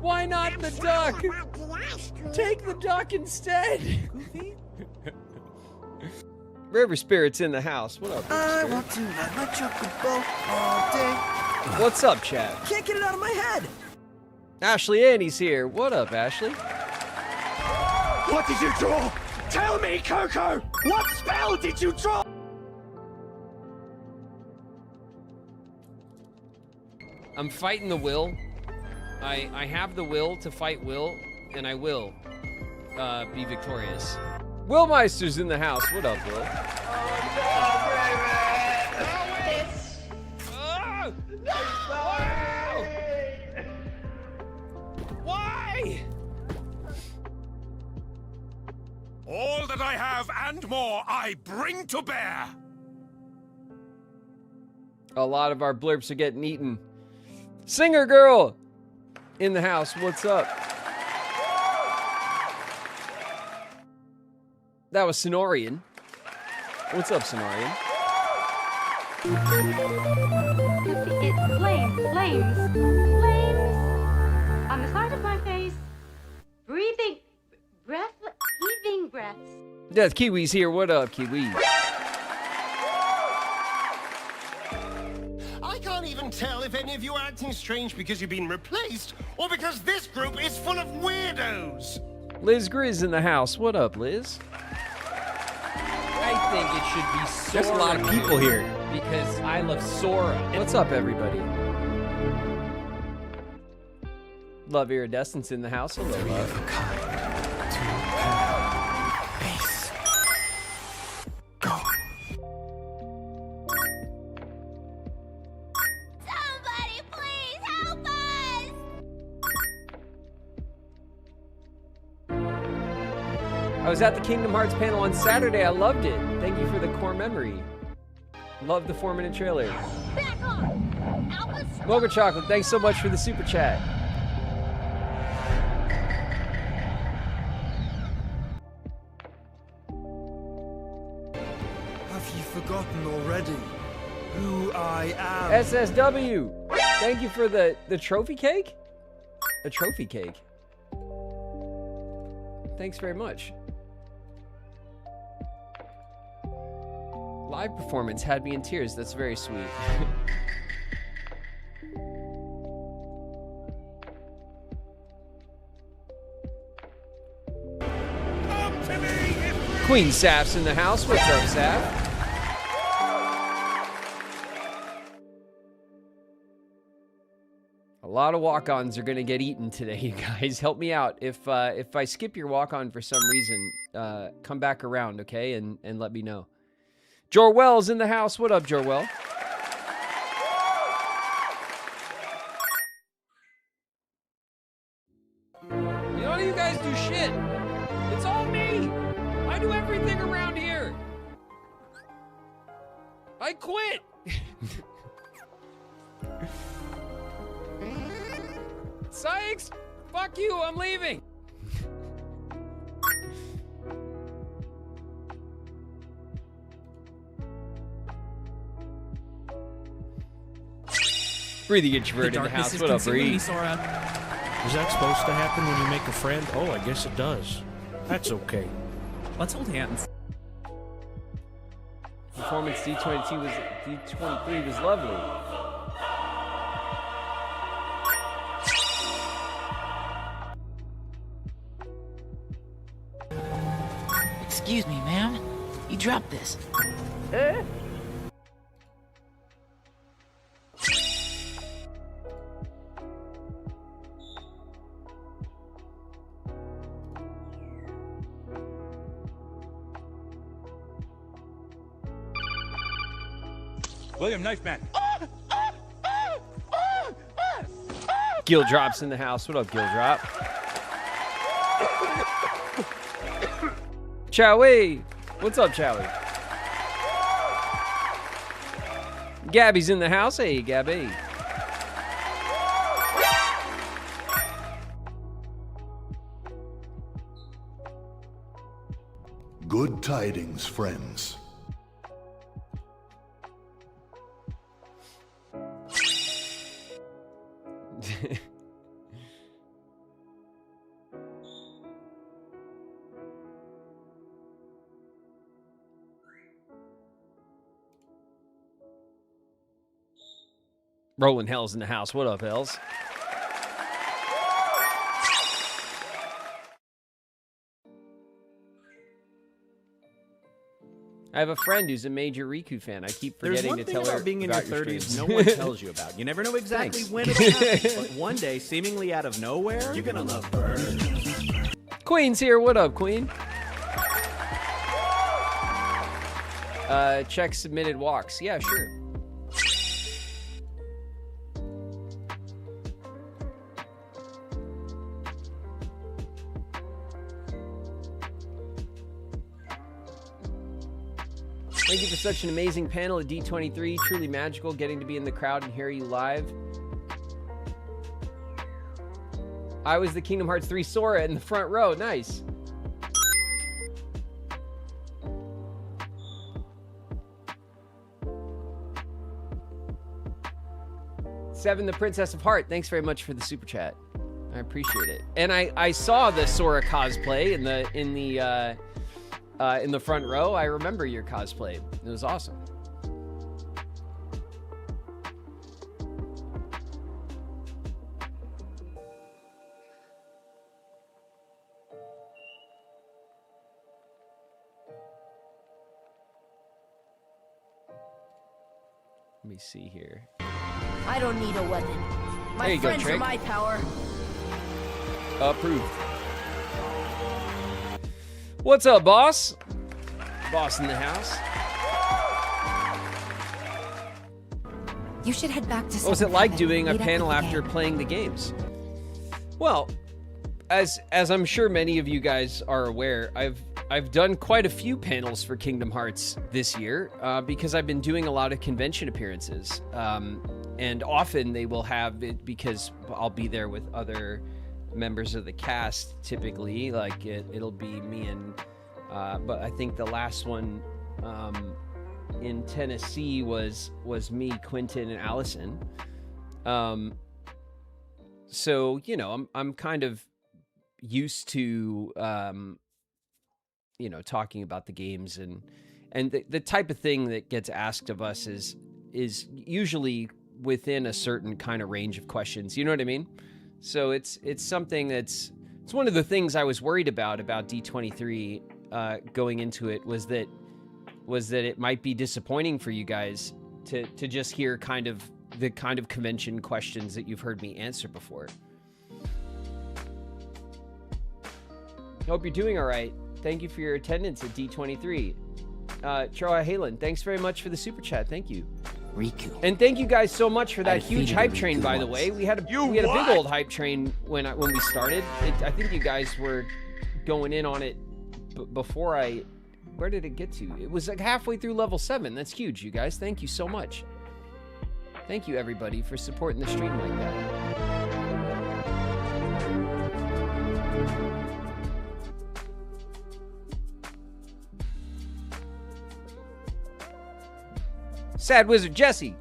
Why not the duck? Take the duck instead. River Spirit's in the house. What up, River I Spirit? want to ride my chocobo all day. What's up, Chad? Can't get it out of my head. Ashley Annie's here. What up, Ashley? What did you draw? Tell me, Coco! What spell did you draw? I'm fighting the will. I have the will to fight Will, and I will be victorious. Will Meister's in the house. What up, Will? Oh, no! Why? All that I have and more I bring to bear. A lot of our blurps are getting eaten. Singer girl in the house. What's up? That was Sonorian. What's up, Sonorian? It's flames. On the side of my face. Heaving breaths. Yeah, Kiwi's here. What up, Kiwi? I can't even tell if any of you are acting strange because you've been replaced or because this group is full of weirdos. Liz Grizz in the house. What up, Liz? I think it should be Sora. There's a lot of people here. Because I love Sora. What's up, everybody? Love Iridescence in the house. Hello, love. Somebody please help us! I was at the Kingdom Hearts panel on Saturday. I loved it. Thank you for the core memory. Love the 4-minute trailer. Back on! Alpha Mocha Chocolate, thanks so much for the super chat. Have you forgotten already who I am? SSW, thank you for the trophy cake? A trophy cake. Thanks very much. Live performance had me in tears. That's very sweet. Come to me! Queen Saf's in the house. What's up, Saf? A lot of walk-ons are gonna get eaten today, you guys. Help me out. If I skip your walk-on for some reason, come back around, okay? And let me know. Jorwell's in the house. What up, Jorwell? None of you guys do shit. It's all me. I do everything around here. I quit. Sykes, fuck you. I'm leaving. Breathing Introvert in the house. What up, Bree? Is that supposed to happen when you make a friend? Oh, I guess it does. That's okay. Let's hold hands. Performance D23 was lovely. Excuse me, ma'am. You dropped this. William, knife man. Gil Drop's in the house. What up, Gil Drop? Chowie! What's up, Chowie? Gabby's in the house. Hey, Gabby. Good tidings, friends. Rolling Hell's in the house. What up, Hells? I have a friend who's a major Riku fan. I keep forgetting to tell her about being in your 30s streams. no one tells you about. You never know exactly when it'll happen, but one day, seemingly out of nowhere, you're gonna love birds. Queen's here. What up, Queen? Check submitted walks. Yeah, sure. Thank you for such an amazing panel at D23. Truly magical getting to be in the crowd and hear you live. I was the Kingdom Hearts 3 Sora in the front row. Nice. Seven, the Princess of Heart. Thanks very much for the super chat. I appreciate it. And I saw the Sora cosplay in the front row. I remember your cosplay. It was awesome. Let me see here. I don't need a weapon. My There you go, friends are Trick. my power. Approved. What's up, boss? Boss in the house. You should head back to. What was it like doing a panel after playing the games? Well, as I'm sure many of you guys are aware, I've done quite a few panels for Kingdom Hearts this year because I've been doing a lot of convention appearances, and often they will have it because I'll be there with other members of the cast. Typically, like it'll be me and, but I think the last one in Tennessee was me, Quentin, and Allison. So you know, I'm kind of used to you know, talking about the games and the type of thing that gets asked of us is usually within a certain kind of range of questions. You know what I mean? So it's something it's one of the things I was worried about D23 going into it was that it might be disappointing for you guys to just hear the kind of convention questions that you've heard me answer before. Hope you're doing all right. Thank you for your attendance at D23. Charlie Halen, thanks very much for the super chat. Thank you. Riku. And thank you guys so much for that huge defeated hype Riku train, by the once. way. We had a big old hype train when we started. I think you guys were going in on it before I... Where did it get to? It was like halfway through level 7. That's huge, you guys. Thank you so much. Thank you, everybody, for supporting the stream like that. Sad Wizard Jesse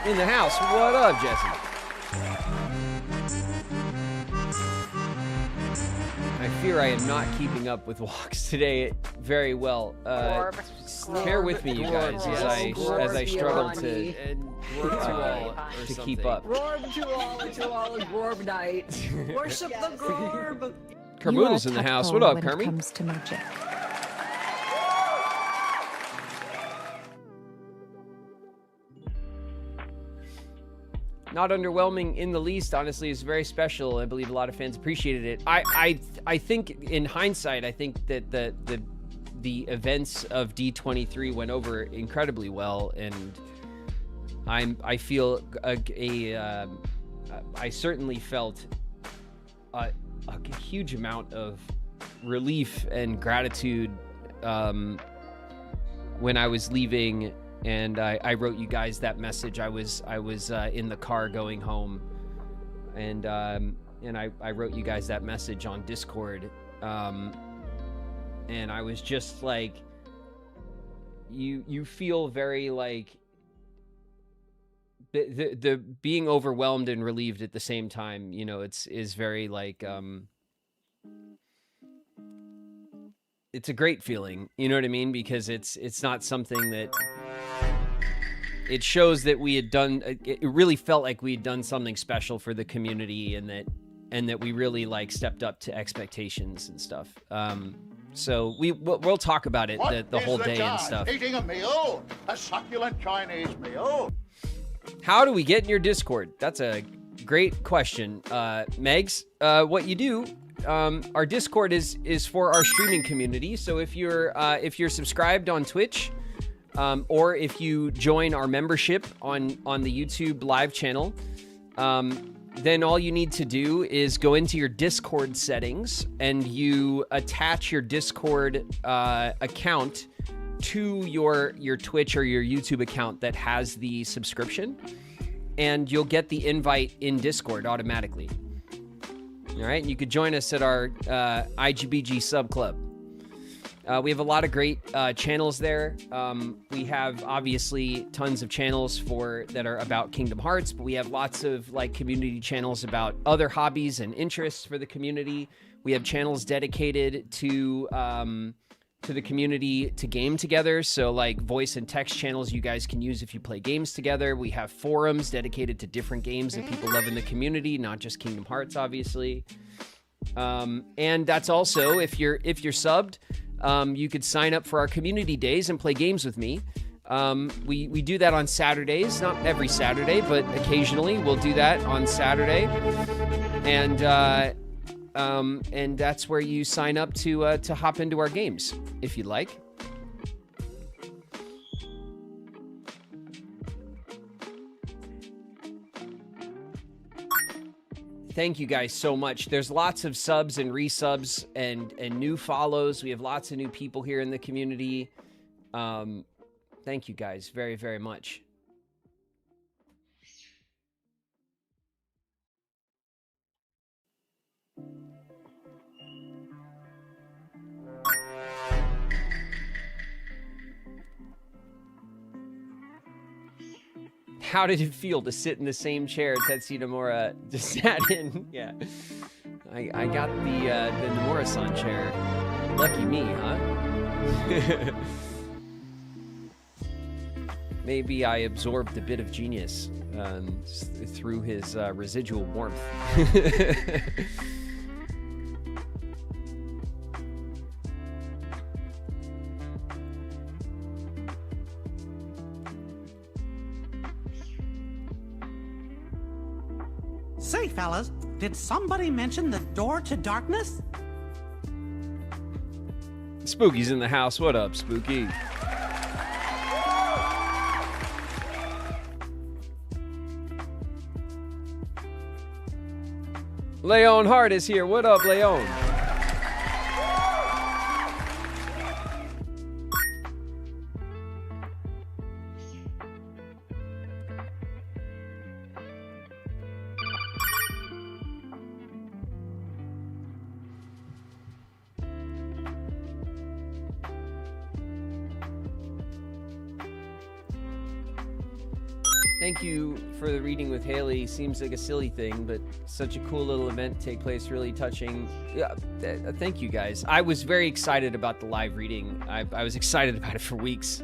in the house. What up, Jesse? I fear I am not keeping up with walks today very well. Bear with me, you guys, as I struggle to keep up. Gorb to all is Gorb night. Worship the Gorb. Kermoodle's in the house. What up, Kermie? Comes to magic. Not underwhelming in the least. Honestly, it's very special. I believe a lot of fans appreciated it. I think in hindsight, I think that the events of D23 went over incredibly well, and I feel I certainly felt a huge amount of relief and gratitude when I was leaving. And I wrote you guys that message. I was in the car going home, and I wrote you guys that message on Discord, and I was just like, you feel very like the being overwhelmed and relieved at the same time. You know, is very like it's a great feeling. You know what I mean? Because it's not something that. it shows that we had done. It really felt like we had done something special for the community, and that we really like stepped up to expectations and stuff. So we'll talk about it the whole day and stuff. Eating a meal, a succulent Chinese meal. How do we get in your Discord? That's a great question, Megs. What you do, our Discord is for our streaming community. So if you're subscribed on Twitch, or if you join our membership on the YouTube live channel, then all you need to do is go into your Discord settings and you attach your Discord account to your Twitch or your YouTube account that has the subscription, and you'll get the invite in Discord automatically. All right, you could join us at our IGBG sub club. We have a lot of great channels there. We have obviously tons of channels that are about Kingdom Hearts, but we have lots of like community channels about other hobbies and interests for the community. We have channels dedicated to the community to game together. So like voice and text channels you guys can use if you play games together. We have forums dedicated to different games that people love in the community, not just Kingdom Hearts, obviously. And that's also, if you're subbed, you could sign up for our community days and play games with me. We do that on Saturdays, not every Saturday, but occasionally we'll do that on Saturday. And that's where you sign up to hop into our games, if you'd like. Thank you guys so much. There's lots of subs and resubs and new follows. We have lots of new people here in the community. Thank you guys very, very much. How did it feel to sit in the same chair Tetsuya Nomura just sat in? Yeah, I got the Nomura-san chair. Lucky me, huh? Maybe I absorbed a bit of genius through his residual warmth. Say, fellas, did somebody mention the door to darkness? Spooky's in the house. What up, Spooky? Leon Hart is here. What up, Leon? Thank you for the reading with Haley. Seems like a silly thing, but such a cool little event to take place, really touching. Yeah, thank you guys. I was very excited about the live reading. I was excited about it for weeks.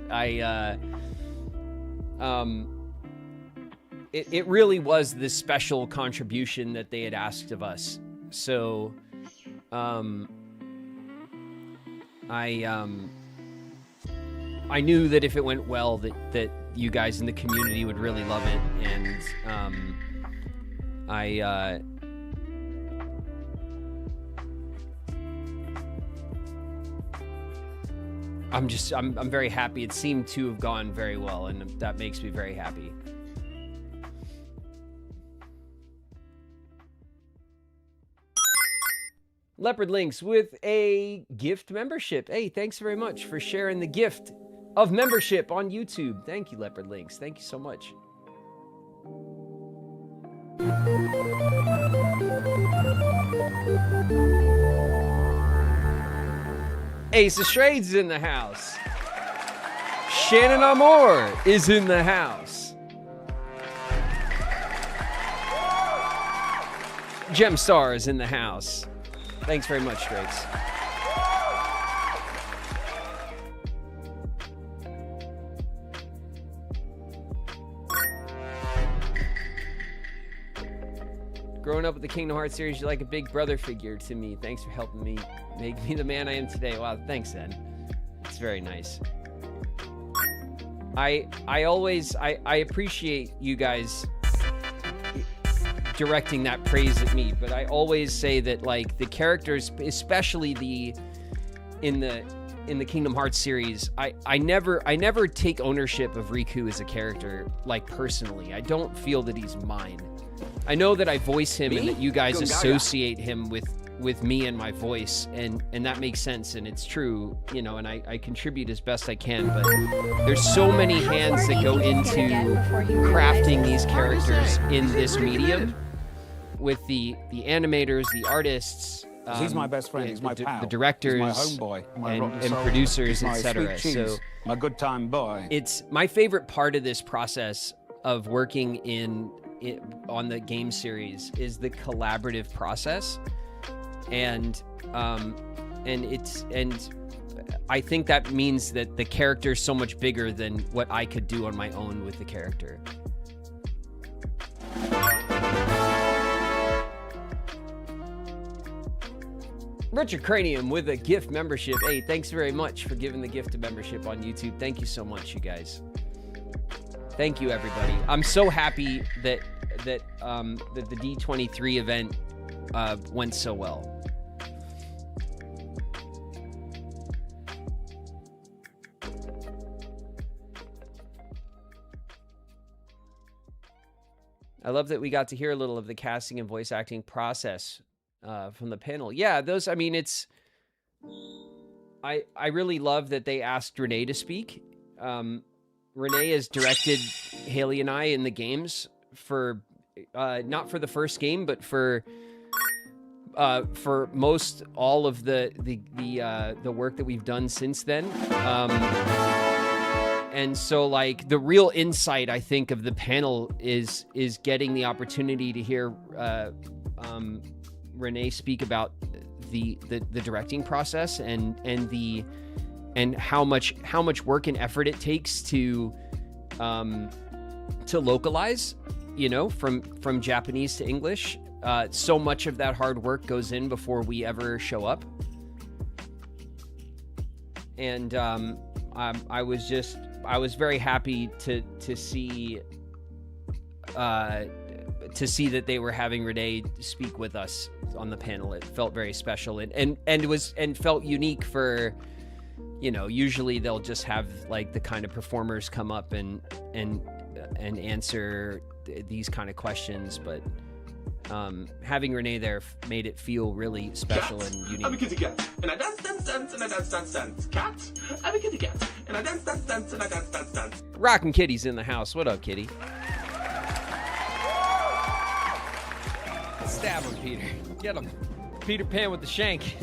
It really was this special contribution that they had asked of us. So, I knew that if it went well, that you guys in the community would really love it, and I'm very happy. It seemed to have gone very well, and that makes me very happy. Leopard Links with a gift membership. Hey, thanks very much for sharing the gift of membership on YouTube. Thank you, Leopard Links. Thank you so much. Ace of Shades is in the house. Shannon Amore is in the house. Gemstar is in the house. Thanks very much, Drakes. Growing up with the Kingdom Hearts series, you're like a big brother figure to me. Thanks for helping me make me the man I am today. Wow, thanks, Ed. It's very nice. I appreciate you guys directing that praise at me, but I always say that, like, the characters, especially in the Kingdom Hearts series, I never take ownership of Riku as a character, like, personally. I don't feel that he's mine. I know that I voice him and that you guys associate him with me and my voice, and that makes sense, and it's true, you know, and I contribute as best I can, but there's so many hands that go into crafting these characters in this medium, with the animators, the artists, he's my best friend, he's my pal, the directors, he's my homeboy, and producers, etc. So my good time boy. It's my favorite part of this process of working on the game series is the collaborative process, and I think that means that the character is so much bigger than what I could do on my own with the character. Richard Cranium with a gift membership. Hey, thanks very much for giving the gift of membership on YouTube. Thank you so much, you guys. Thank you, everybody. I'm so happy that the D23 event went so well. I love that we got to hear a little of the casting and voice acting process from the panel. Yeah, those, I mean, it's... I really love that they asked Renee to speak. Renee has directed Haley and I in the games for not for the first game, but for most all of the work that we've done since then. And so, like, the real insight, I think, of the panel is getting the opportunity to hear Renee speak about the directing process and how much work and effort it takes to localize, you know, from Japanese to English. So much of that hard work goes in before we ever show up. And I was very happy to see that they were having Renee speak with us on the panel. It felt very special and felt unique for, you know, usually they'll just have like the kind of performers come up and answer these kind of questions, but having Renee there made it feel really special and unique. I'm a kitty cat, and I dance, dance, dance, and I dance, dance, dance. Cat, I'm a kitty cat, and I dance, dance, dance, and I dance, dance, dance. Rockin' Kitty's in the house. What up, Kitty? Stab him, Peter. Get him. Peter Pan with the shank.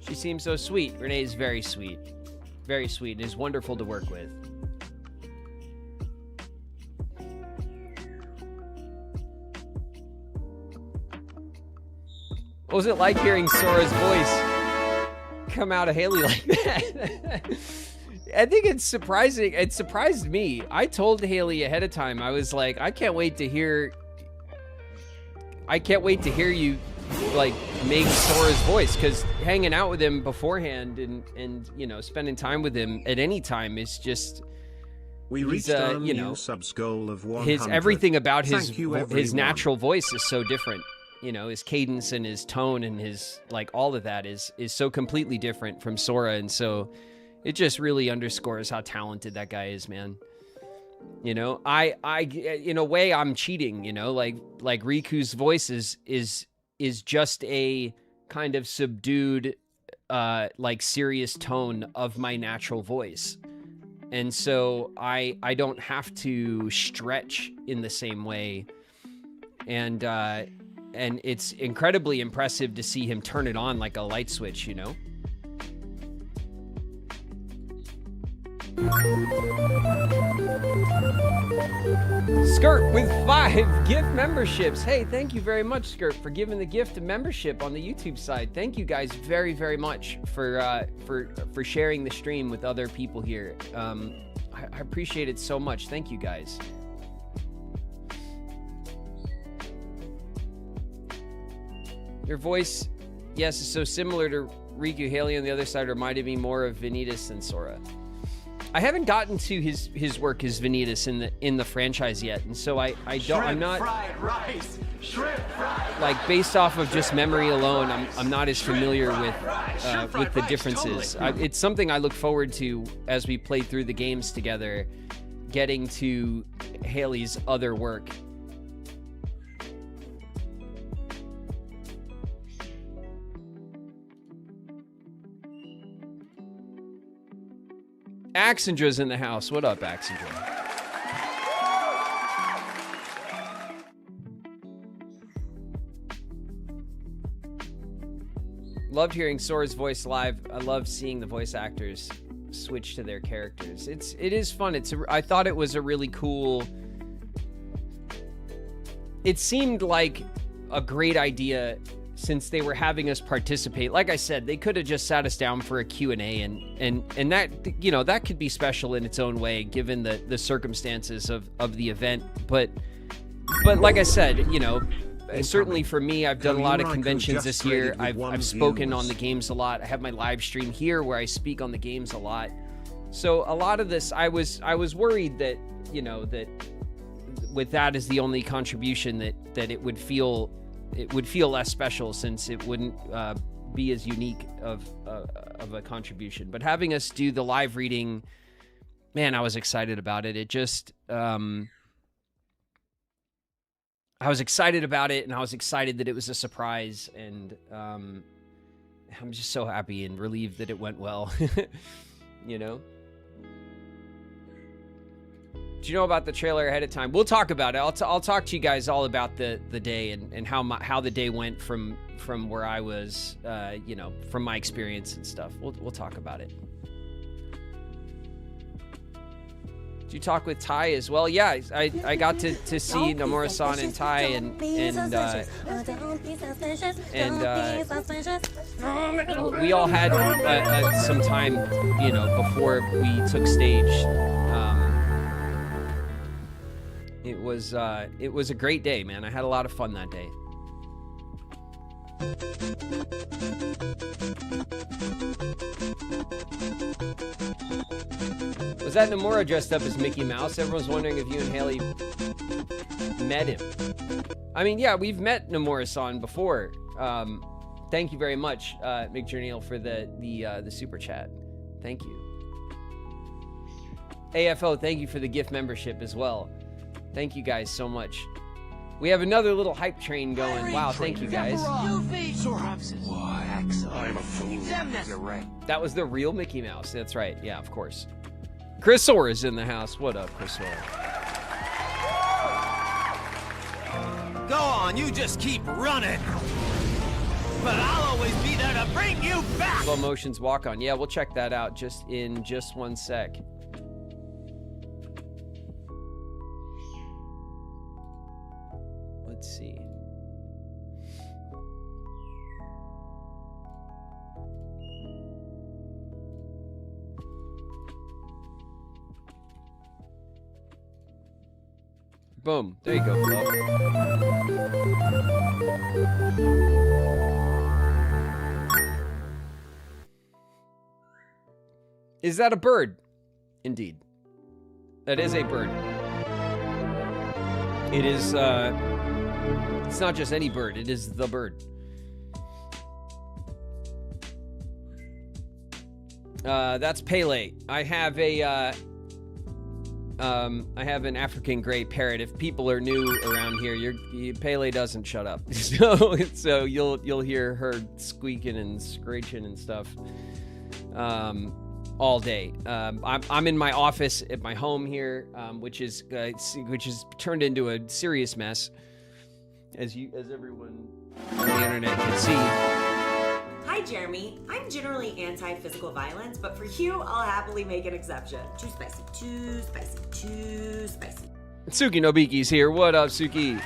She seems so sweet. Renee is very sweet. Very sweet. It is wonderful to work with. What was it like hearing Sora's voice come out of Haley like that? I think it's surprising. It surprised me. I told Haley ahead of time. I was like, I can't wait to hear you like make Sora's voice, because hanging out with him beforehand and you know, spending time with him at any time is just, we reached our new subs goal of 100. His everything about his natural voice is so different. You know, his cadence and his tone and his, like, all of that is so completely different from Sora, and so it just really underscores how talented that guy is, man. You know, I in a way I'm cheating, you know, like Riku's voice is just a kind of subdued like serious tone of my natural voice. And so I don't have to stretch in the same way. And it's incredibly impressive to see him turn it on like a light switch, you know? Skirt with 5 gift memberships. Hey, thank you very much, Skirt, for giving the gift of membership on the YouTube side. Thank you guys very, very much for sharing the stream with other people here. I appreciate it so much. Thank you guys. Your voice, yes, is so similar to Riku. Haley on the other side reminded me more of Vanitas than Sora. I haven't gotten to his work as Vanitas in the franchise yet, and so I'm not fried rice, shrimp fried like based off of just memory alone. I'm not as familiar with the differences. It's something I look forward to as we play through the games together, getting to Haley's other work. Axandra's in the house. What up, Axandra? Loved hearing Sora's voice live. I love seeing the voice actors switch to their characters. It is fun. I thought it was a really cool. It seemed like a great idea since they were having us participate. Like I said, they could have just sat us down for a Q&A and that, you know, that could be special in its own way given the circumstances of the event. But like I said, you know, certainly for me, I've done a lot of conventions this year. I've spoken on the games a lot. I have my live stream here where I speak on the games a lot. So a lot of this, I was worried that, you know, that with that as the only contribution that it would feel less special since it wouldn't be as unique of a contribution. But having us do the live reading, man, I was excited about it. It just, I was excited about it, and I was excited that it was a surprise, and I'm just so happy and relieved that it went well, you know? Do you know about the trailer ahead of time? We'll talk about it. I'll talk to you guys all about the day and how the day went from where I was, you know, from my experience and stuff. We'll talk about it. Did you talk with Ty as well? Yeah, I got to see Nomura-san and Ty and we all had some time, you know, before we took stage. It was a great day, man. I had a lot of fun that day. Was that Nomura dressed up as Mickey Mouse? Everyone's wondering if you and Haley met him. I mean, yeah, we've met Nomura-san before. Thank you very much, McJourney, for the super chat. Thank you. AFO, thank you for the gift membership as well. Thank you guys so much. We have another little hype train going. Wow, thank you guys. I'm a fool. You're right. That was the real Mickey Mouse. That's right. Yeah, of course. Chris Orr is in the house. What up, Chris Orr? Go on, you just keep running. But I'll always be there to bring you back. Slow Motion's Walk On. Yeah, we'll check that out in just one sec. Let's see. Boom. There you go, Flo. Is that a bird? Indeed. That is a bird. It is, it's not just any bird, it is the bird. That's Pele. I have an African gray parrot. If people are new around here, Pele doesn't shut up. So you'll hear her squeaking and screeching and stuff all day. I'm in my office at my home here, which is turned into a serious mess, as everyone on the internet can see. Hi, Jeremy. I'm generally anti-physical violence, but for you, I'll happily make an exception. Too spicy, too spicy, too spicy. Suki Nobiki's here. What up, Suki?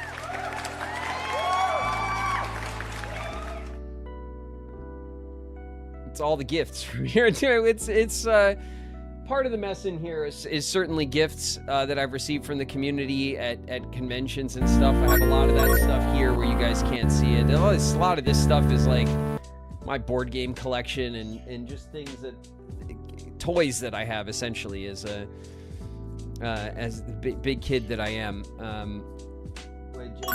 It's all the gifts from here too. It's part of the mess in here is certainly gifts that I've received from the community at conventions and stuff. I have a lot of that stuff here where you guys can't see it. A lot of this stuff is like my board game collection and just things that, toys that I have essentially as the big kid that I am.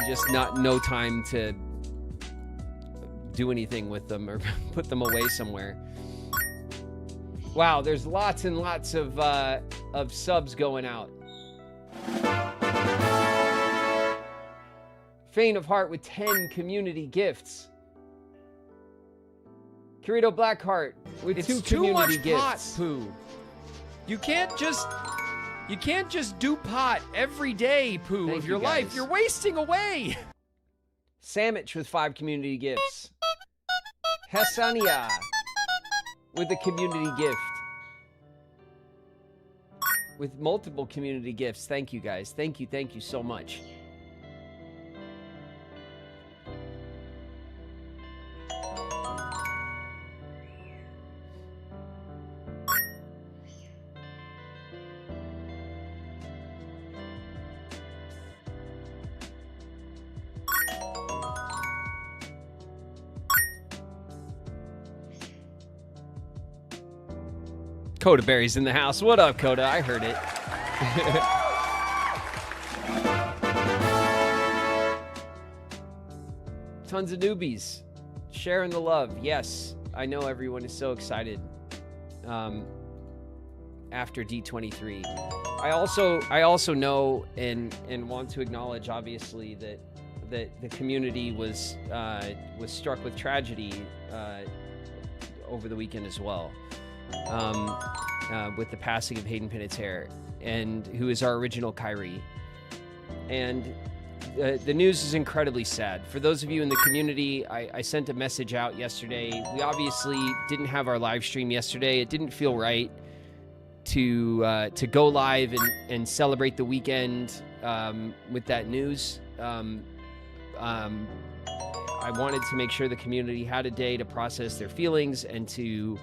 Just no time to do anything with them or put them away somewhere. Wow, there's lots and lots of subs going out. Faint of Heart with 10 community gifts. Kirito Blackheart with 2 community gifts. Pot, Pooh. You can't just do pot every day, Pooh, of your life. You're wasting away. Sandwich with 5 community gifts. Hesania with a community gift. With multiple community gifts. Thank you, guys. Thank you so much. Coda Berry's in the house. What up, Coda? I heard it. Tons of newbies. Sharing the love. Yes, I know everyone is so excited after D23. I also know and want to acknowledge, obviously, that the community was struck with tragedy over the weekend as well. With the passing of Hayden Panettiere, and who is our original Kyrie. And the news is incredibly sad. For those of you in the community, I sent a message out yesterday. We obviously didn't have our live stream yesterday. It didn't feel right to go live and celebrate the weekend with that news. I wanted to make sure the community had a day to process their feelings and to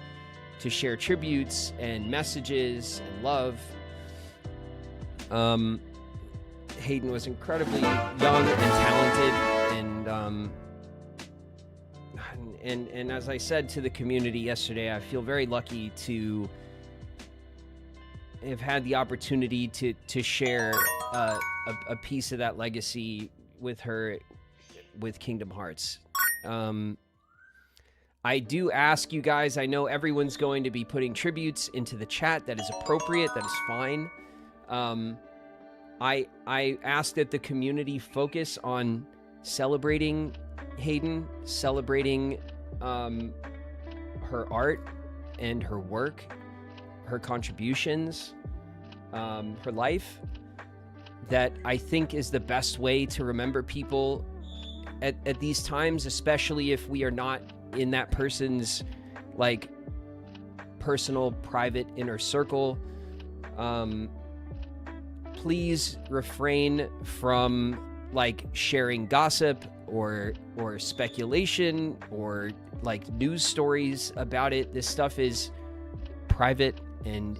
share tributes and messages and love. Hayden was incredibly young and talented, and as I said to the community yesterday, I feel very lucky to have had the opportunity to share a piece of that legacy with her with Kingdom Hearts. I do ask you guys, I know everyone's going to be putting tributes into the chat. That is appropriate. That is fine. I ask that the community focus on celebrating Hayden, celebrating her art and her work, her contributions, her life. That I think is the best way to remember people at these times, especially if we are not in that person's like personal, private inner circle. Please refrain from like sharing gossip or speculation or like news stories about it. This stuff is private, and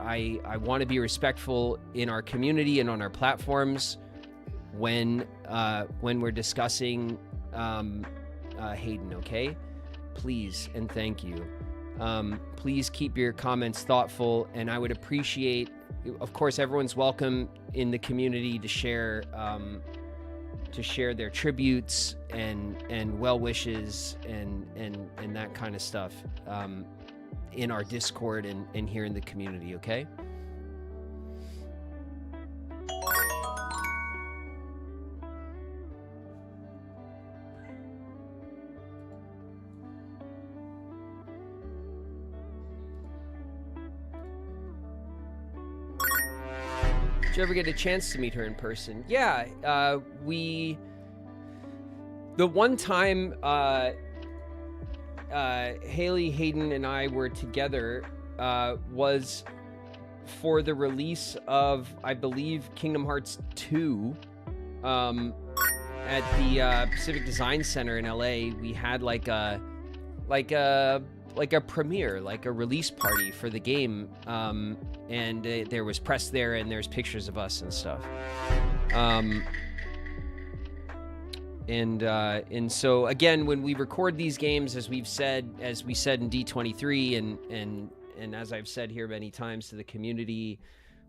I want to be respectful in our community and on our platforms when we're discussing Hayden, okay? Please and thank you. Please keep your comments thoughtful, and I would appreciate, of course, everyone's welcome in the community to share their tributes and well wishes and that kind of stuff in our Discord and here in the community, okay? Did you ever get a chance to meet her in person? Yeah, the one time Haley, Hayden, and I were together was for the release of, I believe, Kingdom Hearts 2 at the Pacific Design Center in LA. We had like a like a premiere, like a release party for the game, and there was press there, and there's pictures of us and stuff. And so again, when we record these games, as we said in D23, and as I've said here many times to the community,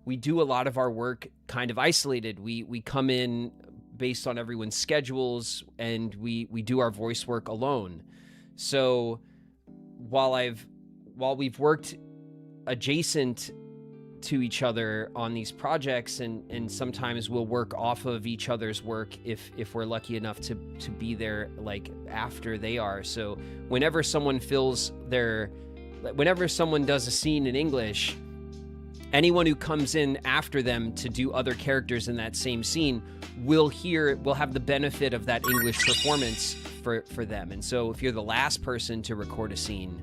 we do a lot of our work kind of isolated. We come in based on everyone's schedules, and we do our voice work alone. So while we've worked adjacent to each other on these projects, and sometimes we'll work off of each other's work if we're lucky enough to be there like after they are. So whenever someone does a scene in English, anyone who comes in after them to do other characters in that same scene will have the benefit of that English performance for them. And so if you're the last person to record a scene,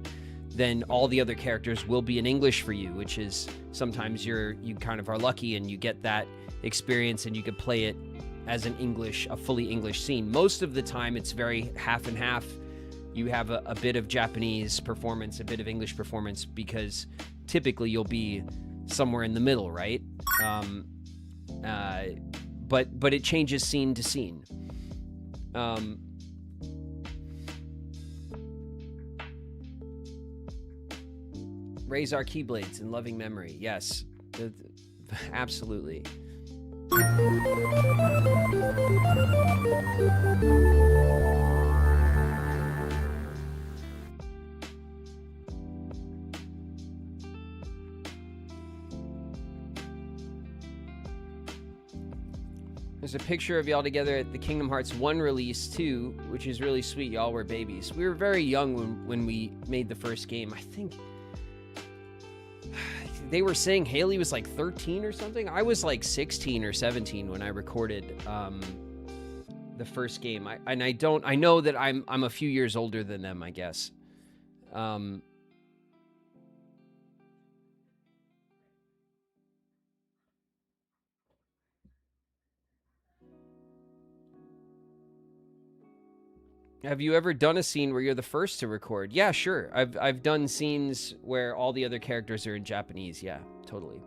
then all the other characters will be in English for you, which is sometimes you kind of are lucky and you get that experience and you could play it as a fully English scene. Most of the time it's very half and half. You have a bit of Japanese performance, a bit of English performance, because typically you'll be somewhere in the middle, right? But it changes scene to scene. Raise our Keyblades in loving memory. Yes, absolutely. There's a picture of y'all together at the Kingdom Hearts 1 release too, which is really sweet. Y'all were babies. We were very young when we made the first game. I think they were saying Haley was like 13 or something. I was like 16 or 17 when I recorded the first game. I know that I'm a few years older than them, I guess. Have you ever done a scene where you're the first to record? Yeah, sure. I've done scenes where all the other characters are in Japanese. Yeah, totally.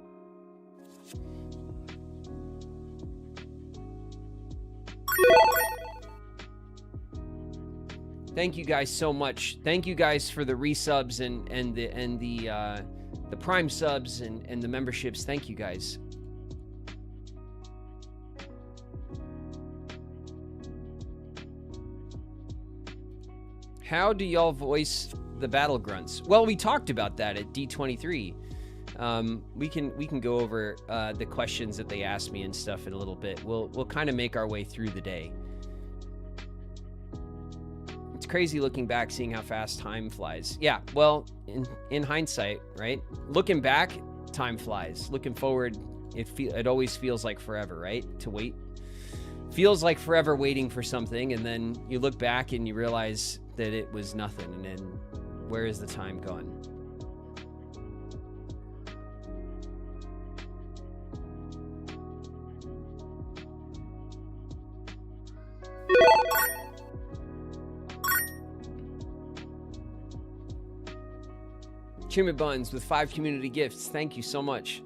Thank you guys so much. Thank you guys for the resubs and the Prime subs and the memberships. Thank you guys. How do y'all voice the battle grunts? Well, we talked about that at D23. We can go over the questions that they asked me and stuff in a little bit. We'll kind of make our way through the day. It's crazy looking back, seeing how fast time flies. Yeah, well, in hindsight, right? Looking back, time flies. Looking forward, it always feels like forever, right? To wait. Feels like forever waiting for something, and then you look back and you realize that it was nothing, and then where is the time gone? Chimney Buns with 5 community gifts. Thank you so much.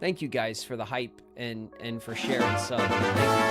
Thank you guys for the hype and for sharing sub. Thank you guys.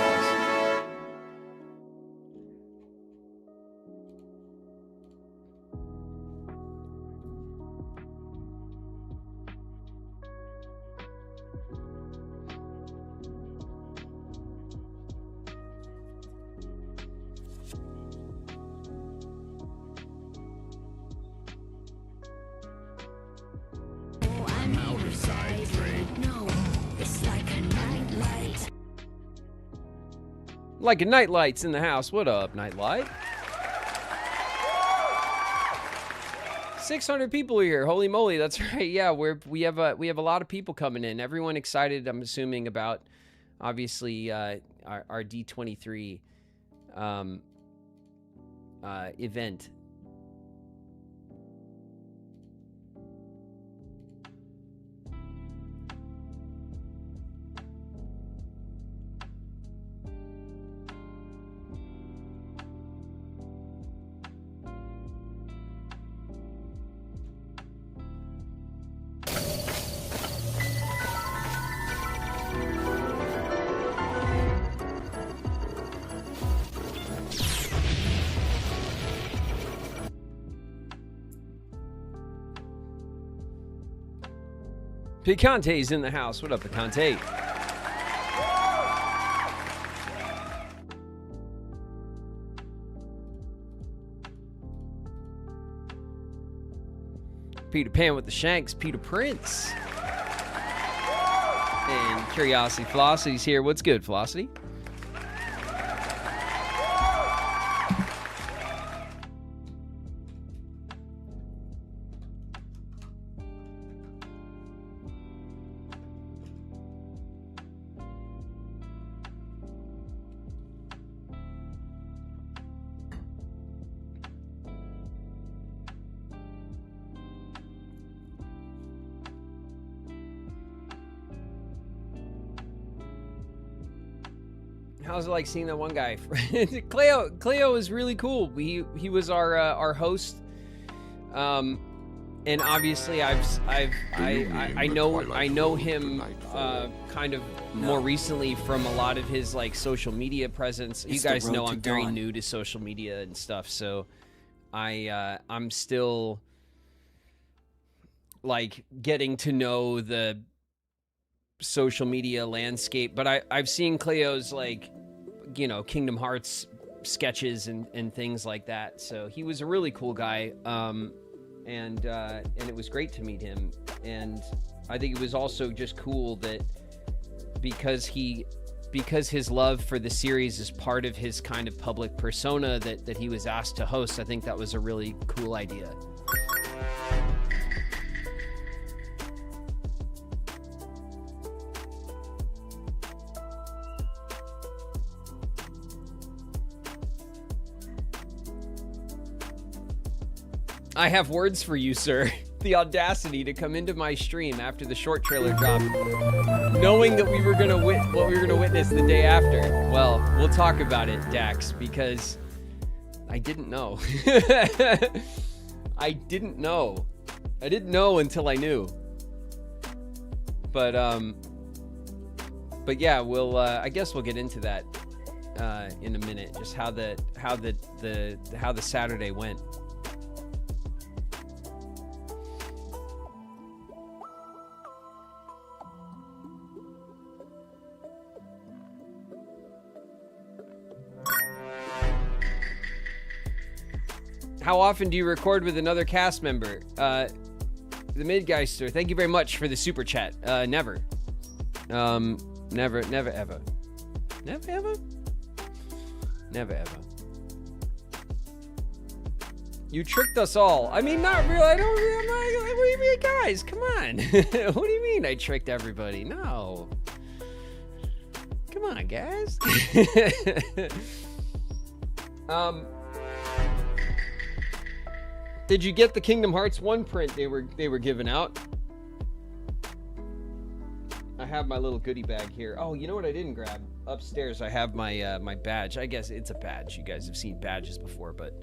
Like a Nightlight's in the house. What up, Nightlight? 600 people here. Holy moly, that's right. Yeah, we have a lot of people coming in. Everyone excited, I'm assuming, about obviously our D23 event. Picante's in the house. What up, Picante? Peter Pan with the Shanks, Peter Prince. And Curiosity Felicity's here. What's good, Felicity? How's it like seeing that one guy? Cleo is really cool. He was our host, and obviously I know him kind of more recently from a lot of his like social media presence. You guys know I'm very new to social media and stuff, so I'm still like getting to know the social media landscape, but I've seen Cleo's like, you know, Kingdom Hearts sketches and things like that. So he was a really cool guy, and it was great to meet him. And I think it was also just cool that because his love for the series is part of his kind of public persona that he was asked to host. I think that was a really cool idea. I have words for you, sir. The audacity to come into my stream after the short trailer dropped, knowing that we were gonna witness the day after. Well, we'll talk about it, Dax, because I didn't know. I didn't know. I didn't know until I knew. But yeah, we'll. I guess we'll get into that in a minute. Just how the Saturday went. How often do you record with another cast member? The Midgeister, thank you very much for the super chat. Never. Never, ever. Never, ever? Never, ever. You tricked us all. I mean, not real. I'm not, what do you mean, guys? Come on. What do you mean I tricked everybody? No. Come on, guys. Did you get the Kingdom Hearts 1 print they were giving out? I have my little goodie bag here. Oh, you know what I didn't grab? Upstairs I have my my badge. I guess it's a badge. You guys have seen badges before, but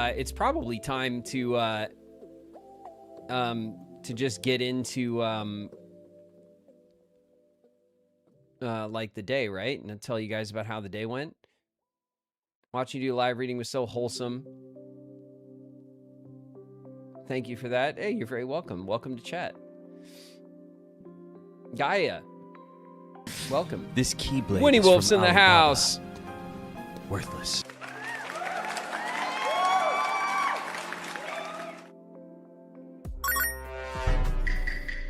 it's probably time to just get into like the day, right? And I'll tell you guys about how the day went. Watching you do live reading was so wholesome. Thank you for that. Hey, you're very welcome. Welcome to chat. Gaia, welcome. This keyblade. Winnie Wolf's in the house. Worthless.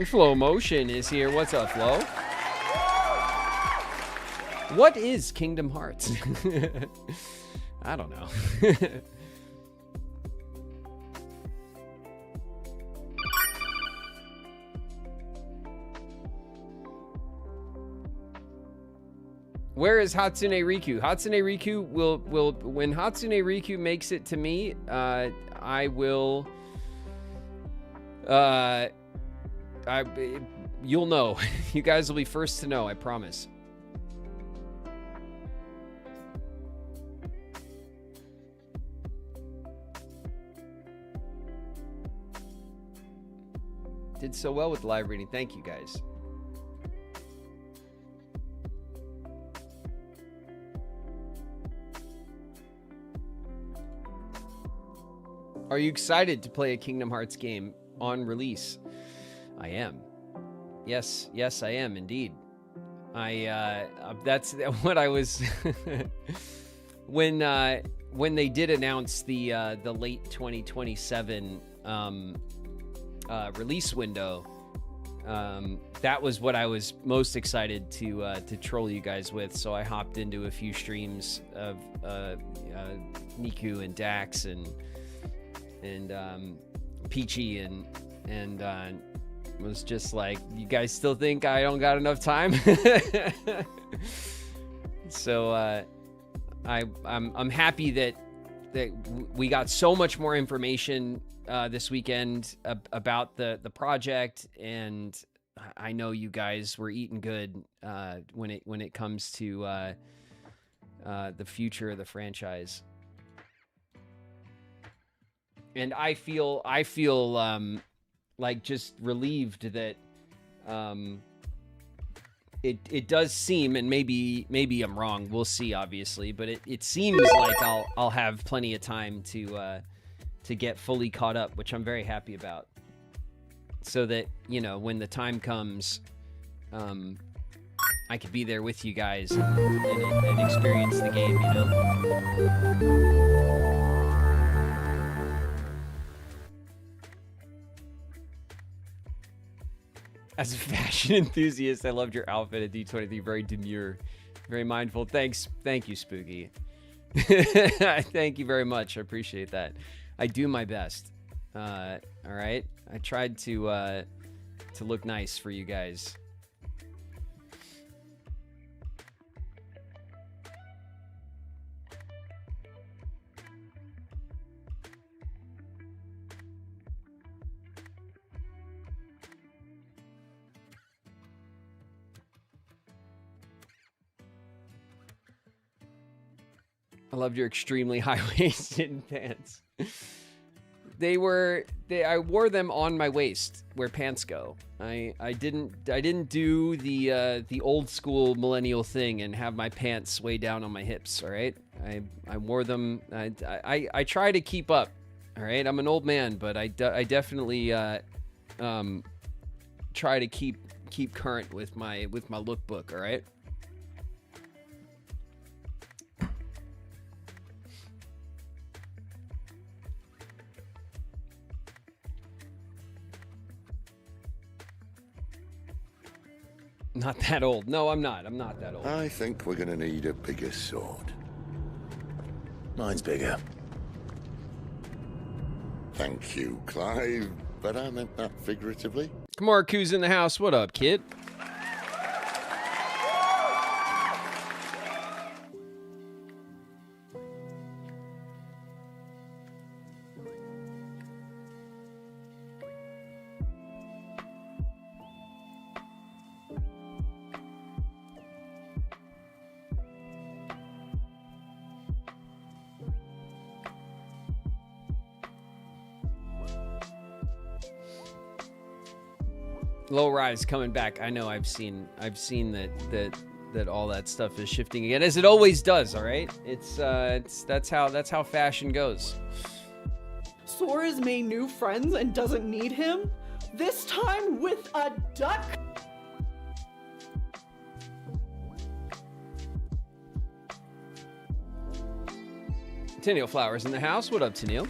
Flow Motion is here. What's up, Flo? What is Kingdom Hearts? I don't know. Where is Hatsune Riku? Hatsune Riku will when Hatsune Riku makes it to me, I will you'll know. You guys will be first to know, I promise. Did so well with live reading. Thank you, guys. Are you excited to play a Kingdom Hearts game on release? I am. Yes, I am indeed. That's what I was when they did announce the late 2027 release window. That was what I was most excited to troll you guys with. So I hopped into a few streams of Niku and Dax and Peachy and was just like, you guys still think I don't got enough time? So I'm happy that we got so much more information this weekend about the project, and I know you guys were eating good when it comes to the future of the franchise. And I feel like just relieved that it does seem, and maybe I'm wrong, we'll see obviously, but it seems like I'll have plenty of time to get fully caught up, which I'm very happy about, so that, you know, when the time comes, I could be there with you guys and experience the game, you know. As a fashion enthusiast, I loved your outfit at D23. Very demure, very mindful. Thanks. Thank you, Spooky. Thank you very much. I appreciate that. I do my best. All right. I tried to look nice for you guys. I loved your extremely high-waisted pants. I wore them on my waist where pants go. I didn't do the old school millennial thing and have my pants way down on my hips. All right, I wore them. I try to keep up. All right, I'm an old man, but I definitely try to keep current with my lookbook. All right. Not that old. No, I'm not. I'm not that old. I think we're gonna need a bigger sword. Mine's bigger. Thank you, Clive, but I meant that figuratively. Kamarku's in the house. What up, kid? Low rise coming back. I know. I've seen that all that stuff is shifting again, as it always does. All right, that's how fashion goes. Sora's made new friends and doesn't need him. This time with a duck. Tennille Flowers in the house. What up, Tennille?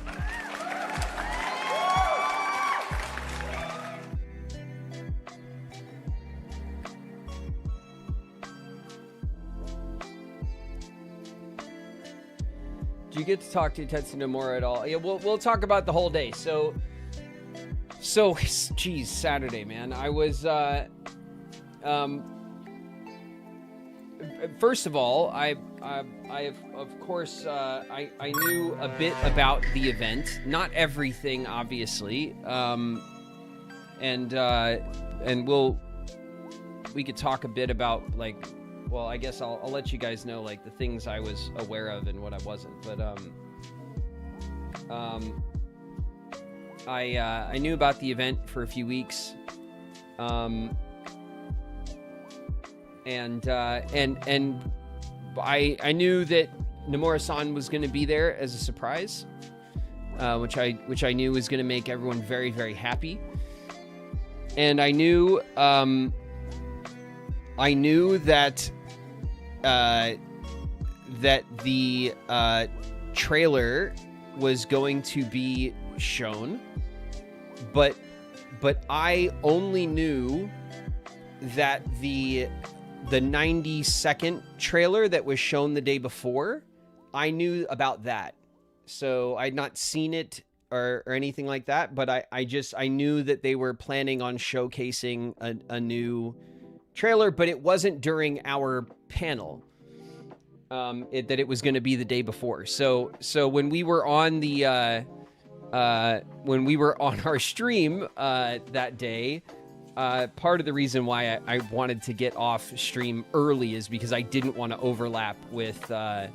Do you get to talk to Tetsu Nomura at all? Yeah, we'll talk about the whole day. So, geez, Saturday, man. I was, first of all, I of course, I knew a bit about the event, not everything, obviously, and we could talk a bit about, like, well, I guess I'll let you guys know, like, the things I was aware of and what I wasn't. But I knew about the event for a few weeks, and I knew that Nomura-san was going to be there as a surprise. which I knew was going to make everyone very, very happy. And I knew that that the trailer was going to be shown, but I only knew that the 90-second trailer that was shown the day before, I knew about that. So I'd not seen it or anything like that, but I knew that they were planning on showcasing a new trailer, but it wasn't during our panel. That it was going to be the day before. So when we were on the when we were on our stream that day, part of the reason why I wanted to get off stream early is because I didn't want to overlap with the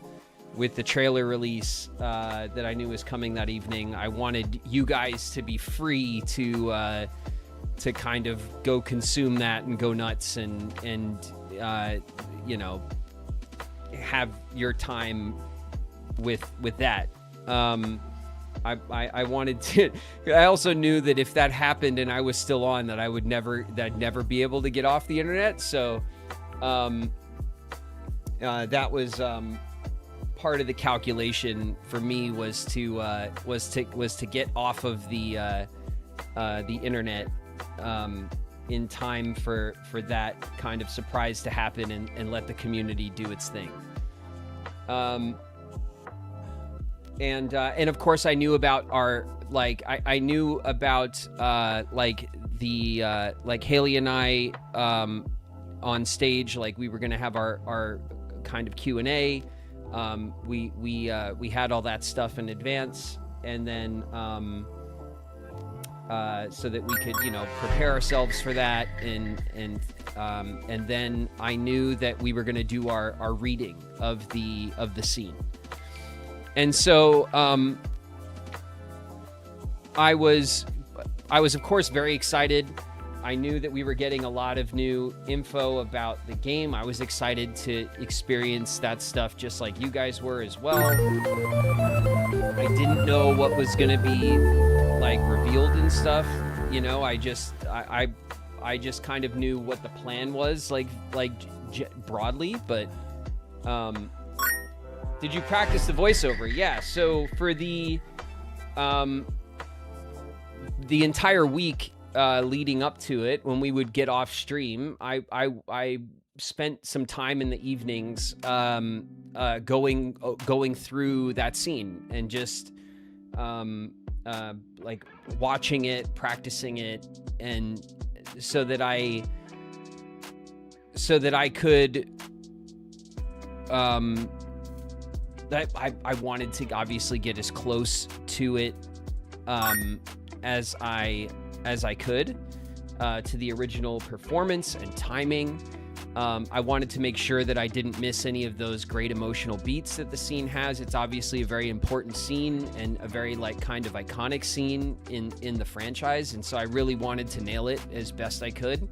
trailer release that I knew was coming that evening. I wanted you guys to be free to kind of go consume that and go nuts and you know, have your time with that. I wanted to. I also knew that if that happened and I was still on, that I'd never be able to get off the internet. So that was part of the calculation for me was to get off of the internet in time for that kind of surprise to happen and let the community do its thing. And of course I knew about our, like, I knew about like the like Haley and I on stage, like we were gonna have our kind of Q&A. We had all that stuff in advance, and then so that we could, you know, prepare ourselves for that, and then I knew that we were gonna do our reading of the scene. And so I was of course very excited. I knew that we were getting a lot of new info about the game. I was excited to experience that stuff just like you guys were as well. I didn't know what was going to be like revealed and stuff. You know, I just kind of knew what the plan was, like broadly, but did you practice the voiceover? Yeah, so for the entire week leading up to it, when we would get off stream, I spent some time in the evenings going through that scene and just like watching it, practicing it, and so that I could that I wanted to obviously get as close to it as I could to the original performance and timing. I wanted to make sure that I didn't miss any of those great emotional beats that the scene has. It's obviously a very important scene and a very like kind of iconic scene in the franchise, and so I really wanted to nail it as best I could.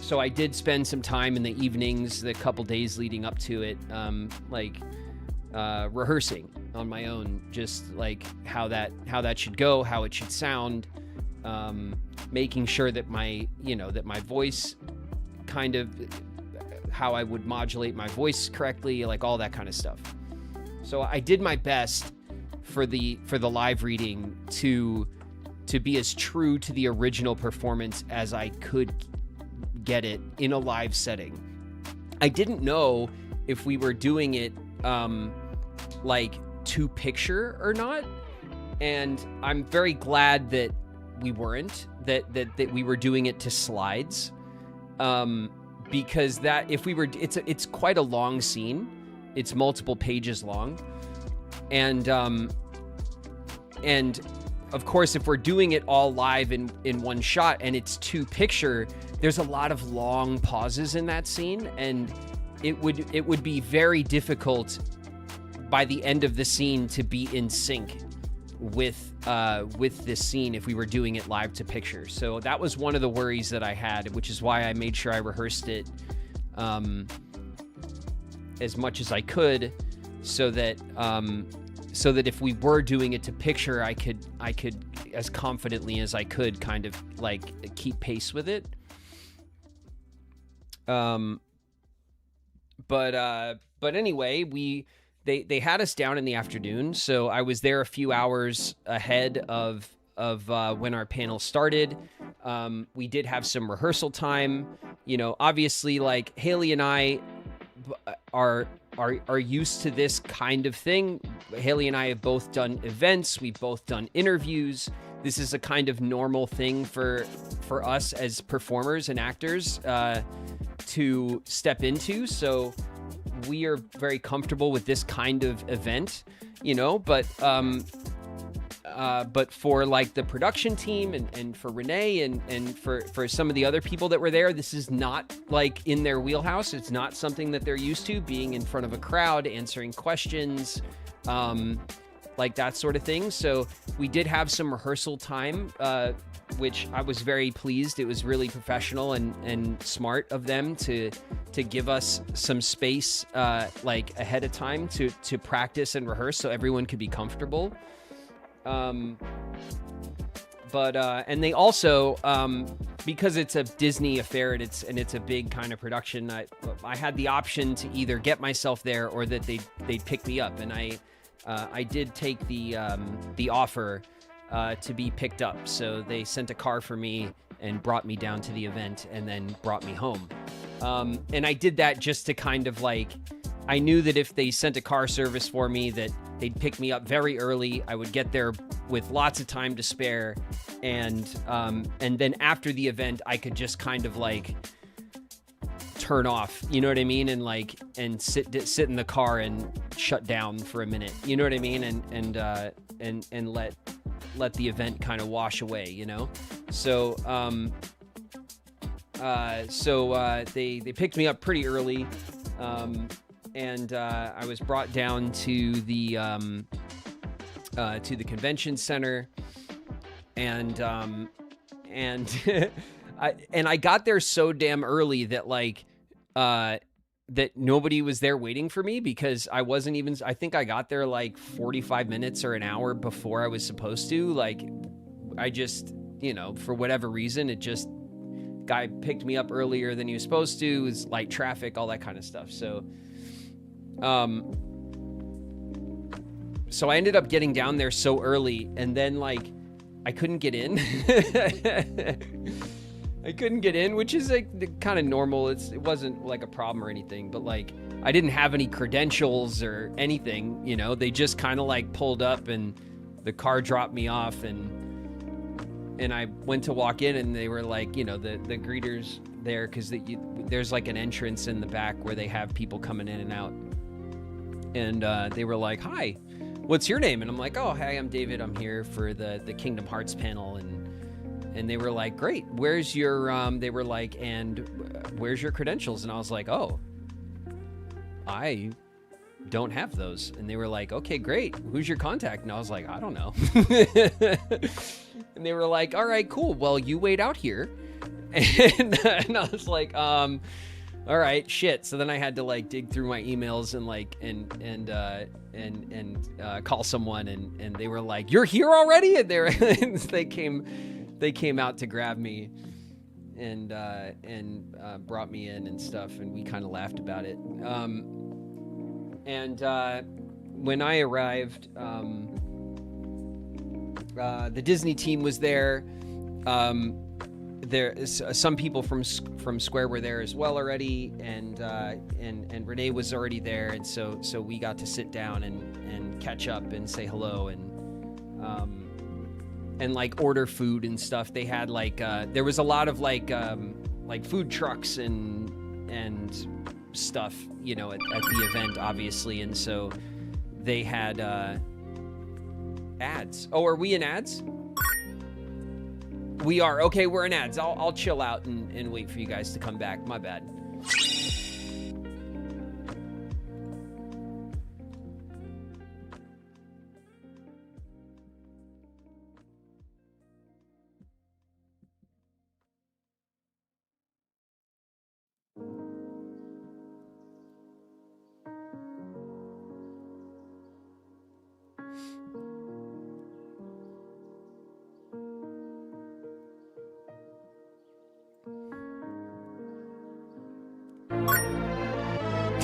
So I did spend some time in the evenings, the couple days leading up to it, rehearsing on my own, just like how that should go, how it should sound, making sure that my voice, kind of how I would modulate my voice correctly, like all that kind of stuff. So I did my best for the live reading to be as true to the original performance as I could get it in a live setting. I didn't know if we were doing it like to picture or not, and I'm very glad that we weren't, that we were doing it to slides, because that if we were, it's quite a long scene, it's multiple pages long, and of course if we're doing it all live in one shot and it's to picture, there's a lot of long pauses in that scene, and it would be very difficult by the end of the scene to be in sync with this scene if we were doing it live to picture. So that was one of the worries that I had, which is why I made sure I rehearsed it as much as I could, so that so that if we were doing it to picture, I could as confidently as I could kind of like keep pace with it. But anyway, they had us down in the afternoon, so I was there a few hours ahead of when our panel started. We did have some rehearsal time. You know, obviously, like Haley and I are used to this kind of thing. Haley and I have both done events. We've both done interviews. This is a kind of normal thing for us as performers and actors to step into. So we are very comfortable with this kind of event, you know, but for like the production team and for Renee and for some of the other people that were there, this is not like in their wheelhouse. It's not something that they're used to, being in front of a crowd, answering questions, like that sort of thing. So we did have some rehearsal time, which I was very pleased. It was really professional and smart of them to give us some space like ahead of time to practice and rehearse so everyone could be comfortable. And they also, because it's a Disney affair and it's a big kind of production, I had the option to either get myself there or that they'd pick me up, and I did take the offer to be picked up. So they sent a car for me and brought me down to the event and then brought me home. And I did that just to kind of like, I knew that if they sent a car service for me, that they'd pick me up very early. I would get there with lots of time to spare. And then after the event, I could just kind of like turn off, you know what I mean? And like, and sit in the car and shut down for a minute, you know what I mean? And let the event kind of wash away, you know? So, they picked me up pretty early. And I was brought down to the convention center, and I got there so damn early that like that nobody was there waiting for me, because I think I got there like 45 minutes or an hour before I was supposed to. Like, I just, you know, for whatever reason, guy picked me up earlier than he was supposed to. It was light traffic, all that kind of stuff. So I ended up getting down there so early, and then like I couldn't get in. I couldn't get in, which is like kind of normal. It wasn't like a problem or anything, but like I didn't have any credentials or anything, you know. They just kind of like pulled up and the car dropped me off, and I went to walk in, and they were like, you know, the greeters there, because there's like an entrance in the back where they have people coming in and out. And they were like, "Hi, what's your name?" And I'm like, "Oh, hey, I'm David. I'm here for the Kingdom Hearts panel." And they were like, "Great. Where's your?" They were like, "And where's your credentials?" And I was like, "Oh, I don't have those." And they were like, "Okay, great. Who's your contact?" And I was like, "I don't know." And they were like, "All right, cool. Well, you wait out here." And I was like, all right, shit. So then I had to like dig through my emails and like and call someone, and they were like, "You're here already?" And they came out to grab me and brought me in and stuff, and we kind of laughed about it. When I arrived, the Disney team was there. Some people from Square were there as well already, and Renee was already there, and so we got to sit down and catch up and say hello and like order food and stuff. They had like there was a lot of like food trucks and stuff, you know, at the event, obviously, and so they had ads. Oh, are we in ads? We are. Okay, we're in ads. I'll chill out and wait for you guys to come back. My bad.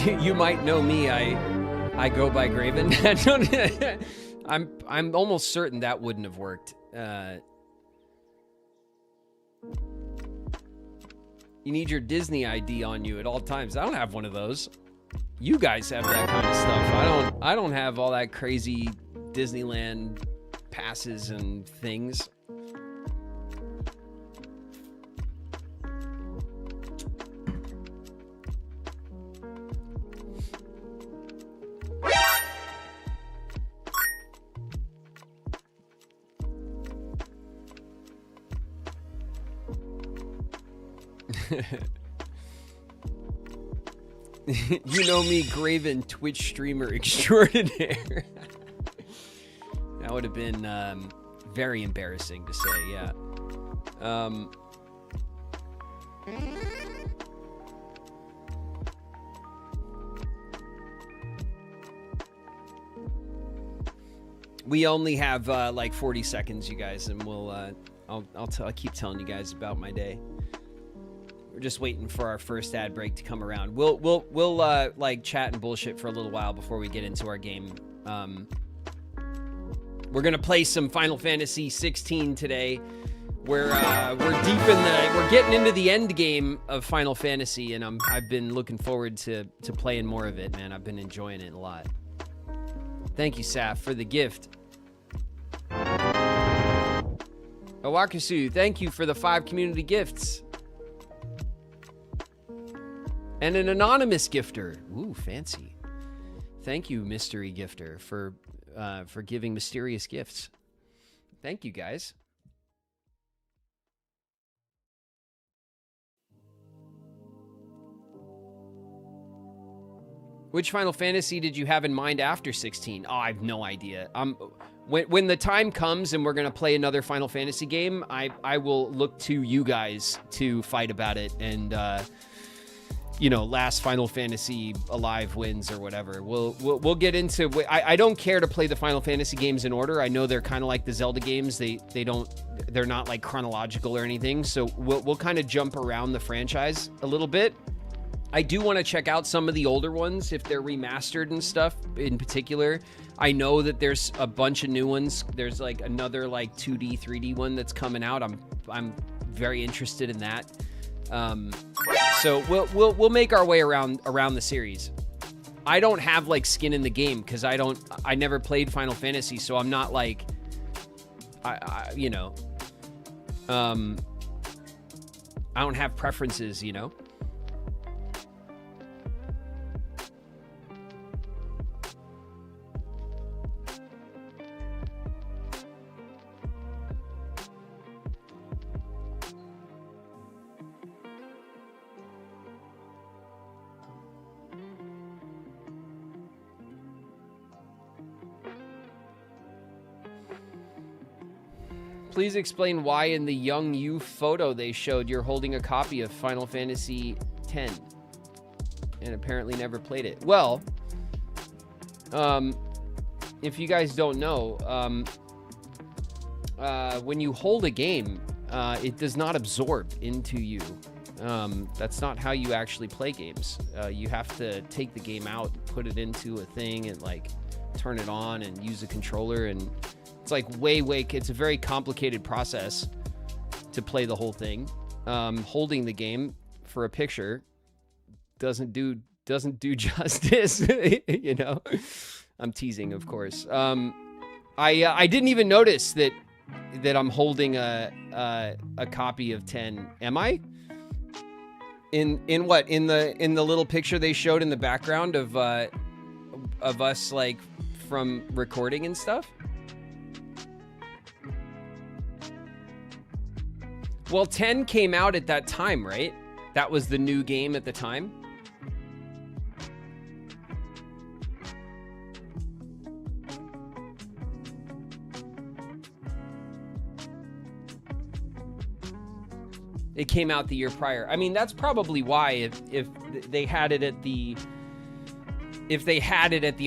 You might know me. I go by Graven. I'm almost certain that wouldn't have worked. You need your Disney ID on you at all times. I don't have one of those. You guys have that kind of stuff. I don't have all that crazy Disneyland passes and things. You know me, Graven, Twitch streamer extraordinaire. That would have been very embarrassing to say, yeah. We only have like 40 seconds, you guys, and we'll I'll keep telling you guys about my day. We're just waiting for our first ad break to come around. We'll like chat and bullshit for a little while before we get into our game. We're gonna play some Final Fantasy 16 today. We're getting into the end game of Final Fantasy, and I've been looking forward to playing more of it, man. I've been enjoying it a lot. Thank you, Saf, for the gift. Owakasu, thank you for the 5 community gifts. And an anonymous gifter. Ooh, fancy. Thank you, mystery gifter, for giving mysterious gifts. Thank you, guys. Which Final Fantasy did you have in mind after 16? Oh, I have no idea. When the time comes and we're gonna play another Final Fantasy game, I will look to you guys to fight about it, and you know, last Final Fantasy alive wins or whatever. We'll get into. I don't care to play the Final Fantasy games in order. I know they're kind of like the Zelda games. They're not like chronological or anything. So we'll kind of jump around the franchise a little bit. I do want to check out some of the older ones if they're remastered and stuff. In particular, I know that there's a bunch of new ones. There's like another like 2D, 3D one that's coming out. I'm very interested in that. So we'll make our way around the series. I don't have like skin in the game because I never played Final Fantasy, so I'm not like you know, I don't have preferences, you know. Please explain why in the young you photo they showed you're holding a copy of Final Fantasy X and apparently never played it. Well, if you guys don't know, when you hold a game, it does not absorb into you. That's not how you actually play games. You have to take the game out, put it into a thing, and like turn it on and use a controller, and it's like it's a very complicated process to play the whole thing. Holding the game for a picture doesn't do justice, you know. I'm teasing, of course. I didn't even notice that I'm holding a copy of 10. Am I? In what? In the little picture they showed in the background of us like from recording and stuff? Well, 10 came out at that time, right? That was the new game at the time. It came out the year prior. I mean, that's probably why if they had it at the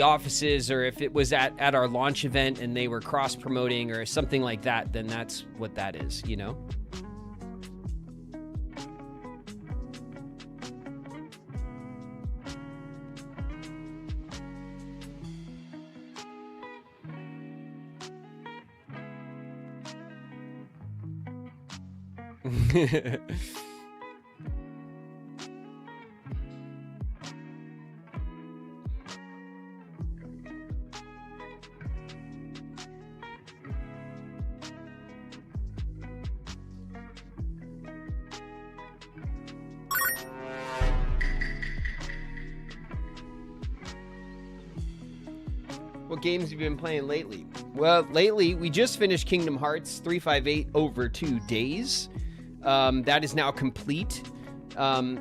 offices, or if it was at our launch event and they were cross promoting or something like that, then that's what that is, you know? What games have you been playing lately? Well, lately, we just finished Kingdom Hearts 358 over 2 days. That is now complete.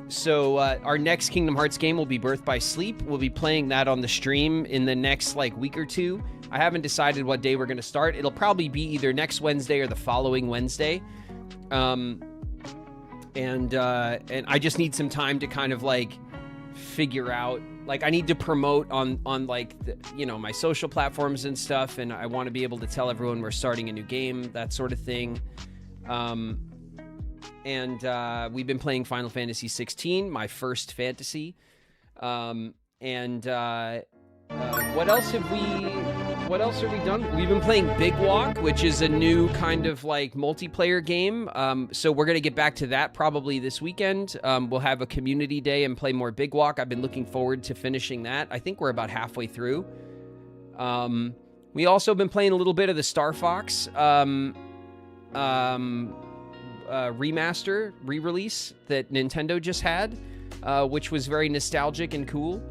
So our next Kingdom Hearts game will be Birth by Sleep. We'll be playing that on the stream in the next, like, week or two. I haven't decided what day we're going to start. It'll probably be either next Wednesday or the following Wednesday. And I just need some time to kind of, like, figure out, like, I need to promote on like, you know, my social platforms and stuff, and I want to be able to tell everyone we're starting a new game, that sort of thing. We've been playing Final Fantasy 16, my first fantasy. What else have we done? We've been playing Big Walk, which is a new kind of like multiplayer game. So we're going to get back to that probably this weekend. We'll have a community day and play more Big Walk. I've been looking forward to finishing that. I think we're about halfway through. We also been playing a little bit of the Star Fox remaster, re-release that Nintendo just had, which was very nostalgic and cool.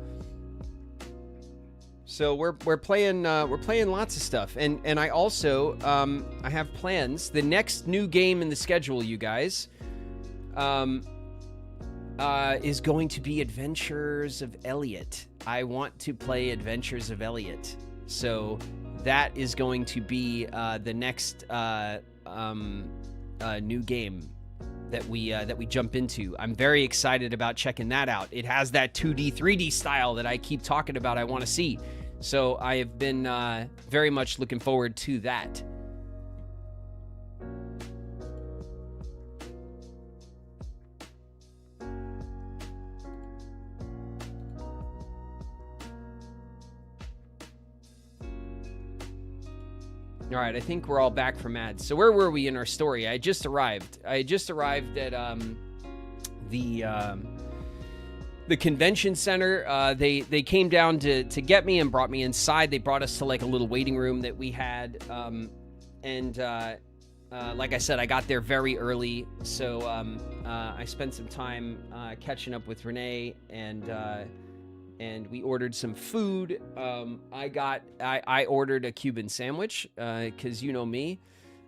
So we're playing lots of stuff, and I also I have plans. The next new game in the schedule, you guys, is going to be Adventures of Elliot. I want to play Adventures of Elliot, so that is going to be the next new game that we jump into. I'm very excited about checking that out. It has that 2D, 3D style that I keep talking about I want to see. So I have been very much looking forward to that. All right, I think we're all back from ads. So where were we in our story? I just arrived at the convention center. They came down to get me and brought me inside. They brought us to like a little waiting room that we had. Like I said, I got there very early. So I spent some time catching up with Renee, and we ordered some food. I ordered a Cuban sandwich, cause you know me.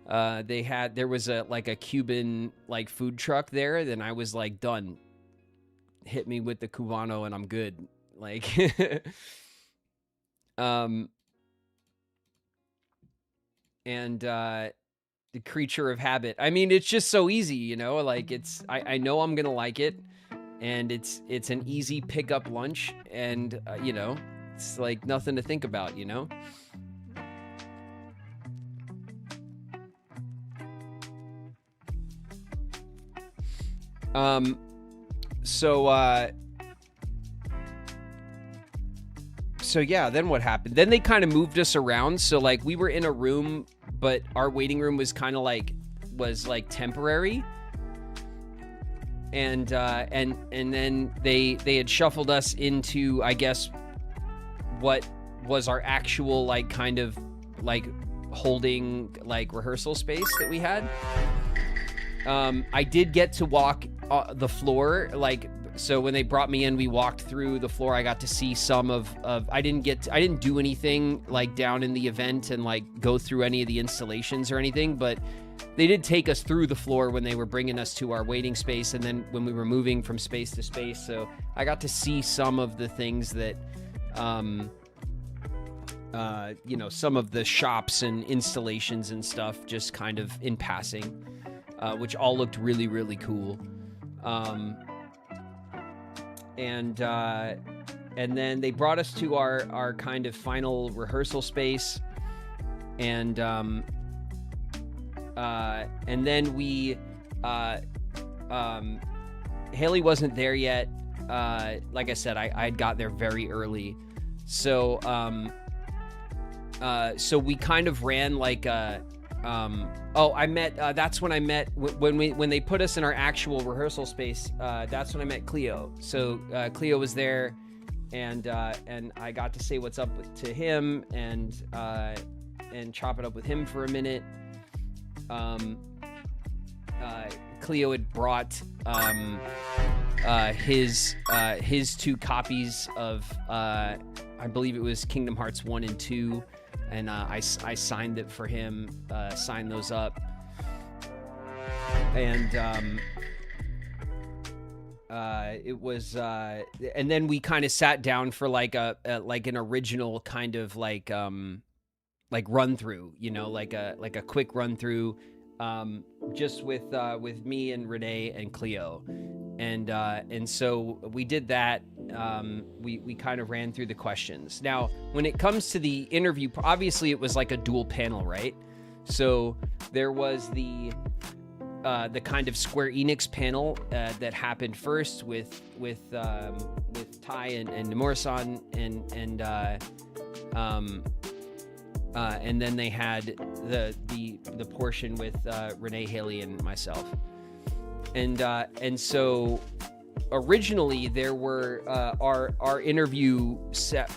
There was a Cuban like food truck there. Then I was like, done. Hit me with the Cubano and I'm good. Like, the creature of habit. I mean, it's just so easy, you know, like I know I'm going to like it, and it's an easy pickup lunch, and you know, it's like nothing to think about, you know? So yeah, then what happened? Then they kind of moved us around. So like we were in a room, but our waiting room was kind of like, temporary. And then they had shuffled us into, I guess, what was our actual like kind of like holding like rehearsal space that we had. I did get to walk the floor, like, so when they brought me in, we walked through the floor. I got to see some of I didn't do anything like down in the event and like go through any of the installations or anything, but they did take us through the floor when they were bringing us to our waiting space, and then when we were moving from space to space. So I got to see some of the things that, you know, some of the shops and installations and stuff, just kind of in passing, which all looked really, really cool. And then they brought us to our kind of final rehearsal space, and then we, Haley wasn't there yet. Like I said, I got there very early. So we kind of ran like I met, that's when I met, when they put us in our actual rehearsal space, that's when I met Cleo. So Cleo was there, and I got to say what's up to him, and chop it up with him for a minute. Cleo had brought his 2 copies of I believe it was Kingdom Hearts 1 and 2, and I signed it for him, signed those up, and it was and then we kind of sat down for like an original kind of like run through, you know, like a quick run through, just with me and Renee and Cleo, and so we did that. We kind of ran through the questions. Now, when it comes to the interview, obviously it was like a dual panel, right? So there was the kind of Square Enix panel that happened first with Ty and Nomura-san, and then they had the portion with Renee, Haley, and myself, and so originally there were our interview set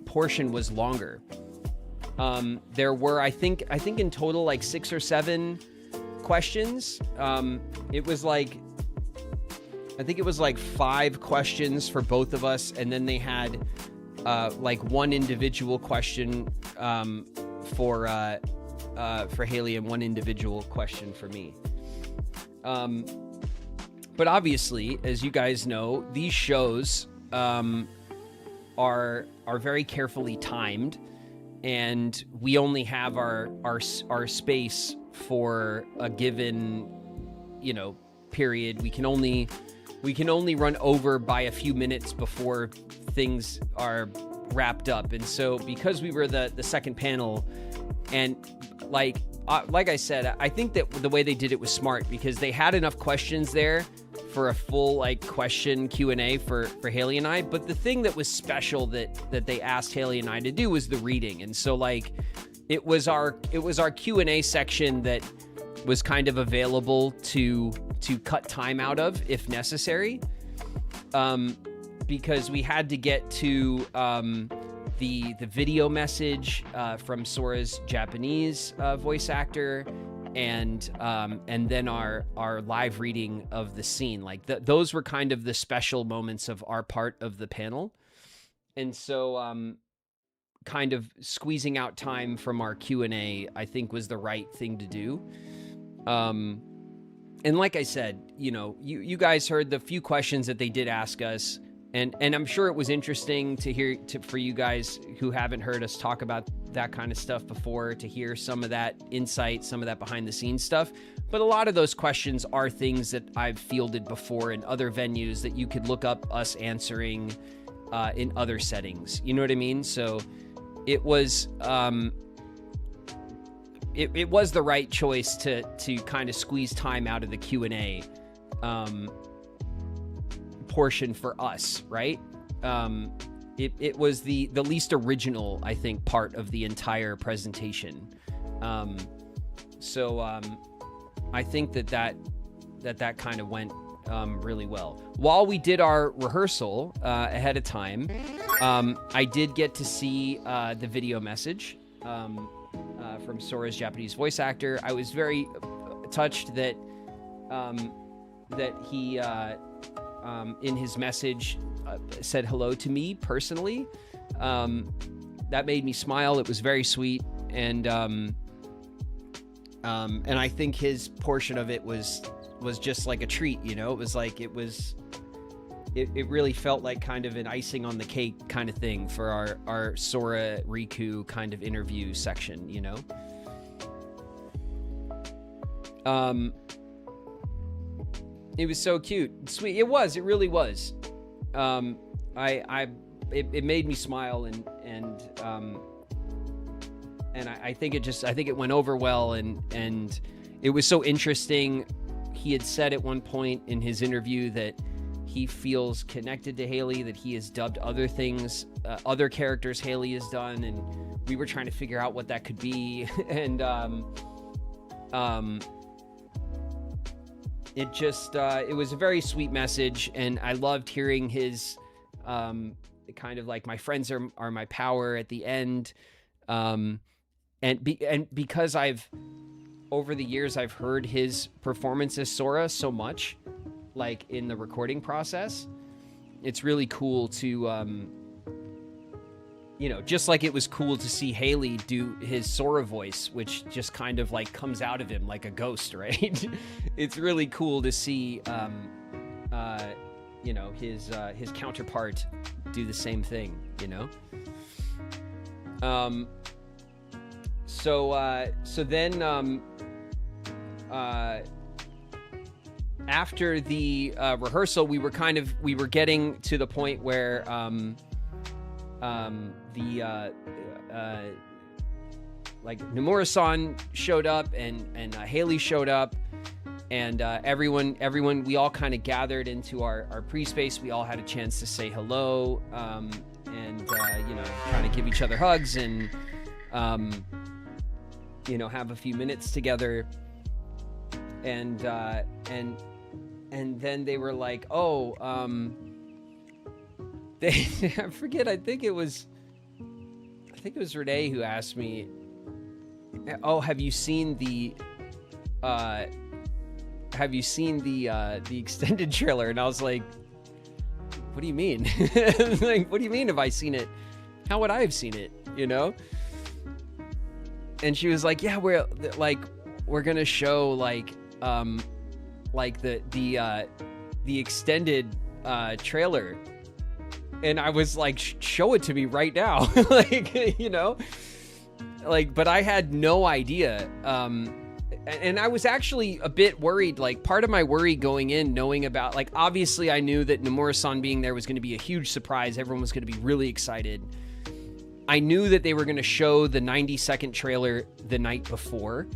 portion was longer. There were I think in total like 6 or 7 questions. It was like, I think it was like 5 questions for both of us, and then they had like one individual question for Haley and one individual question for me. But obviously, as you guys know, these shows are very carefully timed, and we only have our space for a given, you know, period. We can only run over by a few minutes before things are wrapped up. And so because we were the second panel, and like I said, I think that the way they did it was smart, because they had enough questions there for a full like question Q&A for Haley and I. But the thing that was special that they asked Haley and I to do was the reading. And so like it was our Q&A section that was kind of available to cut time out of if necessary, because we had to get to the video message from Sora's Japanese voice actor, and then our live reading of the scene. Like those were kind of the special moments of our part of the panel, and so kind of squeezing out time from our Q&A, I think, was the right thing to do. And like I said, you know, you guys heard the few questions that they did ask us, and I'm sure it was interesting to hear for you guys who haven't heard us talk about that kind of stuff before, to hear some of that insight, some of that behind the scenes stuff. But a lot of those questions are things that I've fielded before in other venues that you could look up us answering in other settings. You know what I mean? So it was it was the right choice to kind of squeeze time out of the Q&A portion for us, right? It was the least original, I think, part of the entire presentation. So I think that kind of went really well. While we did our rehearsal ahead of time, I did get to see the video message from Sora's Japanese voice actor. I was very touched that he in his message said hello to me personally. That made me smile. It was very sweet, and I think his portion of it was just like a treat, you know. It was like it really felt like kind of an icing on the cake kind of thing for our Sora Riku kind of interview section, you know. It was so cute, sweet. It really was. It made me smile, and I think it went over well, and it was so interesting. He had said at one point in his interview that he feels connected to Haley, that he has dubbed other things, other characters Haley has done, and we were trying to figure out what that could be. And it just, it was a very sweet message, and I loved hearing his, kind of like, my friends are my power at the end. And because over the years, I've heard his performance as Sora so much, like in the recording process, it's really cool to, just like it was cool to see Haley do his Sora voice, which just kind of like comes out of him like a ghost, right? It's really cool to see, his counterpart do the same thing, So then, after the rehearsal, we were getting to the point where Nomura-san showed up and Haley showed up, and everyone, we all kind of gathered into our pre-space. We all had a chance to say hello, and kind of give each other hugs and have a few minutes together. And then they were like, I forget, I think it was Renee who asked me, have you seen the extended trailer? And I was like, what do you mean? Like, what do you mean have I seen it? How would I have seen it, And she was like, yeah, we're gonna show the extended trailer. And I was like, show it to me right now. But I had no idea. And I was actually a bit worried, like part of my worry going in, knowing about, like, obviously I knew that Nomura-san being there was going to be a huge surprise. Everyone was going to be really excited. I knew that they were going to show the 90-second trailer the night before.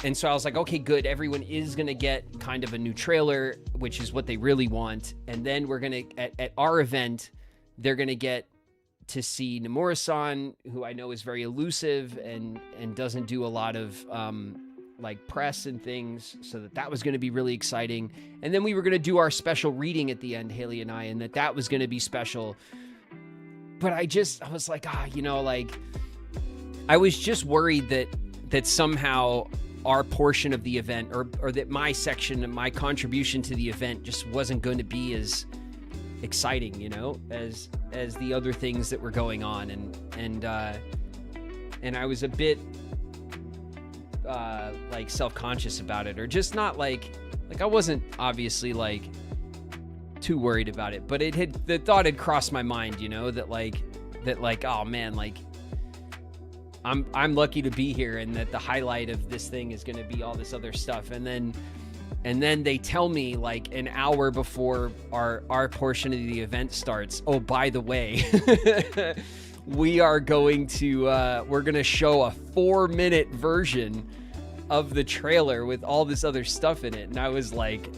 And so I was like, okay, good. Everyone is going to get kind of a new trailer, which is what they really want. And then we're going to, at our event, they're going to get to see Nomura-san, who I know is very elusive and doesn't do a lot of press and things. So that was going to be really exciting. And then we were going to do our special reading at the end, Haley and I, and that was going to be special. But I was like, I was just worried that somehow our portion of the event or that my section and my contribution to the event just wasn't going to be as exciting, as the other things that were going on. And I was a bit self-conscious about it, or just not like I wasn't obviously too worried about it, but the thought had crossed my mind, that oh man, I'm lucky to be here, and that the highlight of this thing is going to be all this other stuff. And then they tell me an hour before our portion of the event starts, oh, by the way, we're going to show a 4-minute version of the trailer with all this other stuff in it. And I was like,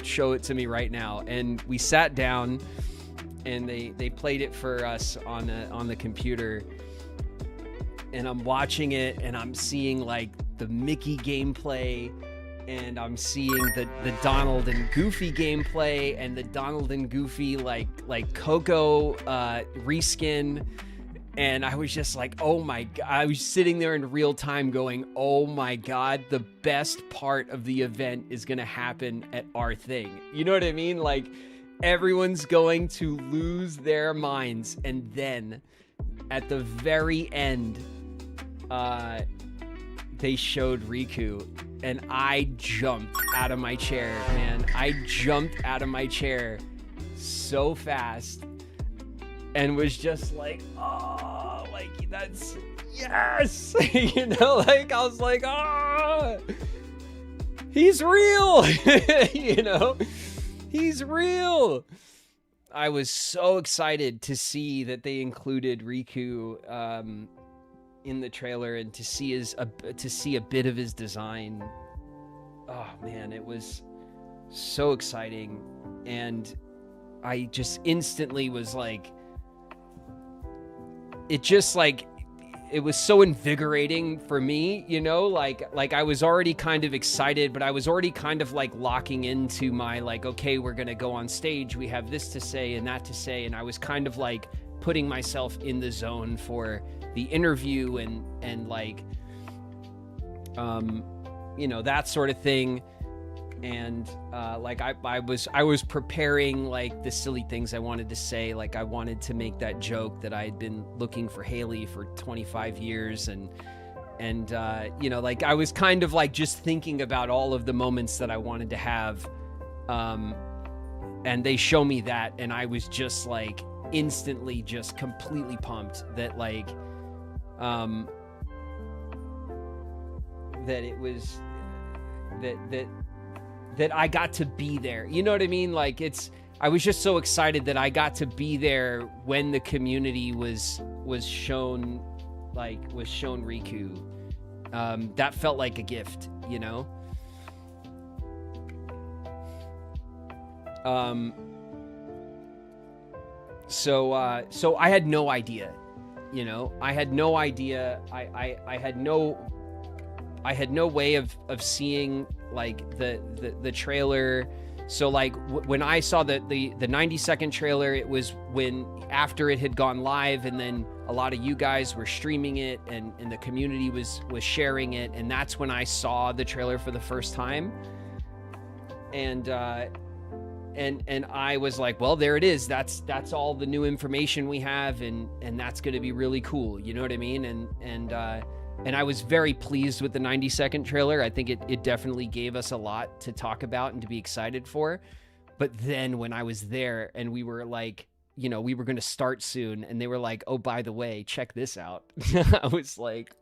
show it to me right now. And we sat down and they played it for us on the computer, and I'm watching it and I'm seeing the Mickey gameplay, and I'm seeing the Donald and Goofy gameplay, and the Donald and Goofy Coco reskin. And I was just like, oh my God. I was sitting there in real time going, oh my God, the best part of the event is going to happen at our thing. You know what I mean? Everyone's going to lose their minds. And then at the very end, they showed Riku, and I jumped out of my chair, man. I jumped out of my chair so fast and was just like, oh, that's, yes. I was like, oh, he's real. He's real. I was so excited to see that they included Riku in the trailer, and to see a bit of his design. Oh man, it was so exciting. And I just instantly was like, it just so invigorating for me, you know, like I was already kind of excited, but I was already kind of like locking into my like, okay, we're going to go on stage. We have this to say and that to say. And I was kind of like putting myself in the zone for the interview and like, you know, that sort of thing. And like I was preparing like the silly things I wanted to say. Like I wanted to make that joke that I had been looking for Haley for 25 years and you know, like I was kind of like just thinking about all of the moments that I wanted to have, and they show me that, and I was just like instantly just completely pumped that like that it was that I got to be there. You know what I mean? Like I was just so excited that I got to be there when the community was shown Riku. That felt like a gift, you know? So I had no idea, you know? I had no idea. I had no way of seeing like the trailer. So like when I saw the 90-second trailer, it was when after it had gone live, and then a lot of you guys were streaming it and the community was sharing it, and that's when I saw the trailer for the first time. And I was like, well, there it is. That's all the new information we have, and that's going to be really cool. You know what I mean? And I was very pleased with the 90-second trailer. I think it definitely gave us a lot to talk about and to be excited for. But then when I was there and we were like, you know, we were going to start soon, and they were like, oh, by the way, check this out. I was like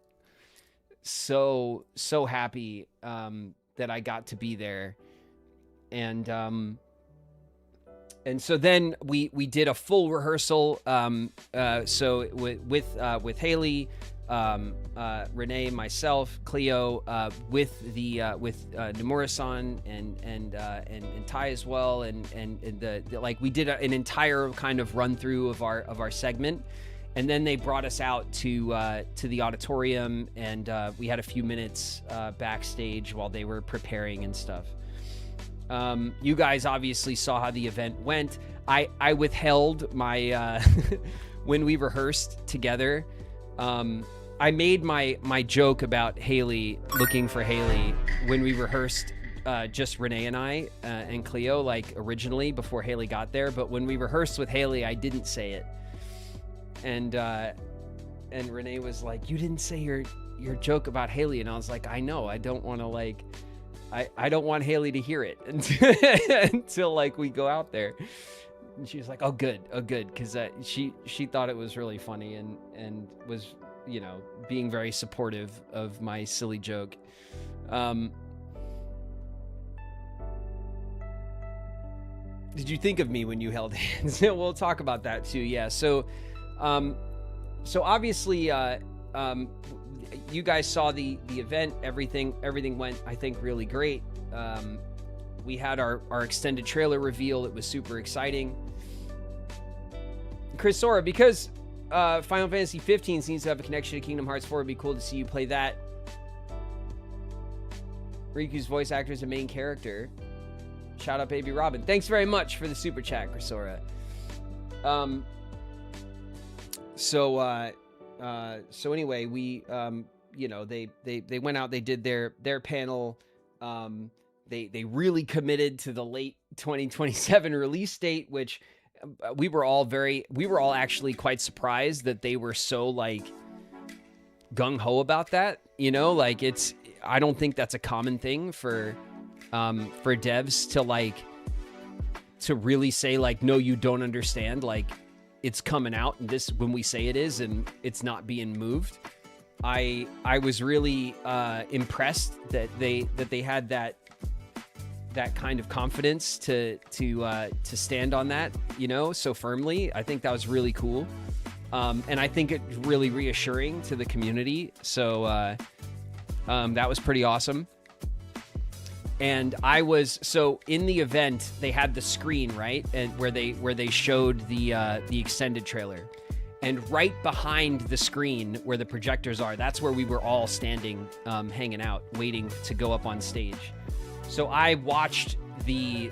so happy that I got to be there. And so then we did a full rehearsal. So with Haley, Renee, myself, Cleo, with Nomura-san and Ty as well, and the like we did an entire kind of run through of our segment, and then they brought us out to the auditorium, and we had a few minutes backstage while they were preparing and stuff. You guys obviously saw how the event went. I withheld my when we rehearsed together. I made my joke about Haley, looking for Haley, when we rehearsed, just Renee and I and Cleo, like originally before Haley got there. But when we rehearsed with Haley, I didn't say it. And Renee was like, you didn't say your joke about Haley. And I was like, I know, I don't want to like, I don't want Haley to hear it until like we go out there. And she was like, oh good. Cause she thought it was really funny and was, you know, being very supportive of my silly joke. Did you think of me when you held hands? We'll talk about that too. Yeah. So obviously, you guys saw the event, everything went, I think, really great. We had our extended trailer reveal. It was super exciting. Chris Sora, because Final Fantasy 15 seems to have a connection to Kingdom Hearts 4. It'd be cool to see you play that. Riku's voice actor is a main character. Shout out Baby Robin. Thanks very much for the super chat, Chris Sora. So anyway, we you know, they went out, they did their panel. They really committed to the late 2027 release date, which we were all actually quite surprised that they were so like gung-ho about that, you know, like I don't think that's a common thing for devs to really say like, no, you don't understand, like it's coming out and this when we say it is, and it's not being moved. I was really impressed that they had that kind of confidence to stand on that, you know, so firmly. I think that was really cool. And I think it's really reassuring to the community. So that was pretty awesome. And so in the event, they had the screen, right? And where they showed the extended trailer. And right behind the screen where the projectors are, that's where we were all standing, hanging out, waiting to go up on stage. So I watched the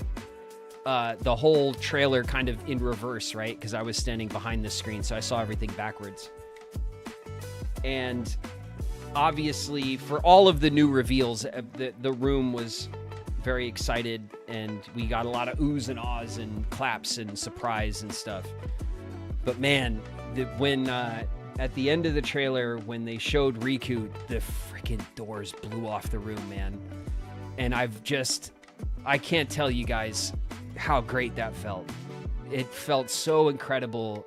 whole trailer kind of in reverse, right? Because I was standing behind the screen, so I saw everything backwards. And obviously, for all of the new reveals, the room was very excited, and we got a lot of oohs and ahs and claps and surprise and stuff. But man, when at the end of the trailer, when they showed Riku, the freaking doors blew off the room, man. And I can't tell you guys how great that felt. It felt so incredible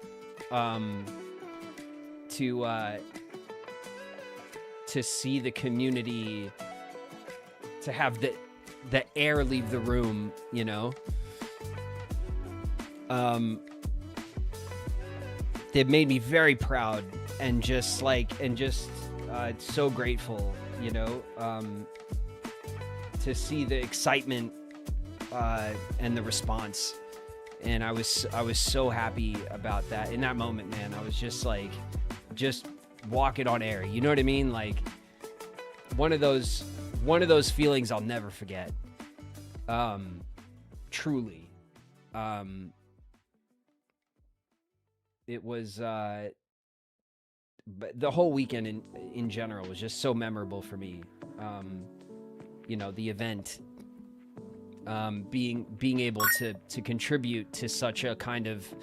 to see the community, to have the air leave the room, you know. It made me very proud and just so grateful, you know, to see the excitement and the response. And I was so happy about that. In that moment, man, I was just walking on air. You know what I mean? Like one of those feelings I'll never forget. Truly. It was but the whole weekend in general was just so memorable for me. You know, the event, being able to contribute to such a kind of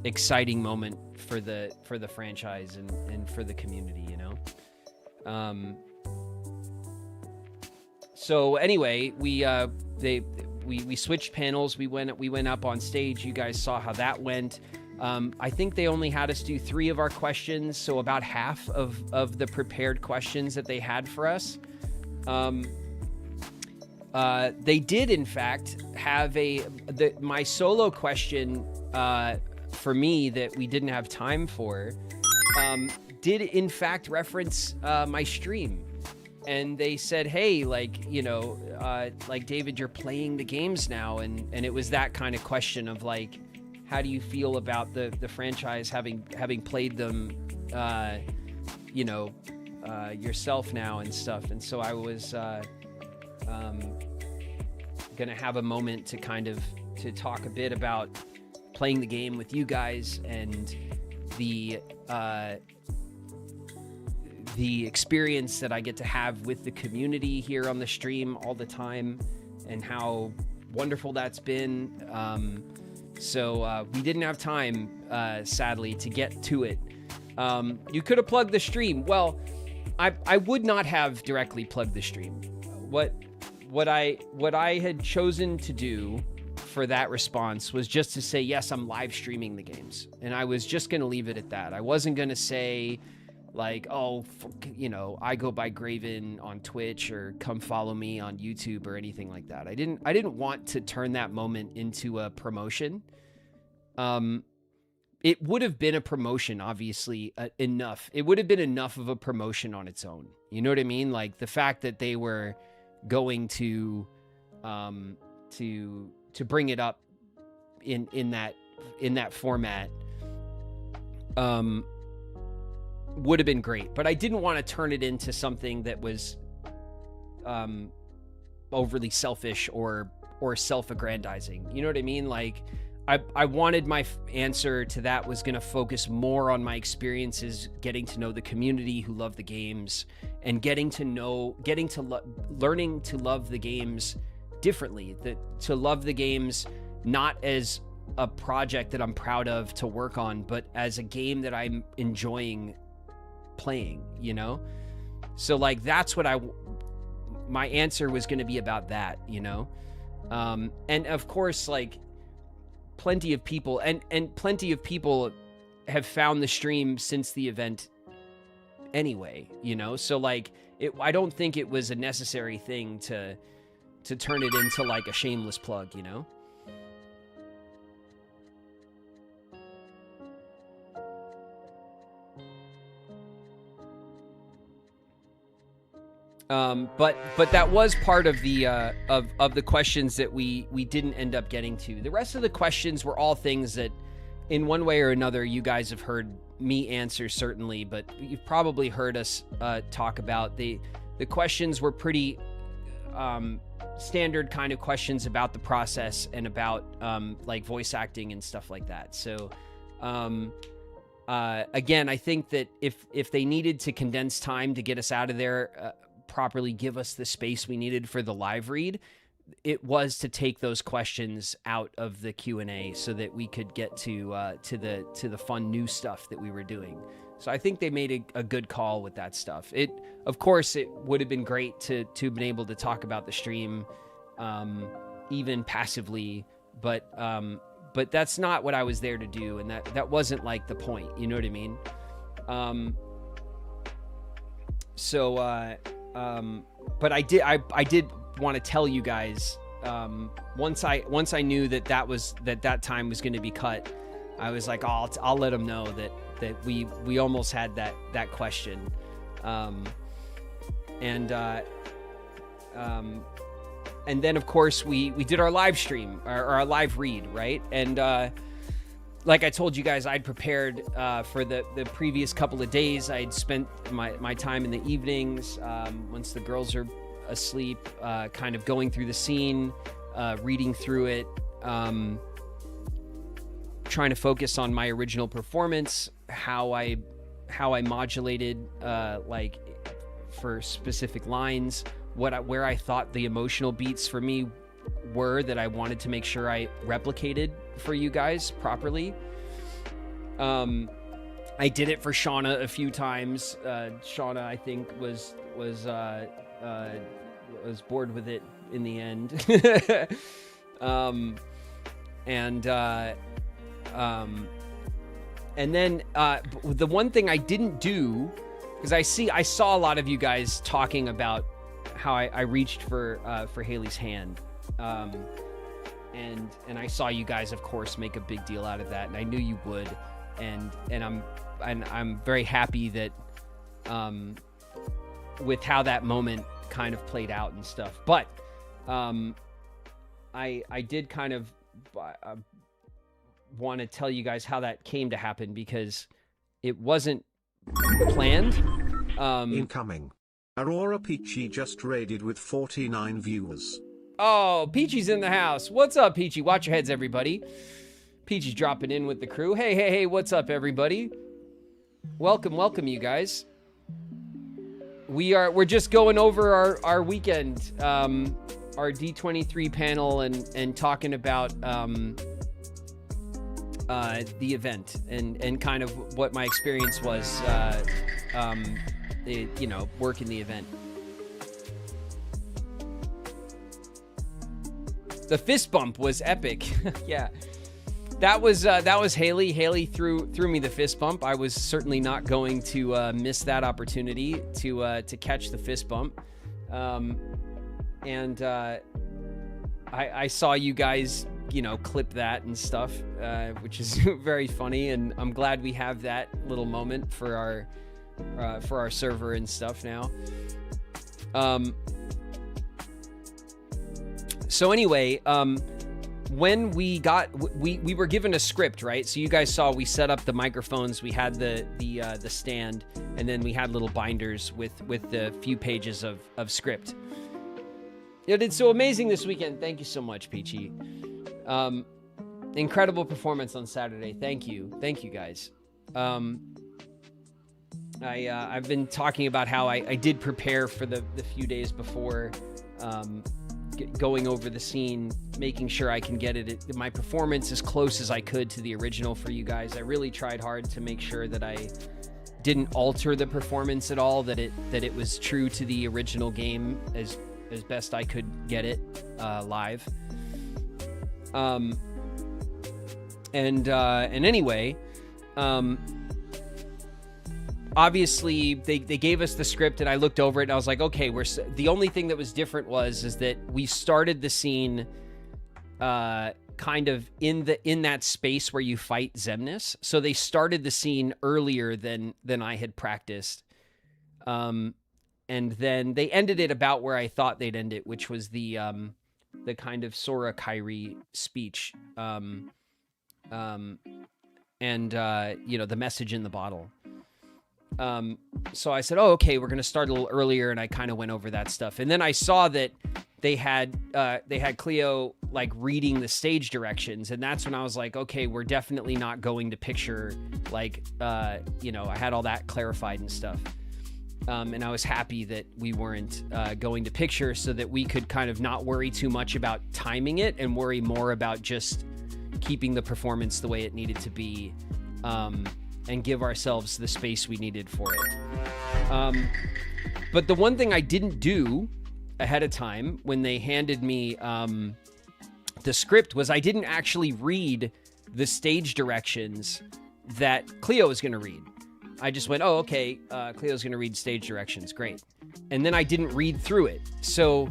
exciting moment for the franchise and for the community, you know. So anyway, we switched panels. We went up on stage. You guys saw how that went. I think they only had us do 3 of our questions, so about half of the prepared questions that they had for us. They did, in fact, have my solo question for me that we didn't have time for, did in fact reference my stream. And they said, hey, like, you know, like, David, you're playing the games now. And it was that kind of question of like, how do you feel about the franchise having played them, you know, yourself now and stuff. And so I was gonna have a moment to kind of to talk a bit about playing the game with you guys and the experience that I get to have with the community here on the stream all the time and how wonderful that's been. So we didn't have time, sadly, to get to it. You could have plugged the stream. Well, I would not have directly plugged the stream. What I had chosen to do for that response was just to say, yes, I'm live streaming the games. And I was just going to leave it at that. I wasn't going to say like, oh, you know, I go by Graven on Twitch or come follow me on YouTube or anything like that. I didn't want to turn that moment into a promotion. It would have been a promotion, obviously, enough. It would have been enough of a promotion on its own. You know what I mean? Like the fact that they were going to bring it up in that format would have been great, but I didn't want to turn it into something that was overly selfish or self-aggrandizing. You know what I mean? Like I wanted my answer to that was going to focus more on my experiences getting to know the community who love the games and learning to love the games differently, to love the games not as a project that I'm proud of to work on, but as a game that I'm enjoying playing, you know? So like, that's what my answer was going to be about that, you know? And of course, like plenty of people have found the stream since the event anyway, you know? So like, I don't think it was a necessary thing to turn it into like a shameless plug, you know? But that was part of the of the questions that we didn't end up getting to. The rest of the questions were all things that in one way or another, you guys have heard me answer, certainly, but you've probably heard us talk about the questions were pretty standard kind of questions about the process and about like voice acting and stuff like that. So again, I think that if they needed to condense time to get us out of there, properly give us the space we needed for the live read, it was to take those questions out of the Q&A so that we could get to the fun new stuff that we were doing. So I think they made a good call with that stuff. Of course, it would have been great to have been able to talk about the stream, even passively, but that's not what I was there to do, and that wasn't like the point. You know what I mean? But I did want to tell you guys, once I knew that time was going to be cut, I was like, oh, I'll let them know that we almost had that question, and then of course we did our live stream or our live read, right? And like I told you guys, I'd prepared for the previous couple of days. I'd spent my time in the evenings, once the girls are asleep, kind of going through the scene, reading through it, trying to focus on my original performance, how I modulated like for specific lines, where I thought the emotional beats for me were that I wanted to make sure I replicated for you guys properly. I did it for Shauna a few times. Shauna, I think, was bored with it in the end. And then the one thing I didn't do, because I saw a lot of you guys talking about how I reached for Haley's hand, and I saw you guys, of course, make a big deal out of that, and I knew you would, and I'm very happy that with how that moment kind of played out and stuff. But I did kind of want to tell you guys how that came to happen, because it wasn't planned. Incoming. Aurora Peachy just raided with 49 viewers. Oh, Peachy's in the house. What's up, Peachy? Watch your heads, everybody. Peachy's dropping in with the crew. Hey, what's up, everybody? Welcome, you guys. We're just going over our weekend, our D23 panel, and talking about the event and kind of what my experience was, working the event. The fist bump was epic. Yeah, that was Haley. Haley threw me the fist bump. I was certainly not going to miss that opportunity to catch the fist bump. And I saw you guys, clip that and stuff, which is very funny, and I'm glad we have that little moment for our server and stuff now. So anyway, when we were given a script, right? So you guys saw we set up the microphones, we had the stand, and then we had little binders with the few pages of script. You did so amazing this weekend. Thank you so much, Peachy. Incredible performance on Saturday. Thank you guys. I've been talking about how I did prepare for the few days before, going over the scene, making sure I can get my performance as close as I could to the original for you guys. I really tried hard to make sure that I didn't alter the performance at all, that it was true to the original game as best I could get it live. And anyway, obviously they gave us the script, and I looked over it and I was like, okay, the only thing that was different is that we started the scene kind of in that space where you fight Xemnas. So they started the scene earlier than I had practiced. And then they ended it about where I thought they'd end it, which was the kind of Sora Kyrie speech. and you know, the message in the bottle. So I said, oh, okay, we're going to start a little earlier. And I kind of went over that stuff. And then I saw that they had Cleo like reading the stage directions. And that's when I was like, okay, we're definitely not going to picture, like, you know, I had all that clarified and stuff. And I was happy that we weren't going to picture, so that we could kind of not worry too much about timing it and worry more about just keeping the performance the way it needed to be, and give ourselves the space we needed for it. But the one thing I didn't do ahead of time when they handed me the script was I didn't actually read the stage directions that Cleo was going to read. I just went, oh, okay, Cleo's going to read stage directions. Great. And then I didn't read through it. So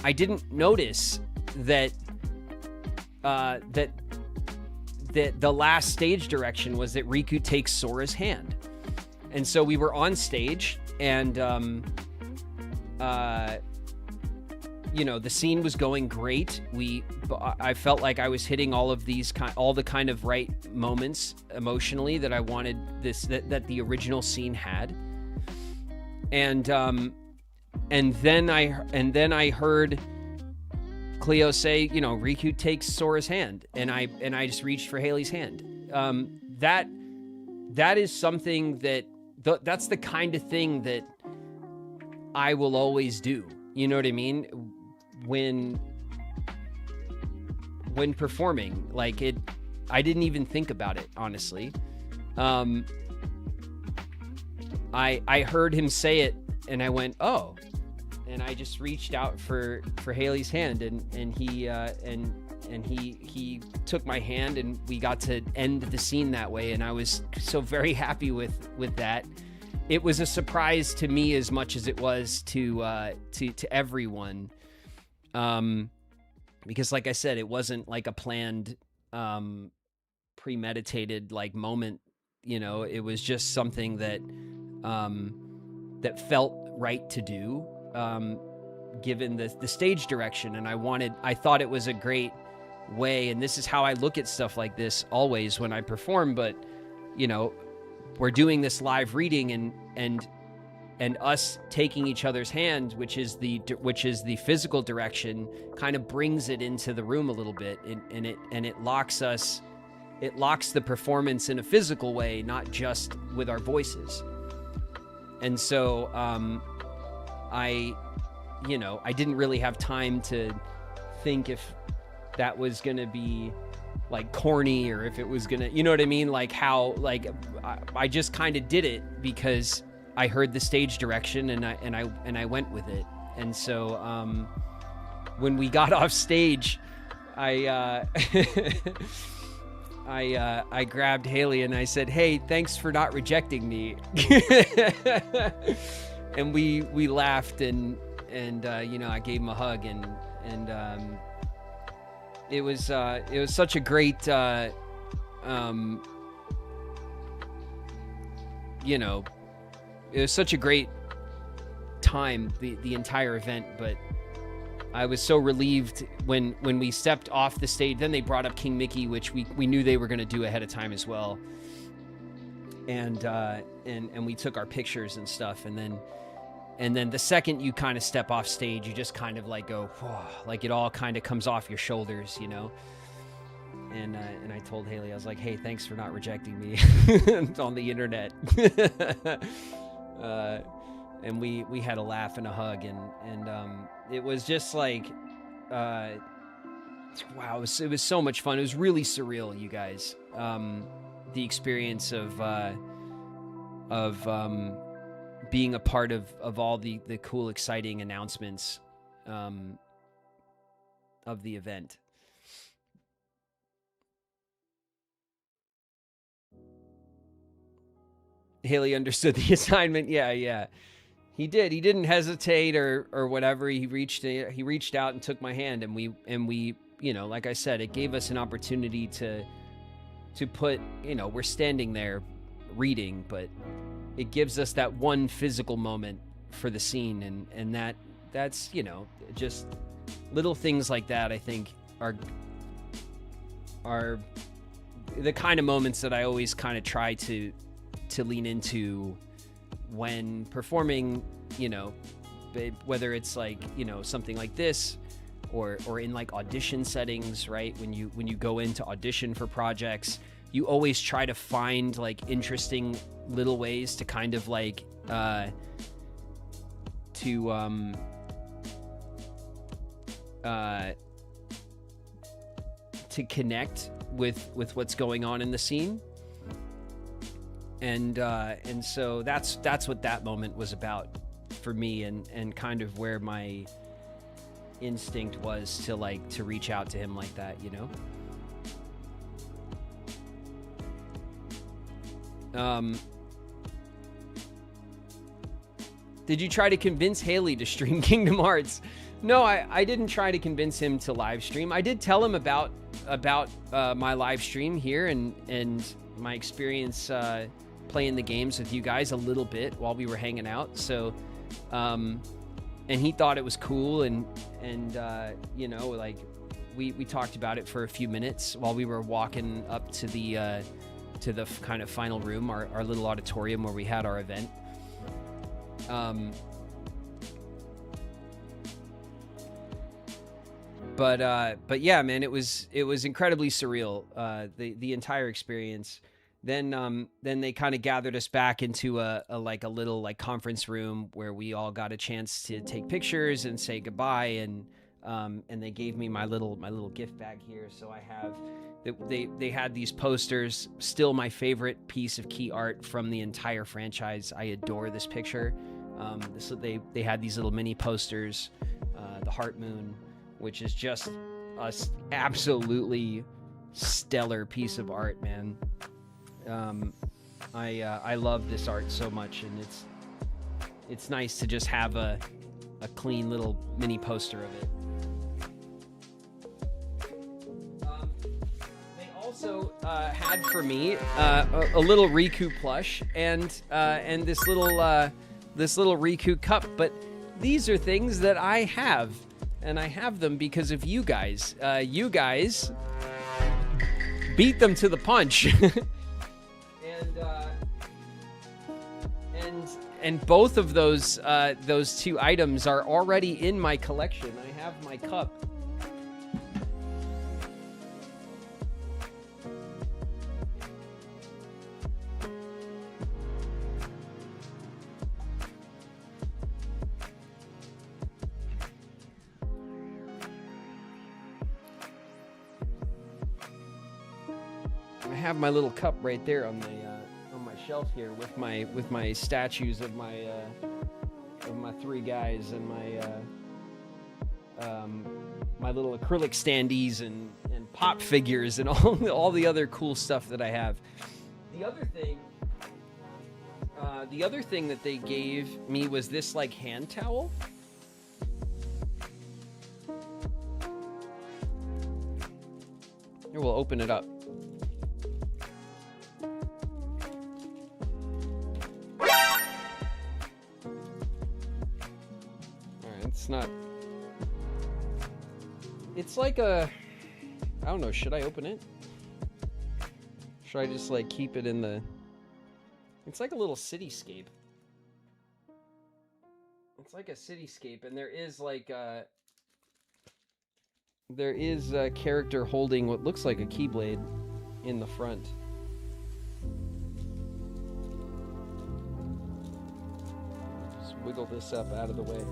I didn't notice that that the last stage direction was that Riku takes Sora's hand. And so we were on stage, and you know, the scene was going great. I felt like I was hitting all of these all the kind of right moments emotionally that I wanted that the original scene had. And then I heard Cleo say, you know, Riku takes Sora's hand, and I just reached for Haley's hand. That is something that's the kind of thing that I will always do. You know what I mean? When performing, like it, I didn't even think about it, honestly. I heard him say it, and I went, oh, and I just reached out for Haley's hand, and he took my hand, and we got to end the scene that way, and I was so very happy with that. It was a surprise to me as much as it was to everyone. Because like I said, it wasn't like a planned, premeditated like moment, you know, it was just something that felt right to do, given the stage direction. And I thought it was a great way. And this is how I look at stuff like this always when I perform, but you know, we're doing this live reading, and us taking each other's hand, which is the physical direction, kind of brings it into the room a little bit, and it locks the performance in a physical way, not just with our voices. And so I didn't really have time to think if that was gonna be like corny, or if it was gonna, you know what I mean, like how, like I just kind of did it because I heard the stage direction, and I went with it. And so when we got off stage, I grabbed Haley and I said, "Hey, thanks for not rejecting me." And we laughed, and you know, I gave him a hug, and it was such a great you know, it was such a great time, the entire event. But I was so relieved when we stepped off the stage. Then they brought up King Mickey, which we knew they were going to do ahead of time as well. And we took our pictures and stuff. And then the second you kind of step off stage, you just kind of like go, whoa, like it all kind of comes off your shoulders, you know? And I told Haley, I was like, hey, thanks for not rejecting me on the internet. And we had a laugh and a hug, and it was just like, wow, it was so much fun. It was really surreal, you guys. The experience of being a part of all the cool, exciting announcements of the event. Haley understood the assignment. Yeah. He did. He didn't hesitate or whatever. He reached out and took my hand, and we, you know, like I said, it gave us an opportunity to put, you know, we're standing there reading, but it gives us that one physical moment for the scene, and that's, you know, just little things like that, I think are the kind of moments that I always kind of try to lean into when performing, you know, whether it's like, you know, something like this or in like audition settings, right? When you go into audition for projects, you always try to find like interesting little ways to kind of like to connect with what's going on in the scene. And so that's what that moment was about for me, and kind of where my instinct was to reach out to him like that, you know? Did you try to convince Haley to stream Kingdom Hearts? No, I didn't try to convince him to live stream. I did tell him about my live stream here and my experience playing the games with you guys a little bit while we were hanging out. So, and he thought it was cool, and you know, like we talked about it for a few minutes while we were walking up to the kind of final room, our little auditorium where we had our event. But yeah, man, it was incredibly surreal, the entire experience. Then they kind of gathered us back into a little conference room where we all got a chance to take pictures and say goodbye, and they gave me my little gift bag here. So I have, they had these posters, still my favorite piece of key art from the entire franchise. I adore this picture. So they had these little mini posters, the Heart Moon, which is just a absolutely stellar piece of art, man. I love this art so much, and it's nice to just have a clean little mini poster of it. They also had for me a little Riku plush and this little Riku cup, but these are things that I have, and I have them because of you guys. You guys beat them to the punch. And both of those two items are already in my collection. I have my cup. I have my little cup right there on my shelf here with my statues of my three guys and my little acrylic standees and pop figures and all the other cool stuff that I have. The other thing that they gave me was this like hand towel. Here, we'll open it up. It's like I don't know, should I open it? Should I just like keep it in the, it's like a little cityscape. It's like a cityscape, and there is a character holding what looks like a keyblade in the front. Just wiggle this up out of the way.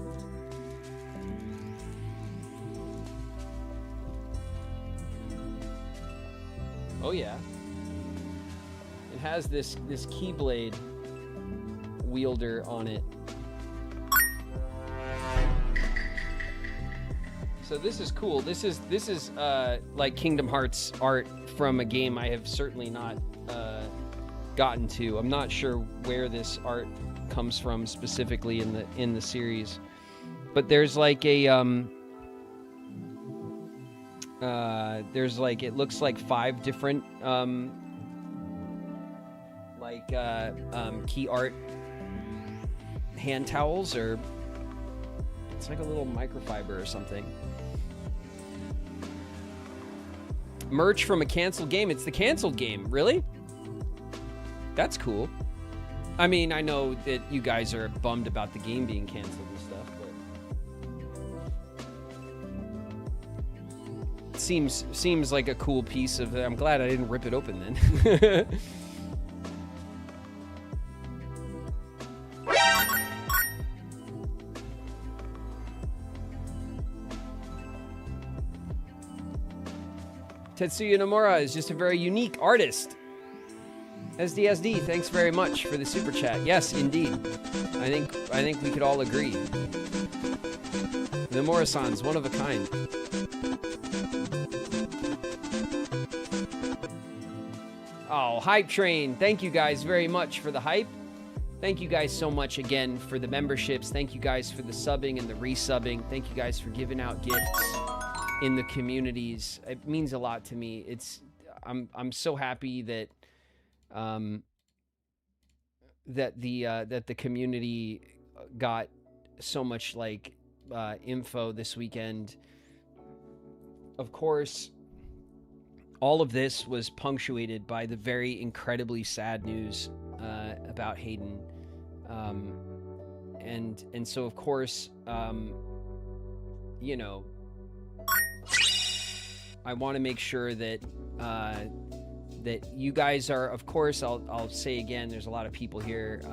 Oh yeah, it has this keyblade wielder on it. So this is cool. This is like Kingdom Hearts art from a game I have certainly not gotten to. I'm not sure where this art comes from specifically in the series, but there's like a there's like, it looks like 5 different key art hand towels, or it's like a little microfiber or something. merch from a canceled game. It's the canceled game. Really? That's cool. I mean, I know that you guys are bummed about the game being canceled and stuff, but seems like a cool piece of. I'm glad I didn't rip it open then. Tetsuya Nomura is just a very unique artist. SDSD, thanks very much for the super chat. Yes, indeed. I think we could all agree. Nomura-san's one of a kind. Oh, Hype Train. Thank you guys very much for the hype. Thank you guys so much again for the memberships. Thank you guys for the subbing and the resubbing. Thank you guys for giving out gifts in the communities. It means a lot to me. I'm so happy that that the community got so much like info this weekend. Of course, all of this was punctuated by the very incredibly sad news about Hayden, and so of course, you know, I want to make sure that that you guys are, of course, I'll say again, there's a lot of people here.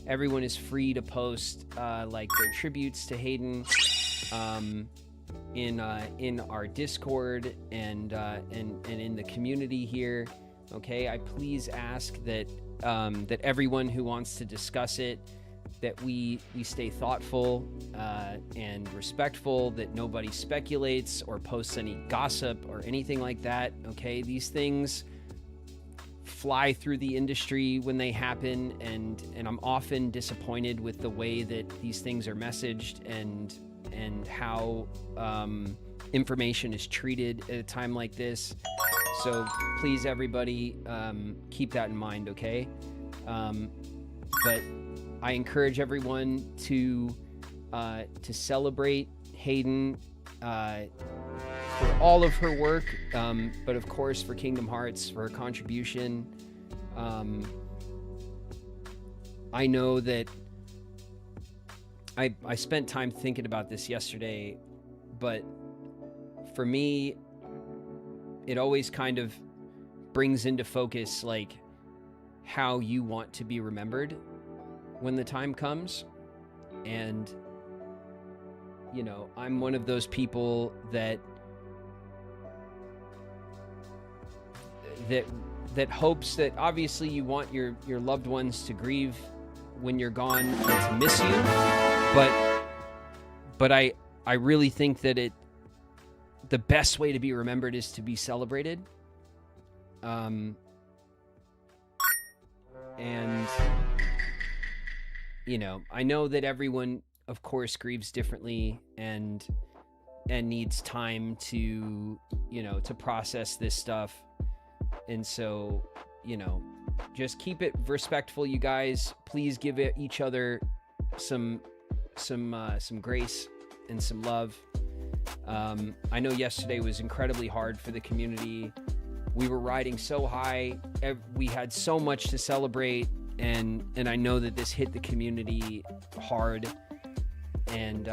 Everyone is free to post like their tributes to Hayden in our Discord and in the community here. Okay, I please ask that that everyone who wants to discuss it, that we stay thoughtful and respectful, that nobody speculates or posts any gossip or anything like that. Okay, these things fly through the industry when they happen, and I'm often disappointed with the way that these things are messaged and how information is treated at a time like this. So please, everybody, keep that in mind, okay? But I encourage everyone to celebrate Hayden for all of her work, but of course for Kingdom Hearts, for her contribution. I know that I spent time thinking about this yesterday, but for me, it always kind of brings into focus like how you want to be remembered when the time comes. And you know, I'm one of those people that hopes that obviously you want your loved ones to grieve when you're gone and to miss you, but I really think that the best way to be remembered is to be celebrated. And you know, I know that everyone, of course, grieves differently and needs time to, you know, to process this stuff. And so, you know, just keep it respectful, you guys. Please give each other some grace and some love. I know yesterday was incredibly hard for the community. We were riding so high. We had so much to celebrate, and I know that this hit the community hard. And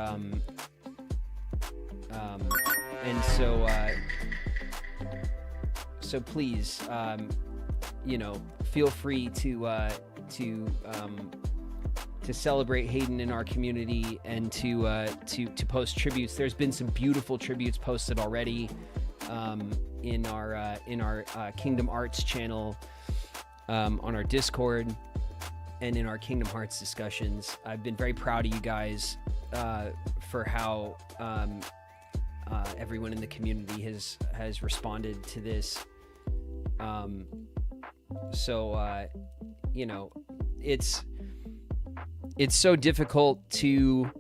so please, you know, feel free to celebrate Hayden in our community and to post tributes. There's been some beautiful tributes posted already in our Kingdom Arts channel, on our Discord, and in our Kingdom Hearts discussions. I've been very proud of you guys for how everyone in the community has responded to this. So you know, it's so difficult to.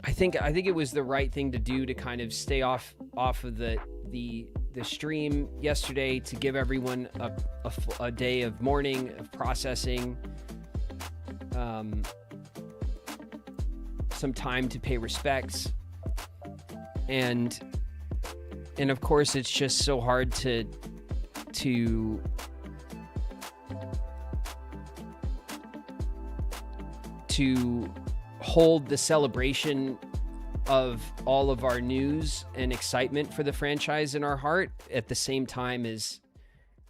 I think it was the right thing to do to kind of stay off of the stream yesterday, to give everyone a day of mourning, of processing, some time to pay respects, and of course it's just so hard to hold the celebration of all of our news and excitement for the franchise in our heart at the same time as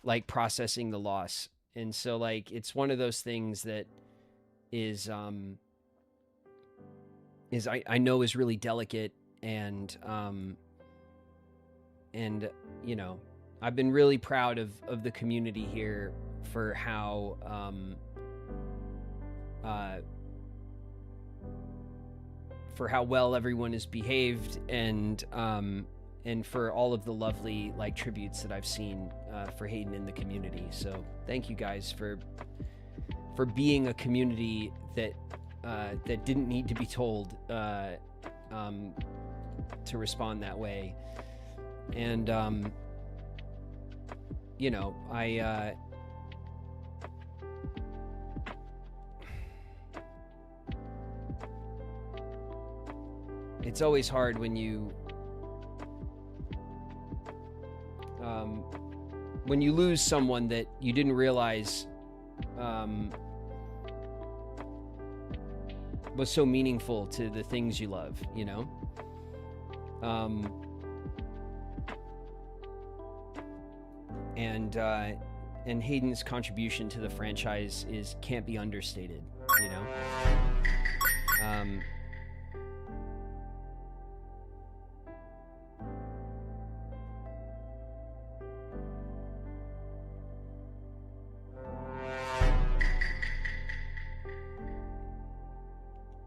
like processing the loss. And so like it's one of those things that is I know is really delicate, and you know, I've been really proud of the community here for how well everyone has behaved, and for all of the lovely like tributes that I've seen for Hayden in the community. So thank you guys for being a community that didn't need to be told to respond that way. And you know, it's always hard when you lose someone that you didn't realize was so meaningful to the things you love, you know? And Hayden's contribution to the franchise can't be understated, you know?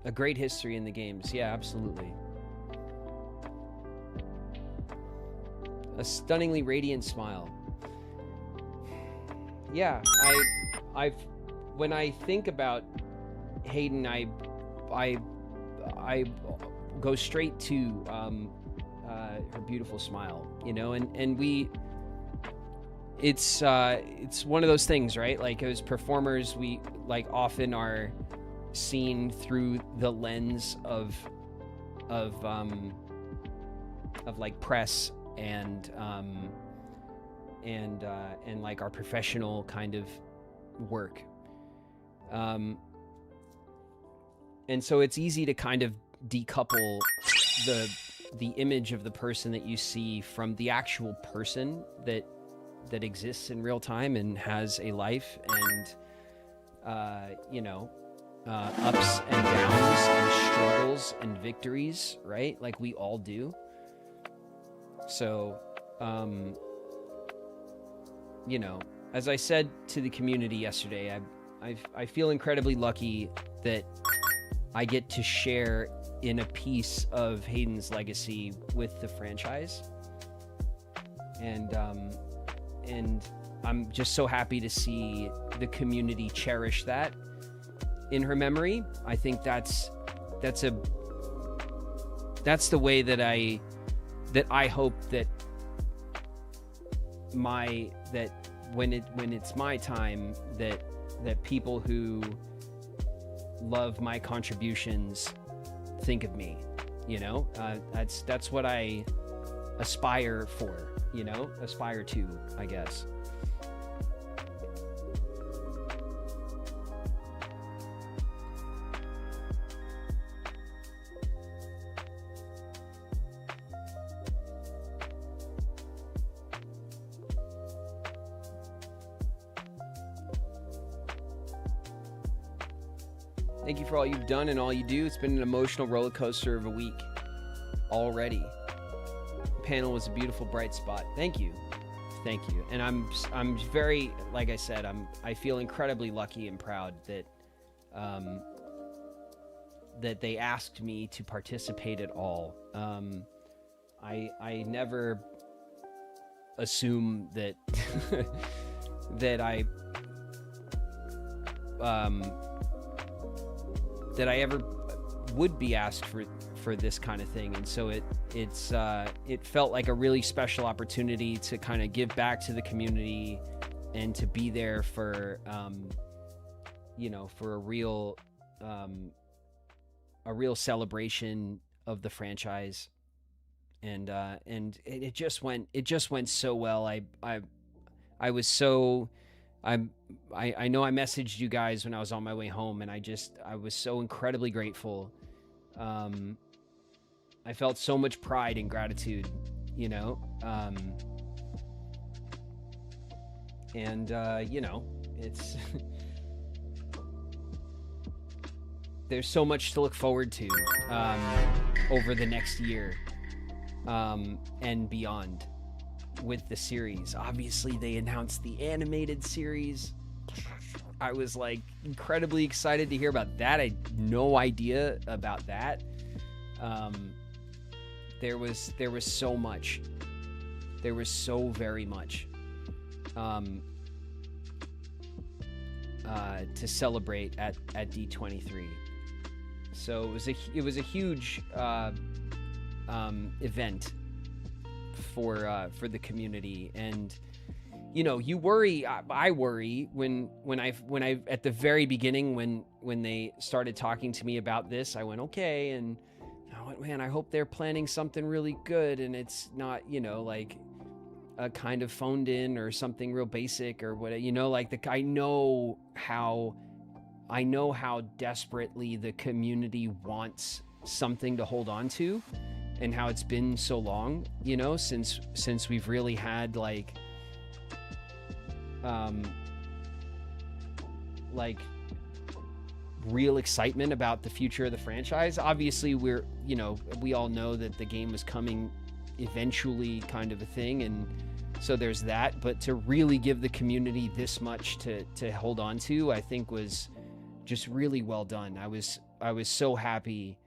A great history in the games. Yeah, absolutely. A stunningly radiant smile. Yeah, when I think about Hayden, I go straight to her beautiful smile, you know, and it's one of those things, right? Like as performers, we like often are seen through the lens of like press and like our professional kind of work, and so it's easy to kind of decouple the image of the person that you see from the actual person that exists in real time and has a life, and you know, ups and downs and struggles and victories, right? Like we all do. So, you know, as I said to the community yesterday, I feel incredibly lucky that I get to share in a piece of Hayden's legacy with the franchise. And I'm just so happy to see the community cherish that in her memory. I think that's the way that I hope that when it's my time, that people who love my contributions think of me, you know. That's what I aspire for, you know, aspire to, I guess. Thank you for all you've done and all you do. It's been an emotional roller coaster of a week already. The panel was a beautiful, bright spot. Thank you. Thank you. And I'm very, like I said, I feel incredibly lucky and proud that that they asked me to participate at all. I never assume that that I ever would be asked for this kind of thing, and so it felt like a really special opportunity to kind of give back to the community and to be there for you know, for a real celebration of the franchise. and it just went so well. I was so, I know I messaged you guys when I was on my way home, and I was so incredibly grateful. I felt so much pride and gratitude, you know, and you know, it's there's so much to look forward to over the next year and beyond with the series. Obviously, they announced the animated series. I was like incredibly excited to hear about that. I had no idea about that. There was so much. There was so very much to celebrate at D23. So it was a huge event for the community. And you know, you worry, I worry when I at the very beginning when they started talking to me about this, I went, okay, and I went, man, I hope they're planning something really good and it's not, you know, like a kind of phoned in or something real basic or what, you know, like I know how desperately the community wants something to hold on to, and how it's been so long, you know, since we've really had like real excitement about the future of the franchise. Obviously, we all know that the game was coming eventually, kind of a thing, and so there's that. But to really give the community this much to hold on to, I think was just really well done. I was so happy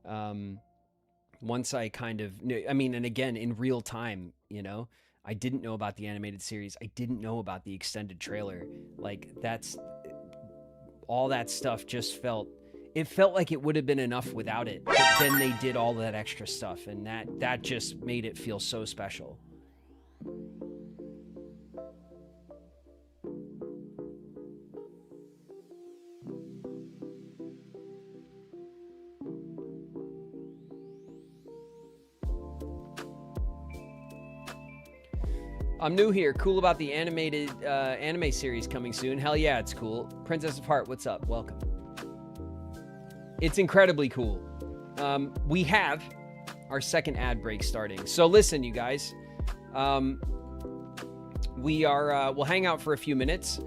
once I kind of knew, I mean, and again, in real time, you know, I didn't know about the animated series. I didn't know about the extended trailer. Like, that's all that stuff just felt like it would have been enough without it. But then they did all that extra stuff, and that just made it feel so special. I'm new here. Cool about the animated anime series coming soon. Hell yeah, it's cool. Princess of Heart, what's up? Welcome. It's incredibly cool. We have our second ad break starting. So listen, you guys. We'll hang out for a few minutes.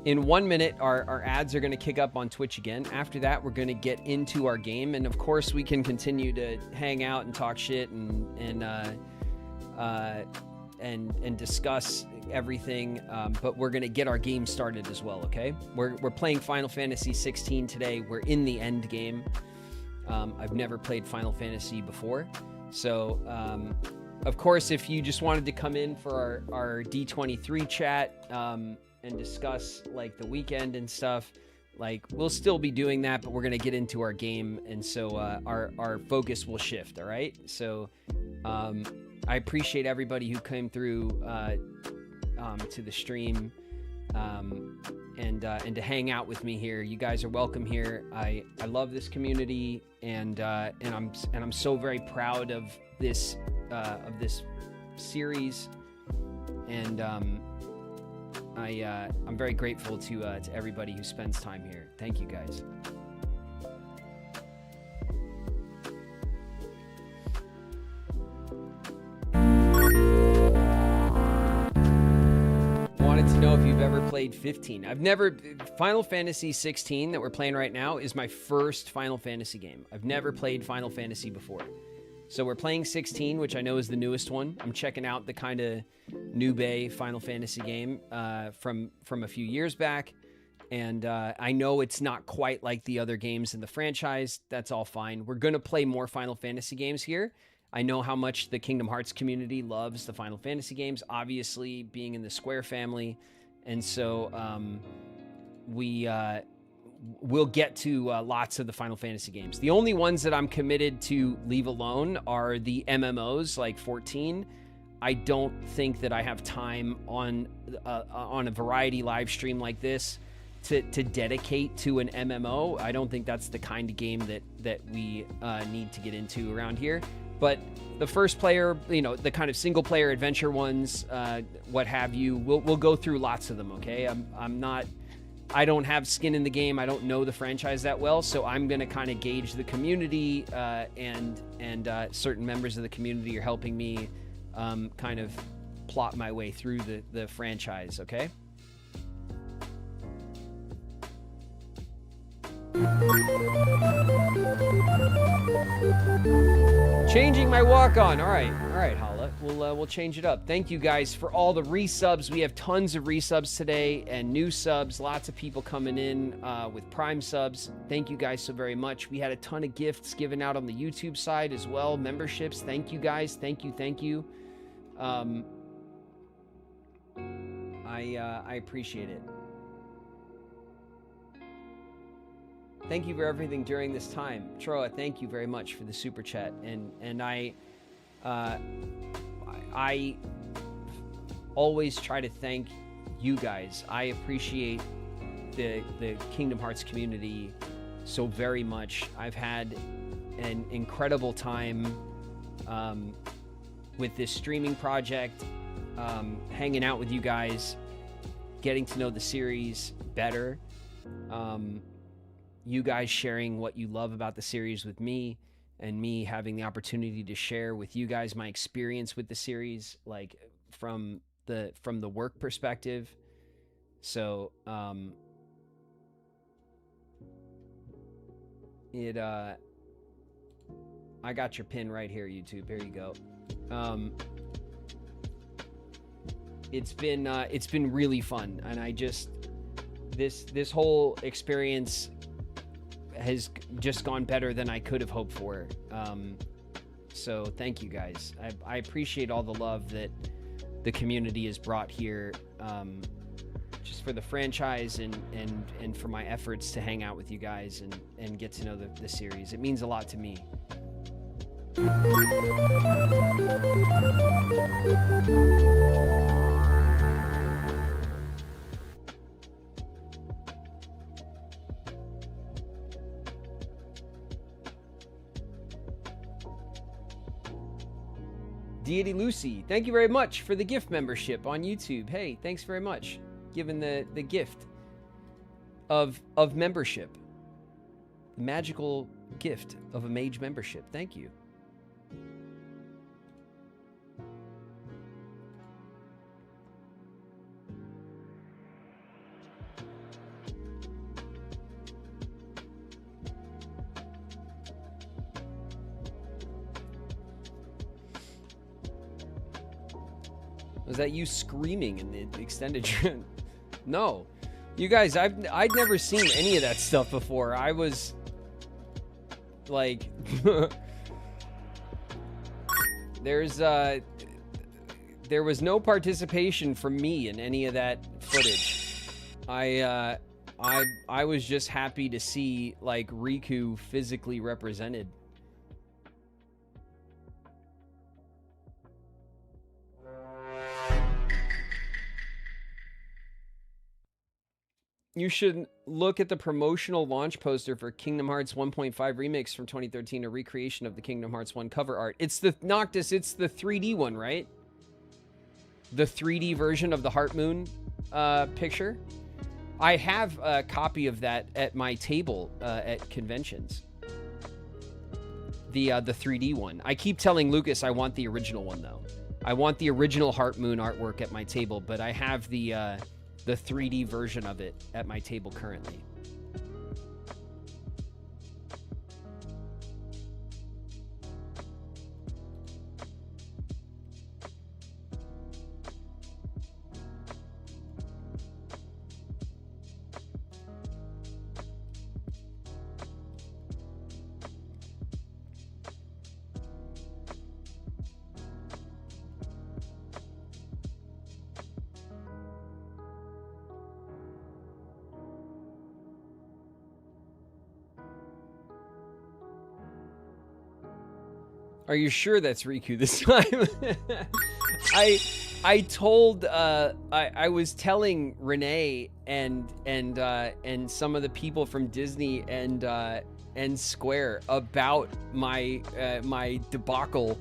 In 1 minute, our ads are going to kick up on Twitch again. After that, we're going to get into our game. And of course, we can continue to hang out and talk shit and discuss everything, but we're gonna get our game started as well. Okay, we're playing Final Fantasy 16 today. We're in the end game. I've never played Final Fantasy before, so of course, if you just wanted to come in for our D23 chat and discuss like the weekend and stuff, like we'll still be doing that, but we're gonna get into our game, and so our focus will shift. All right, so I appreciate everybody who came through to the stream and to hang out with me here. You guys are welcome here. I love this community, and I'm so very proud of this series, and I'm very grateful to everybody who spends time here. Thank you, guys. Wanted to know if you've ever played 15. Final Fantasy 16 that we're playing right now is my first Final Fantasy game. I've never played Final Fantasy before. So we're playing 16, which I know is the newest one. I'm checking out the kind of Nube Final Fantasy game from a few years back. And I know it's not quite like the other games in the franchise. That's all fine. We're going to play more Final Fantasy games here. I know how much the Kingdom Hearts community loves the Final Fantasy games, obviously being in the Square family. And so we'll get to lots of the Final Fantasy games. The only ones that I'm committed to leave alone are the MMOs, like 14. I don't think that I have time on a variety live stream like this to dedicate to an MMO. I don't think that's the kind of game that we need to get into around here. But the first player, you know, the kind of single player adventure ones, what have you, we'll go through lots of them, okay? I don't have skin in the game. I don't know the franchise that well, so I'm going to kind of gauge the community, and certain members of the community are helping me kind of plot my way through the franchise, okay? Changing my walk-on. All right, Hala. We'll change it up. Thank you guys for all the resubs. We have tons of resubs today and new subs. Lots of people coming in with Prime subs. Thank you guys so very much. We had a ton of gifts given out on the YouTube side as well. Memberships. Thank you guys. Thank you. I appreciate it. Thank you for everything during this time. Troa, thank you very much for the super chat. And I always try to thank you guys. I appreciate the Kingdom Hearts community so very much. I've had an incredible time with this streaming project, hanging out with you guys, getting to know the series better. You guys sharing what you love about the series with me, and me having the opportunity to share with you guys my experience with the series, like from the work perspective. So I got your pin right here, YouTube. Here you go. It's been really fun, and I just this whole experience has just gone better than I could have hoped for. So thank you guys. I appreciate all the love that the community has brought here, just for the franchise and for my efforts to hang out with you guys and get to know the series. It means a lot to me. Deity Lucy, thank you very much for the gift membership on YouTube. Hey, thanks very much. Given the gift of membership. The magical gift of a mage membership. Thank you. Was that you screaming in the extended? No, you guys, I'd never seen any of that stuff before. I was like, there was no participation from me in any of that footage. I was just happy to see like Riku physically represented. You should look at the promotional launch poster for Kingdom Hearts 1.5 Remix from 2013, a recreation of the Kingdom Hearts 1 cover art. It's the Noctis, it's the 3D one, right? The 3D version of the Heart Moon picture. I have a copy of that at my table at conventions. The 3D one. I keep telling Lucas I want the original one though. I want the original Heart Moon artwork at my table, but I have the 3D version of it at my table currently. Are you sure that's Riku this time? I told I was telling Renee and some of the people from Disney and and square about my my debacle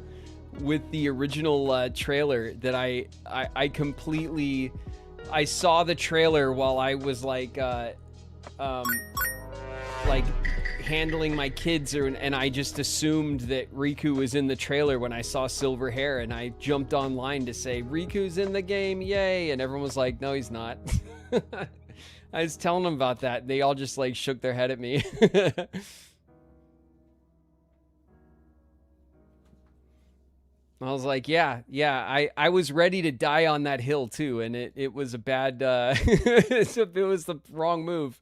with the original trailer that I completely, I saw the trailer while I was like handling my kids, and I just assumed that Riku was in the trailer when I saw silver hair, and I jumped online to say Riku's in the game, yay, and everyone was like, no, he's not. I was telling them about that. They all just like shook their head at me. I was like, yeah, I was ready to die on that hill too, and it was a bad, it was the wrong move.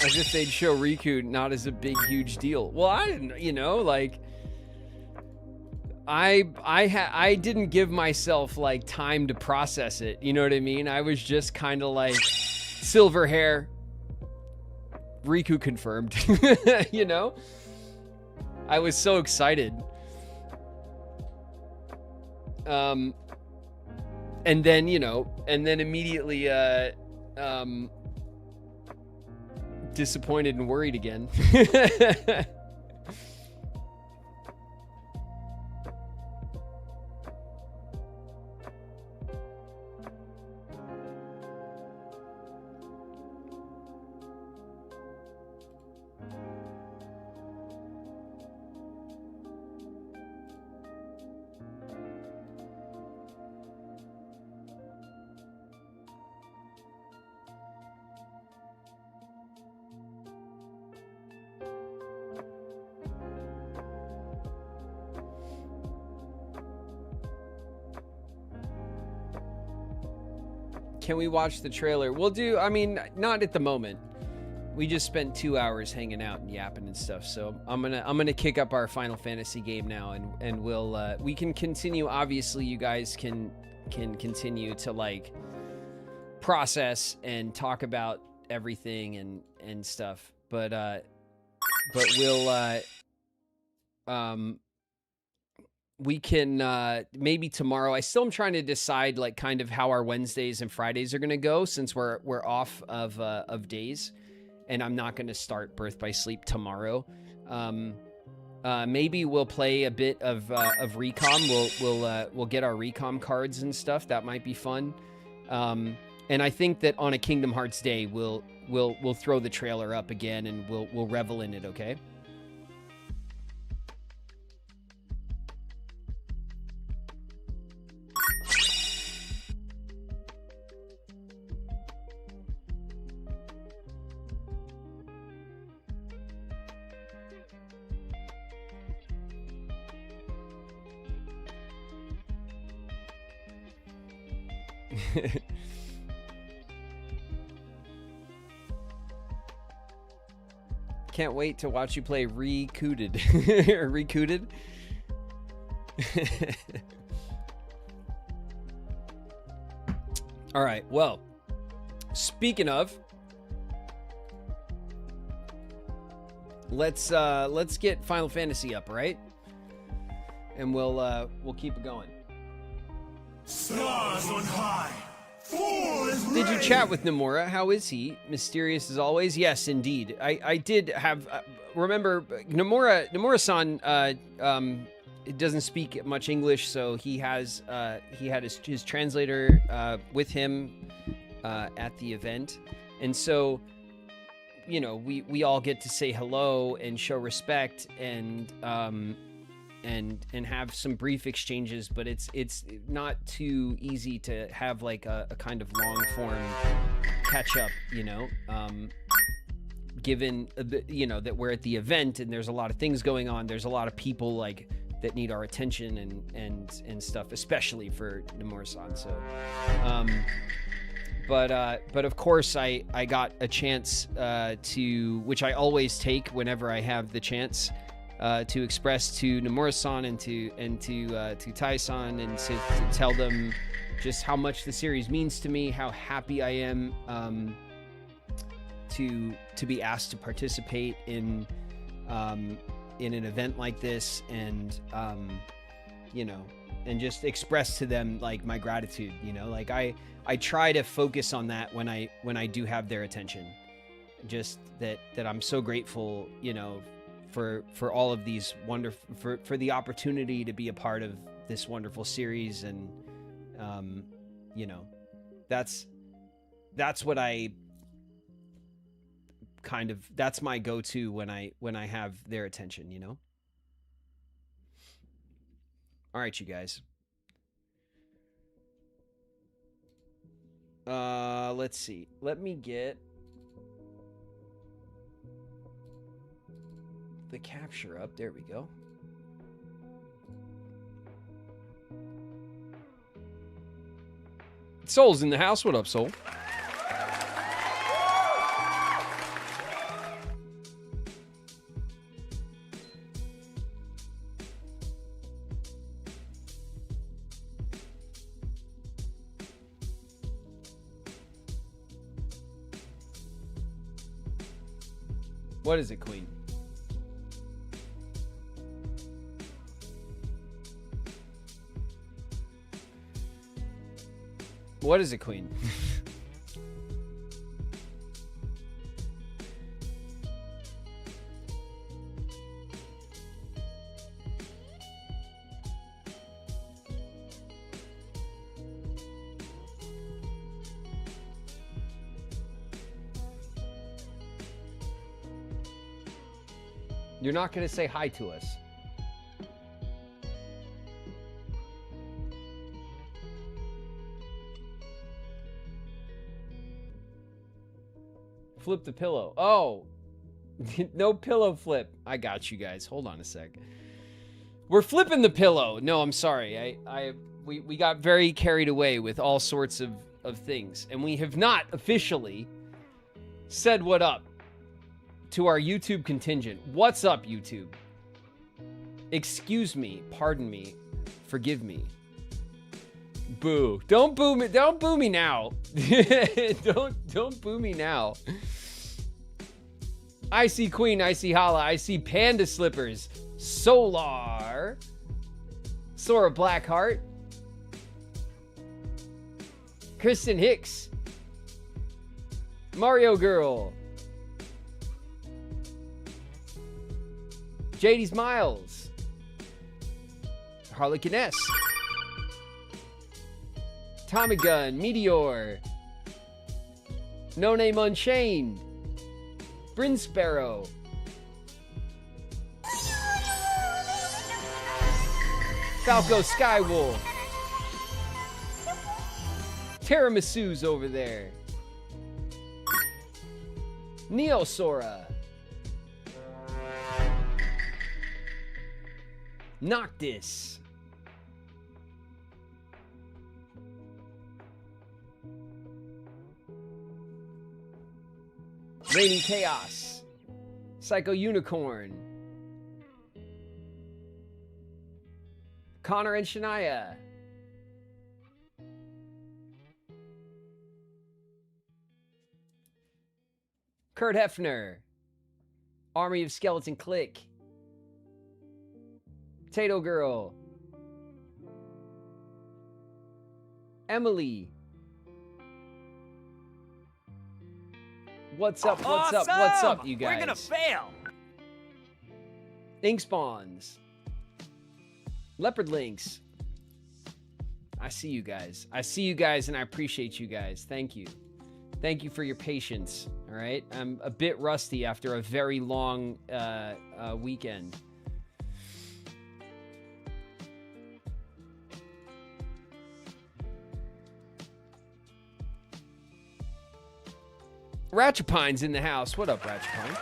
As if they'd show Riku not as a big, huge deal. Well, I didn't, you know, like, I didn't give myself, like, time to process it. You know what I mean? I was just kind of like, silver hair, Riku confirmed, you know? I was so excited. And then, you know, and then immediately, disappointed and worried again. Can we watch the trailer? We'll do, I mean, not at the moment. We just spent 2 hours hanging out and yapping and stuff. So I'm gonna kick up our Final Fantasy game now, and we'll we can continue. Obviously, you guys can continue to like process and talk about everything and stuff. But we'll we can maybe tomorrow. I still am trying to decide like kind of how our Wednesdays and Fridays are gonna go, since we're off of days, and I'm not gonna start Birth by Sleep tomorrow. Maybe we'll play a bit of Recom. We'll get our Recom cards and stuff. That might be fun. And I think that on a Kingdom Hearts day, we'll throw the trailer up again, and we'll revel in it. Okay. Can't wait to watch you play Recooted. Recooted. All right. Well, speaking of, let's get Final Fantasy up, right? And we'll keep it going. Stars on high. Did you chat with Nomura? How is he? Mysterious as always? Yes, indeed. I did have... remember, Nomura-san doesn't speak much English, so he had his translator with him at the event. And so, you know, we all get to say hello and show respect and have some brief exchanges, but it's not too easy to have like a kind of long form catch up, you know, given you know that we're at the event and there's a lot of things going on. There's a lot of people like that need our attention and stuff, especially for Nomura-san. So But of course, I got a chance to, which I always take whenever I have the chance, to express to Nomura-san and to Tai-san and to tell them just how much the series means to me, how happy I am to be asked to participate in an event like this, and you know, and just express to them like my gratitude. You know, like I try to focus on that when I do have their attention. Just that I'm so grateful, you know, for all of these wonderful, for the opportunity to be a part of this wonderful series, and you know, that's what I kind of, that's my go-to when I have their attention, you know. All right, you guys. Let's see. Let me get the capture up. There we go. Soul's in the house. What up, Soul? What is it, Queen? What is it, Queen? You're not going to say hi to us. Flip the pillow. Oh, no pillow flip. I got you guys. Hold on a sec. We're flipping the pillow. No, I'm sorry. We got very carried away with all sorts of things, and we have not officially said what up to our YouTube contingent. What's up, YouTube? Excuse me, pardon me, forgive me. Boo. Don't boo me. Don't boo me now. Don't boo me now. I see Queen, I see Hala, I see Panda Slippers, Solar, Sora Blackheart, Kristen Hicks, Mario Girl, JD's Miles, Harlequin S, Tommy Gun, Meteor, No Name Unchained, Bryn Sparrow, Falco Skywolf, Tiramisu's over there, Neosora, Noctis, Raining Chaos, Psycho Unicorn, Connor and Shania, Kurt Hefner, Army of Skeleton Click, Potato Girl, Emily. What's up, what's up, what's up, you guys? We're gonna fail! Ink Spawns, Leopard Links. I see you guys. I see you guys, and I appreciate you guys. Thank you. Thank you for your patience, all right? I'm a bit rusty after a very long weekend. Ratchapine's in the house. What up, Ratchapine?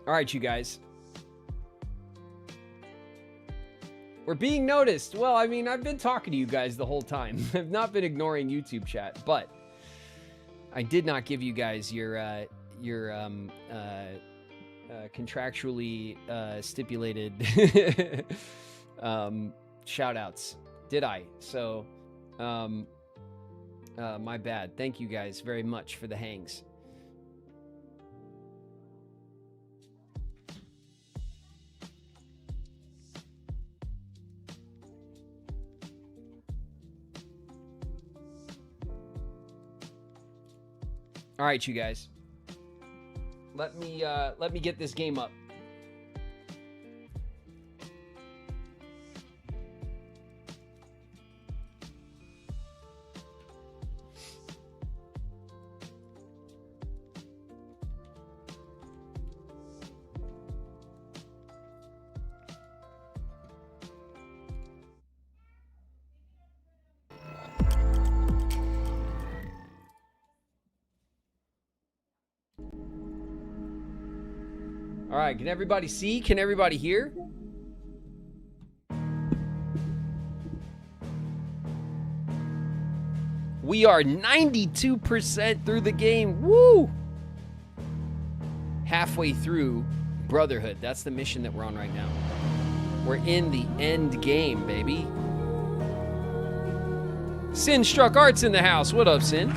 All right, you guys. We're being noticed. Well, I mean, I've been talking to you guys the whole time. I've not been ignoring YouTube chat, but I did not give you guys your contractually stipulated shout outs, did I? So my bad. Thank you guys very much for the hangs. All right, you guys. Let me get this game up. All right, can everybody see? Can everybody hear? We are 92% through the game. Woo! Halfway through Brotherhood. That's the mission that we're on right now. We're in the end game, baby. Sin Struck Arts in the house. What up, Sin?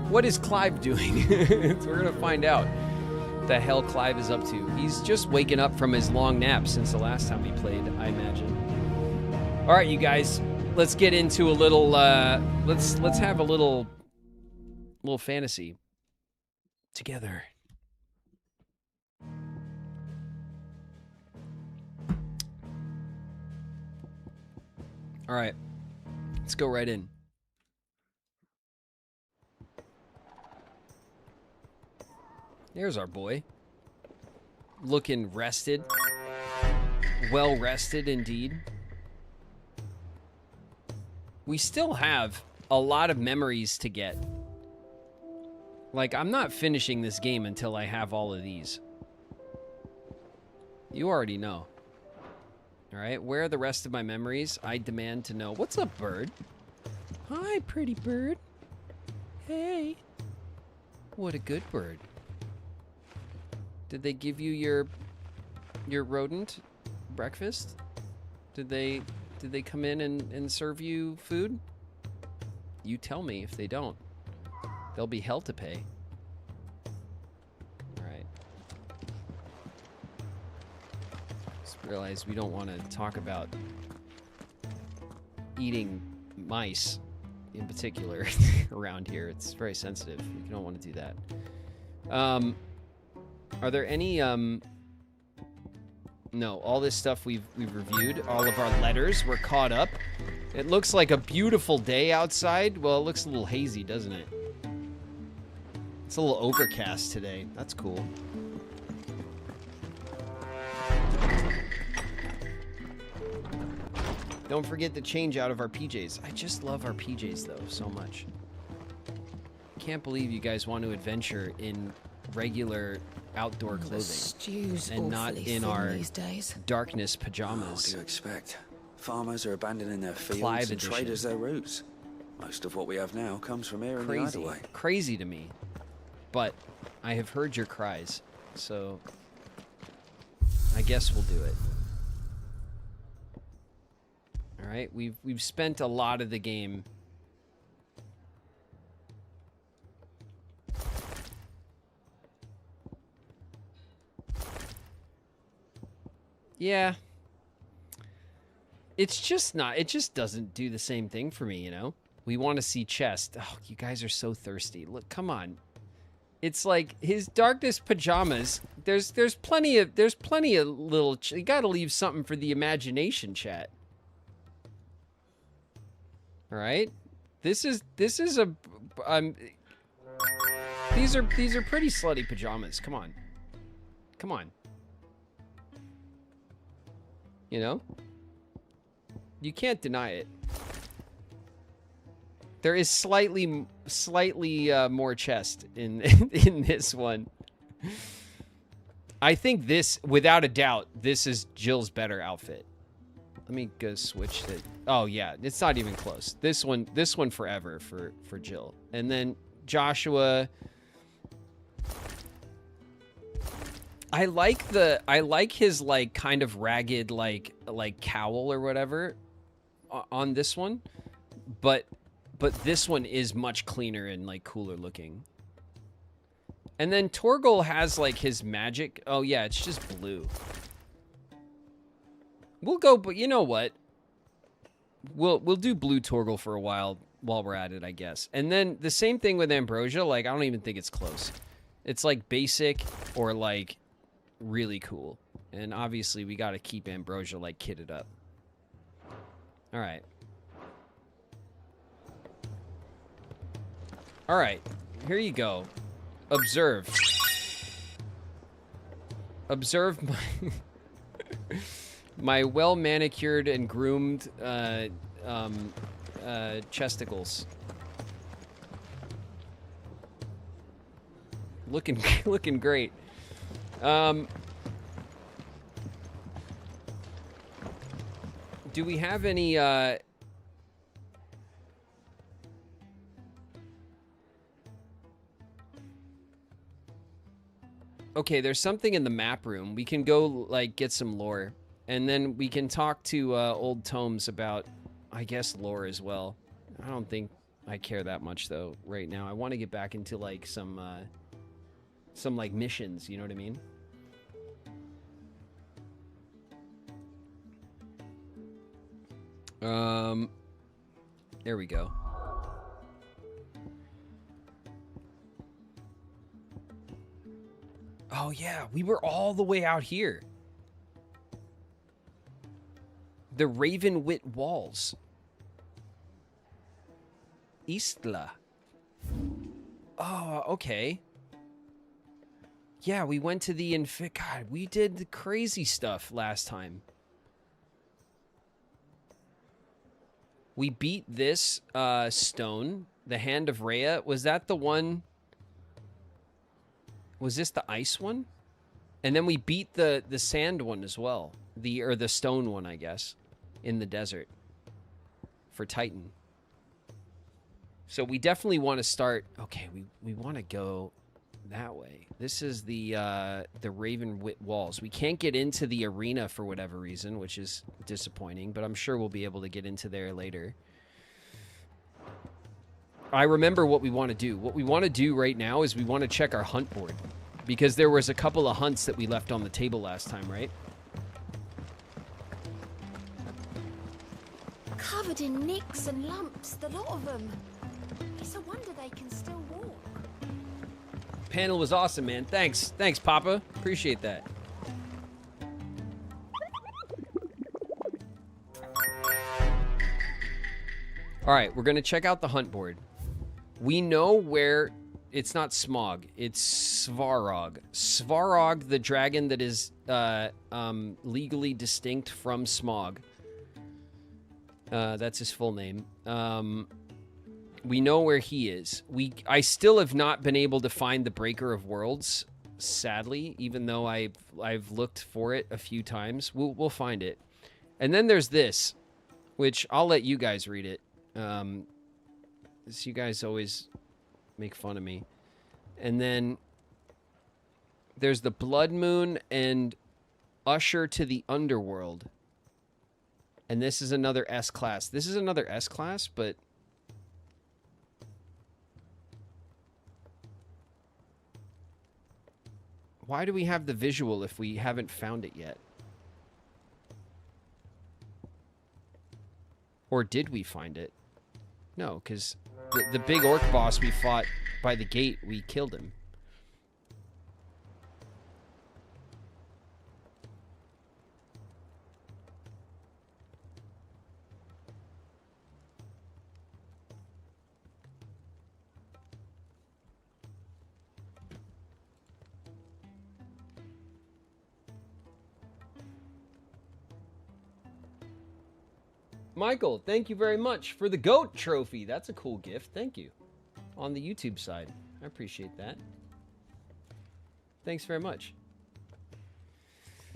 What is Clive doing? We're gonna find out what the hell Clive is up to. He's just waking up from his long nap since the last time he played, I imagine. All right, you guys, let's get into a little. Let's have a little fantasy together. All right, let's go right in. There's our boy. Looking rested. Well rested indeed. We still have a lot of memories to get. Like, I'm not finishing this game until I have all of these. You already know. Alright, where are the rest of my memories? I demand to know. What's up, bird? Hi, pretty bird. Hey. What a good bird. Did they give you your rodent breakfast? Did they come in and serve you food? You tell me if they don't. There'll be hell to pay. All right. Just realized we don't want to talk about eating mice in particular around here. It's very sensitive. You don't want to do that. Are there any, no, all this stuff we've reviewed. All of our letters were caught up. It looks like a beautiful day outside. Well, it looks a little hazy, doesn't it? It's a little overcast today. That's cool. Don't forget to change out of our PJs. I just love our PJs, though, so much. Can't believe you guys want to adventure in regular outdoor clothing and not in our darkness pajamas. What do you expect? Farmers are abandoning their fields and traders their roots. Most of what we have now comes from here in the Idleway. Crazy to me. But I have heard your cries, so I guess we'll do it. All right, we've spent a lot of the game. Yeah. It's just not, it just doesn't do the same thing for me, you know? We want to see chest. Oh, you guys are so thirsty. Look, come on. It's like his darkness pajamas. There's plenty of little, you got to leave something for the imagination, chat. All right? This is a these are pretty slutty pajamas. Come on. Come on. You know? You can't deny it. There is slightly more chest in in this one. I think this, without a doubt, this is Jill's better outfit. Let me go switch the. Oh yeah, it's not even close. This one forever for Jill. And then Joshua. I like his like kind of ragged like cowl or whatever on this one, but this one is much cleaner and like cooler looking. And then Torgal has like his magic. Oh yeah, it's just blue. We'll go, but you know what? We'll do blue Torgal for a while we're at it, I guess. And then the same thing with Ambrosia. Like I don't even think it's close. It's like basic or like really cool. And obviously we got to keep Ambrosia like kitted up. All right. All right. Here you go. Observe. Observe my well manicured and groomed chesticles. Looking great. Do we have any okay, there's something in the map room. We can go like get some lore, and then we can talk to old tomes about, I guess, lore as well. I don't think I care that much though right now. I want to get back into like some like missions, you know what I mean? There we go. Oh yeah, we were all the way out here. The Ravenwit Walls. Istla. Oh, okay. Yeah, we went to the God, we did the crazy stuff last time. We beat this stone, the Hand of Rhea. Was that the one? Was this the ice one? And then we beat the sand one as well. The stone one, I guess, in the desert for Titan. So we definitely want to start. Okay, we want to go that way. This is the Ravenwit Walls. We can't get into the arena for whatever reason, which is disappointing, but I'm sure we'll be able to get into there later. I remember what we want to do. What we want to do right now is we want to check our hunt board, because there was a couple of hunts that we left on the table last time, right? Covered in nicks and lumps, the lot of them. It's a wonder they can still walk. Panel was awesome, man. Thanks, Papa. Appreciate that. All right, we're gonna check out the hunt board. We know where. It's not Smog. It's Svarog. Svarog, the dragon that is legally distinct from Smog. That's his full name. We know where he is. I still have not been able to find the Breaker of Worlds, sadly, even though I've looked for it a few times. We'll find it. And then there's this, which I'll let you guys read it. You guys always make fun of me. And then there's the Blood Moon and Usher to the Underworld. And this is another S-class. This is another S-class, but why do we have the visual if we haven't found it yet? Or did we find it? No, because the big orc boss we fought by the gate, we killed him. Michael, thank you very much for the goat trophy. That's a cool gift. Thank you. On the YouTube side. I appreciate that. Thanks very much.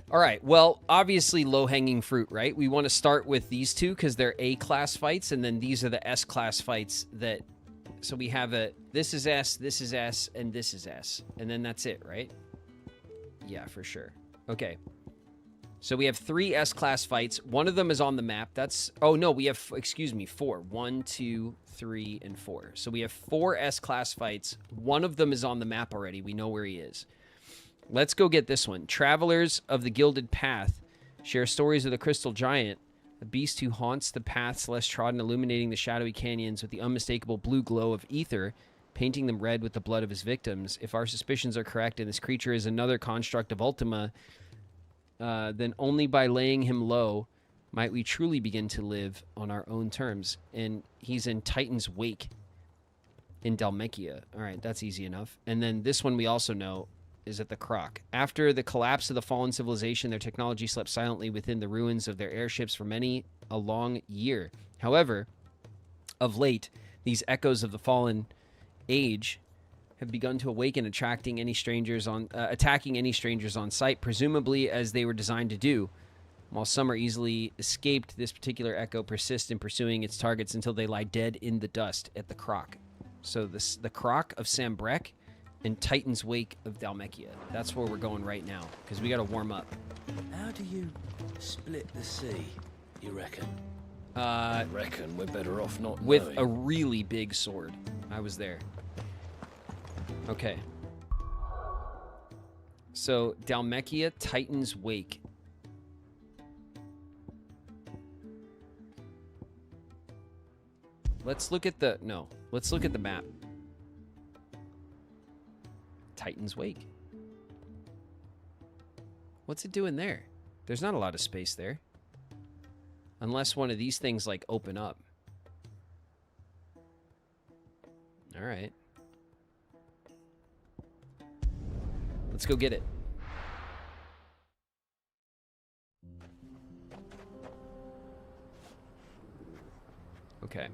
All right. Well, obviously low-hanging fruit, right? We want to start with these two because they're A-class fights, and then these are the S-class fights that... So we have this is S, and this is S. And then that's it, right? Yeah, for sure. Okay. So we have 3 S-class fights. One of them is on the map. That's... Oh, no, we have... Excuse me, 4. 1, 2, 3, and 4. So we have 4 S-class fights. One of them is on the map already. We know where he is. Let's go get this one. Travelers of the Gilded Path share stories of the Crystal Giant, a beast who haunts the paths less trodden, illuminating the shadowy canyons with the unmistakable blue glow of ether, painting them red with the blood of his victims. If our suspicions are correct and this creature is another construct of Ultima, then only by laying him low might we truly begin to live on our own terms. And he's in Titan's Wake in Dhalmekia. All right, that's easy enough. And then this one we also know is at the Croc. After the collapse of the fallen civilization, their technology slept silently within the ruins of their airships for many a long year. However, of late, these echoes of the fallen age have begun to awaken, attacking any strangers on sight, presumably as they were designed to do. While some are easily escaped, this particular echo persists in pursuing its targets until they lie dead in the dust at the Croc. So the Croc of Sambrek and Titan's Wake of Dhalmekia. That's where we're going right now, because we got to warm up. How do you split the sea, you reckon? I reckon we're better off not with knowing. A really big sword. I was there. Okay. So, Dhalmekia, Titan's Wake. Let's look at the... No. Let's look at the map. Titan's Wake. What's it doing there? There's not a lot of space there. Unless one of these things, like, open up. Alright. Let's go get it. Okay.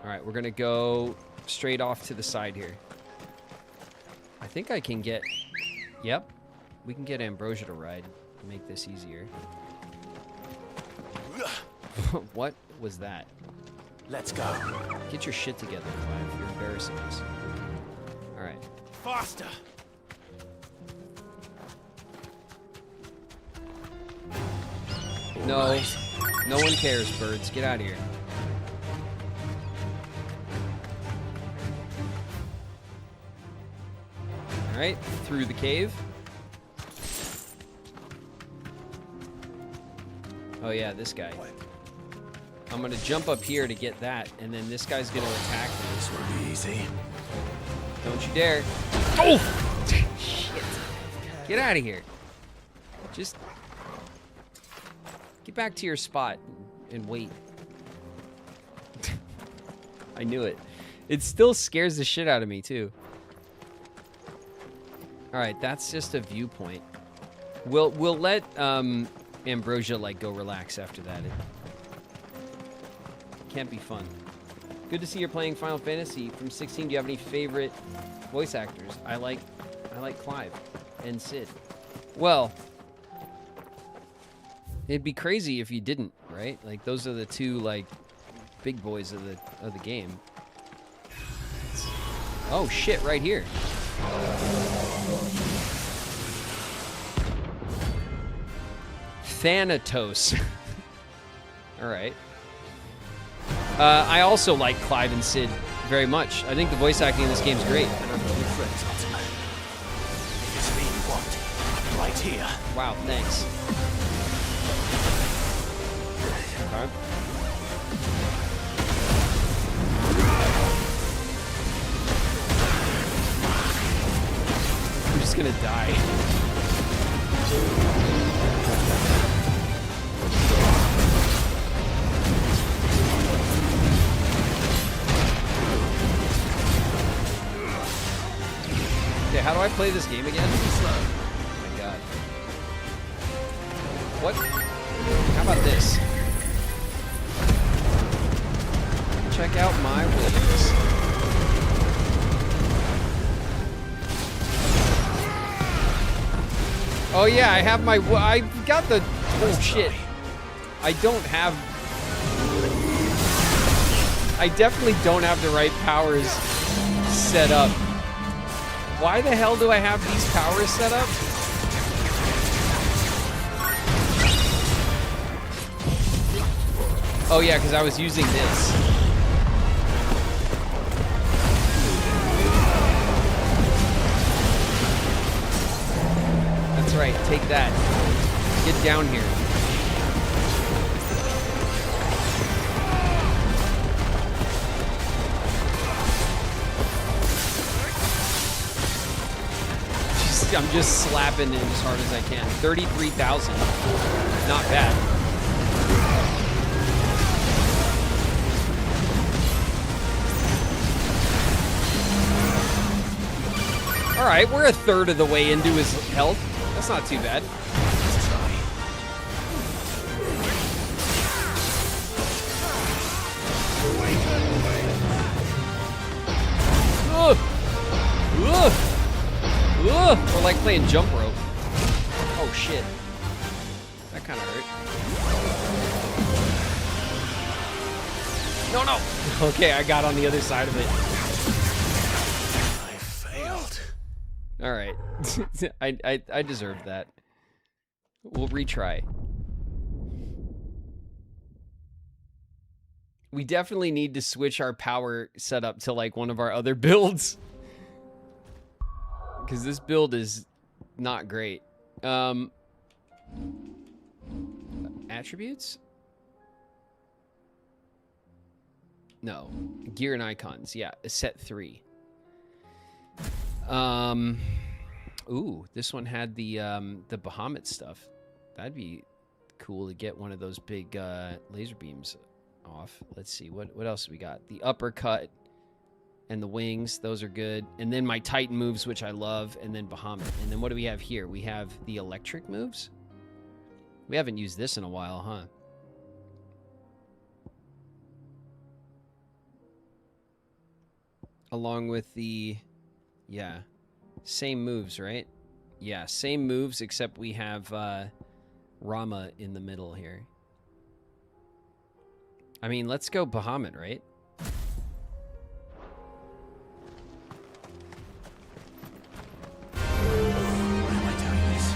Alright, we're gonna go straight off to the side here. I think I can get... Yep. We can get Ambrosia to ride to make this easier. What was that? Let's go. Get your shit together, Clive. You're embarrassing us. Alright. Faster. No. No one cares, birds. Get out of here. Alright, through the cave. Oh yeah, this guy. I'm gonna jump up here to get that, and then this guy's gonna attack me. This will be easy. Don't you dare. Oh! Shit. Get out of here. Just get back to your spot and wait. I knew it. It still scares the shit out of me, too. Alright, that's just a viewpoint. We'll let Ambrosia, like, go relax after that. It can't be fun. Good to see you're playing Final Fantasy from 16. Do you have any favorite voice actors? I like Clive and Sid. Well, it'd be crazy if you didn't, right? Like, those are the two, like, big boys of the game. Oh shit, right here. Thanatos. All right. I also like Clive and Sid very much. I think the voice acting in this game is great. Right here. Wow, thanks. Okay. I'm just gonna die. Okay, how do I play this game again? Oh my god. What? How about this? Check out my wings. Oh yeah, I have my. I got the. Oh shit. I don't have. I definitely don't have the right powers set up. Why the hell do I have these powers set up? Oh yeah, because I was using this. That's right, take that. Get down here. I'm just slapping it as hard as I can. 33,000. Not bad. All right, we're a third of the way into his health. That's not too bad. Ugh. Ugh. Ugh. We're like playing jump rope. Oh shit. That kind of hurt. No, no. Okay, I got on the other side of it. All right, I deserved that. We'll retry. We definitely need to switch our power setup to like one of our other builds, because this build is not great. Attributes? No, gear and icons. Yeah, set 3. Ooh, this one had the Bahamut stuff. That'd be cool to get one of those big laser beams off. Let's see, what else we got? The uppercut and the wings, those are good. And then my Titan moves, which I love, and then Bahamut. And then what do we have here? We have the electric moves. We haven't used this in a while, huh? Along with the... Yeah, same moves, right? Yeah, same moves, except we have Rama in the middle here. I mean, let's go Bahamut, right? Why am I doing this?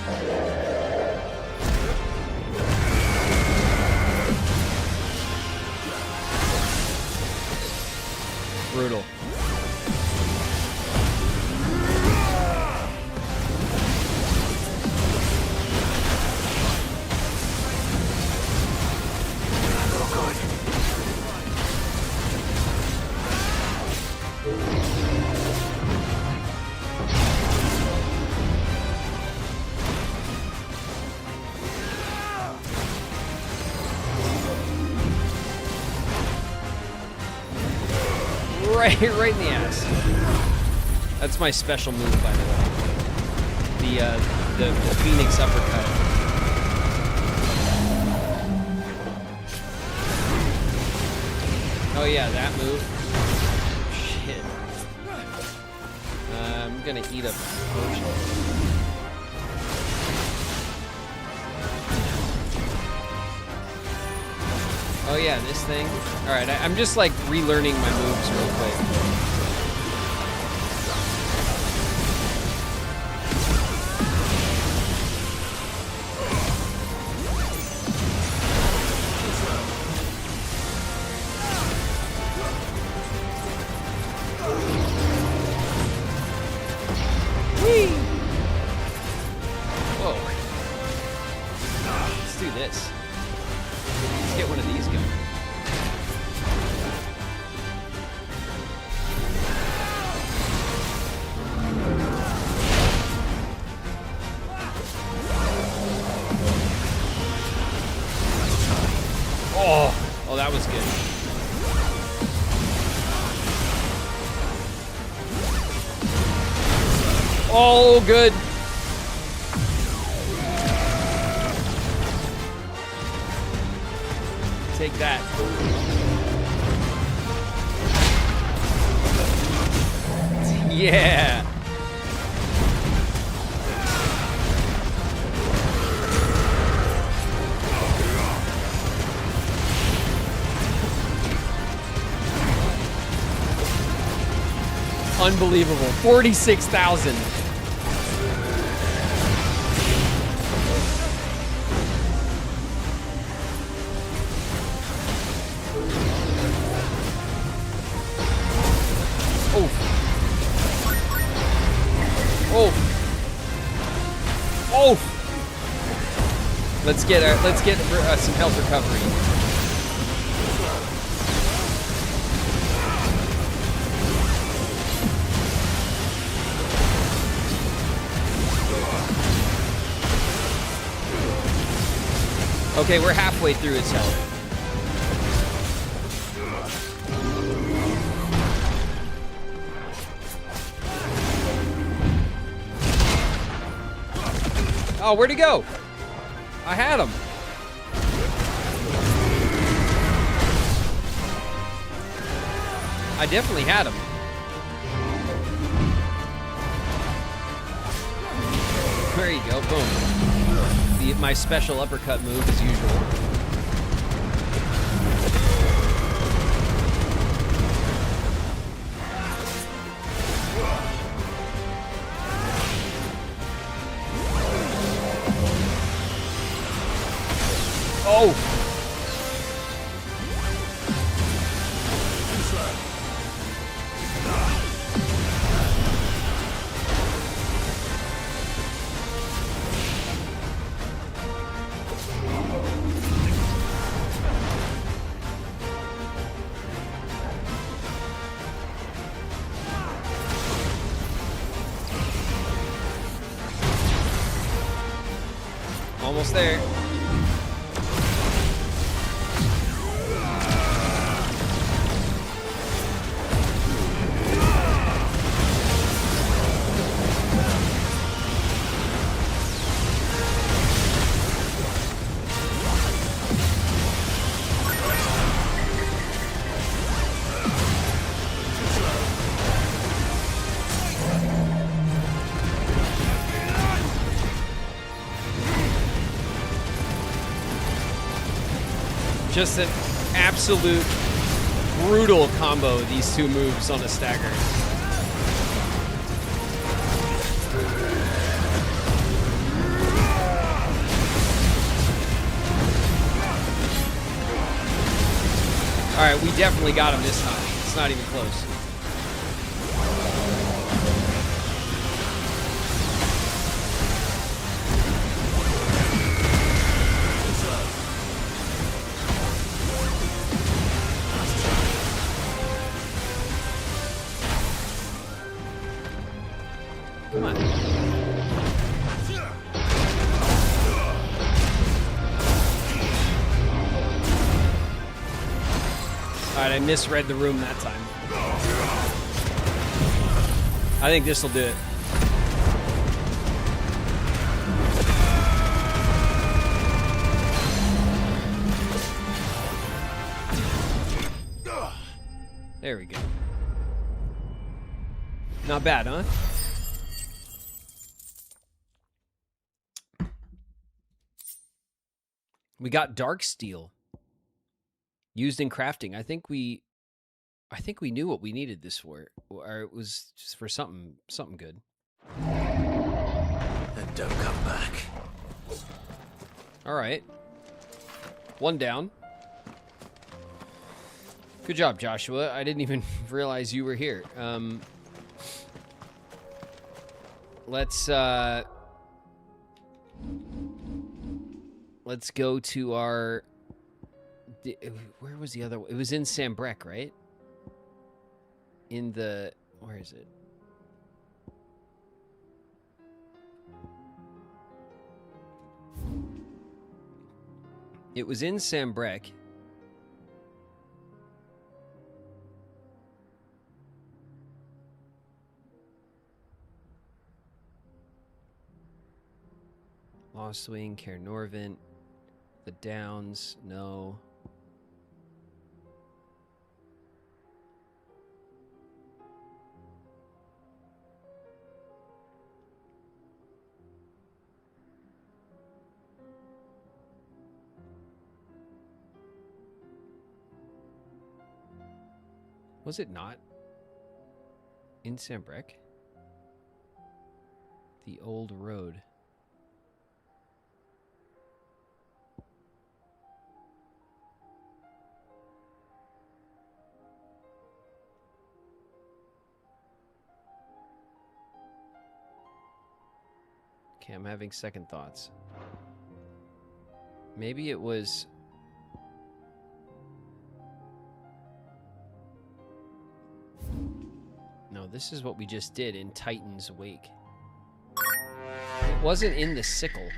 Brutal. Right in the ass. That's my special move, by the way. The Phoenix uppercut. Oh yeah, that move. Shit. I'm gonna eat a potion. Oh yeah, this thing. All right, I'm just like relearning my moves real quick. Whee! Whoa. Let's do this. Let's get one of these going. Oh, that was good. Oh, good. Take that. Yeah. Unbelievable. 46,000. Oh. Oh. Oh. Let's get some health recovery. Okay, we're halfway through his health. Oh, where'd he go? I had him. I definitely had him. There you go, boom. My special uppercut move as usual. Oh! Almost there. Just an absolute brutal combo, these two moves on a stagger. Alright, we definitely got him this time. It's not even close. Come on. Alright, I misread the room that time. I think this will do it. There we go. Not bad, huh? We got dark steel used in crafting. I think we knew what we needed this for, or it was just for something good. And don't come back. All right, one down. Good job, Joshua. I didn't even realize you were here. Let's go to our... Where was the other one? It was in Sambrek, right? In the... Where is it? It was in Sambrek. Lost Wing, Caer Norvent. The Downs, no. Was it not in Sambrec? The old road. Okay, I'm having second thoughts. Maybe it was... No, this is what we just did in Titan's Wake. It wasn't in the Sickle.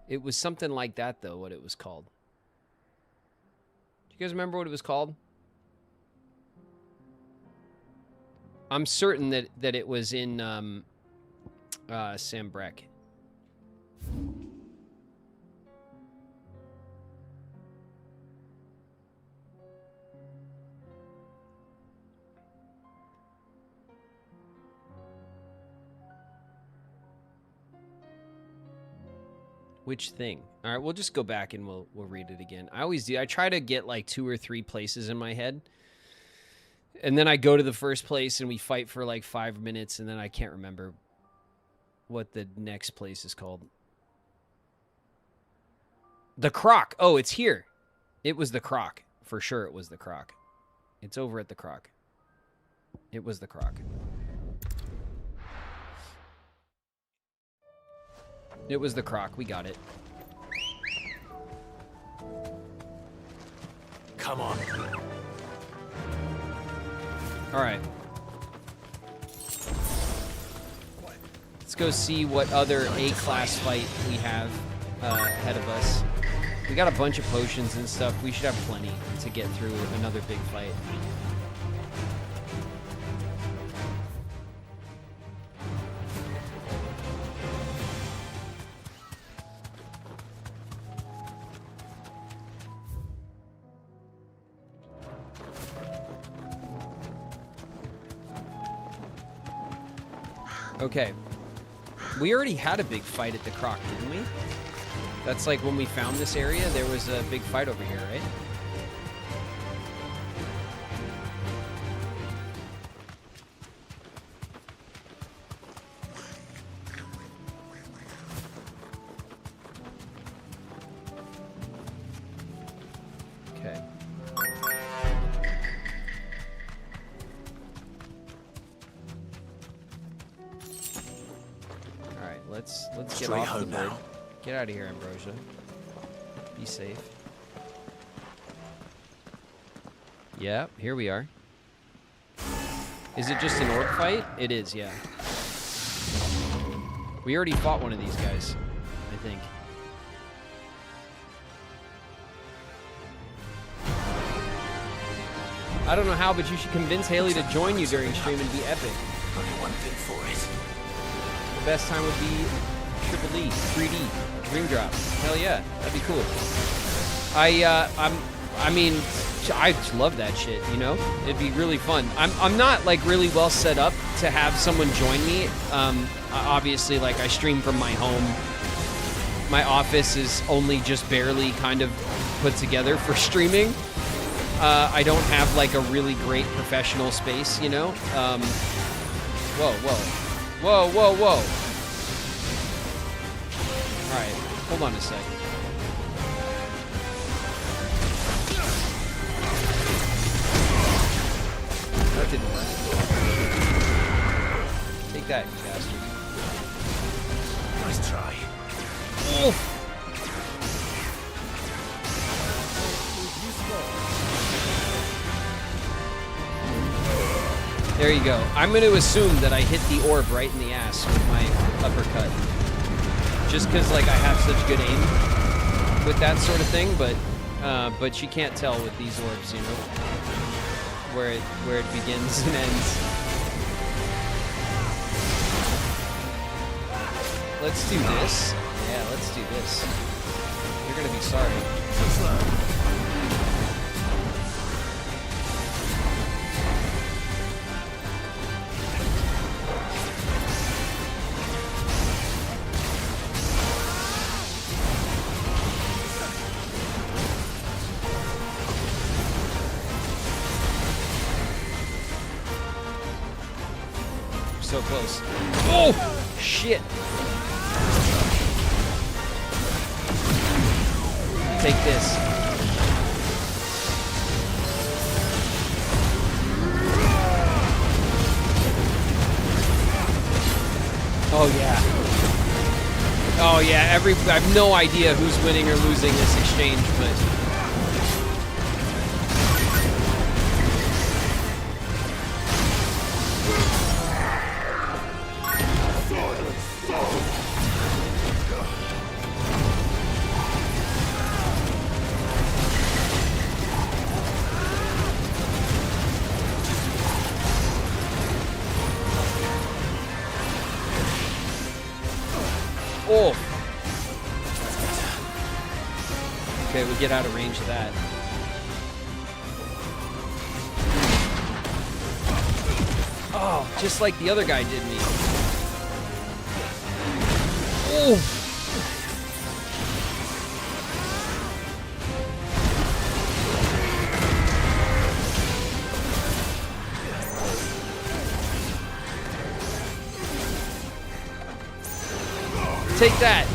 It was something like that, though, what it was called. Do you guys remember what it was called? I'm certain that it was in Sambrec. Which thing? All right, we'll just go back and we'll read it again. I always do. I try to get like 2 or 3 places in my head. And then I go to the first place and we fight for like 5 minutes and then I can't remember what the next place is called. The Croc. Oh, it's here. It was the Croc. For sure it was the Croc. It's over at the Croc. It was the Croc. It was the Croc. We got it. Come on. All right. Let's go see what other A-class fight we have ahead of us. We got a bunch of potions and stuff. We should have plenty to get through another big fight. Okay. We already had a big fight at the Croc, didn't we? That's like when we found this area, there was a big fight over here, right? Okay. Let's get off the board. Get out of here, Ambrosia. Be safe. Yeah, here we are. Is it just an orc fight? It is, yeah. We already fought one of these guys, I think. I don't know how, but you should convince Haley to join you during stream and be epic. Only one thing for it. The best time would be Triple D, 3D, Dream Drop. Hell yeah, that'd be cool. I mean, I love that shit, you know? It'd be really fun. I'm not, like, really well set up to have someone join me. Obviously, like, I stream from my home. My office is only just barely kind of put together for streaming. I don't have, like, a really great professional space, you know? Whoa, whoa. Whoa, whoa, whoa. All right, hold on a second. That didn't work. Take that, you bastard. Nice try. Oof. There you go. I'm going to assume that I hit the orb right in the ass with my uppercut. Just because, like, I have such good aim with that sort of thing, but you can't tell with these orbs, you know, where it begins and ends. Let's do this. Yeah, let's do this. You're going to be sorry. so close. Oh, shit. Take this. Oh, yeah. Oh, yeah. I have no idea who's winning or losing this exchange, but... Oh! Okay, we get out of range of that. Oh, just like the other guy did me. Oh! Take that.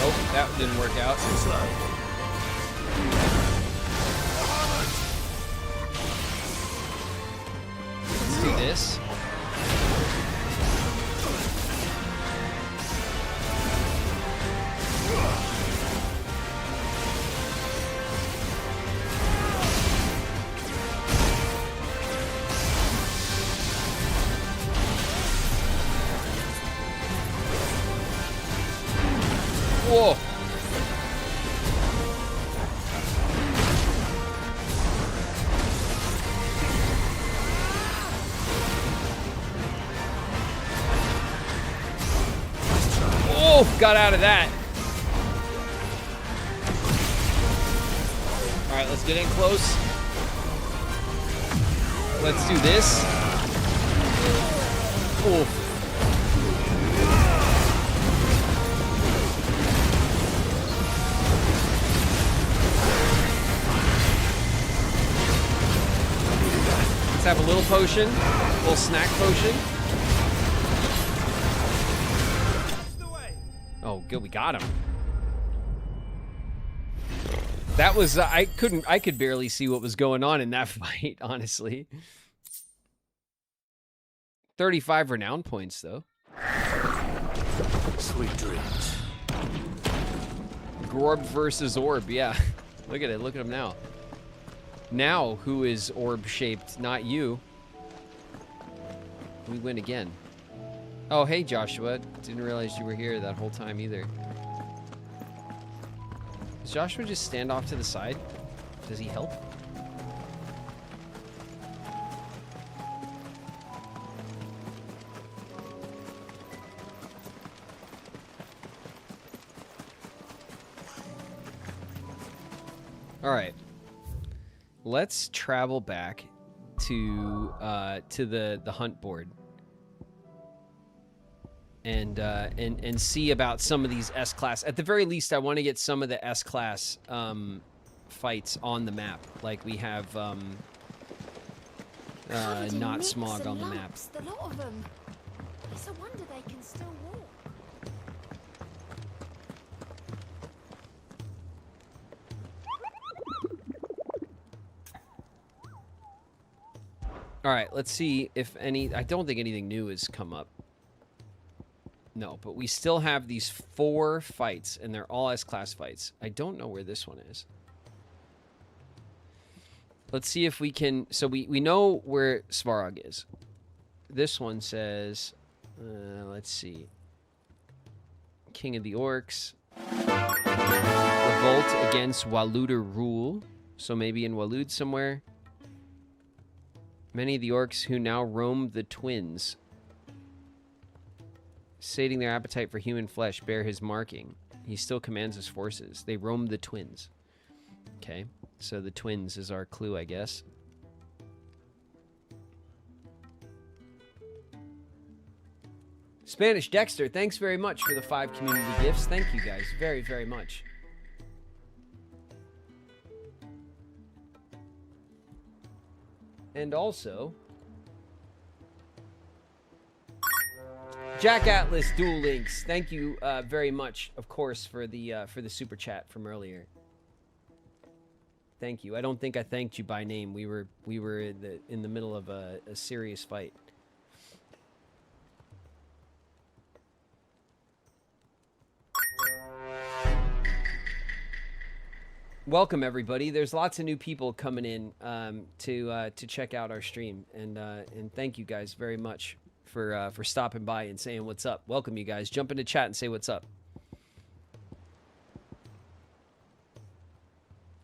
Nope, that didn't work out. Let's do this. Whoa. Oh, got out of that. All right, let's get in close. Let's do this. Oh. Have a little potion, a little snack potion. Oh, good, we got him. That was I could barely see what was going on in that fight, honestly. 35 renown points though. Sweet dreams. Gorb versus Orb, yeah. Look at it, look at him now. Now, who is orb-shaped? Not you. We win again. Oh, hey, Joshua. Didn't realize you were here that whole time either. Does Joshua just stand off to the side? Does he help? All right. Let's travel back to the hunt board and see about some of these S-class. At the very least, I want to get some of the S-class fights on the map. Like we have not Smog on the map. The lot of them. It's a wonder they can still walk. All right, let's see if any... I don't think anything new has come up. No, but we still have these 4 fights, and they're all S-class fights. I don't know where this one is. Let's see if we can... So we know where Svarog is. This one says... let's see. King of the Orcs. Revolt against Waluda rule. So maybe in Walud somewhere. Many of the orcs who now roam the Twins, sating their appetite for human flesh, bear his marking. He still commands his forces. They roam the Twins. Okay, so the Twins is our clue, I guess. Spanish Dexter, thanks very much for the 5 community gifts. Thank you guys very, very much. And also, Jack Atlas Dual Links, thank you very much, of course, for the super chat from earlier. Thank you. I don't think I thanked you by name. We were in the middle of a serious fight. Welcome everybody. There's lots of new people coming in to check out our stream, and thank you guys very much for stopping by and saying what's up. Welcome you guys. Jump into chat and say what's up.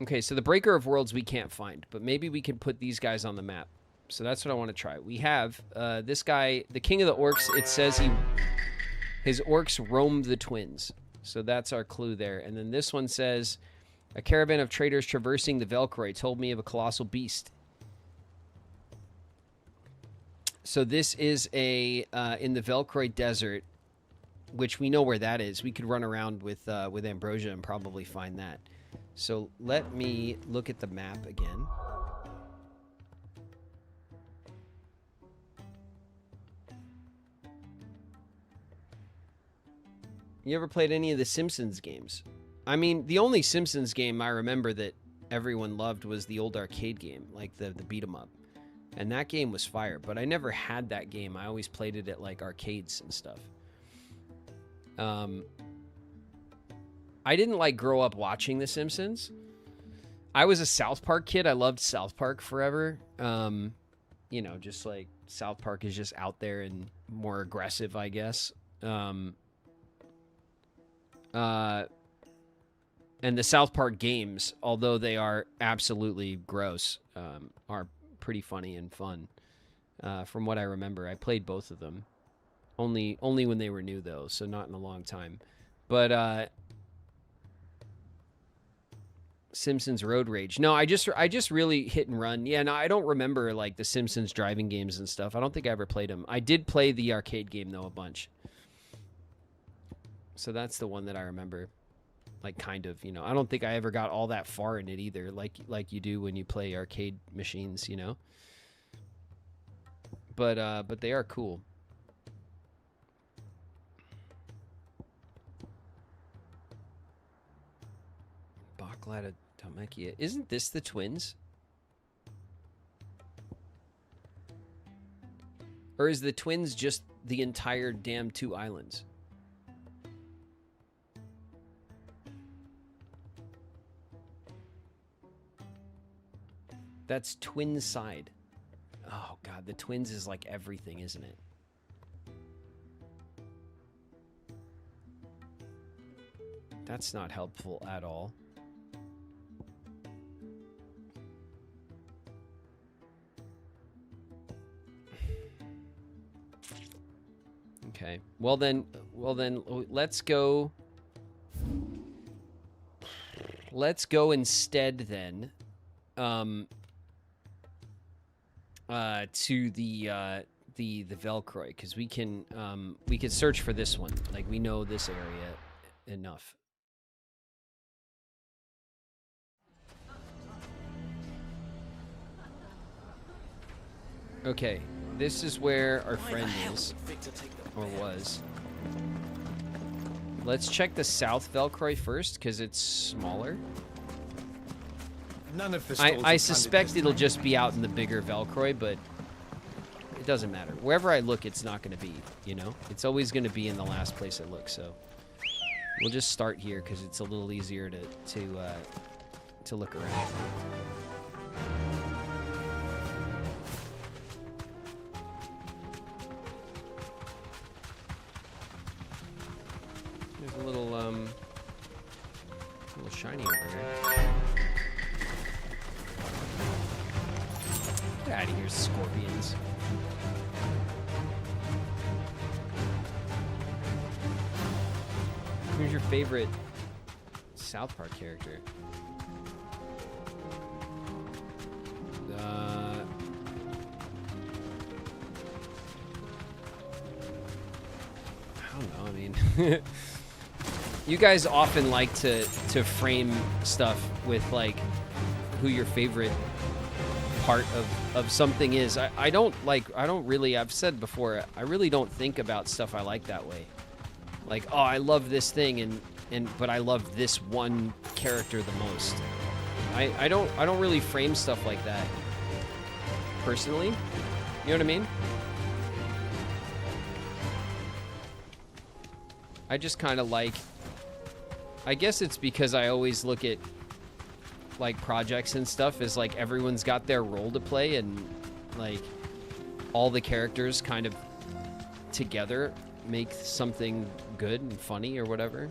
Okay, so the Breaker of Worlds we can't find, but maybe we can put these guys on the map. So that's what I want to try. We have this guy, the King of the Orcs. It says his orcs roamed the Twins, so that's our clue there. And then this one says, a caravan of traders traversing the Velcroy told me of a colossal beast. So this is a in the Velcroy Desert, which we know where that is. We could run around with Ambrosia and probably find that. So let me look at the map again. You ever played any of the Simpsons games? I mean, the only Simpsons game I remember that everyone loved was the old arcade game, like the beat 'em up. And that game was fire, but I never had that game. I always played it at like arcades and stuff. I didn't like grow up watching The Simpsons. I was a South Park kid. I loved South Park forever. You know, just like South Park is just out there and more aggressive, I guess. And the South Park games, although they are absolutely gross, are pretty funny and fun. From what I remember, I played both of them. Only when they were new, though, so not in a long time. But Simpsons Road Rage. No, I just really hit and run. Yeah, no, I don't remember like the Simpsons driving games and stuff. I don't think I ever played them. I did play the arcade game though a bunch. So that's the one that I remember. Like kind of, you know. I don't think I ever got all that far in it either, like you do when you play arcade machines, you know. But they are cool. Baklada Tamekia. Isn't this the Twins? Or is the Twins just the entire damn 2 islands? That's Twin Side. Oh, God. The Twins is like everything, isn't it? That's not helpful at all. Okay. Well then, let's go. Let's go instead then. To the Velcroy, because we can search for this one. Like we know this area enough. Okay, this is where our friend is, or was. Let's check the South Velcroy first, because it's smaller. None of this I suspect it'll just be out in the bigger Velcroy, but it doesn't matter. Wherever I look, it's not going to be, you know? It's always going to be in the last place I look, so we'll just start here because it's a little easier to look around. There's a little shiny over here. Get out of here, scorpions. Who's your favorite South Park character? thing. You guys often like to frame stuff with like who your favorite part of something is. I don't really, I've said before, I really don't think about stuff I like that way. Like, oh, I love this thing but I love this one character the most. I don't really frame stuff like that personally. You know what I mean? I just kind of like, I guess it's because I always look at like projects and stuff as like everyone's got their role to play, and like all the characters kind of together make something good and funny or whatever.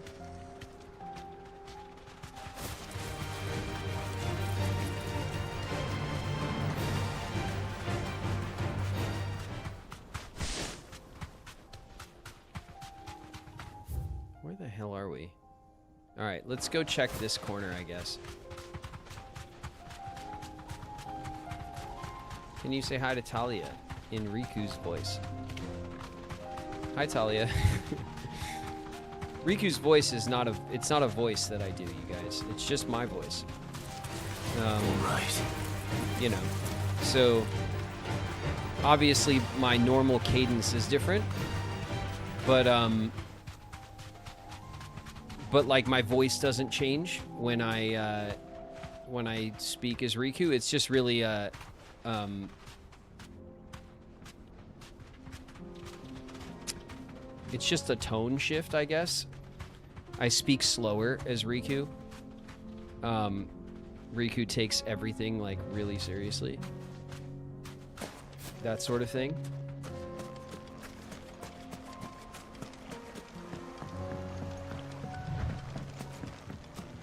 Where the hell are we? All right, let's go check this corner, I guess. Can you say hi to Talia in Riku's voice? Hi, Talia. Riku's voice is not it's not a voice that I do, you guys. It's just my voice. All right. You know, so obviously my normal cadence is different, but like my voice doesn't change when I speak as Riku. It's just really it's just a tone shift, I guess. I speak slower as Riku. Riku takes everything like really seriously. That sort of thing.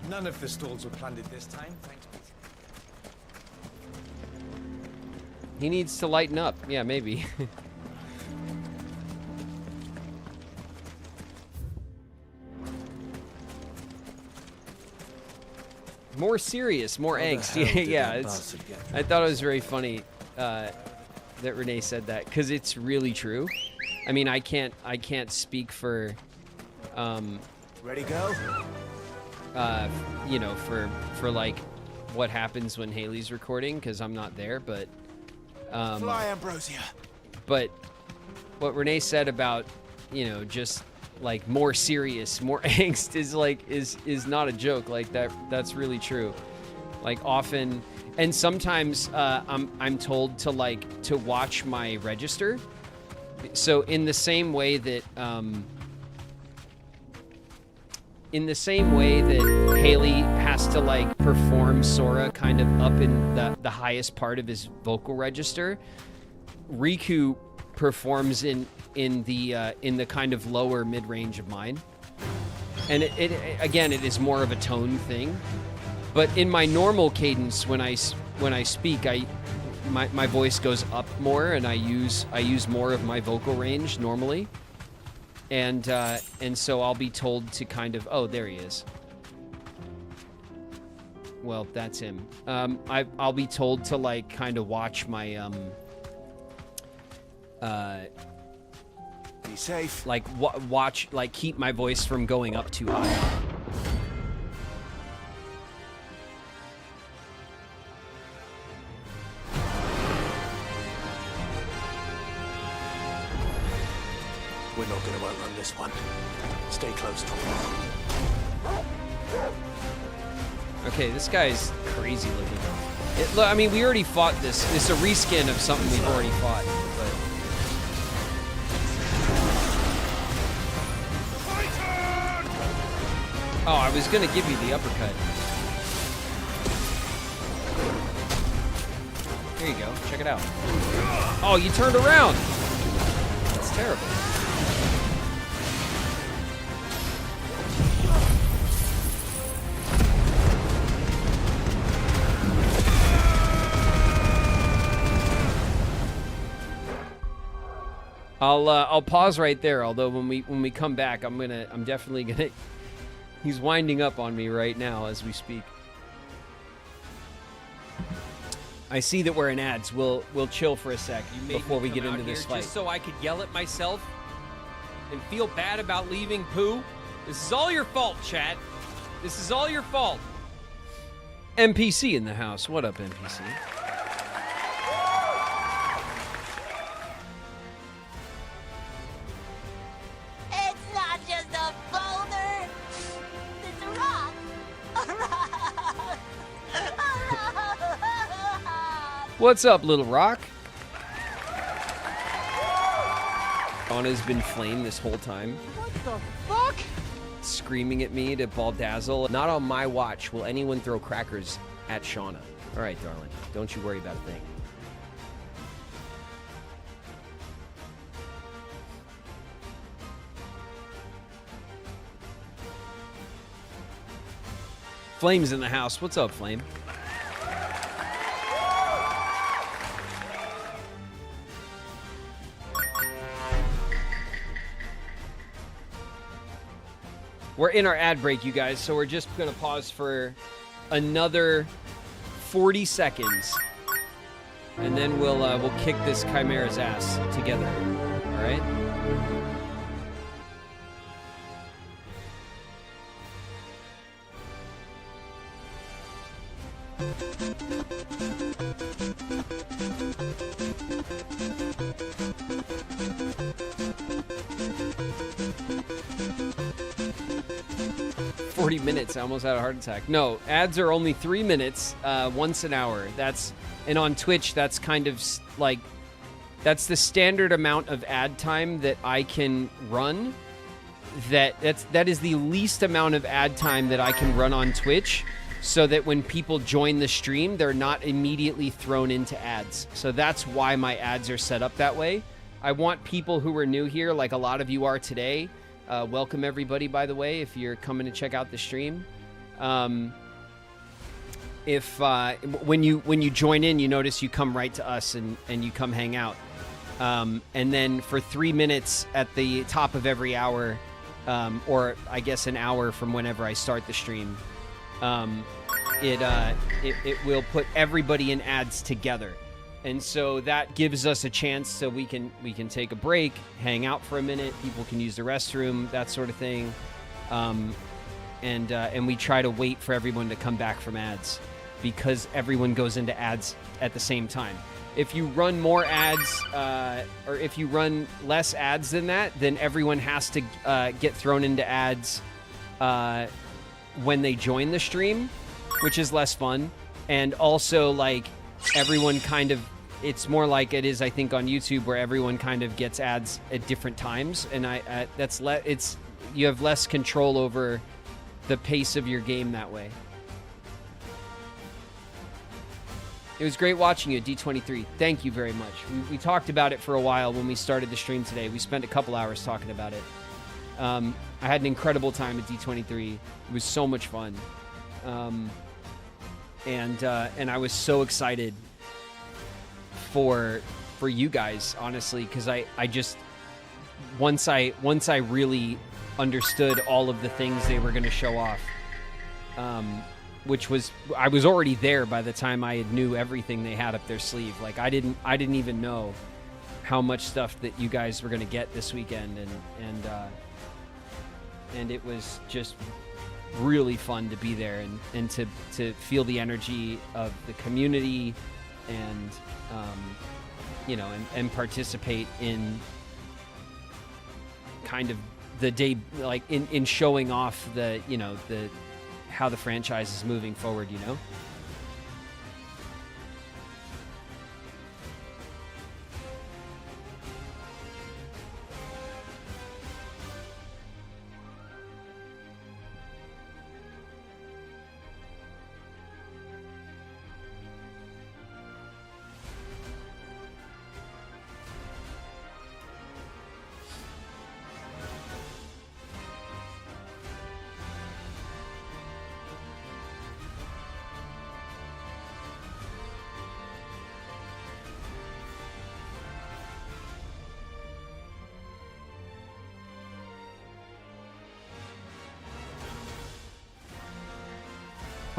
None of the stalls were plundered this time, thanks. He needs to lighten up. Yeah, maybe. More serious, more angst. Yeah, I thought it was very funny that Renee said that, because it's really true. I mean, I can't speak for Ready, go? you know, for like what happens when Haley's recording, because I'm not there, but Fly, Ambrosia. But what Renee said about, you know, just like more serious, more angst is like is not a joke. Like that's really true. Like often, and sometimes I'm told to like to watch my register. So in the same way that Haley has to like perform Sora kind of up in the highest part of his vocal register, Riku performs in the kind of lower mid-range of mine. And it again, it is more of a tone thing. But in my normal cadence, when I speak, my voice goes up more, and I use more of my vocal range normally. And so I'll be told to kind of, oh, there he is. Well, that's him. I'll be told to like kind of watch my be safe. Like watch, like keep my voice from going up too high. We're not going to outrun this one. Stay close to him. Okay, this guy's crazy looking. Look, I mean, we already fought this. It's a reskin of something we've already fought. But oh, I was gonna give you the uppercut. Here you go. Check it out. Oh, you turned around. That's terrible. I'll pause right there. Although when we come back, I'm definitely gonna. He's winding up on me right now as we speak. I see that we're in ads. We'll chill for a sec before we get into this fight. Just so I could yell at myself. and feel bad about leaving poo? This is all your fault, chat. This is all your fault. NPC in the house. What up, NPC? It's not just a boulder. It's a rock. A rock. What's up, little rock? Anna's been flamed this whole time. What the fuck? Screaming at me to baldazzle. Not on my watch will anyone throw crackers at Shauna. All right, darling. Don't you worry about a thing. Flame's in the house. What's up, Flame? We're in our ad break, you guys, so we're just going to pause for another 40 seconds. And then we'll kick this Chimera's ass together. All right? Minutes, I almost had a heart attack. No, ads are only 3 minutes, once an hour. And on Twitch, that's kind of like, that's the standard amount of ad time that I can run. That is the least amount of ad time that I can run on Twitch, so that when people join the stream, they're not immediately thrown into ads. So that's why my ads are set up that way. I want people who are new here, like a lot of you are today. Welcome everybody, by the way, if you're coming to check out the stream. When you join in, you notice you come right to us and you come hang out. And then for 3 minutes at the top of every hour, or I guess an hour from whenever I start the stream, it will put everybody in ads together. And so that gives us a chance so we can take a break, hang out for a minute, people can use the restroom, that sort of thing. And we try to wait for everyone to come back from ads, because everyone goes into ads at the same time. If you run more ads, or if you run less ads than that, then everyone has to get thrown into ads when they join the stream, which is less fun. And also, like, everyone kind of, it's more like it is, I think, on YouTube, where everyone kind of gets ads at different times, and you have less control over the pace of your game that way. It was great watching you, D23. Thank you very much. We talked about it for a while when we started the stream today. We spent a couple hours talking about it. I had an incredible time at D23. It was so much fun. And I was so excited for you guys, honestly, because I just once I really understood all of the things they were going to show off, which was, I was already there by the time I knew everything they had up their sleeve. Like, I didn't even know how much stuff that you guys were going to get this weekend, and it was just really fun to be there and to feel the energy of the community, and and participate in kind of the day, like in showing off the how the franchise is moving forward,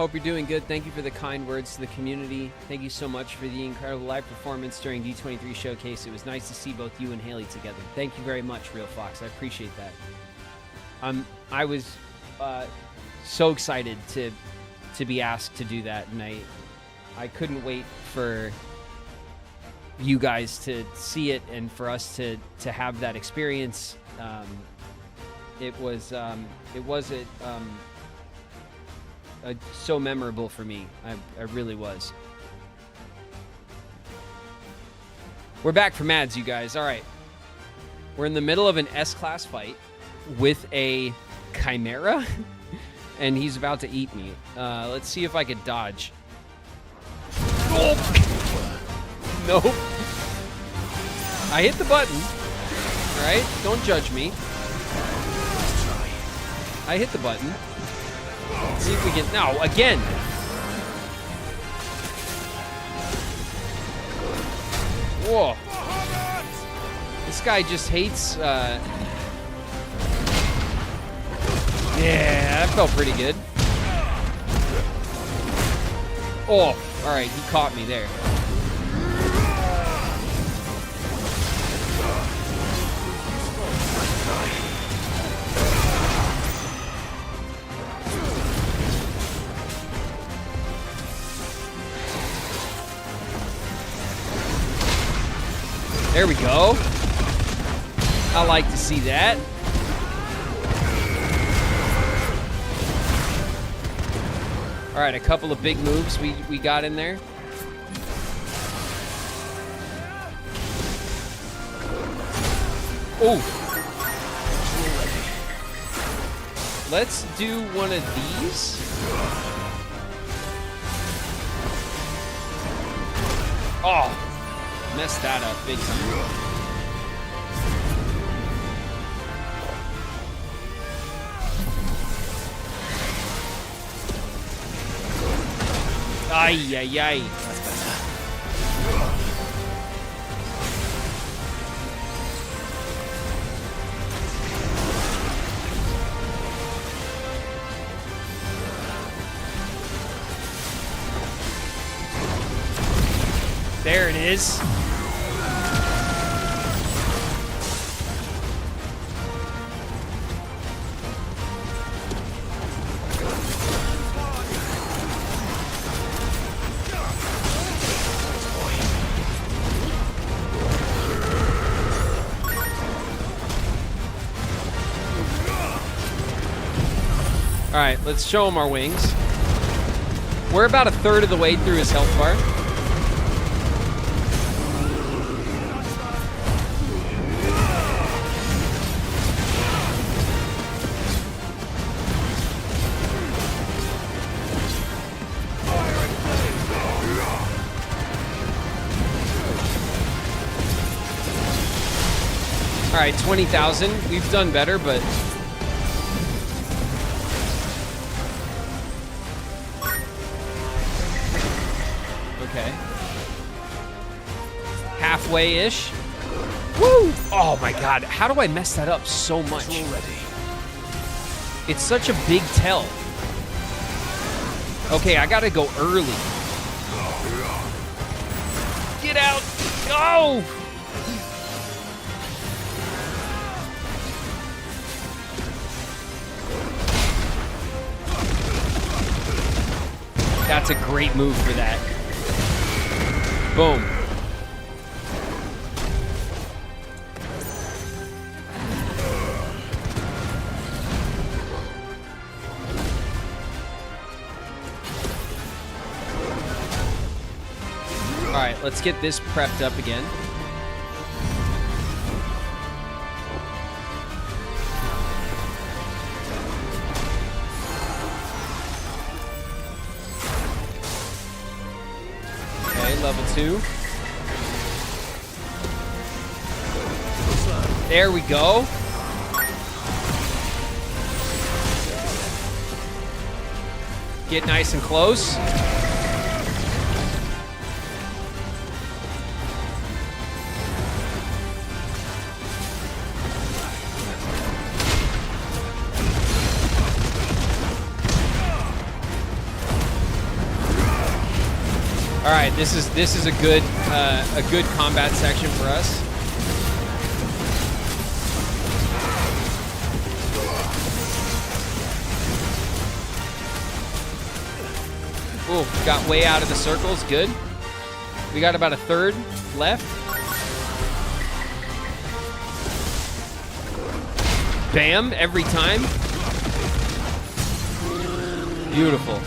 Hope you're doing good. Thank you for the kind words to the community. Thank you so much for the incredible live performance during D23 Showcase. It was nice to see both you and Haley together. Thank you very much, Real Fox. I appreciate that. I was so excited to be asked to do that, and I couldn't wait for you guys to see it and for us to have that experience. It was so memorable for me. I really was. We're back from ads, you guys. All right. We're in the middle of an S-class fight with a chimera, and he's about to eat me. Let's see if I could dodge. Oh! Nope. I hit the button. All right? Don't judge me. I hit the button. Let's see if we can... No, again! Whoa. This guy just hates... Yeah, that felt pretty good. Oh, alright, he caught me there. There we go. I like to see that. All right, a couple of big moves we got in there. Oh. Let's do one of these. Oh. Messed that up big time. Ay, ay, ay. There it is. All right, let's show him our wings. We're about a third of the way through his health bar. All right, 20,000. We've done better, but... Okay. Halfway-ish. Woo! Oh my god, how do I mess that up so much? It's such a big tell. Okay, I gotta go early. Get out! Go! That's a great move for that. Boom. All right, let's get this prepped up again. Level 2. There we go. Get nice and close. right, this is a good combat section for us. Ooh, got way out of the circles. Good. We got about a third left. Bam, every time. Beautiful.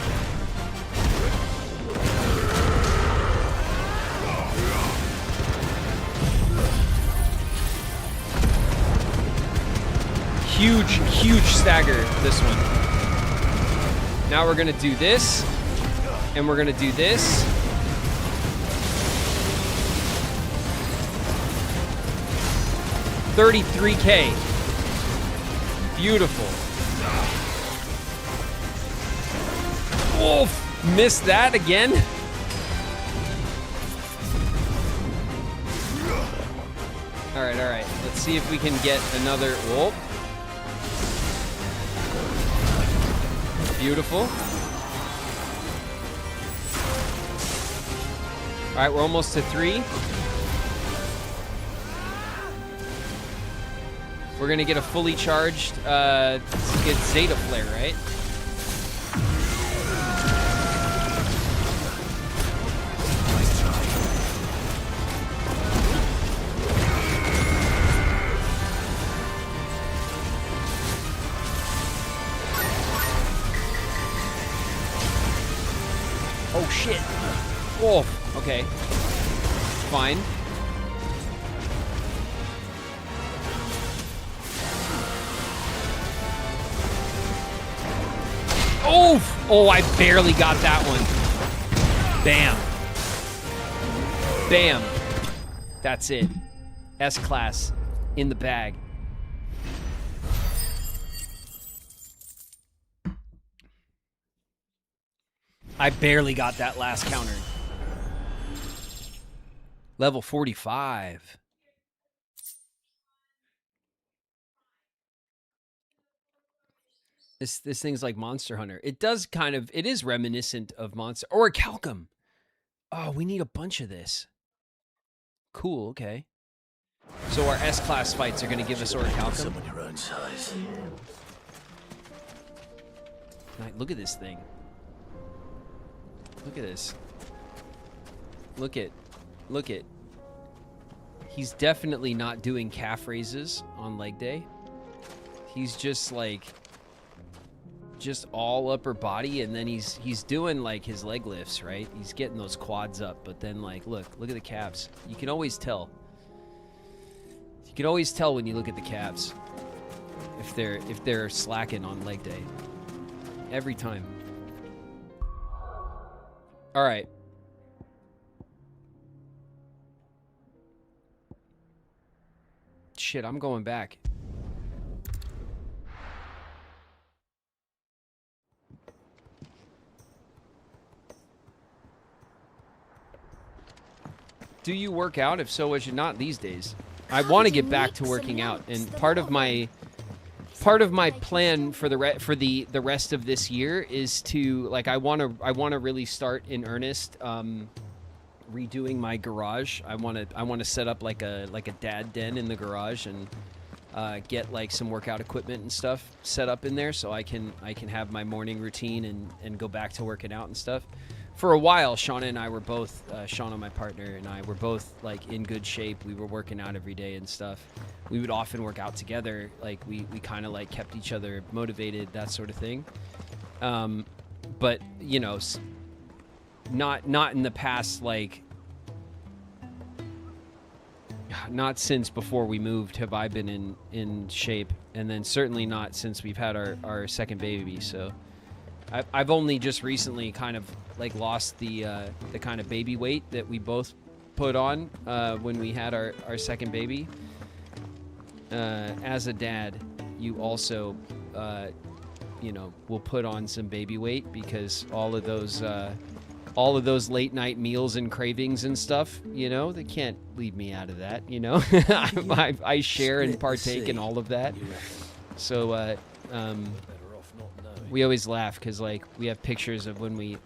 Huge stagger, this one. Now we're gonna do this, and we're gonna do this. $33K. Beautiful. Oof, missed that again. All right. Let's see if we can get another. Whoa. Beautiful. All right, we're almost to 3. We're gonna get a fully charged, get Zeta Flare, right? Oh shit. Oh, okay. Fine. Oh, I barely got that one. Bam. Bam. That's it. S-Class in the bag. I barely got that last counter. Level 45. This thing's like Monster Hunter. It does kind of, it is reminiscent of Monster, or Calcum. Oh, we need a bunch of this. Cool, okay. So our S-Class fights are going to give us Orichalcum. Someone your own size. Right, look at this thing. Look at this. Look at. He's definitely not doing calf raises on leg day. He's just like, just all upper body, and then he's doing like his leg lifts, right? He's getting those quads up, but then like, look at the calves. You can always tell. You can always tell when you look at the calves if they're slacking on leg day. Every time. All right. Shit, I'm going back. Do you work out? If so, was you not these days? I want to get back to working out, and part of my plan for the rest of this year is to, like, I want to really start in earnest redoing my garage. I want to set up like a dad den in the garage and get like some workout equipment and stuff set up in there so I can have my morning routine and go back to working out and stuff. For a while, Shauna and I were both, Shauna, my partner, and I were both like in good shape. We were working out every day and stuff. We would often work out together. Like we kind of like kept each other motivated, that sort of thing. But you know, not in the past, like not since before we moved have I been in shape, and then certainly not since we've had our second baby. So I've only just recently kind of like lost the kind of baby weight that we both put on when we had our second baby. As a dad, you also you know, will put on some baby weight because all of those late night meals and cravings and stuff, you know, they can't leave me out of that, you know. I share and partake in all of that. So We always laugh because like we have pictures of when we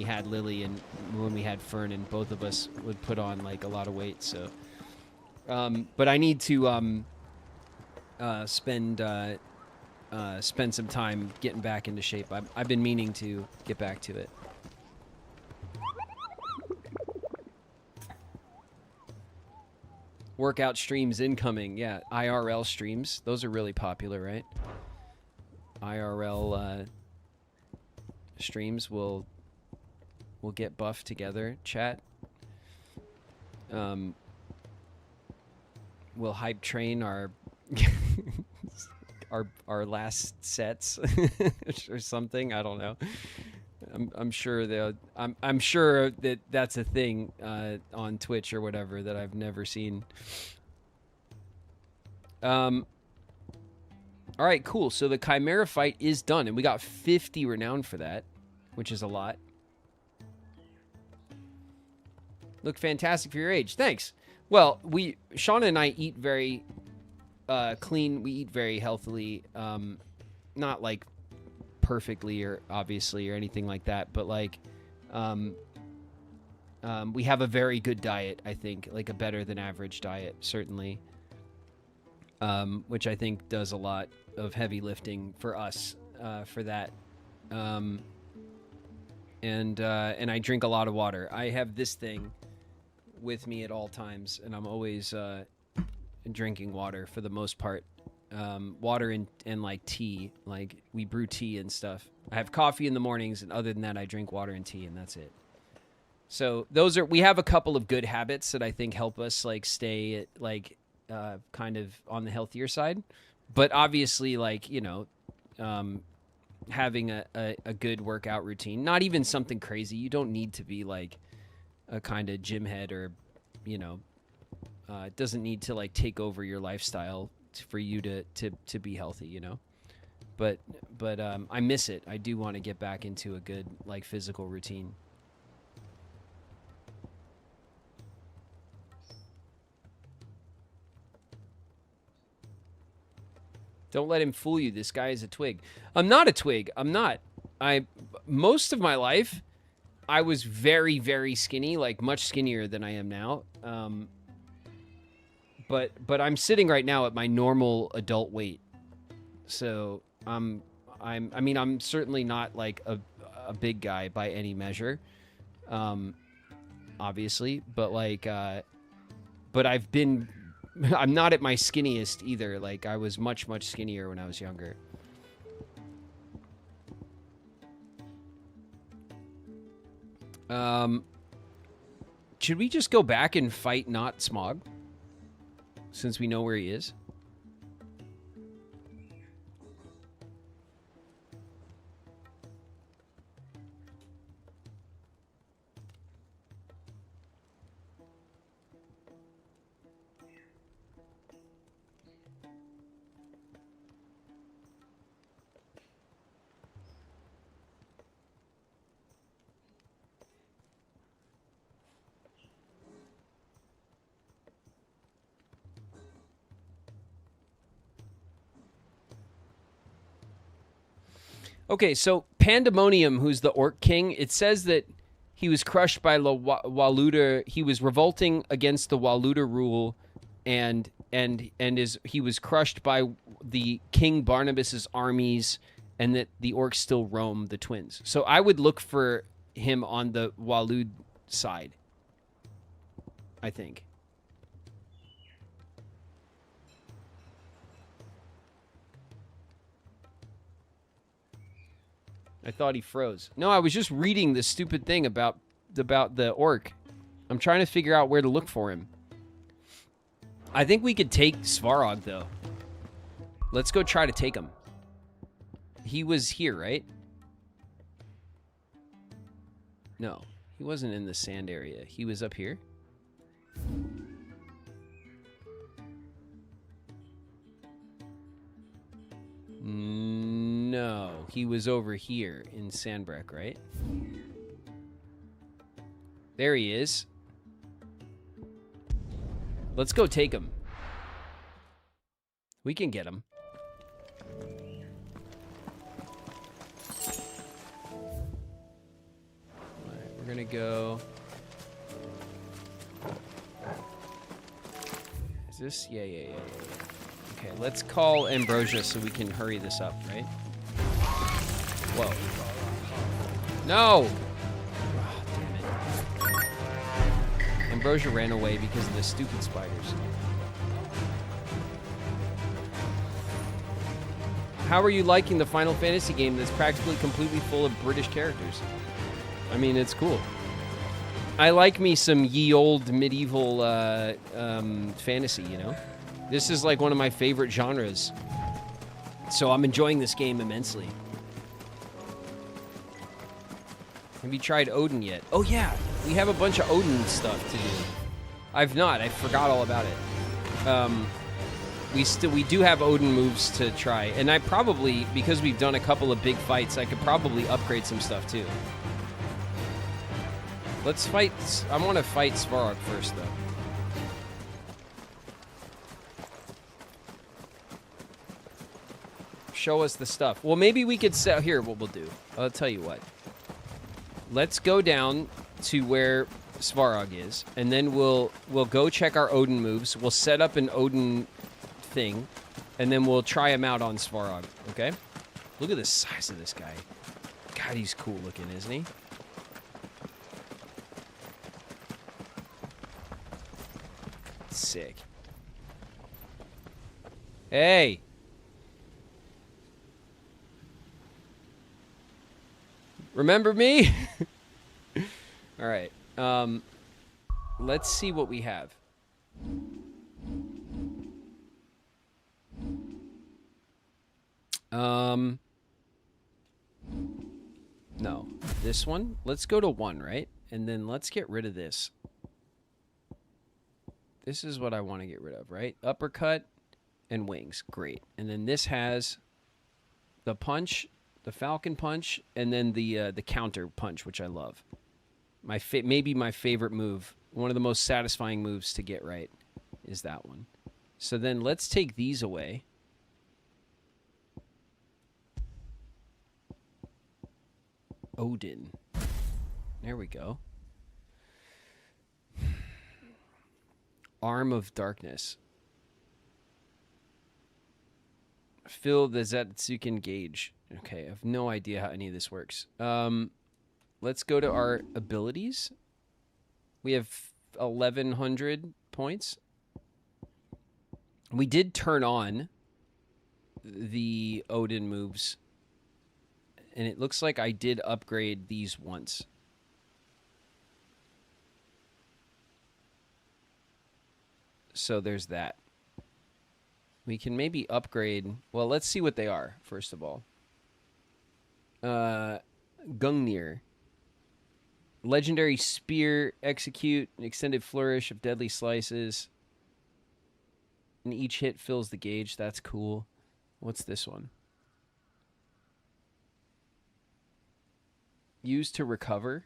had Lily and when we had Fern, and both of us would put on like a lot of weight. So, but I need to spend some time getting back into shape. I've been meaning to get back to it. Workout streams incoming. Yeah, IRL streams. Those are really popular, right? IRL streams will get buffed together. Chat. We'll hype train our our last sets or something. I don't know. I'm sure I'm sure that that's a thing on Twitch or whatever that I've never seen. All right, cool. So the Chimera fight is done, and we got 50 renown for that, which is a lot. Look fantastic for your age. Thanks. Well, Shauna and I eat very clean. We eat very healthily. Not like perfectly or obviously or anything like that, but like we have a very good diet, I think, like a better than average diet, certainly, which I think does a lot of heavy lifting for us for that. And I drink a lot of water. I have this thing with me at all times, and I'm always drinking water for the most part. Water and like tea, like we brew tea and stuff. I have coffee in the mornings, and other than that, I drink water and tea, and that's it. So we have a couple of good habits that I think help us like stay at like kind of on the healthier side. But obviously, like, you know, having a good workout routine, not even something crazy. You don't need to be like a kind of gym head or, you know, it doesn't need to like take over your lifestyle for you to be healthy, you know. But I miss it. I do want to get back into a good like physical routine. Don't let him fool you. This guy is a twig. I'm not a twig. I'm not. Most of my life, I was very, very skinny, like much skinnier than I am now. But I'm sitting right now at my normal adult weight. So I'm certainly not like a big guy by any measure. Obviously, but like but I'm not at my skinniest either. Like I was much, much skinnier when I was younger. Should we just go back and fight not Smog? Since we know where he is. Okay, so Pandemonium, who's the Orc King, it says that he was crushed by Waluda. He was revolting against the Waluda rule, and he was crushed by the King Barnabas's armies, and that the orcs still roam the Twins. So I would look for him on the Walud side, I think. I thought he froze. No, I was just reading this stupid thing about the orc. I'm trying to figure out where to look for him. I think we could take Svarog, though. Let's go try to take him. He was here, right? No, he wasn't in the sand area. He was up here. No, he was over here in Sandbreck, right? There he is. Let's go take him. We can get him. We're gonna go. Is this? Yeah. Okay, let's call Ambrosia so we can hurry this up, right? Whoa. No! Oh, damn it. Ambrosia ran away because of the stupid spiders. How are you liking the Final Fantasy game that's practically completely full of British characters? I mean, it's cool. I like me some ye olde medieval fantasy, you know? This is like one of my favorite genres. So I'm enjoying this game immensely. Have you tried Odin yet? Oh yeah, we have a bunch of Odin stuff to do. I've not, I forgot all about it. We do have Odin moves to try. And I probably, because we've done a couple of big fights, I could probably upgrade some stuff too. Let's fight, I want to fight Svarog first though. Show us the stuff. Well, maybe we could set, here, what we'll do. I'll tell you what. Let's go down to where Svarog is, and then we'll go check our Odin moves. We'll set up an Odin thing, and then we'll try him out on Svarog, okay? Look at the size of this guy. God, he's cool looking, isn't he? Sick. Hey! Remember me? All right. Let's see what we have. No. This one? Let's go to 1, right? And then let's get rid of this. This is what I want to get rid of, right? Uppercut and wings. Great. And then this has the punch, the Falcon Punch, and then the counter punch, which I love. Maybe my favorite move, one of the most satisfying moves to get right, is that one. So then let's take these away. Odin. There we go. Arm of Darkness. Fill the Zetsuken gauge. Okay, I have no idea how any of this works. Let's go to our abilities. We have 1,100 points. We did turn on the Odin moves, and it looks like I did upgrade these once. So there's that. We can maybe upgrade. Well, let's see what they are, first of all. Gungnir. Legendary Spear, Execute, an extended flourish of deadly slices. And each hit fills the gauge. That's cool. What's this one? Use to recover.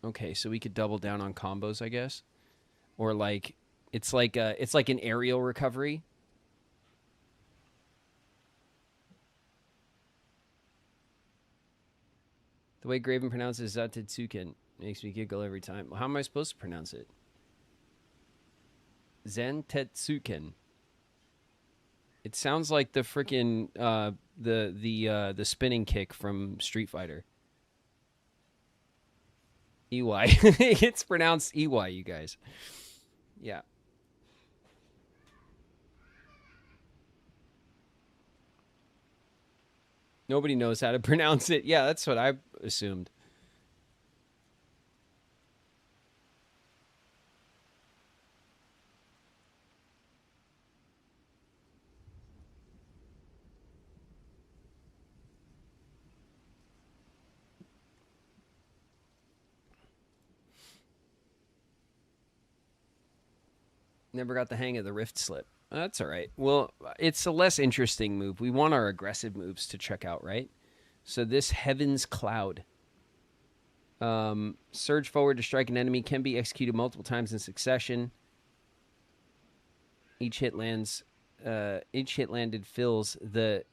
Okay, so we could double down on combos, I guess. Or like it's like an aerial recovery. The way Graven pronounces Zatetsuken makes me giggle every time. How am I supposed to pronounce it? Zentetsuken. It sounds like the freaking the spinning kick from Street Fighter. EY. It's pronounced EY, you guys. Yeah. Nobody knows how to pronounce it. Yeah, that's what I assumed. Never got the hang of the Rift Slip. That's all right. Well, it's a less interesting move. We want our aggressive moves to check out, right? So this Heaven's Cloud. Surge forward to strike an enemy can be executed multiple times in succession. Each hit landed fills the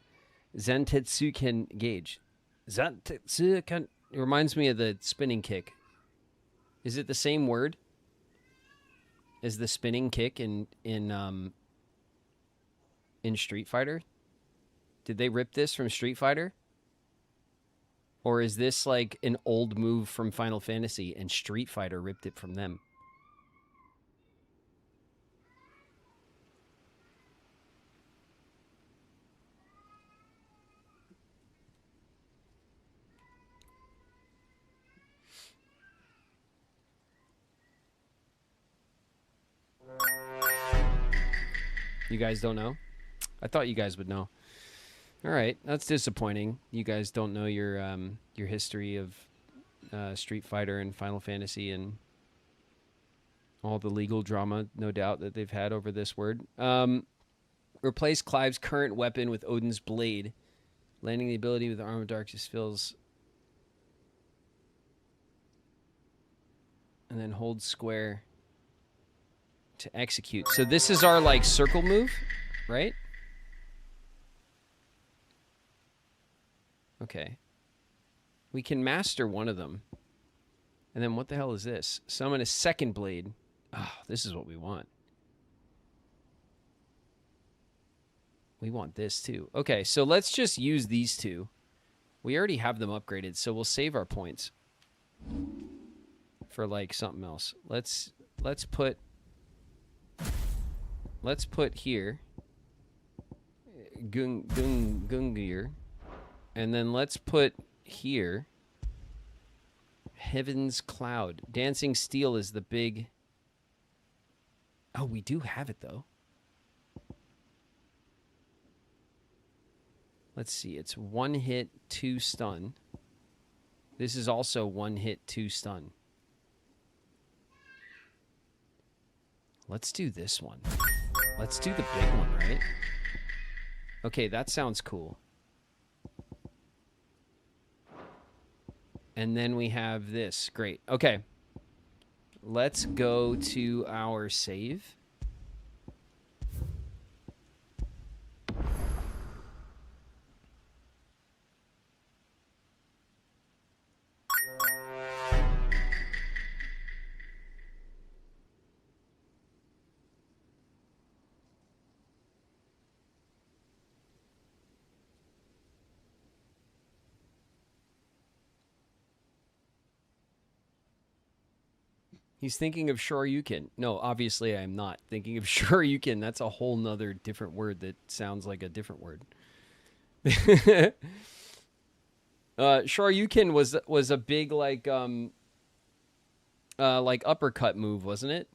Zantetsuken gauge. Zantetsuken. It reminds me of the spinning kick. Is it the same word as the spinning kick in Street Fighter? Did they rip this from Street Fighter? Or is this like an old move from Final Fantasy and Street Fighter ripped it from them? You guys don't know? I thought you guys would know. All right, that's disappointing. You guys don't know your history of Street Fighter and Final Fantasy and all the legal drama, no doubt, that they've had over this word. Replace Clive's current weapon with Odin's blade. Landing the ability with the Arm of Darkness fills... And then hold square to execute. So this is our, like, circle move, right? Okay. We can master one of them. And then what the hell is this? Summon a second blade. Oh, this is what we want. We want this too. Okay, so let's just use these two. We already have them upgraded, so we'll save our points for like something else. Let's put here Gungir. And then let's put here Heaven's Cloud. Dancing Steel is the big... Oh, we do have it, though. Let's see. It's 1 hit, 2 stun. This is also 1 hit, 2 stun. Let's do this one. Let's do the big one, right? Okay, that sounds cool. And then we have this. Great. Okay. Let's go to our save. He's thinking of Shoryuken. No, obviously I'm not thinking of Shoryuken. That's a whole nother different word that sounds like a different word. Shoryuken was a big like uppercut move, wasn't it?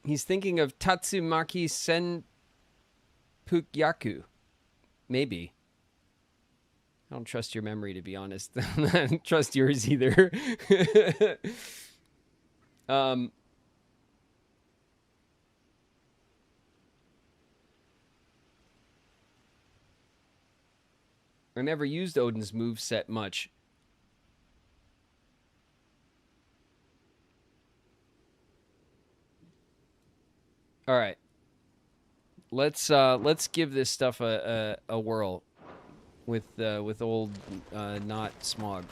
He's thinking of Tatsumaki Senpukyaku. Maybe. I don't trust your memory, to be honest. I don't trust yours either. I never used Odin's moveset much. All right, let's give this stuff a whirl with old not Smog.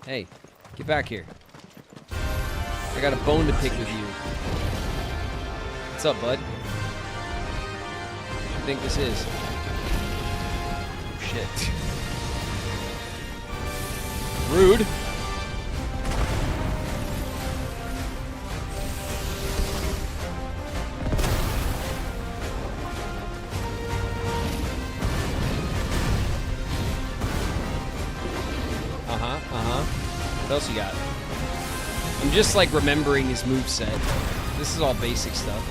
Hey, get back here! I got a bone to pick with you. What's up, bud? What do you think this is? Shit. Rude. What else you got? I'm just like remembering his moveset. This is all basic stuff.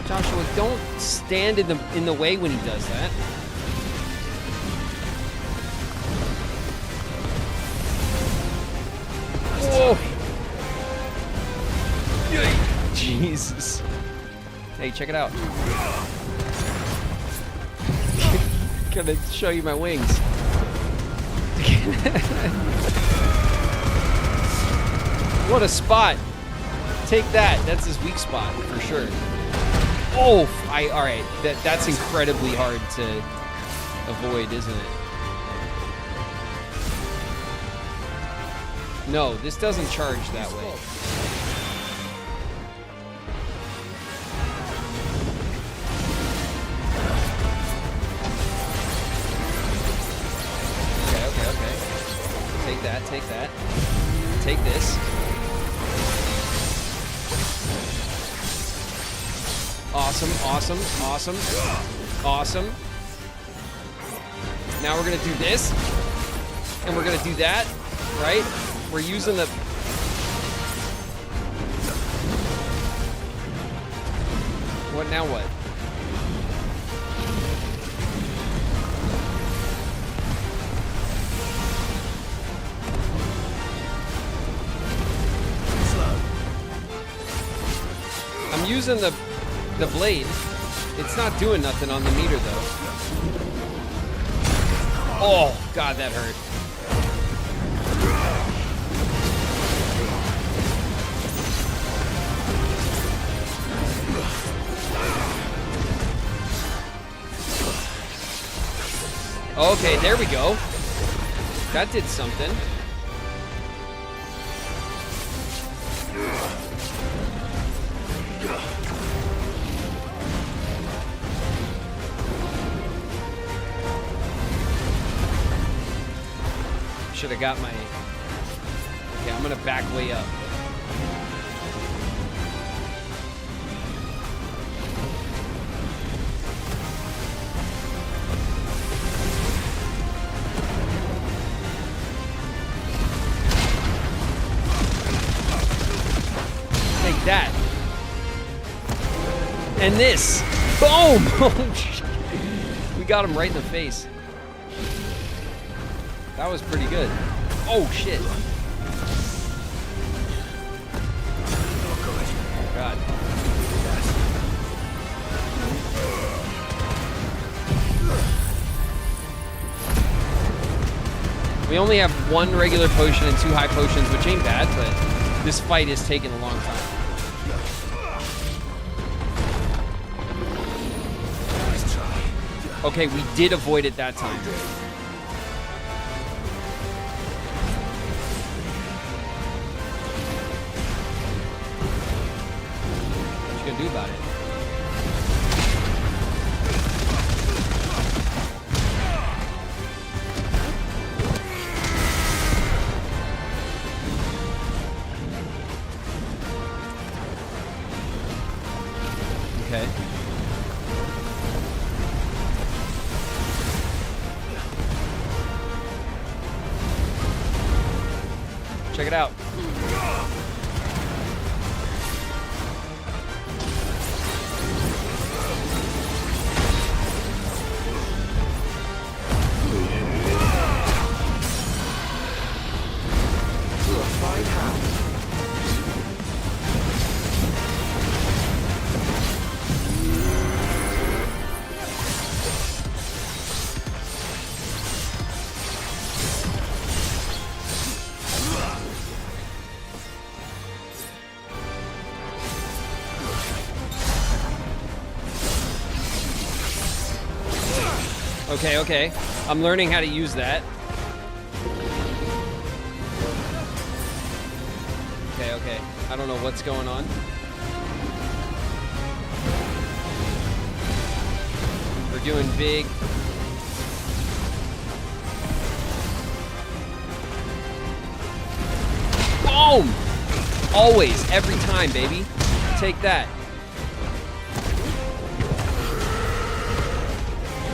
Joshua, don't stand in the way when he does that. Whoa! Jesus. Hey, check it out. Gonna show you my wings. What a spot. Take that. That's his weak spot for sure. Oh, all right. That's incredibly hard to avoid, isn't it? No, this doesn't charge that way. Okay. Take that, take that. Take this. Awesome. Now we're gonna do this. And we're gonna do that, right? We're using the... What now what? I'm using the blade. It's not doing nothing on the meter though. Oh, God, that hurt. Okay, there we go. That did something. Should have got my... Okay, I'm gonna back way up. Take that. And this. Boom! We got him right in the face. That was pretty good. Oh, shit. Oh, God. We only have one regular potion and 2 high potions, which ain't bad, but this fight is taking a long time. Okay, we did avoid it that time. What you gonna do about it? Okay. Check it out. Okay, okay. I'm learning how to use that. Okay, okay. I don't know what's going on. We're doing big. Boom! Always, every time, baby. Take that.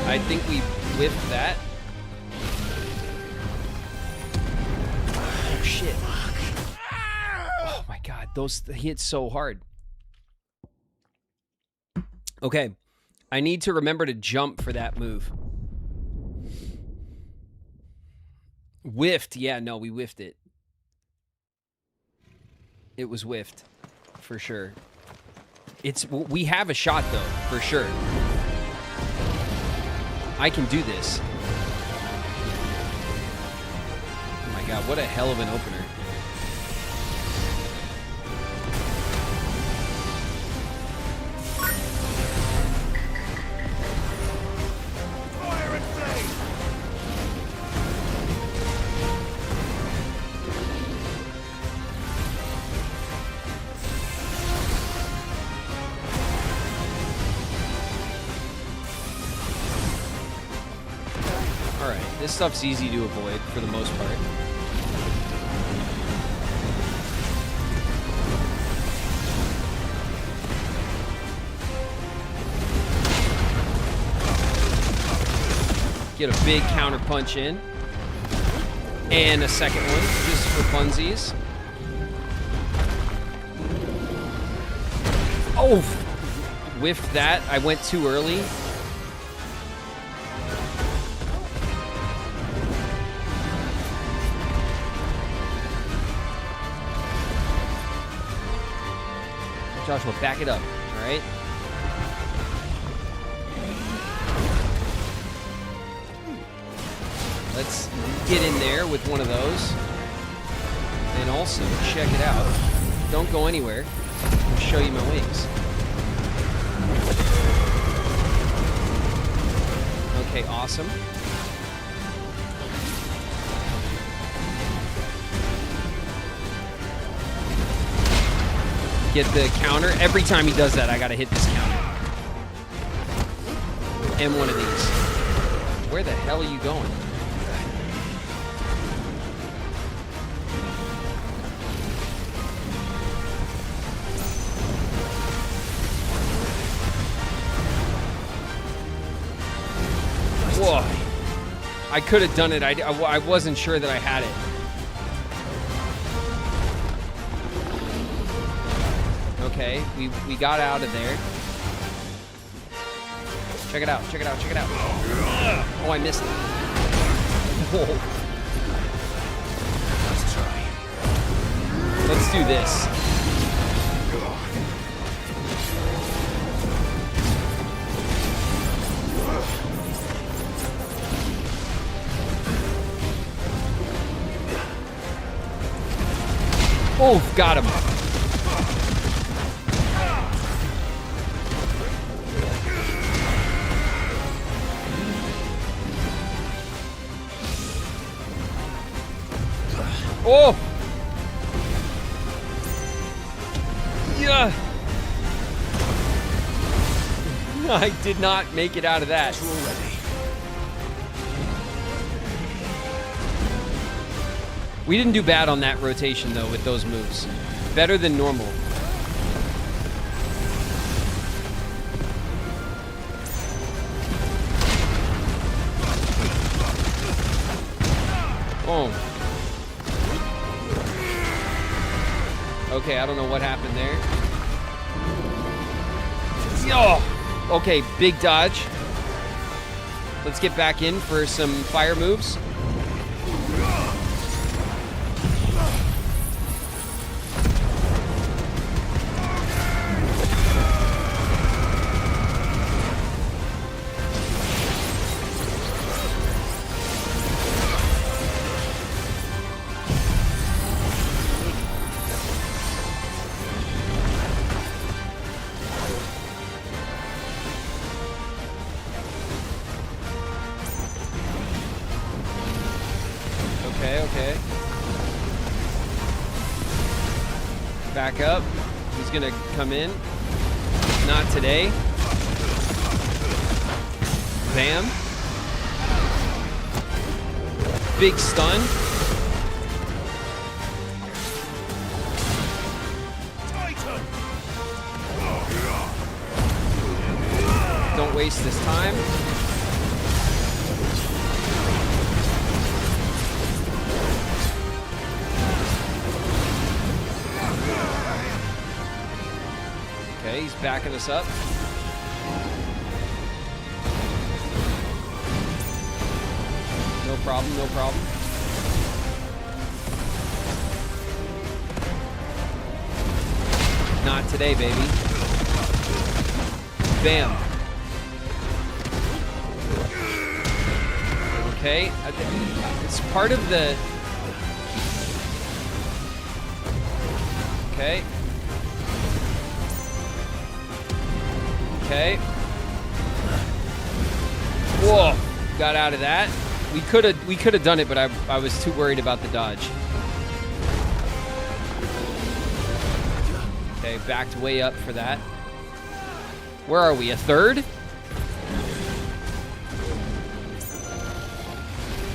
I think we whiffed that. Oh, shit. Oh, my God. Those hit so hard. Okay. I need to remember to jump for that move. Whiffed. Yeah, no, we whiffed it. It was whiffed. For sure. We have a shot, though, for sure. I can do this. Oh my god, what a hell of an opener. This stuff's easy to avoid for the most part. Get a big counter punch in. And a second one, just for funsies. Oh! Whiffed that. I went too early. Joshua, back it up, all right? Let's get in there with one of those. And also, check it out. Don't go anywhere. I'll show you my wings. Okay, awesome. Get the counter. Every time he does that, I gotta hit this counter. And one of these. Where the hell are you going? Whoa. I could have done it. I wasn't sure that I had it. Okay, we got out of there. Check it out, check it out, check it out. Oh, I missed it. Whoa. Let's try. Let's do this. Oh, got him. Oh! Yeah! I did not make it out of that. We didn't do bad on that rotation, though, with those moves. Better than normal. Oh. Okay, I don't know what happened there. Oh! Okay, big dodge. Let's get back in for some fire moves. Okay. Back up. He's gonna come in. Not today. Bam. Big stun. Don't waste this time. Okay, he's backing us up. No problem, no problem. Not today, baby. Bam. Okay. It's part of the... Okay. Okay. Whoa. Got out of that. We could have done it, but I was too worried about the dodge. Okay, backed way up for that. Where are we? A third?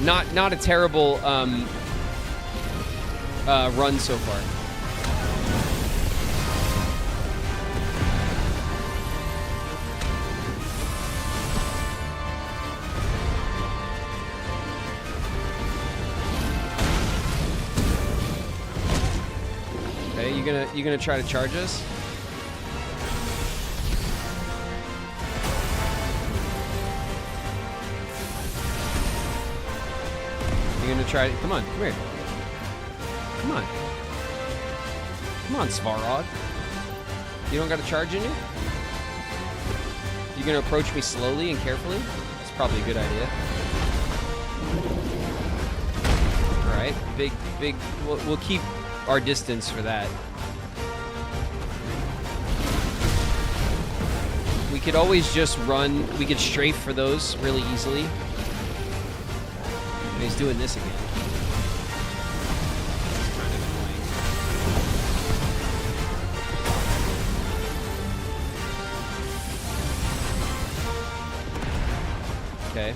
Not a terrible run so far. Okay, you gonna try to charge us? You're gonna try to... Come on, come here. Come on. Come on, Svarog. You don't got a charge in you? You're gonna approach me slowly and carefully? That's probably a good idea. Alright, big... We'll keep our distance for that. We could always just run... We could strafe for those really easily. And he's doing this again. It's kind of annoying. Okay.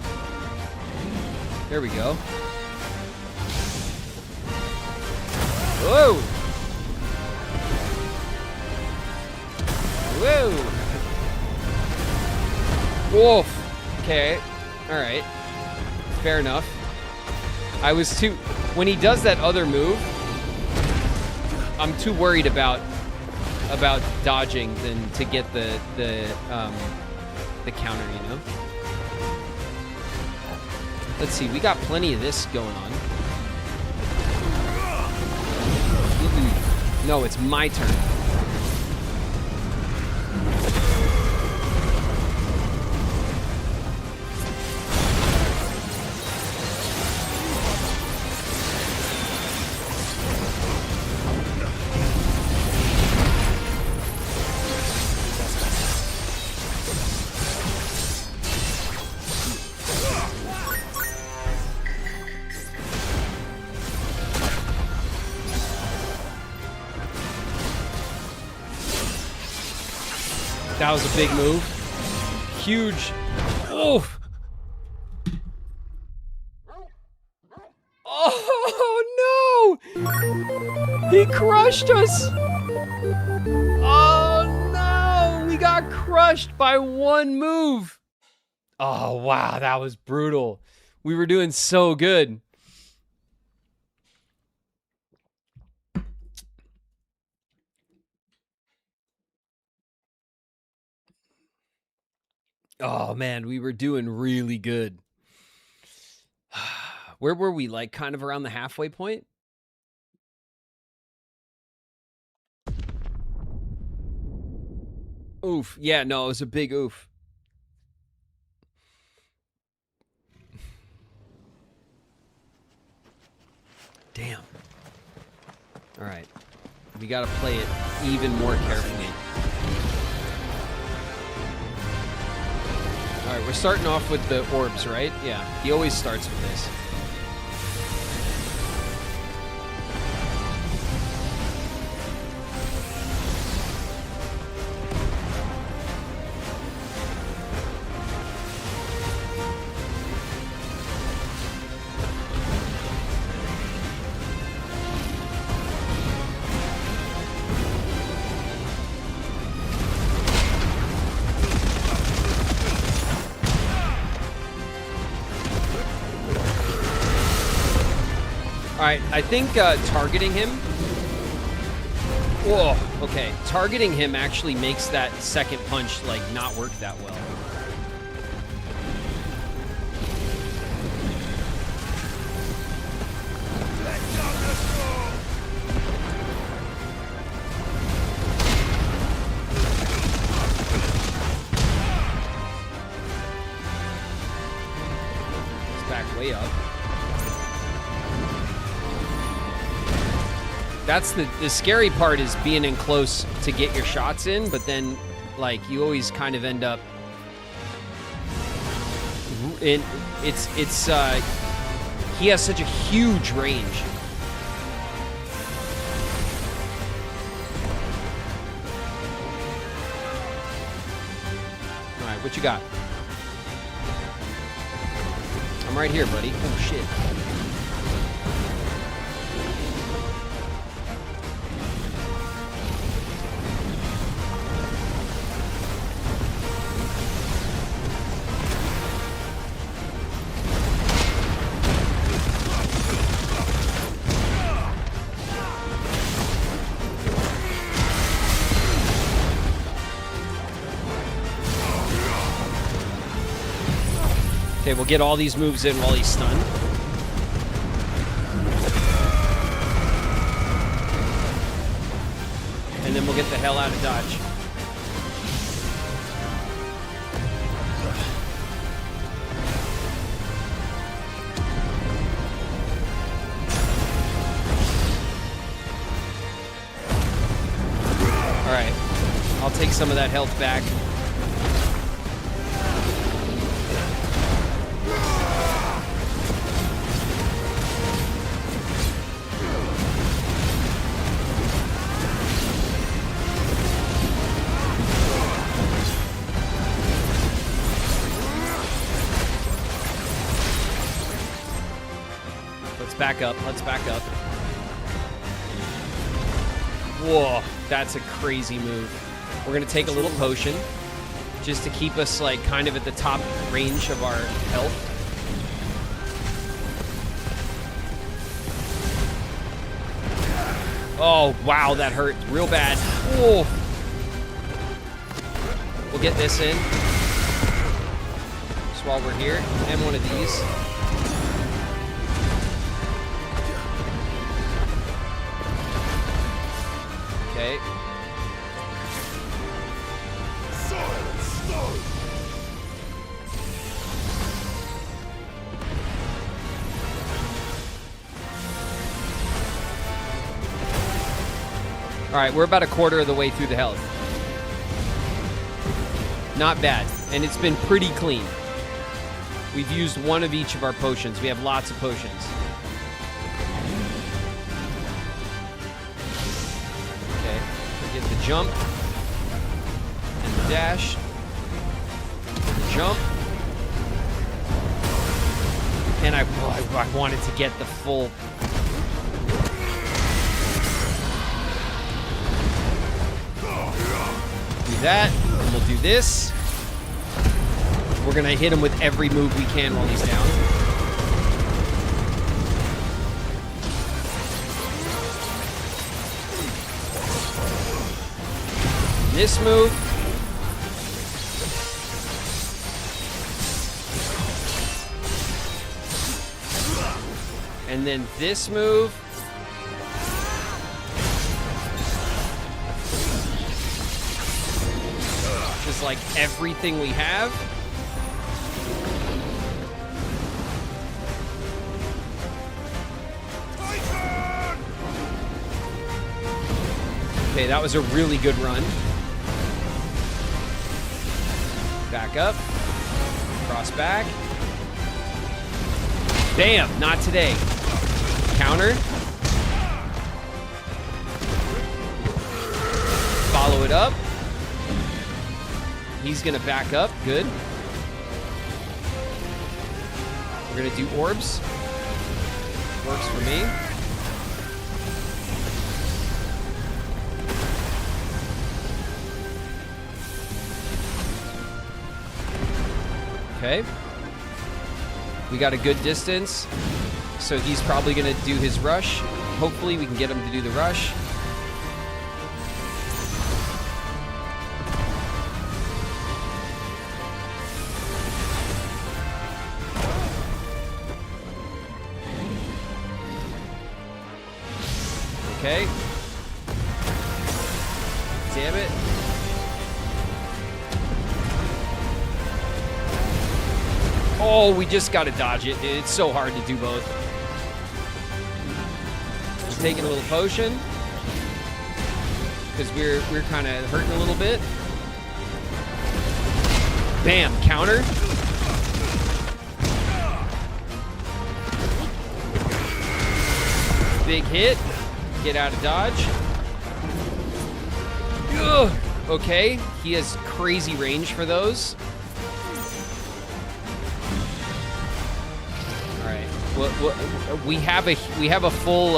There we go. Whoa! Whoa! Wolf! Okay. Alright. Fair enough. I was too... When he does that other move, I'm too worried about dodging than to get the counter, you know? Let's see, we got plenty of this going on. No, it's my turn. That was a big move. Huge. Oof. Oh no! He crushed us! Oh no! We got crushed by one move. Oh wow, that was brutal. We were doing so good. Oh man, we were doing really good. Where were we? Like kind of around the halfway point? Oof. Yeah, no, it was a big oof. Damn. All right. We got to play it even more carefully. All right, we're starting off with the orbs, right? Yeah, he always starts with this. Alright, I think targeting him... Whoa, okay. Targeting him actually makes that second punch, like, not work that well. way up. That's the scary part, is being in close to get your shots in, but then, like, you always kind of end up... He has such a huge range. All right, what you got? I'm right here, buddy. Oh, shit. Okay, we'll get all these moves in while he's stunned. And then we'll get the hell out of dodge. All right, I'll take some of that health back. Back up. Let's back up. Whoa, that's a crazy move. We're gonna take a little potion just to keep us like kind of at the top range of our health. Oh, wow, that hurt real bad. Whoa. We'll get this in just while we're here, and one of these. Okay. All right, we're about a quarter of the way through the health. Not bad, and it's been pretty clean. We've used one of each of our potions. We have lots of potions. The jump and the dash, the jump, and I wanted to get the full. Do that, and we'll do this. We're gonna hit him with every move we can while he's down. This move. And then this move. Just like everything we have. Okay, that was a really good run. Back up. Cross back. Damn, not today. Counter. Follow it up. He's gonna back up. Good. We're gonna do orbs. Works for me. Okay. We got a good distance, so he's probably gonna do his rush. Hopefully we can get him to do the rush. Okay. Damn it. Oh, we just got to dodge it, dude. It's so hard to do both. Just taking a little potion. Because we're kind of hurting a little bit. Bam, counter. Big hit. Get out of dodge. Ugh. Okay, he has crazy range for those. All right. Well, we have a full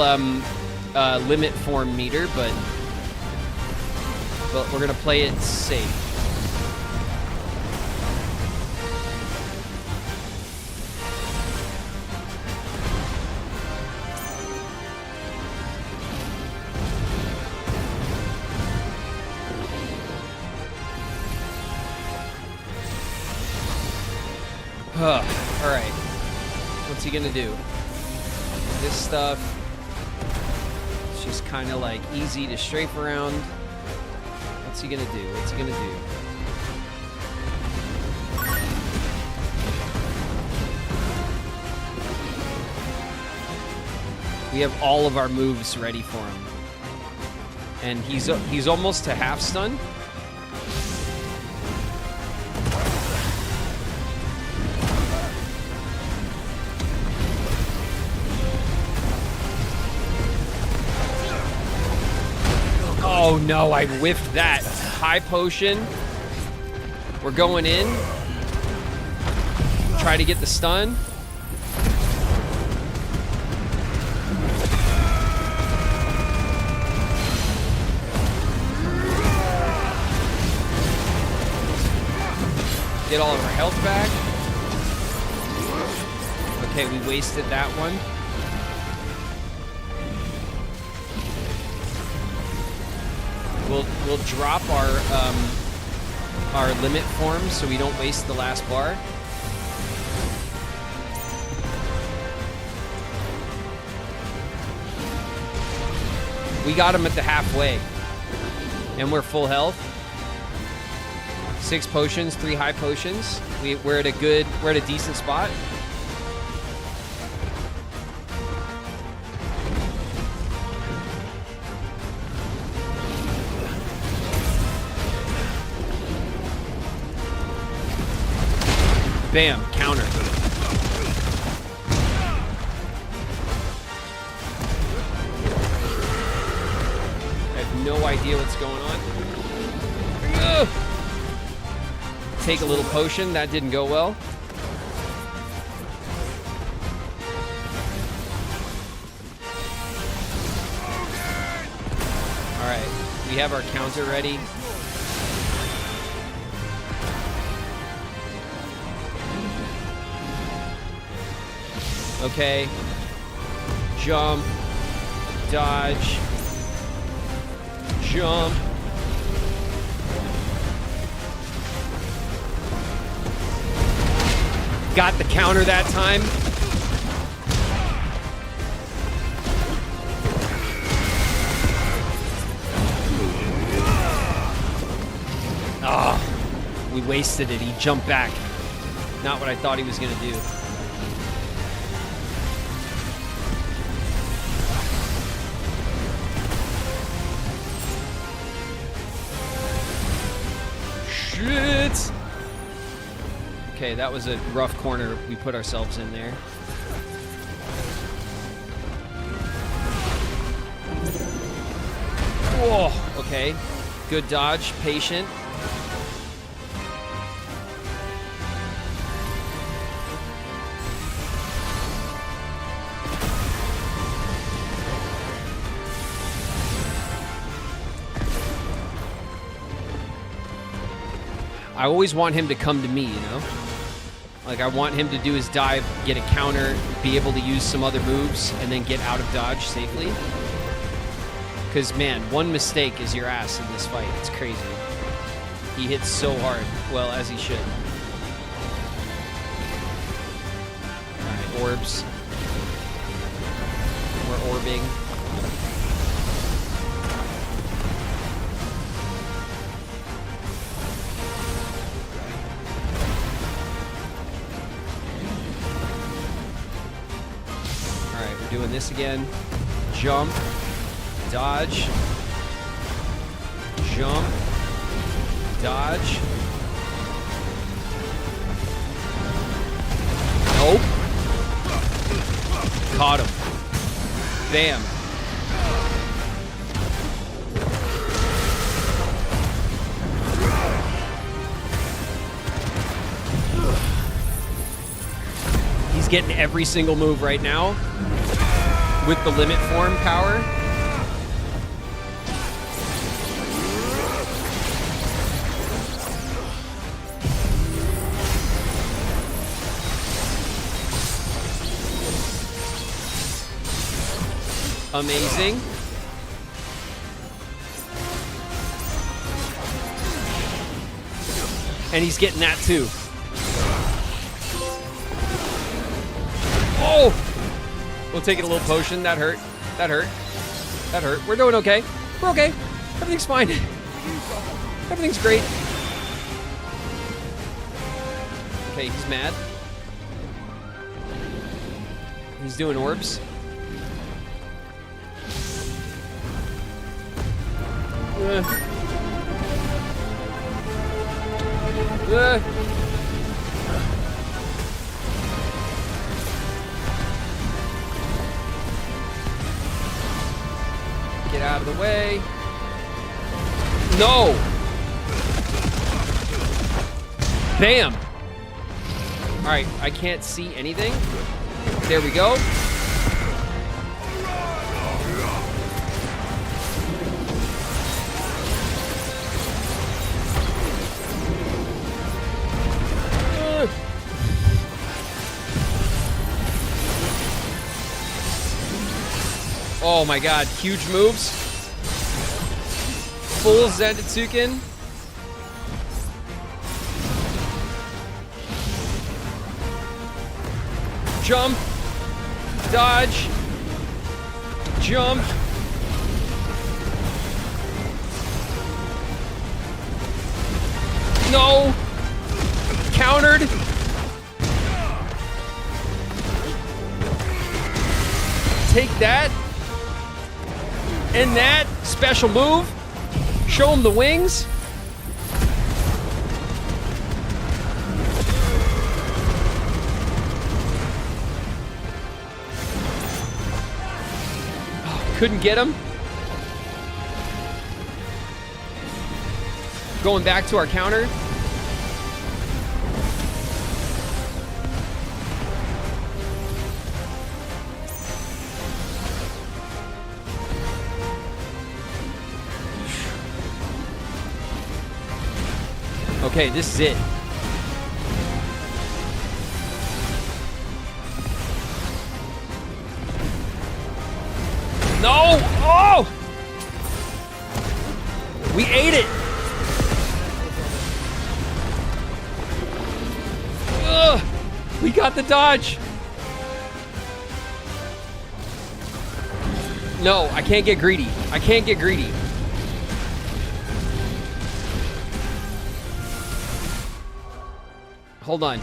limit form meter, but we're gonna play it safe. All right. What's he gonna do? This stuff. It's just kind of like easy to strafe around. What's he gonna do? What's he gonna do? We have all of our moves ready for him, and he's almost to half stun. Oh no, I whiffed that. High potion. We're going in. Try to get the stun. Get all of our health back. Okay, we wasted that one. We'll drop our limit form so we don't waste the last bar. We got him at the halfway, and we're full health. 6 potions, 3 high potions. We're at a decent spot. Bam, counter. I have no idea what's going on. Ugh. Take a little potion, that didn't go well. All right, we have our counter ready. Okay, jump, dodge, jump. Got the counter that time. Oh, we wasted it. He jumped back. Not what I thought he was gonna do. Shit! Okay, that was a rough corner we put ourselves in there. Whoa, okay. Good dodge, patient. I always want him to come to me, you know? Like, I want him to do his dive, get a counter, be able to use some other moves, and then get out of dodge safely. Because, man, one mistake is your ass in this fight. It's crazy. He hits so hard. Well, as he should. Alright, orbs. We're orbing. doing this again. Jump. Dodge. Jump. Dodge. Nope. Caught him. Bam. He's getting every single move right now with the limit form power. Amazing. And he's getting that too. Oh! We'll take it a little potion. That hurt. That hurt. That hurt. We're doing okay. We're okay. Everything's fine. Everything's great. Okay, he's mad. He's doing orbs. Get out of the way. No! Bam! Alright, I can't see anything. There we go. Oh my god, huge moves. Full Zenitsuken. Jump. Dodge. Jump. No. Countered. Take that. And that special move. Show him the wings. Oh, couldn't get him. Going back to our counter. Okay, this is it. No! Oh! We ate it! Ugh! We got the dodge! No, I can't get greedy. I can't get greedy. Hold on.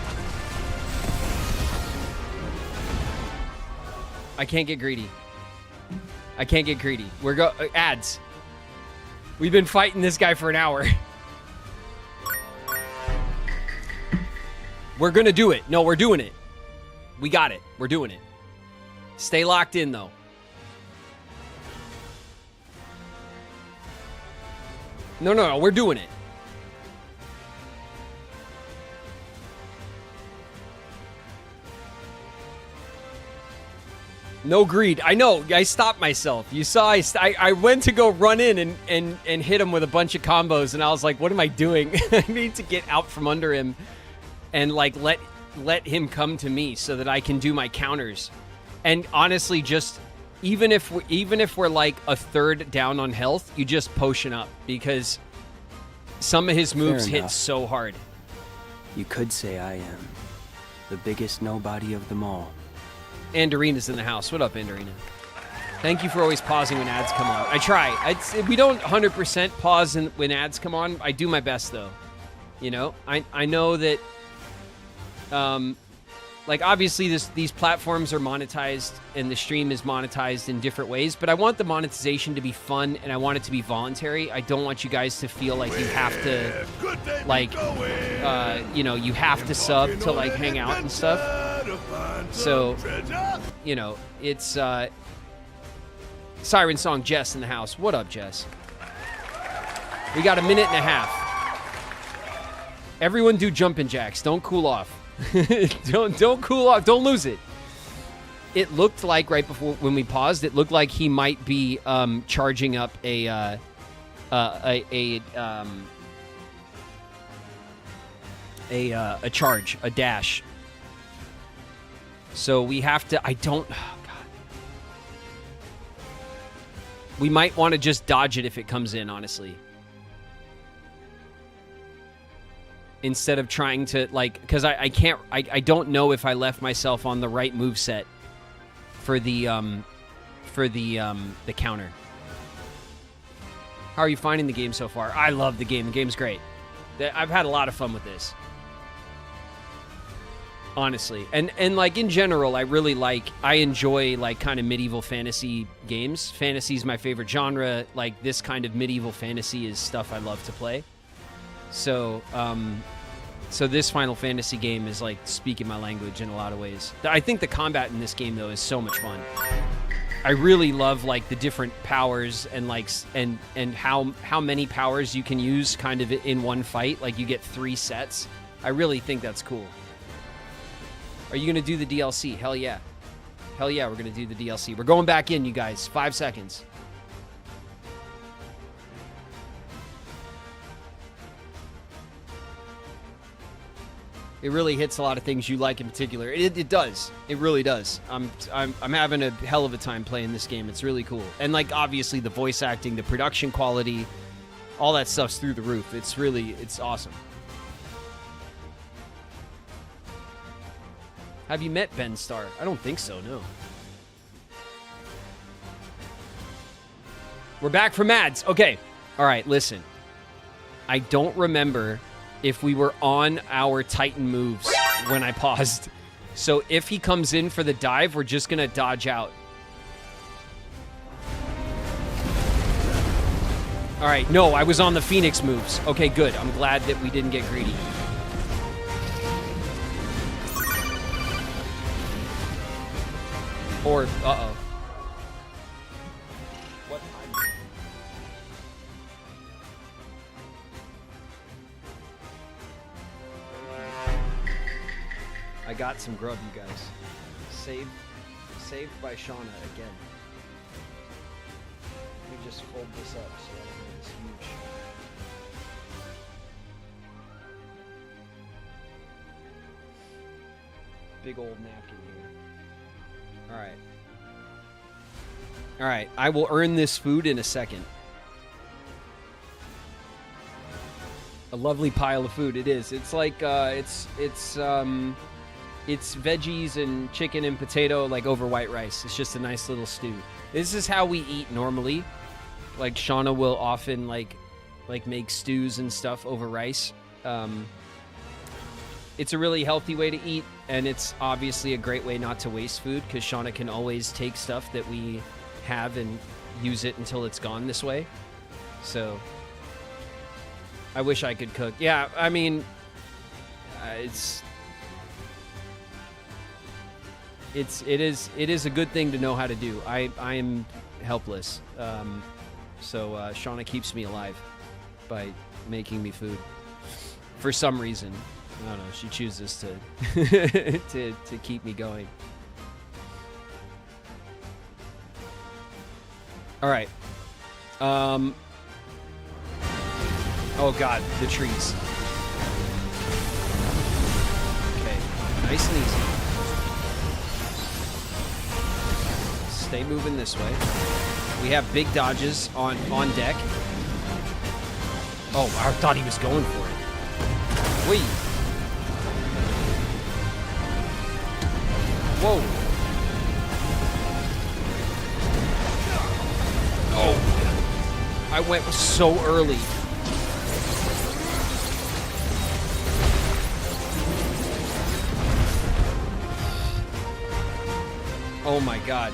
I can't get greedy. I can't get greedy. We're ads. We've been fighting this guy for an hour. We're gonna do it. No, we're doing it. We got it. We're doing it. Stay locked in, though. No, we're doing it. No greed. I know. I stopped myself. You saw I went to go run in and hit him with a bunch of combos, and I was like, what am I doing? I need to get out from under him and like let him come to me so that I can do my counters. And honestly, just even if we're like a third down on health, you just potion up because some of his moves hit so hard. You could say I am the biggest nobody of them all. Andarina's in the house. What up, Andarina? Thank you for always pausing when ads come on. I try. We don't 100% pause when ads come on. I do my best, though. You know? I know that Like, obviously, these platforms are monetized, and the stream is monetized in different ways, but I want the monetization to be fun, and I want it to be voluntary. I don't want you guys to feel like you have to, like, you know, you have to sub to, like, hang out and stuff. So, you know, it's, Siren Song Jess in the house. What up, Jess? We got a minute and a half. Everyone do jumping jacks. Don't cool off. don't cool off. Don't lose it. It looked like right before when we paused, it looked like he might be charging up a charge, a dash. So we have to. Oh God. We might want to just dodge it if it comes in. Honestly. Instead of trying to, like, because I don't know if I left myself on the right moveset for the counter. How are you finding the game so far? I love the game. The game's great. I've had a lot of fun with this. Honestly. And like, in general, I enjoy, like, kind of medieval fantasy games. Fantasy is my favorite genre. Like, this kind of medieval fantasy is stuff I love to play. So, so this Final Fantasy game is, like, speaking my language in a lot of ways. I think the combat in this game, though, is so much fun. I really love, like, the different powers and, like, and how many powers you can use kind of in one fight. Like, you get 3 sets. I really think that's cool. Are you going to do the DLC? Hell yeah. Hell yeah, we're going to do the DLC. We're going back in, you guys. 5 seconds. It really hits a lot of things you like in particular. It does. It really does. I'm having a hell of a time playing this game. It's really cool. And, like, obviously the voice acting, the production quality, all that stuff's through the roof. It's awesome. Have you met Ben Starr? I don't think so, no. We're back from ads. Okay. All right, listen. I don't remember if we were on our Titan moves when I paused. So if he comes in for the dive, we're just going to dodge out. All right. No, I was on the Phoenix moves. Okay, good. I'm glad that we didn't get greedy. Or, uh-oh. What? I got some grub, you guys. Saved by Shauna again. Let me just fold this up so I don't have this huge. Big old napkin here. Alright. Alright, I will earn this food in a second. A lovely pile of food, it is. It's like, it's veggies and chicken and potato, like, over white rice. It's just a nice little stew. This is how we eat normally. Like, Shauna will often, like make stews and stuff over rice. It's a really healthy way to eat, and it's obviously a great way not to waste food, because Shauna can always take stuff that we have and use it until it's gone this way. So, I wish I could cook. Yeah, I mean, it is a good thing to know how to do. I am helpless. So Shauna keeps me alive by making me food for some reason. I don't know. She chooses to to keep me going. All right. Oh God, the trees. Okay, nice and easy. Stay moving this way. We have big dodges on deck. Oh, I thought he was going for it. Wait. Whoa. Oh. I went so early. Oh my god.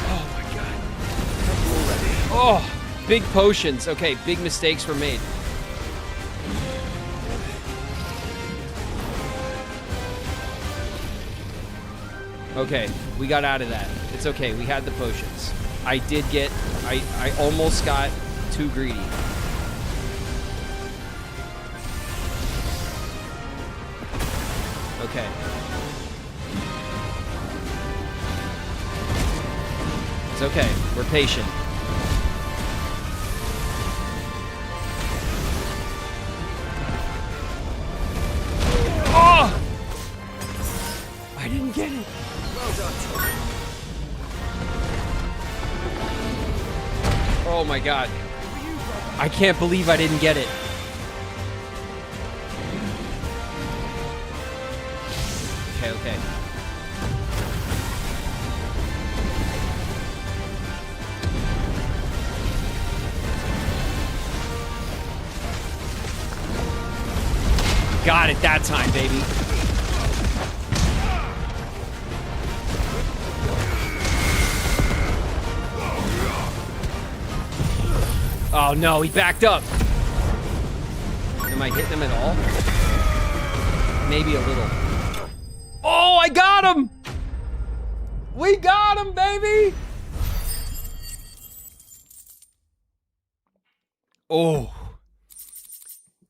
Oh my god. Oh, big potions. Okay, big mistakes were made. Okay, we got out of that. It's okay, we had the potions. I did get, I almost got too greedy. Okay. It's okay, we're patient. Oh! I didn't get it. Oh my god. I can't believe I didn't get it. Okay, okay. Got it that time, baby. Oh no, he backed up. Am I hitting him at all? Maybe a little. Oh, I got him! We got him, baby! Oh.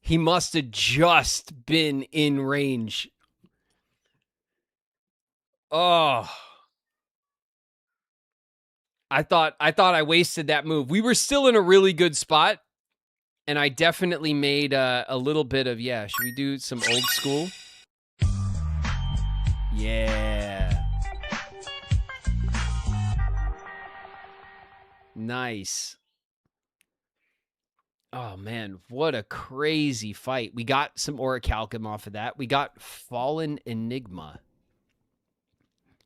He must have just been in range. Oh. I thought I wasted that move. We were still in a really good spot, and I definitely made a little bit of, yeah, should we do some old school? Yeah. Nice. Oh, man, what a crazy fight. We got some orichalcum off of that. We got Fallen Enigma.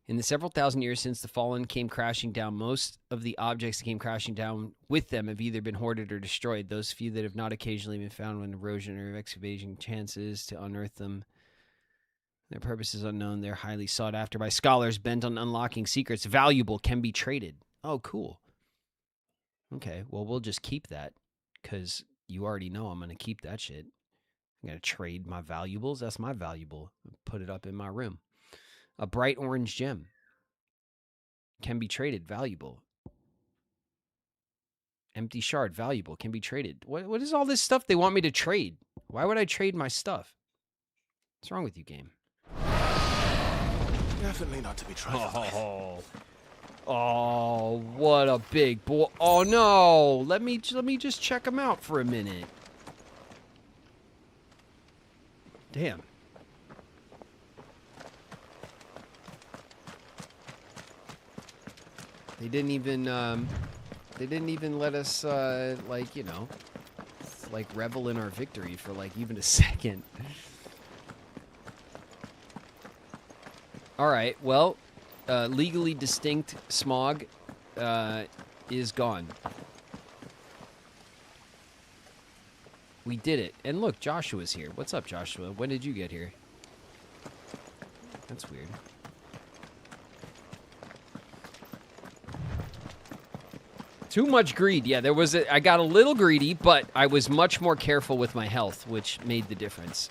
In the several thousand years since the Fallen came crashing down, most of the objects that came crashing down with them have either been hoarded or destroyed. Those few that have not occasionally been found when erosion or excavation chances to unearth them. Their purpose is unknown. They're highly sought after by scholars bent on unlocking secrets. Valuable, can be traded. Oh, cool. Okay, well, we'll just keep that because you already know I'm going to keep that shit. I'm going to trade my valuables. That's my valuable. Put it up in my room. A bright orange gem. Can be traded. Valuable. Empty shard. Valuable. Can be traded. What is all this stuff they want me to trade? Why would I trade my stuff? What's wrong with you, game? Definitely not to be trifled with. Oh, what a big boy. Oh, no. Let me just check him out for a minute. Damn. They didn't even let us, like, you know, like, revel in our victory for, like, even a second. All right, well, legally distinct smog is gone. We did it. And look, Joshua's here. What's up, Joshua? When did you get here? That's weird. Too much greed. Yeah, there was I got a little greedy, but I was much more careful with my health, which made the difference.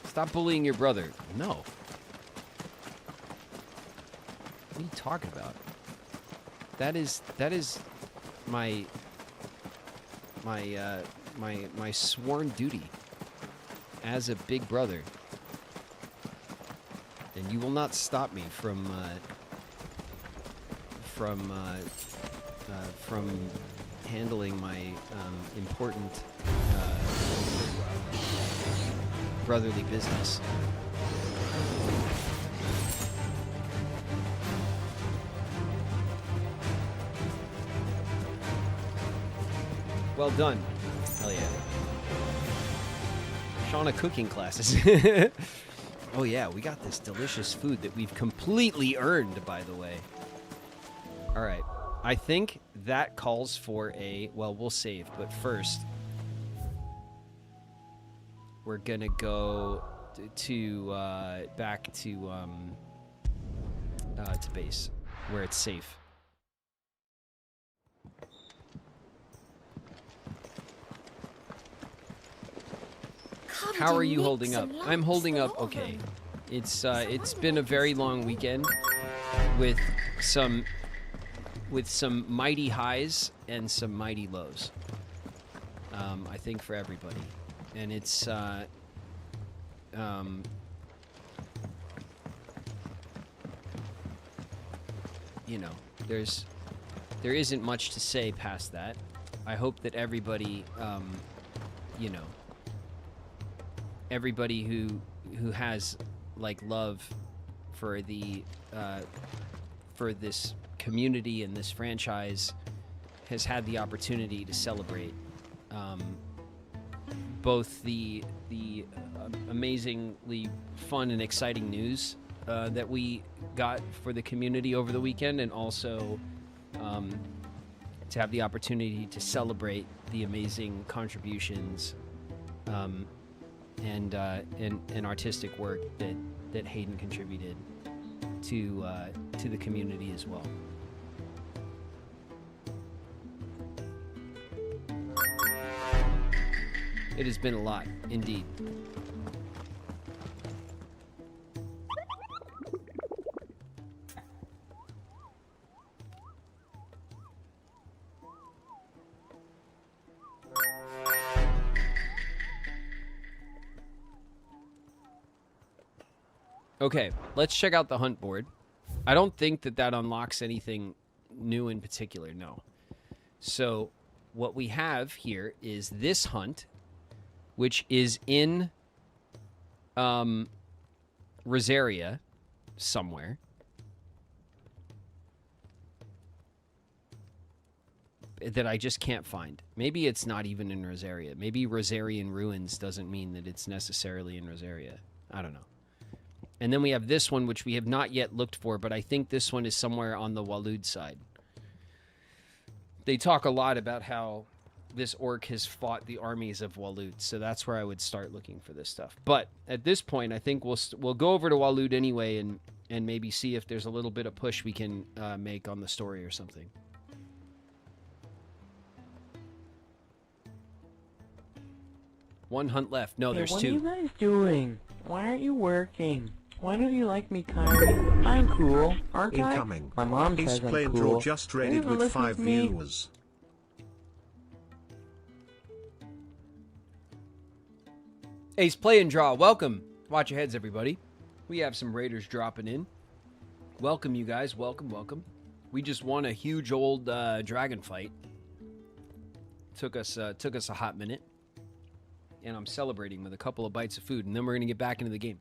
Stop bullying your brother. No. What are you talking about? That is my sworn duty as a big brother. And you will not stop me from handling my important brotherly business. Well done. Hell yeah. Shauna cooking classes. Oh yeah, we got this delicious food that we've completely earned, by the way. All right. I think that calls for a... Well, we'll save, but first... We're gonna go back to base, where it's safe. How are you holding up? I'm holding up okay. It's been a very long weekend with some mighty highs and some mighty lows. I think for everybody, and it's you know, there isn't much to say past that. I hope that everybody, you know, everybody who has like love for the for this community and this franchise has had the opportunity to celebrate both the amazingly fun and exciting news that we got for the community over the weekend, and also to have the opportunity to celebrate the amazing contributions and artistic work that Hayden contributed to the community as well. It has been a lot, indeed. Okay, let's check out the hunt board. I don't think that unlocks anything new in particular, no. So what we have here is this hunt, which is in Rosaria somewhere. That I just can't find. Maybe it's not even in Rosaria. Maybe Rosarian Ruins doesn't mean that it's necessarily in Rosaria. I don't know. And then we have this one, which we have not yet looked for, but I think this one is somewhere on the Walud side. They talk a lot about how this orc has fought the armies of Walud, so that's where I would start looking for this stuff. But at this point, I think we'll go over to Walud anyway and maybe see if there's a little bit of push we can make on the story or something. One hunt left. No, there's two. What are you guys doing? Why aren't you working? Why don't you like me, Kyrie? I'm cool, aren't I? Incoming. My mom He's says I'm playing cool. draw just raided with 5 viewers. Ace Play and Draw, welcome. Watch your heads, everybody. We have some raiders dropping in. Welcome, you guys. Welcome, welcome. We just won a huge old dragon fight. Took us a hot minute, and I'm celebrating with a couple of bites of food, and then we're gonna get back into the game.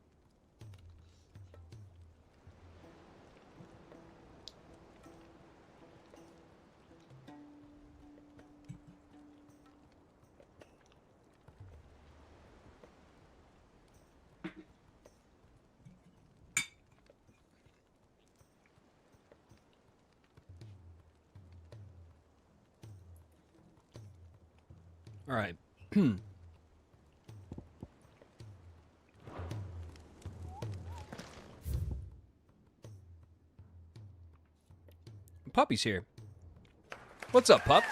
All right. Puppy's here. What's up, pup?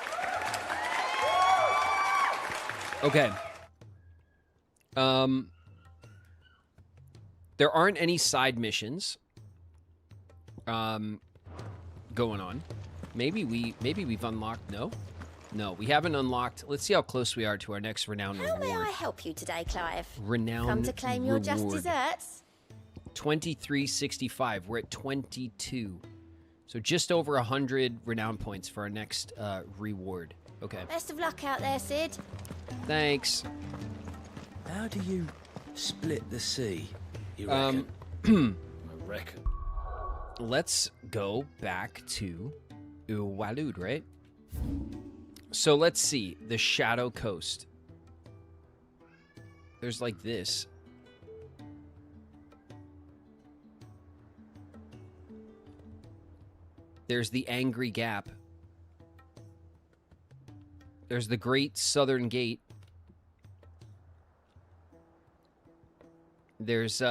Okay. There aren't any side missions going on. Maybe we've unlocked. No, we haven't unlocked. Let's see how close we are to our next renowned reward. How may I help you today, Clive? Renowned Come to claim your just reward. desserts? 2365. We're at 22. So just over 100 renown points for our next reward. Okay. Best of luck out there, Sid. Thanks. How do you split the sea, you reckon? I reckon. Let's go back to Walud, right? So let's see. The Shadow Coast. There's like this. There's the Angry Gap. There's the Great Southern Gate. There's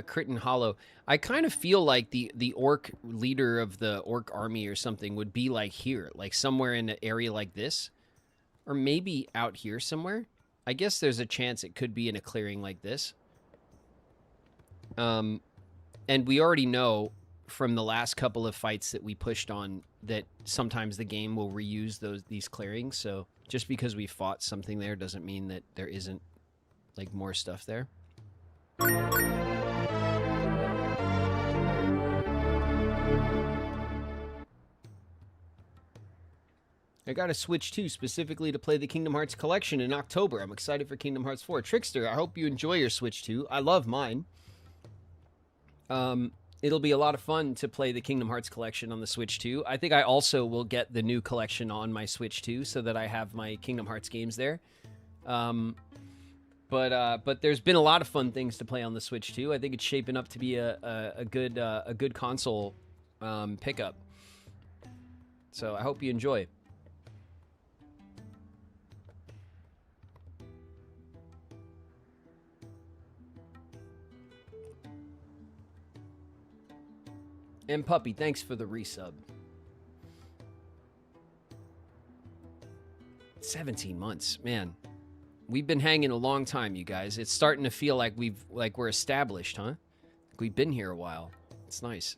Crichton Hollow. I kind of feel like the orc leader of the orc army or something would be like here, like somewhere in an area like this, or maybe out here somewhere. I guess there's a chance it could be in a clearing like this. And we already know from the last couple of fights that we pushed on that sometimes the game will reuse these clearings. So just because we fought something there doesn't mean that there isn't like more stuff there. I got a Switch 2 specifically to play the Kingdom Hearts collection in October. I'm excited for Kingdom Hearts 4. Trickster, I hope you enjoy your Switch 2. I love mine. It'll be a lot of fun to play the Kingdom Hearts collection on the Switch 2. I think I also will get the new collection on my Switch 2 so that I have my Kingdom Hearts games there. But there's been a lot of fun things to play on the Switch 2. I think it's shaping up to be a good console pickup. So I hope you enjoy. And Puppy, thanks for the resub. 17 months, man. We've been hanging a long time, you guys. It's starting to feel like we're established, huh? Like we've been here a while. It's nice.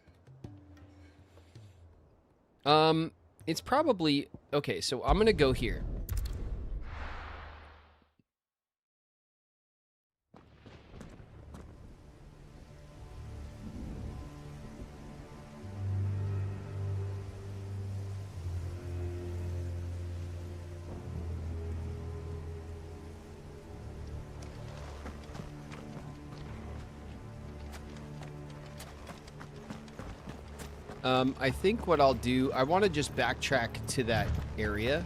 It's probably okay. So I'm gonna go here. I think what I'll do, I want to just backtrack to that area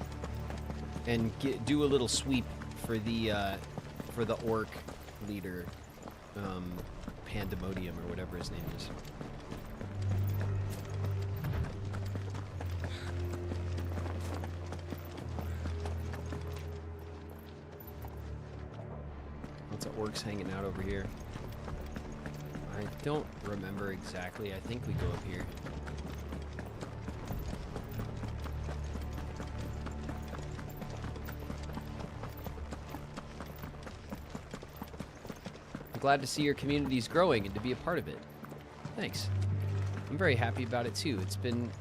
and do a little sweep for the orc leader, Pandemonium or whatever his name is. Lots of orcs hanging out over here. I don't remember exactly. I think we go up here. I'm glad to see your community's growing and to be a part of it. Thanks. I'm very happy about it too. It's been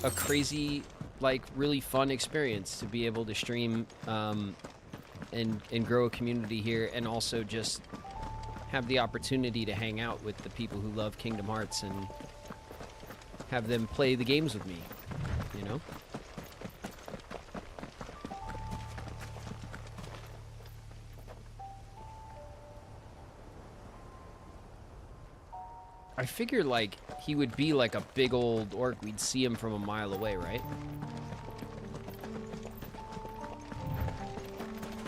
a crazy, like, really fun experience to be able to stream and grow a community here, and also just have the opportunity to hang out with the people who love Kingdom Hearts and have them play the games with me, you know? I figured, like, he would be like a big old orc. We'd see him from a mile away, right?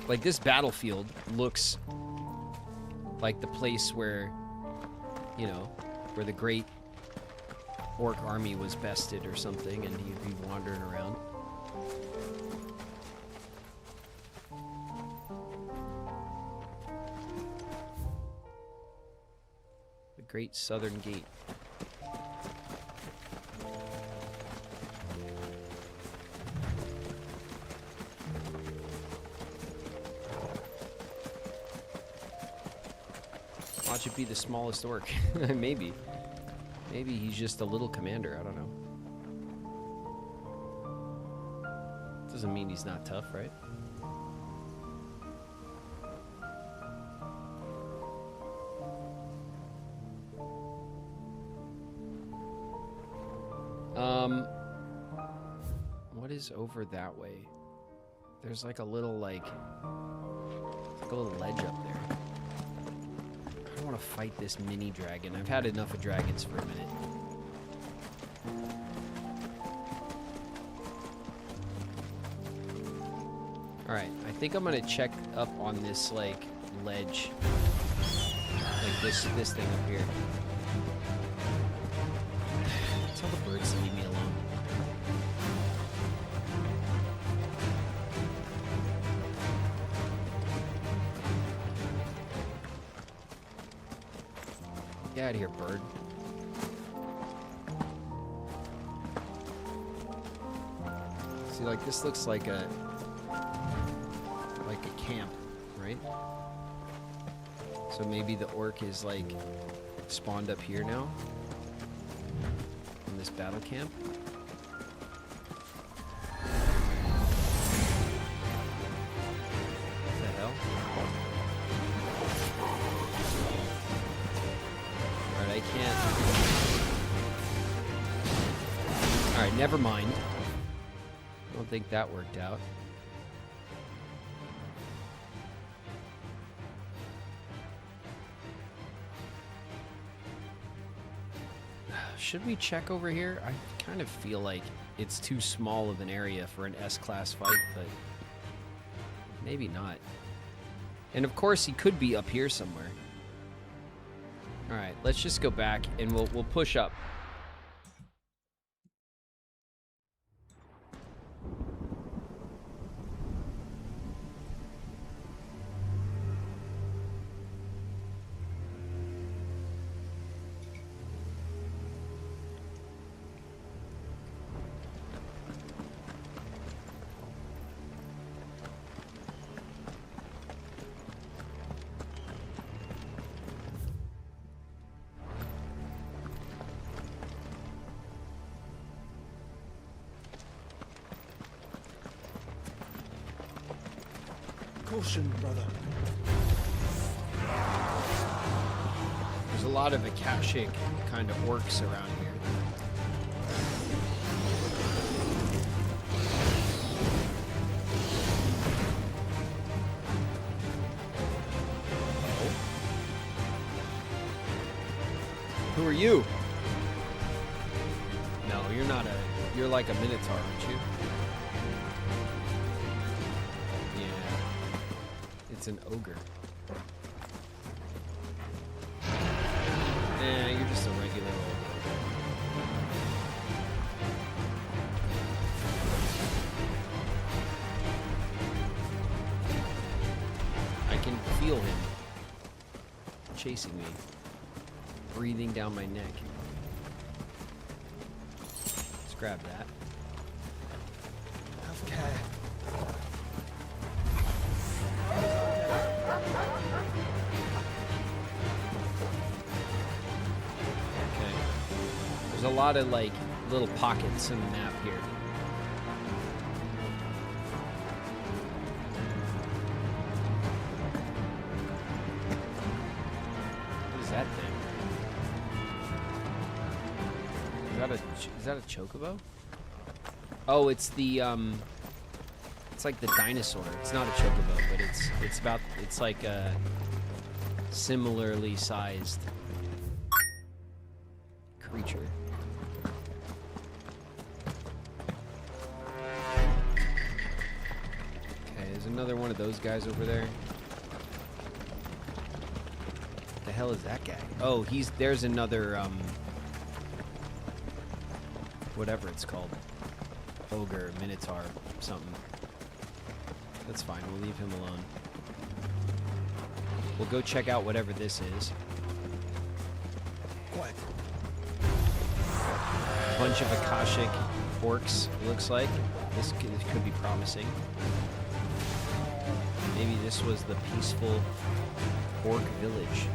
Like, this battlefield looks like the place where, you know, where the great orc army was bested or something, and he'd be wandering around. The Great Southern Gate. Watch it be the smallest orc. Maybe. Maybe he's just a little commander. I don't know. Doesn't mean he's not tough, right? What is over that way? There's like a little, like a little ledge up there. I don't want to fight this mini dragon. I've had enough of dragons for a minute. Alright, I think I'm gonna check up on this, like, ledge. Like this thing up here. Tell the birds to leave me alone. Get out of here, bird. See, like, this looks like a camp, right? So maybe the orc is, like, spawned up here now? In this battle camp? What the hell? Alright, I can't... Alright, never mind. I don't think that worked out. Should we check over here? I kind of feel like it's too small of an area for an S-class fight, but maybe not. And of course, he could be up here somewhere. All right, let's just go back and we'll push up. Caution, brother. There's a lot of Akashic kind of orcs around here. Who are you? No, you're not you're like a Minotaur, aren't you? It's an ogre. You're just a regular ogre. I can feel him chasing me, breathing down my neck. Let's grab that. Have care. A lot of, like, little pockets in the map here. What is that thing? Is that a chocobo? Oh, it's the it's like the dinosaur. It's not a chocobo, but it's like a similarly sized creature. Another one of those guys over there. What the hell is that guy? Oh, there's another whatever it's called. Ogre, Minotaur, something. That's fine, we'll leave him alone. We'll go check out whatever this is. What? A bunch of Akashic orcs, it looks like. This could be promising. Maybe this was the peaceful orc village.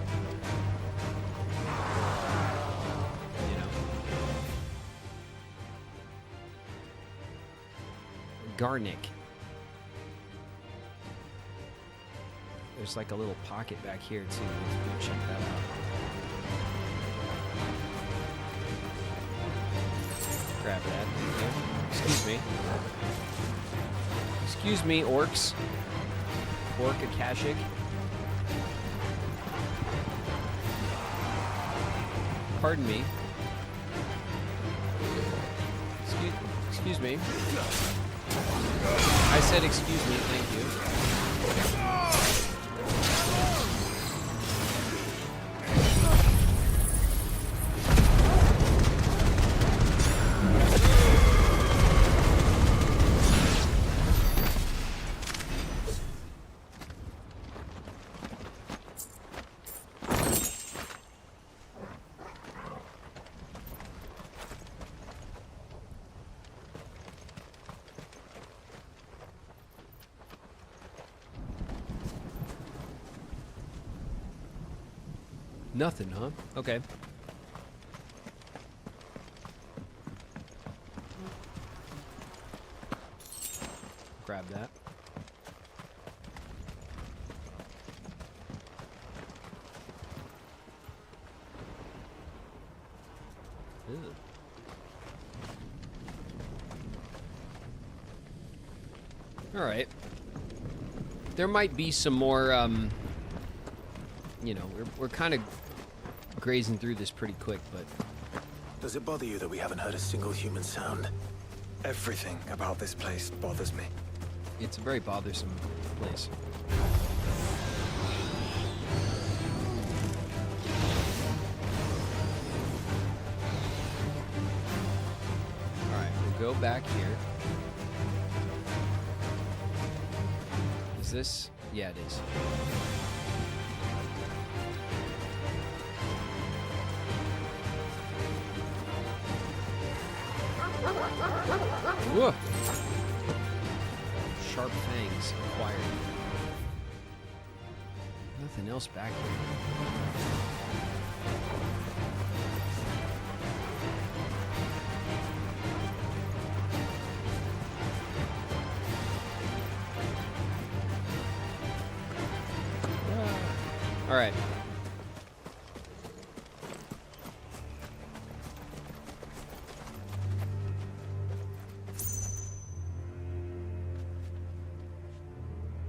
You know? Garnick. There's like a little pocket back here too. Let's go check that out. Grab that. Thank you. Excuse me. Excuse me, orcs. Orc Akashic. Pardon me. Excuse me. I said excuse me, thank you. Nothing, huh? Okay. Grab that. Ew. All right. There might be some more, you know, we're kind of grazing through this pretty quick, but... Does it bother you that we haven't heard a single human sound? Everything about this place bothers me. It's a very bothersome place. Alright, we'll go back here. Is this? Yeah, it is. Whoa. Sharp fangs acquired. Nothing else back here. All right.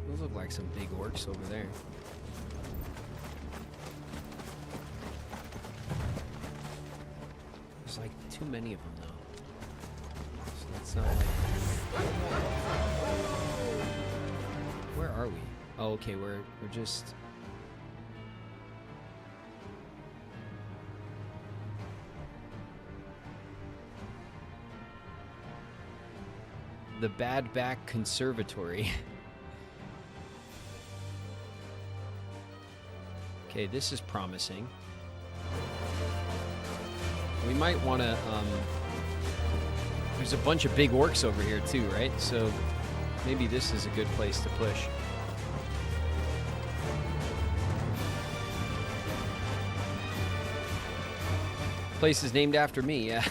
Those look like some big orcs over there. There's like too many of them though. So that's not like... Where are we? Oh, okay, we're just... The Bad Back Conservatory. Okay, this is promising. We might want to, there's a bunch of big orcs over here too, right? So maybe this is a good place to push. Place is named after me, yeah.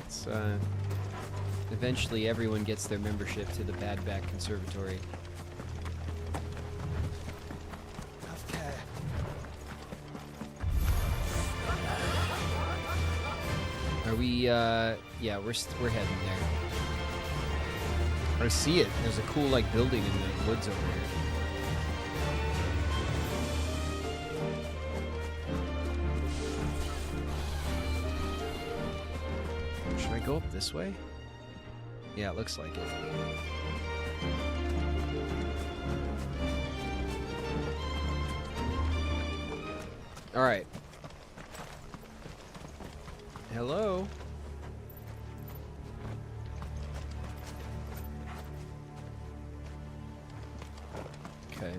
It's, eventually everyone gets their membership to the Bad Back Conservatory. Are we, yeah, we're heading there. I see it. There's a cool, like, building in the woods over here. Should I go up this way? Yeah, it looks like it. All right. Hello? Okay.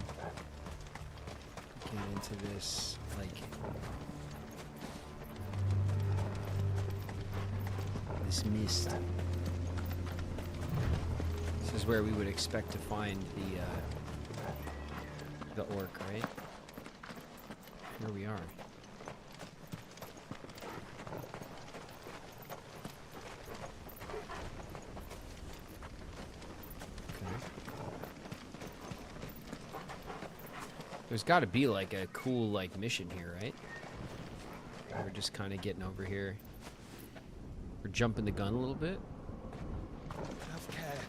Get into this, like... this mist. This is where we would expect to find the orc, right? Here we are. There's got to be like a cool like mission here, right? We're just kind of getting over here. We're jumping the gun a little bit. Have care.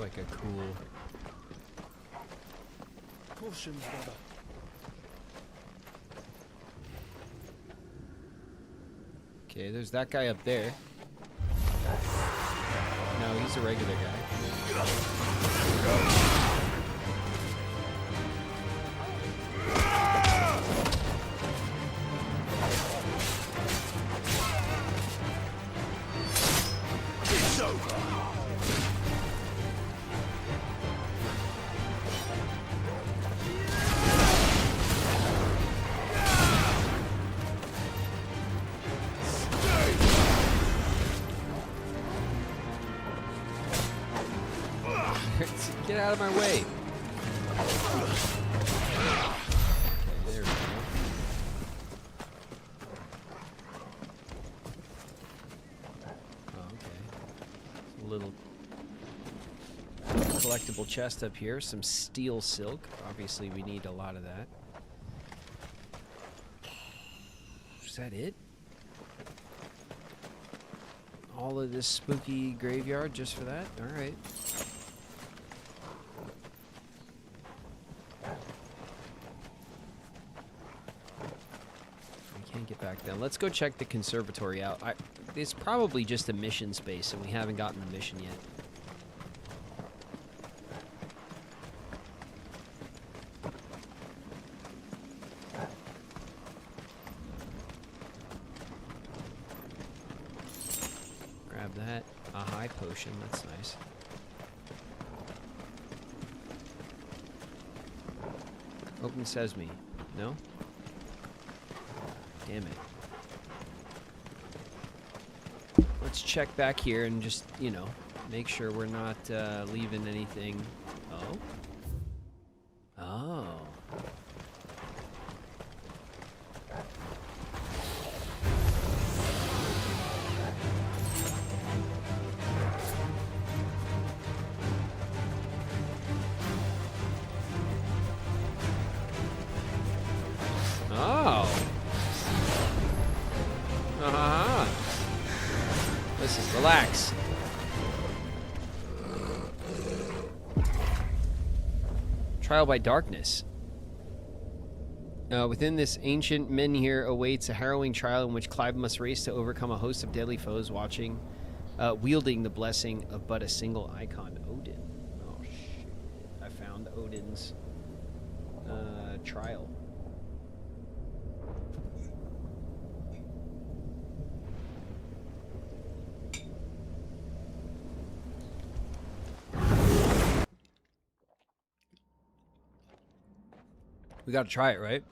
like a cool... Caution, brother. Okay, there's that guy up there. No, he's a regular guy. It's over. Get out of my way. Okay, there we go. Oh, okay. A little collectible chest up here. Some steel silk. Obviously, we need a lot of that. Is that it? All of this spooky graveyard just for that? All right. Get back then. Let's go check the conservatory out. It's probably just a mission space, and we haven't gotten the mission yet. Grab that. A high potion. That's nice. Open sesame. No? Damn it. Let's check back here and just, you know, make sure we're not leaving anything. Oh? Oh. Relax. Trial by darkness. Within this ancient Menhir awaits a harrowing trial in which Clive must race to overcome a host of deadly foes, wielding the blessing of but a single icon, Odin. Oh shit! I found Odin's trial. We gotta try it, right?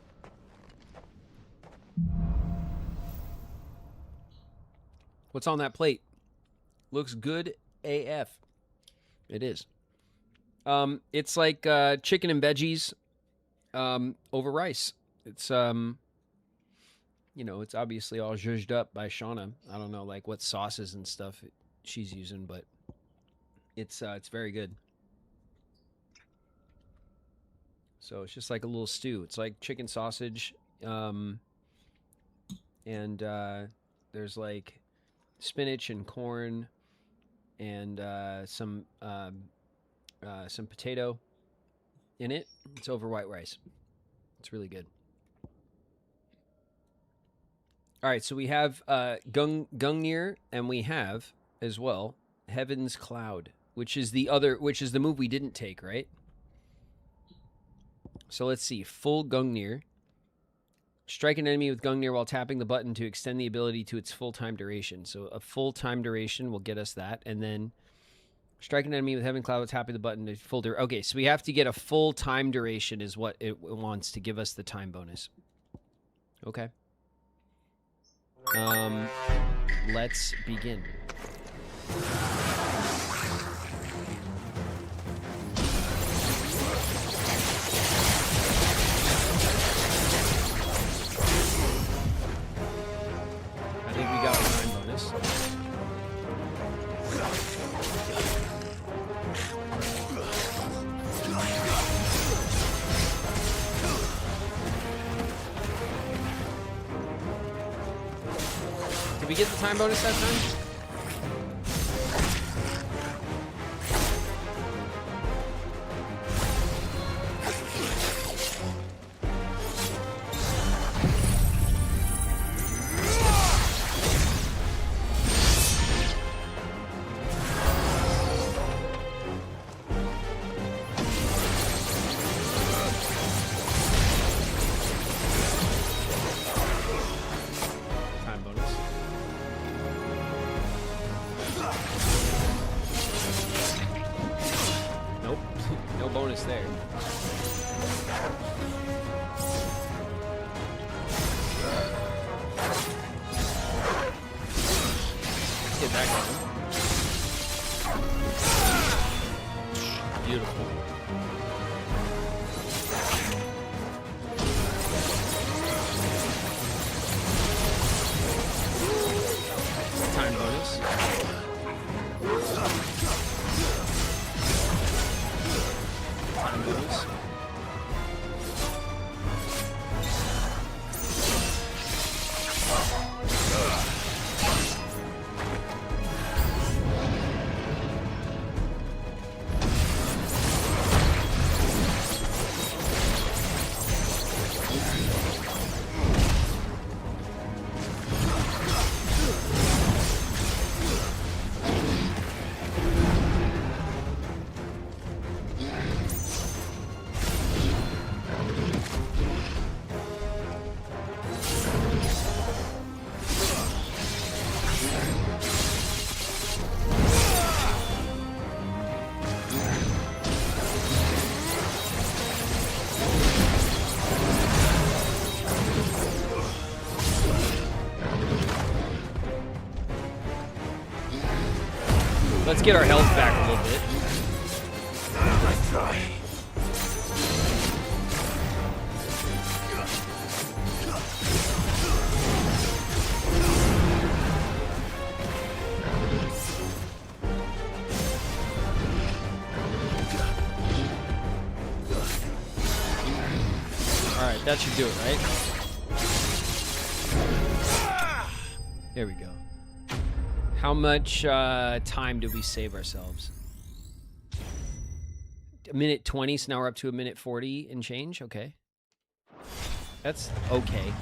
What's on that plate? Looks good AF. It is. It's like chicken and veggies over rice. It's you know, it's obviously all zhuzhed up by Shauna. I don't know like what sauces and stuff she's using, but it's very good. So it's just like a little stew. It's like chicken sausage, and there's like spinach and corn, and some potato in it. It's over white rice. It's really good. All right, so we have Gungnir, and we have as well Heaven's Cloud, which is the move we didn't take, right? So let's see. Full Gungnir. Strike an enemy with Gungnir while tapping the button to extend the ability to its full time duration. So a full time duration will get us that. And then strike an enemy with Heaven Cloud while tapping the button to full duration. Okay, so we have to get a full time duration is what it wants to give us the time bonus. Okay. Let's begin. I think we got a time bonus. Did we get the time bonus that time? No bonus there. Let's get that going. Beautiful. Time bonus. Time bonus. Let's get our health back a little bit. Alright, that should do it, right? There we go. How much time did we save ourselves? A minute 20, so now we're up to a minute 40 and change? Okay. That's okay.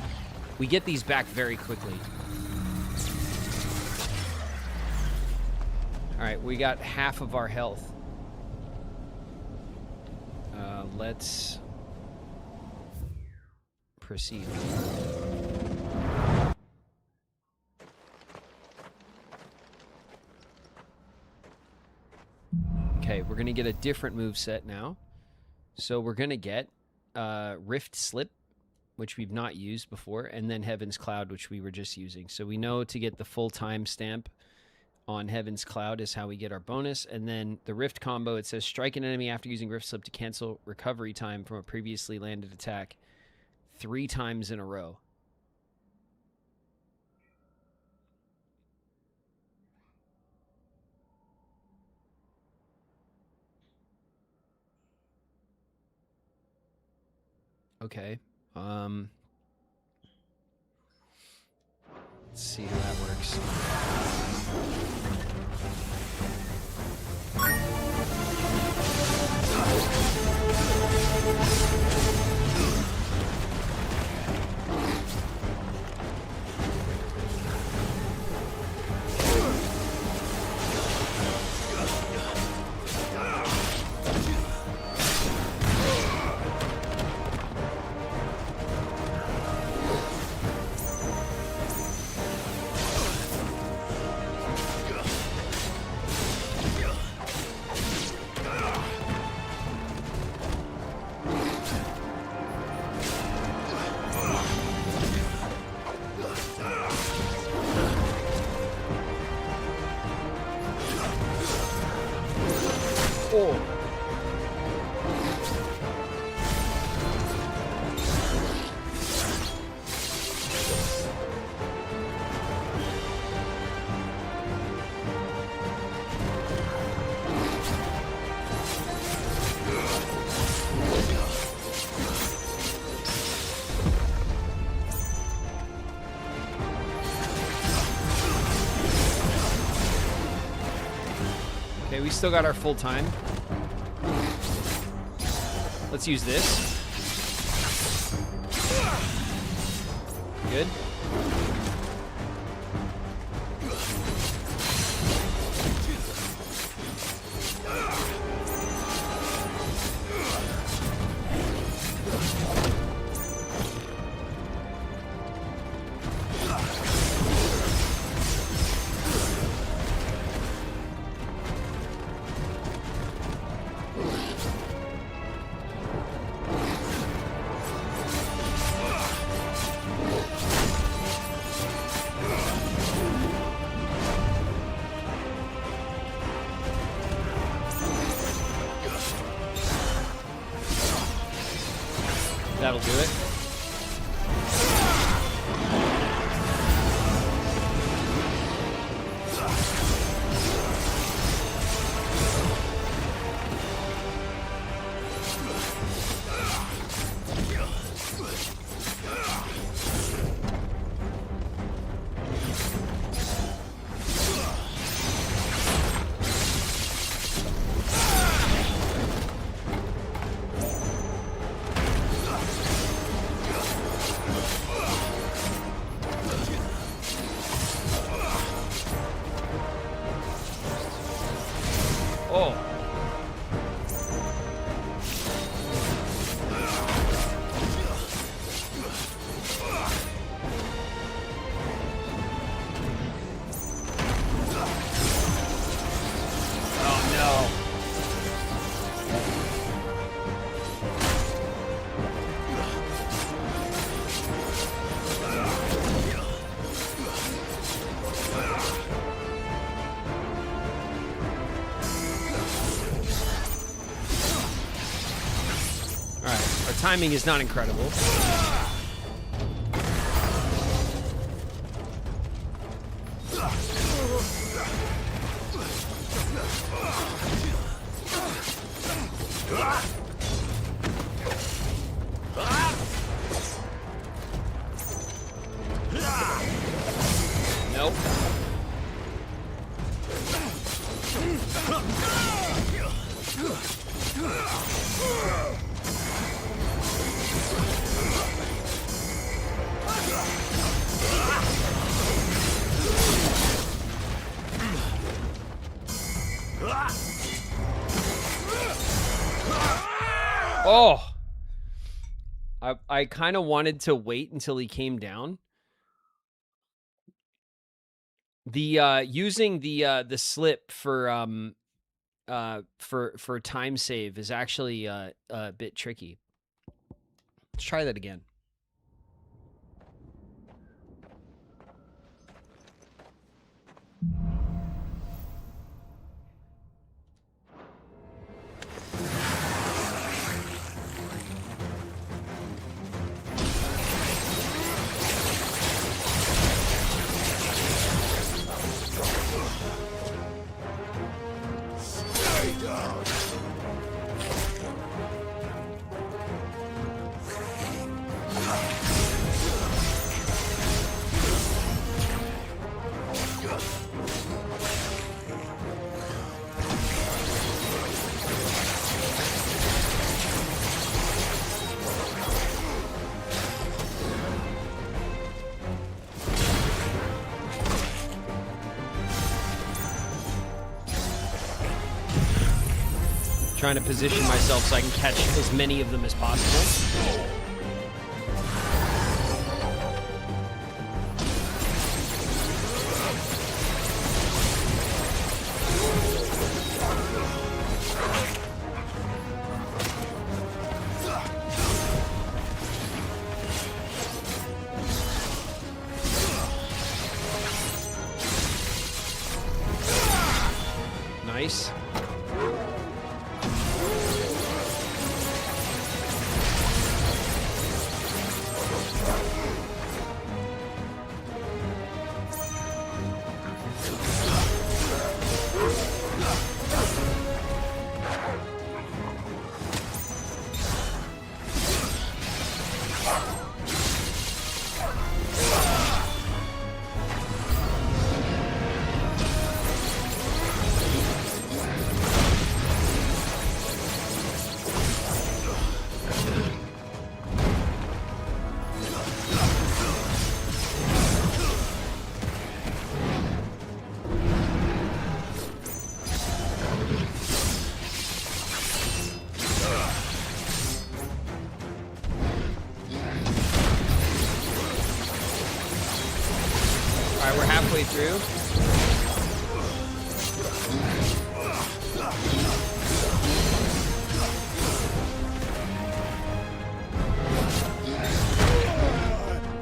We get these back very quickly. Alright, we got half of our health. Let's proceed. Okay, we're going to get a different moveset now. So we're going to get Rift Slip, which we've not used before, and then Heaven's Cloud, which we were just using. So we know to get the full time stamp on Heaven's Cloud is how we get our bonus. And then the Rift combo, it says strike an enemy after using Rift Slip to cancel recovery time from a previously landed attack 3 times in a row. Okay. Let's see how that works. Okay, we still got our full time. Let's use this. Good. That'll do it. Timing is not incredible. Nope. Oh, I kind of wanted to wait until he came down. The using the slip for time save is actually a bit tricky. Let's try that again. Trying to position myself so I can catch as many of them as possible. Nice. We're halfway through.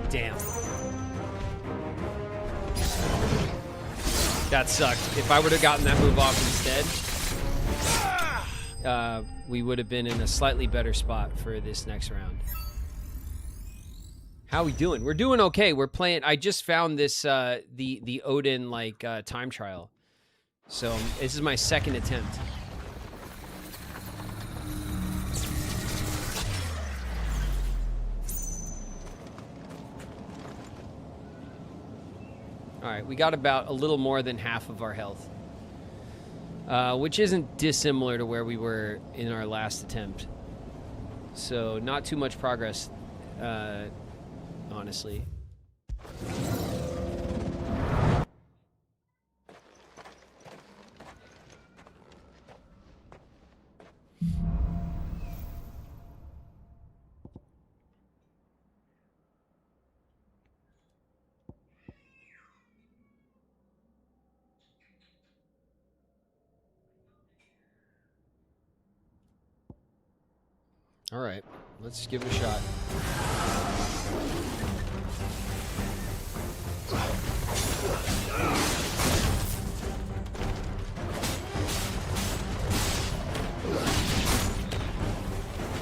Damn. That sucked. If I would have gotten that move off instead, we would have been in a slightly better spot for this next round. How we doing? We're doing okay. We're playing. I just found this the Odin like time trial. So this is my second attempt. All right, we got about a little more than half of our health, which isn't dissimilar to where we were in our last attempt. So not too much progress, honestly. All right, let's give it a shot.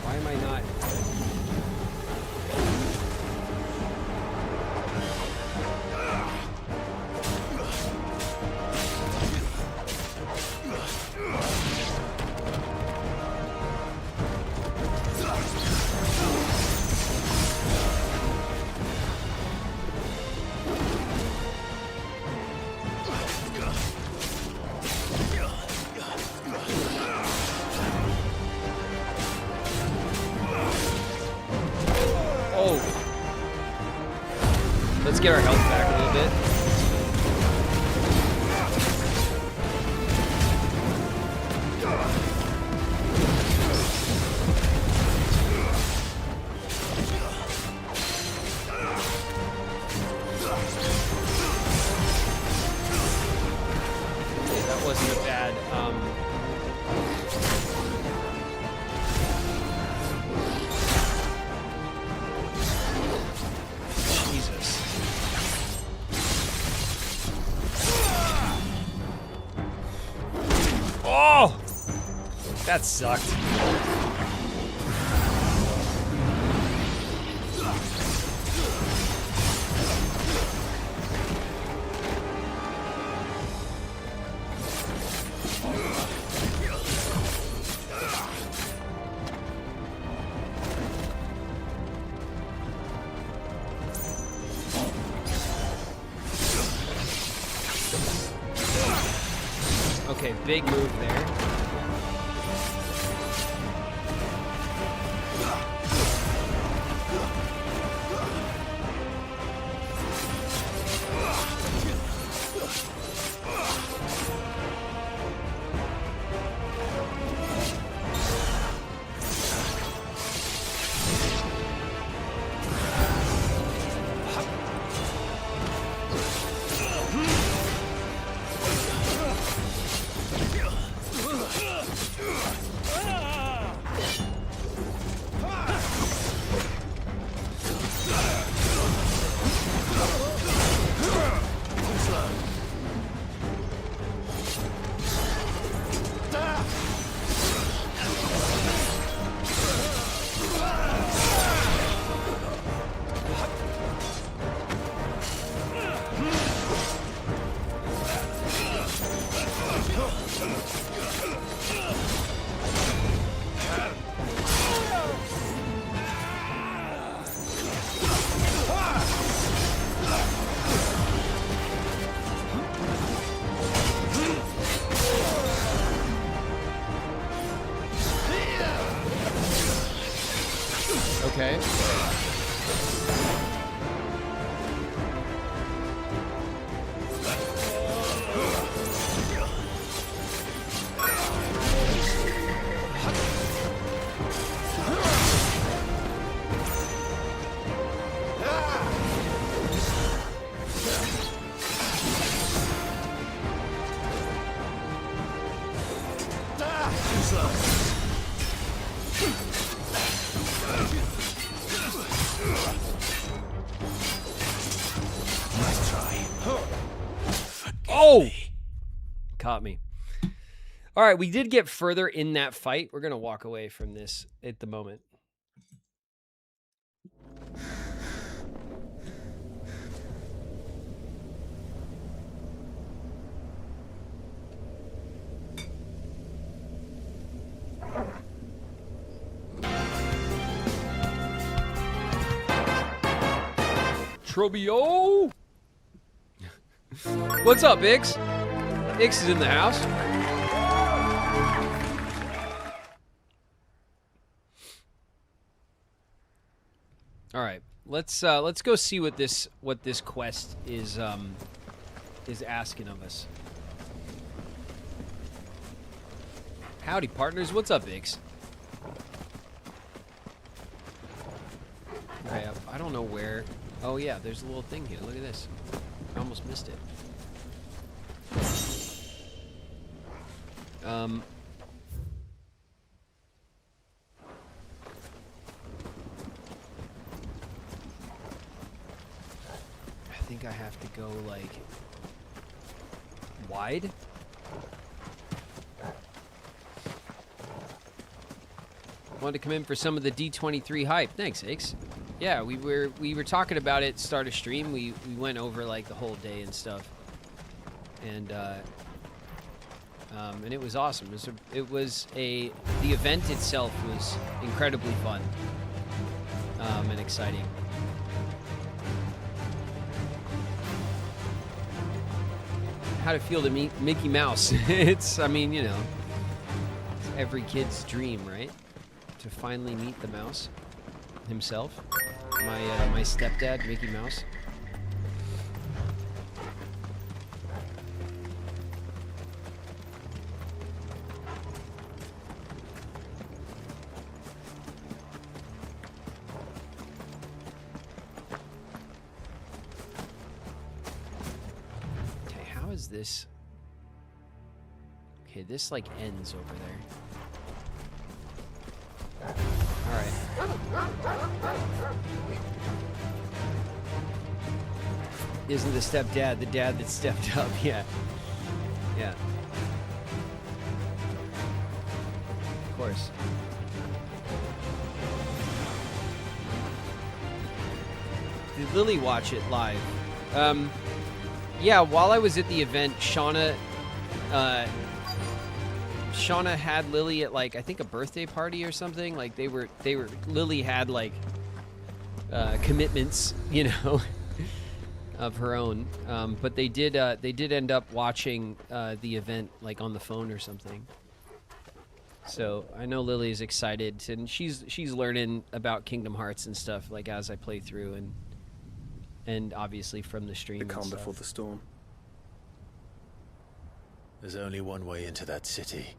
Why am I not? Let's get our health back a little bit. Okay, that wasn't a bad, that sucked. Okay, big move there. Okay. Oh! Caught me. All right, we did get further in that fight. We're going to walk away from this at the moment. Trobio! What's up, Ix? Ix is in the house. All right, let's go see what this quest is asking of us. Howdy, partners. What's up, Ix? Okay, I don't know where. Oh yeah, there's a little thing here. Look at this. I almost missed it. I think I have to go like wide. Wanted to come in for some of the D23 hype. Thanks, Ix. Yeah, we were talking about it start of stream. We went over like the whole day and stuff, and it was awesome. The event itself was incredibly fun and exciting. How to feel to meet Mickey Mouse? I mean, you know, it's every kid's dream, right? To finally meet the mouse himself. My stepdad, Mickey Mouse. Okay, how is this? Okay, this like ends over there. All right. Isn't the stepdad the dad that stepped up? Yeah. Yeah. Of course. Did Lily watch it live? Yeah, while I was at the event, Shauna had Lily at like I think a birthday party or something. Like Lily had like commitments, you know, of her own. But they did end up watching the event like on the phone or something. So I know Lily is excited, and she's learning about Kingdom Hearts and stuff like as I play through, and obviously from the stream. The calm before the storm. There's only one way into that city.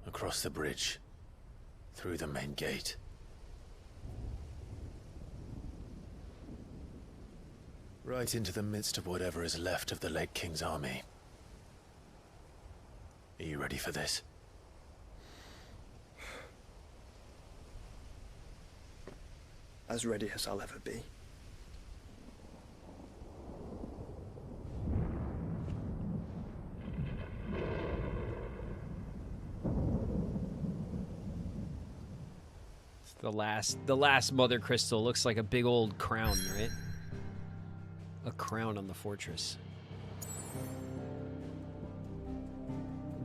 Across the bridge. Through the main gate. Right into the midst of whatever is left of the late King's army. Are you ready for this? As ready as I'll ever be. The last Mother Crystal looks like a big old crown, right? A crown on the fortress.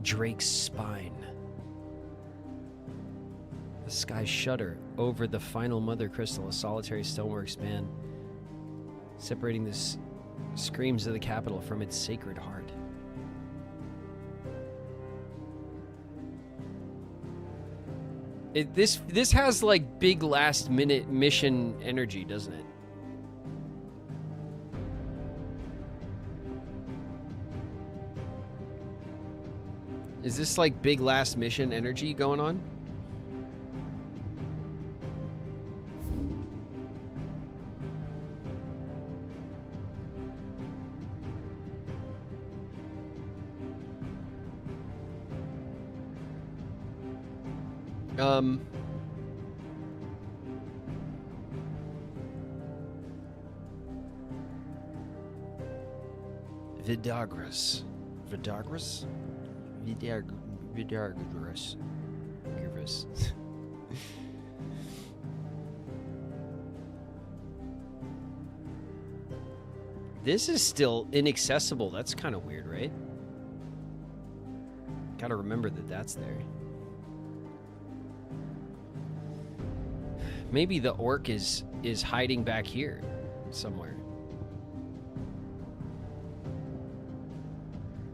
Drake's spine. The skies shudder over the final Mother Crystal, a solitary stonework span, separating the screams of the capital from its sacred heart. This has like big last minute mission energy, doesn't it? Is this like big last mission energy going on? Vidagras. Vidagras? Vidagras. Givers. This is still inaccessible. That's kind of weird, right? Gotta remember that that's there. Maybe the orc is hiding back here somewhere.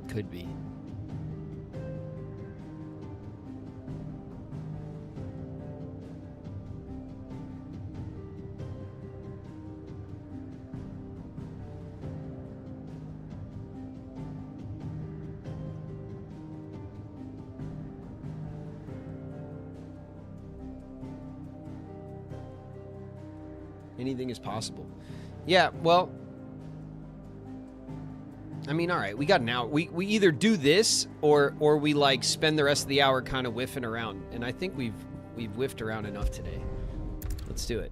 Could be. Anything is possible. Yeah, well, I mean, all right, we got an hour. We either do this or we like spend the rest of the hour kind of whiffing around. And I think we've whiffed around enough today. Let's do it.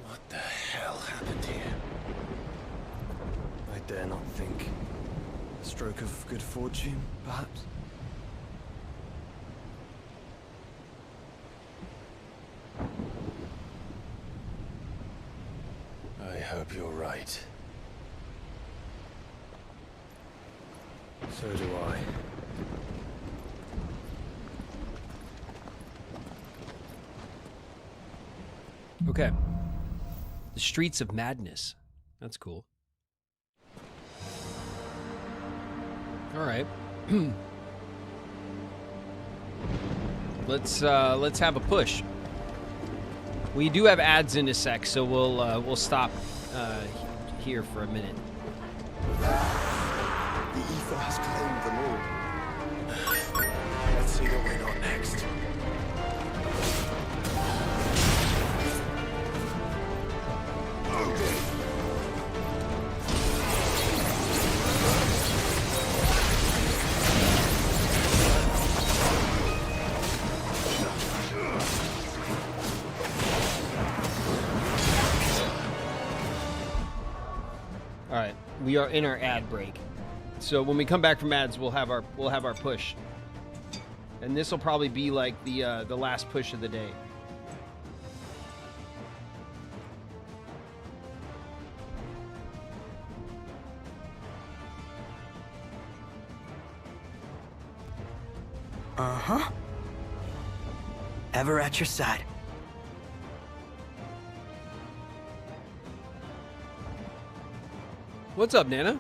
What the hell happened here? I dare not think. A stroke of good fortune, perhaps? I hope you're right. So do I. Okay. The Streets of Madness. That's cool. All right. Let's have a push. We do have ads in a sec, so we'll stop here for a minute. The ether has claimed them all. Let's see what we got next. All right, we are in our ad break. So when we come back from ads, we'll have our push. And this will probably be like the last push of the day. Uh-huh. Ever at your side. What's up, Nana?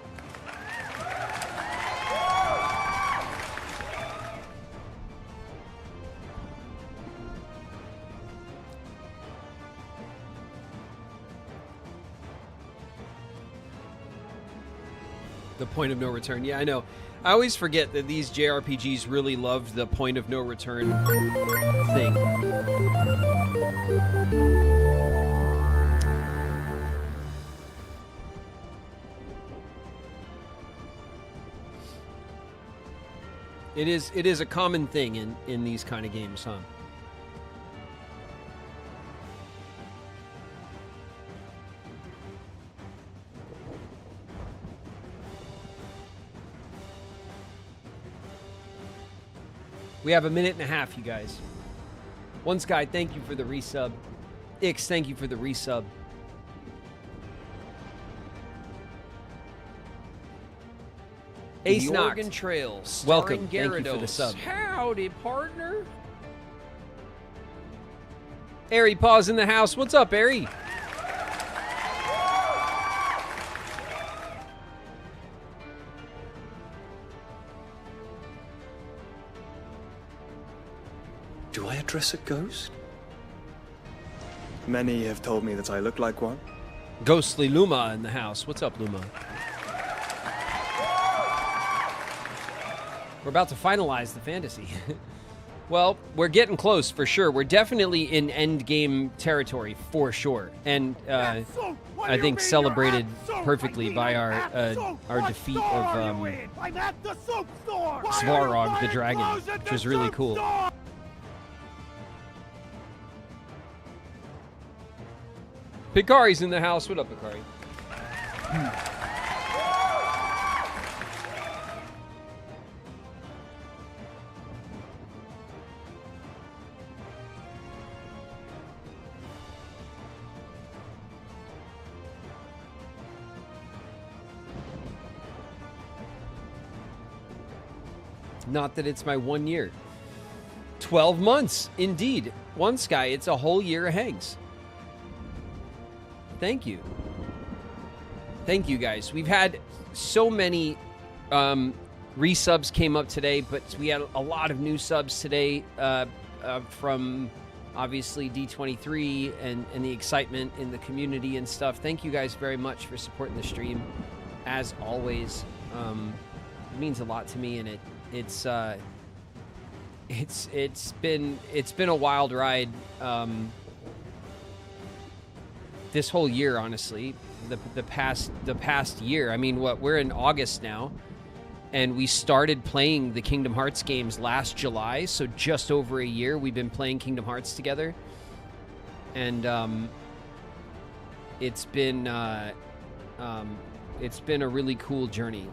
The point of no return. Yeah, I know. I always forget that these JRPGs really love the point of no return thing. It is a common thing in these kind of games, huh? We have a minute and a half, you guys. One Sky, thank you for the resub. Ix, thank you for the resub. Ace The Knocked. Oregon Trails. Welcome. Thank you for the Gyarados. sub. Howdy, partner. Ari Paws in the house. What's up, Ari? Do I address a ghost? Many have told me that I look like one. Ghostly Luma in the house. What's up, Luma? We're about to finalize the fantasy. Well, we're getting close for sure. We're definitely in end game territory for sure, and I think celebrated perfectly by our defeat of Svarog the dragon, which was really cool. Picari's in the house. What up, Picari? Not that it's my 1 year. 12 months, indeed. One Sky, it's a whole year of Hanks. Thank you. Thank you, guys. We've had so many resubs came up today, but we had a lot of new subs today from obviously D23 and the excitement in the community and stuff. Thank you guys very much for supporting the stream. As always, it means a lot to me, and it's been a wild ride this whole year, honestly. The past year. I mean, we're in August now, and we started playing the Kingdom Hearts games last July, so just over a year we've been playing Kingdom Hearts together, and it's been a really cool journey.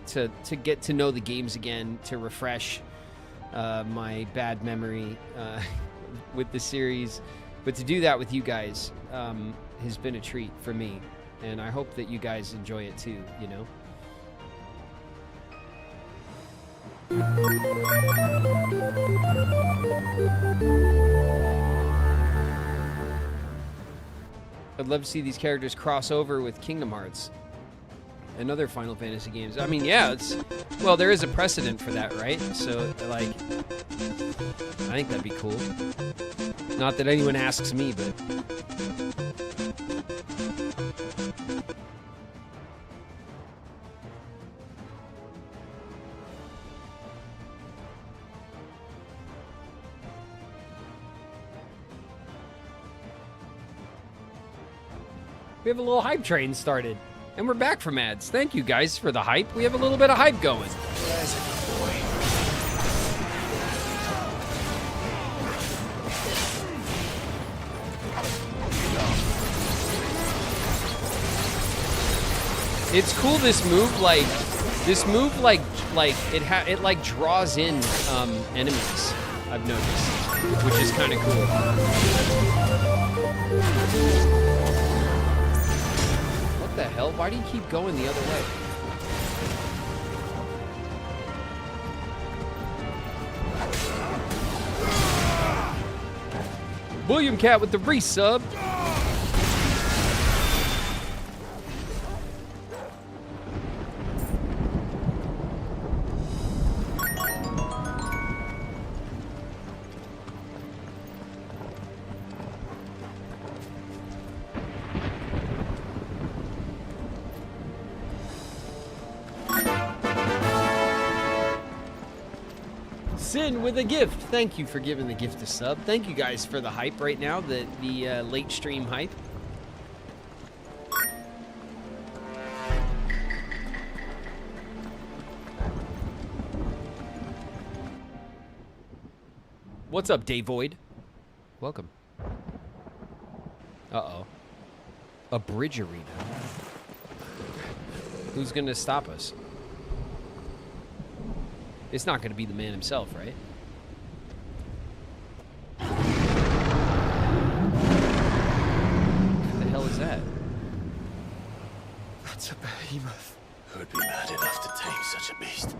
To get to know the games again, to refresh my bad memory with the series, but to do that with you guys has been a treat for me, and I hope that you guys enjoy it too, you know? I'd love to see these characters cross over with Kingdom Hearts and other Final Fantasy games. I mean, yeah, well, there is a precedent for that, right? So, like, I think that'd be cool. Not that anyone asks me, but... We have a little hype train started. And we're back from ads. Thank you guys for the hype. We have a little bit of hype going. There's a good boy. It's cool, this move, like it like draws in enemies, I've noticed, which is kind of cool. What the hell? Why do you keep going the other way? William Cat with the resub. Sin with a gift. Thank you for giving the gift a sub. Thank you guys for the hype right now, the late stream hype. What's up, Dave Void? Welcome. Uh-oh. A bridge arena. Who's gonna stop us? It's not going to be the man himself, right? What the hell is that? That's a behemoth. Who'd be mad enough to tame such a beast?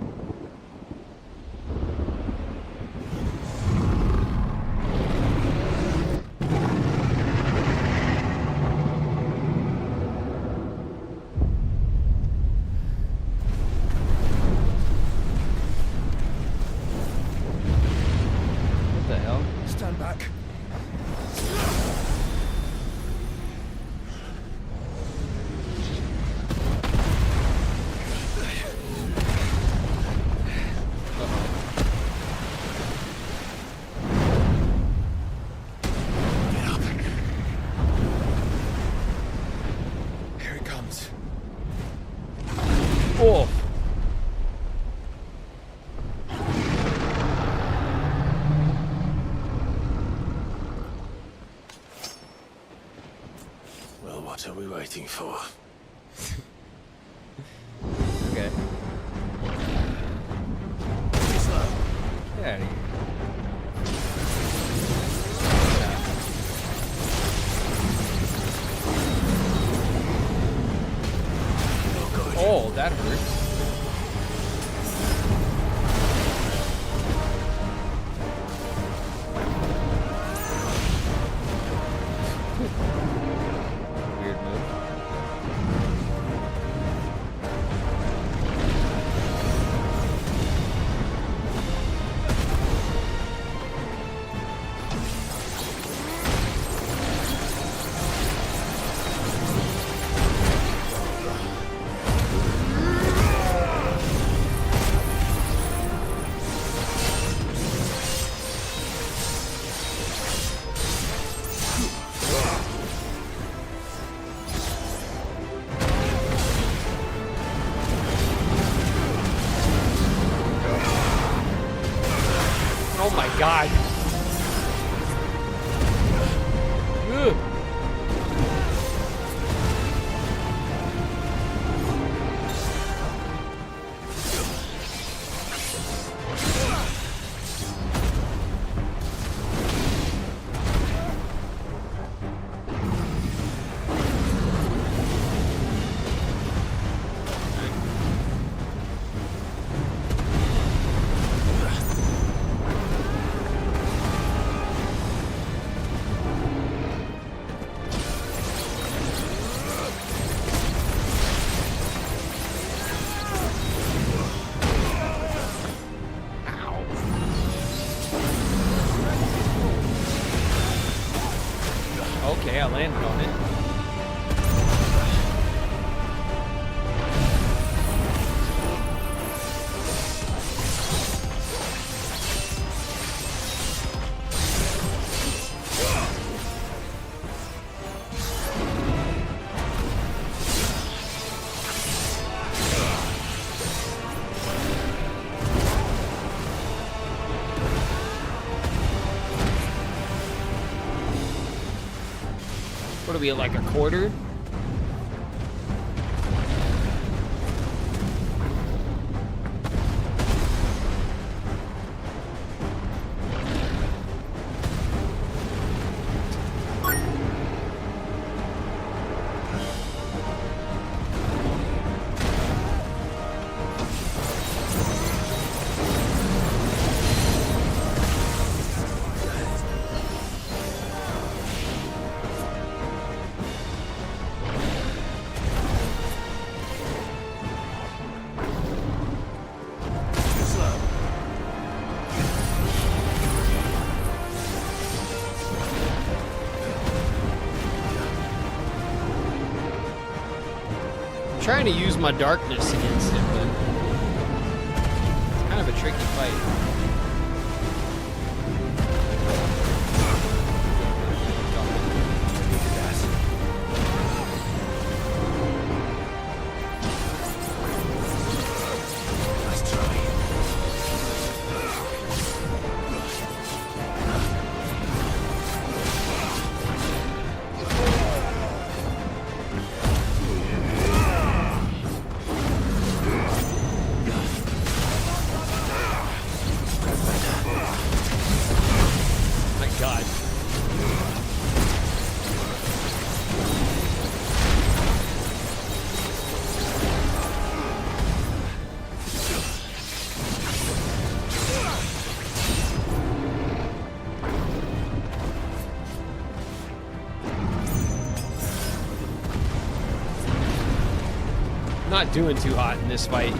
What are we waiting for? Okay. Get out of here. Oh, that hurts. Weird move. Oh my god. Ugh. Okay, I landed on it. What are we at, like a quarter? Trying to use my darkness against him, but it's kind of a tricky fight. Not doing too hot in this fight.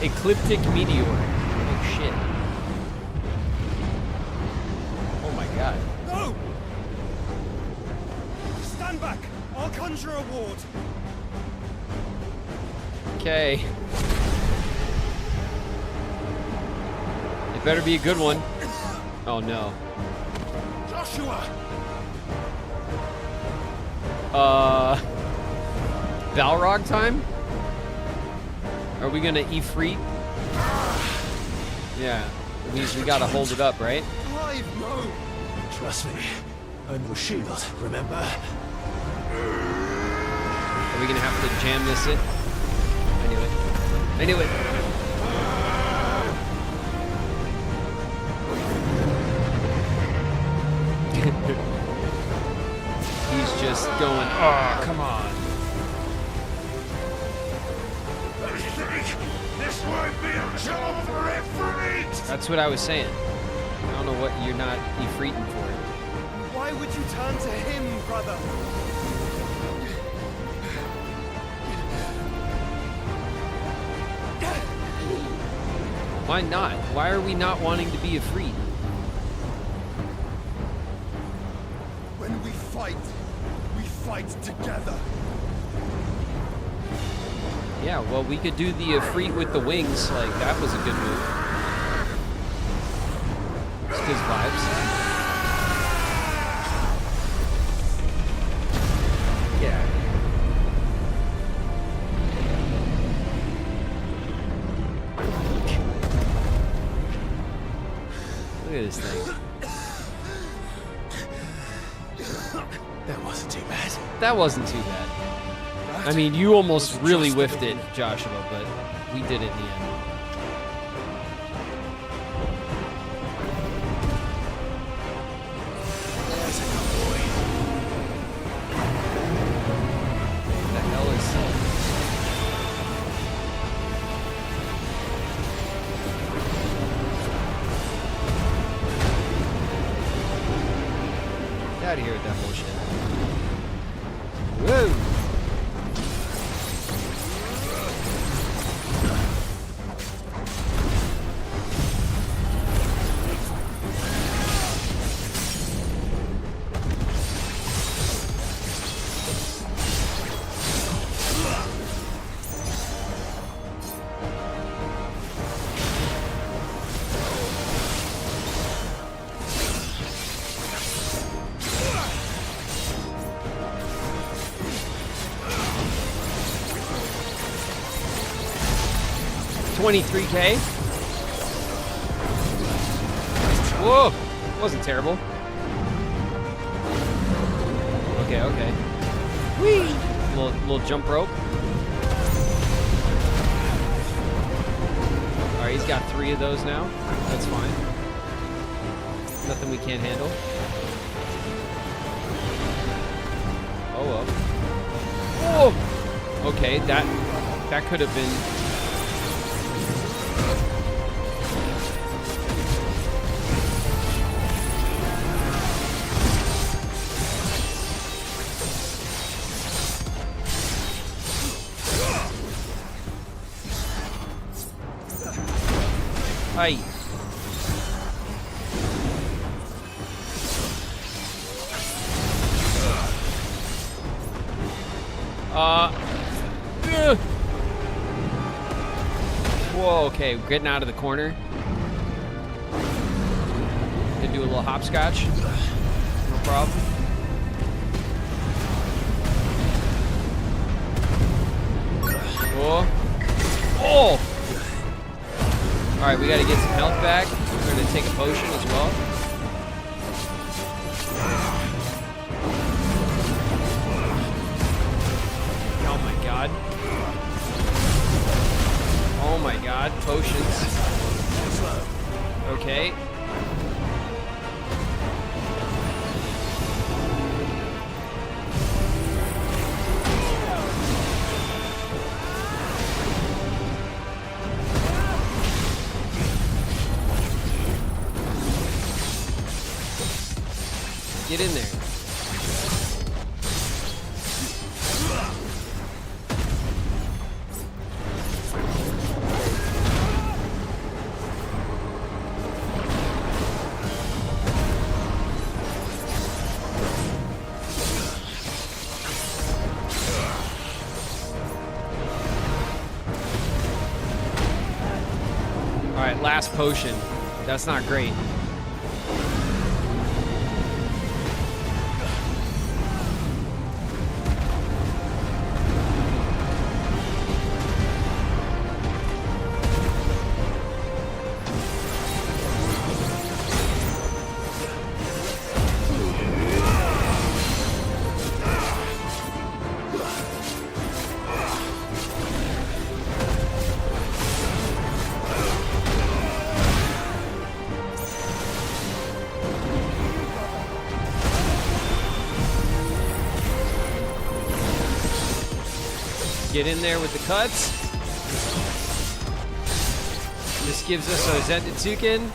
Ecliptic meteor. Oh shit. Oh my god. No! Stand back! I'll conjure a ward. Okay. It better be a good one. Oh no. Joshua! Balrog time? Are we gonna Ifrit? Yeah. We gotta hold it up, right? Clive, no! Trust me. I'm your shield, remember? Are we gonna have to jam this in? I knew it. I knew it. He's just going, oh, come on. This won't be a job for Ifrit! That's what I was saying. I don't know what you're not Ifriting for. Why would you turn to him, brother? Why not? Why are we not wanting to be Ifrit? When we fight together. Yeah, well, we could do the Ifrit with the wings. Like, that was a good move. It's his vibes. Yeah. Look at this thing. That wasn't too bad. That wasn't too bad. I mean, you almost really whiffed it, Joshua, but we did it in the end. There's a good boy. What the hell is Get out of here with that bullshit. Whoa! $23K. Whoa! Wasn't terrible. Okay, okay. Whee! Little jump rope. Alright, he's got 3 of those now. That's fine. Nothing we can't handle. Oh well. Whoa! Okay, that could have been. Aye. Whoa, okay, getting out of the corner. Can do a little hopscotch. No problem. Whoa. Oh! Alright, we gotta get some health back. We're gonna take a potion as well. Oh my god. Oh my god, potions. Okay. Get in there. that last potion. That's not great. Get in there with the cuts. This gives us our Zenitsuken.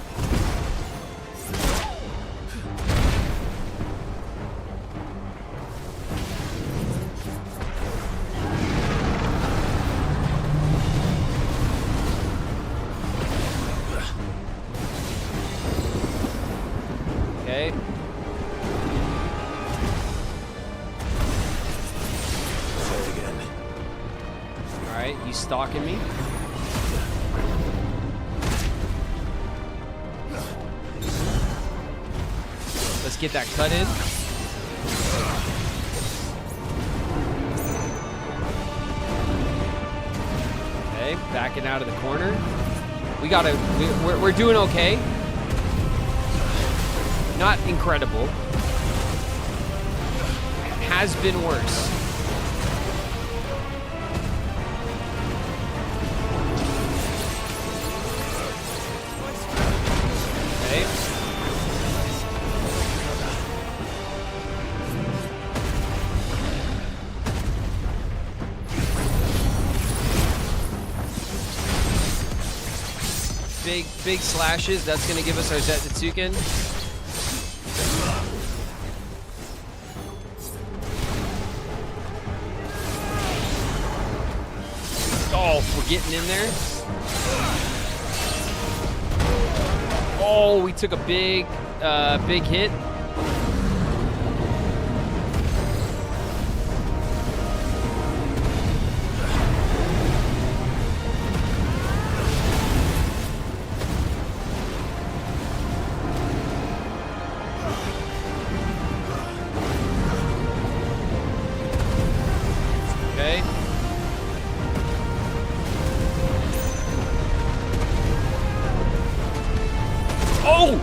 Okay. Alright, he's stalking me. Let's get that cut in. Okay, backing out of the corner. We're doing okay. Not incredible. Has been worse. Okay. Big slashes. That's going to give us our Zetsuken. Oh, we're getting in there. Oh, we took a big hit. Okay. Oh!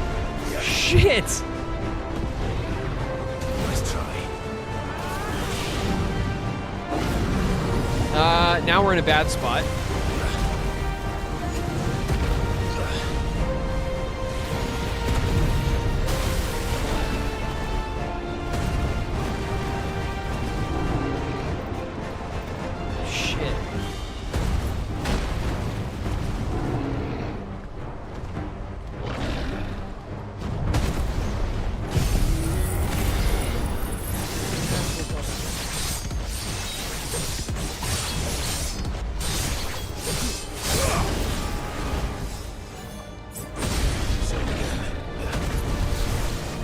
Shit! Nice try. Now we're in a bad spot. Shit.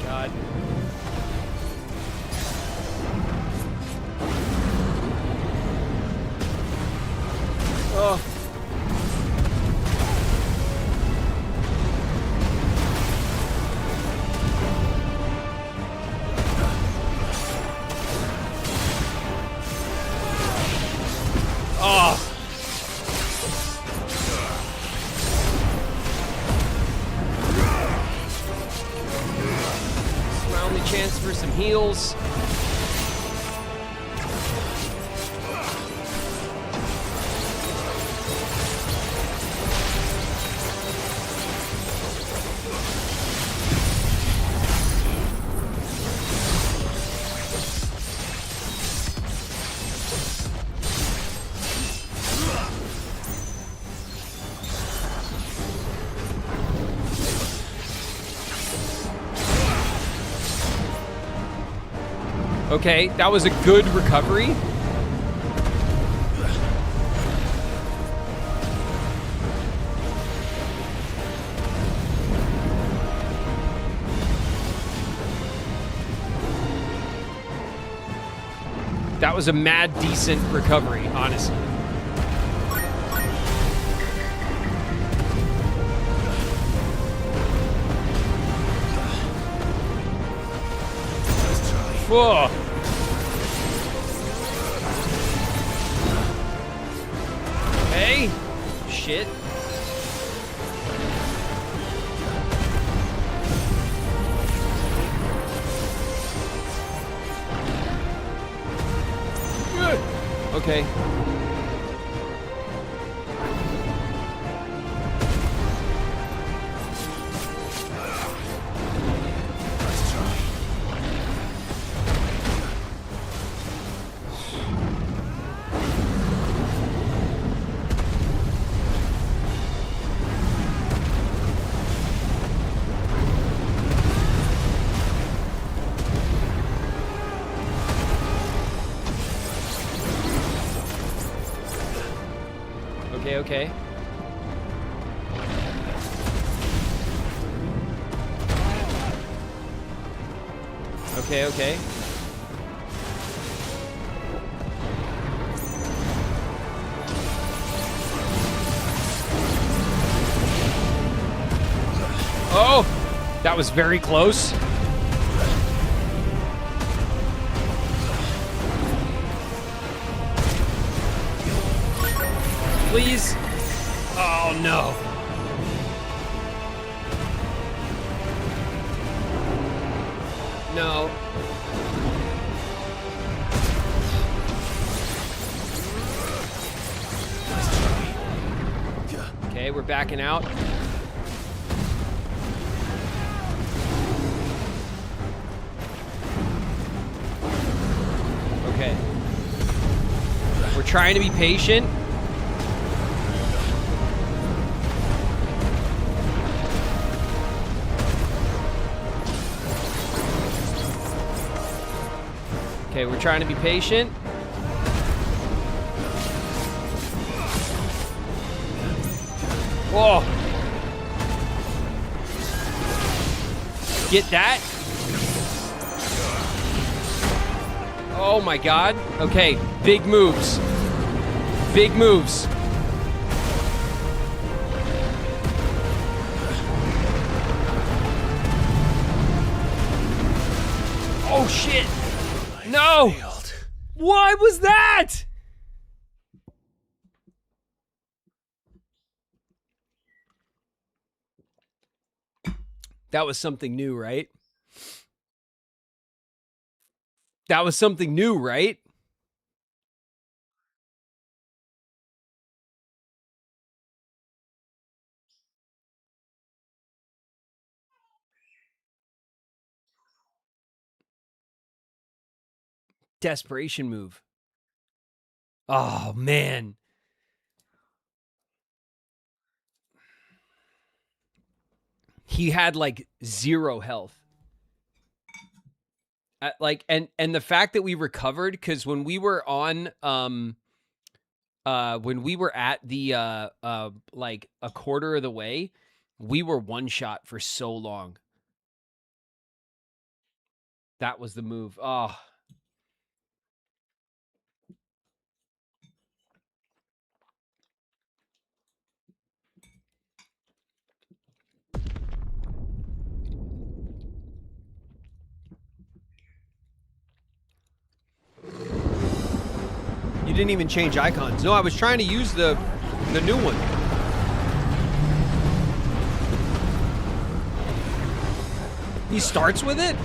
God. Oh. Oh. It's my only chance for some heals. Okay, that was a good recovery. That was a mad decent recovery, honestly. Whoa. Hey. Shit. Okay. Okay. Okay. Oh! That was very close. Please. Oh, no. No. Okay, we're backing out. Okay. We're trying to be patient. Okay, we're trying to be patient. Whoa. Get that. Oh my God. Okay, big moves. Big moves. Oh shit. No! What was that? That was something new, right? That was something new, right? Desperation move. Oh, man. He had like 0 health. And the fact that we recovered, because when we were on when we were at the like a quarter of the way, we were one shot for so long. That was the move. Oh. You didn't even change icons. No, I was trying to use the new one. He starts with it?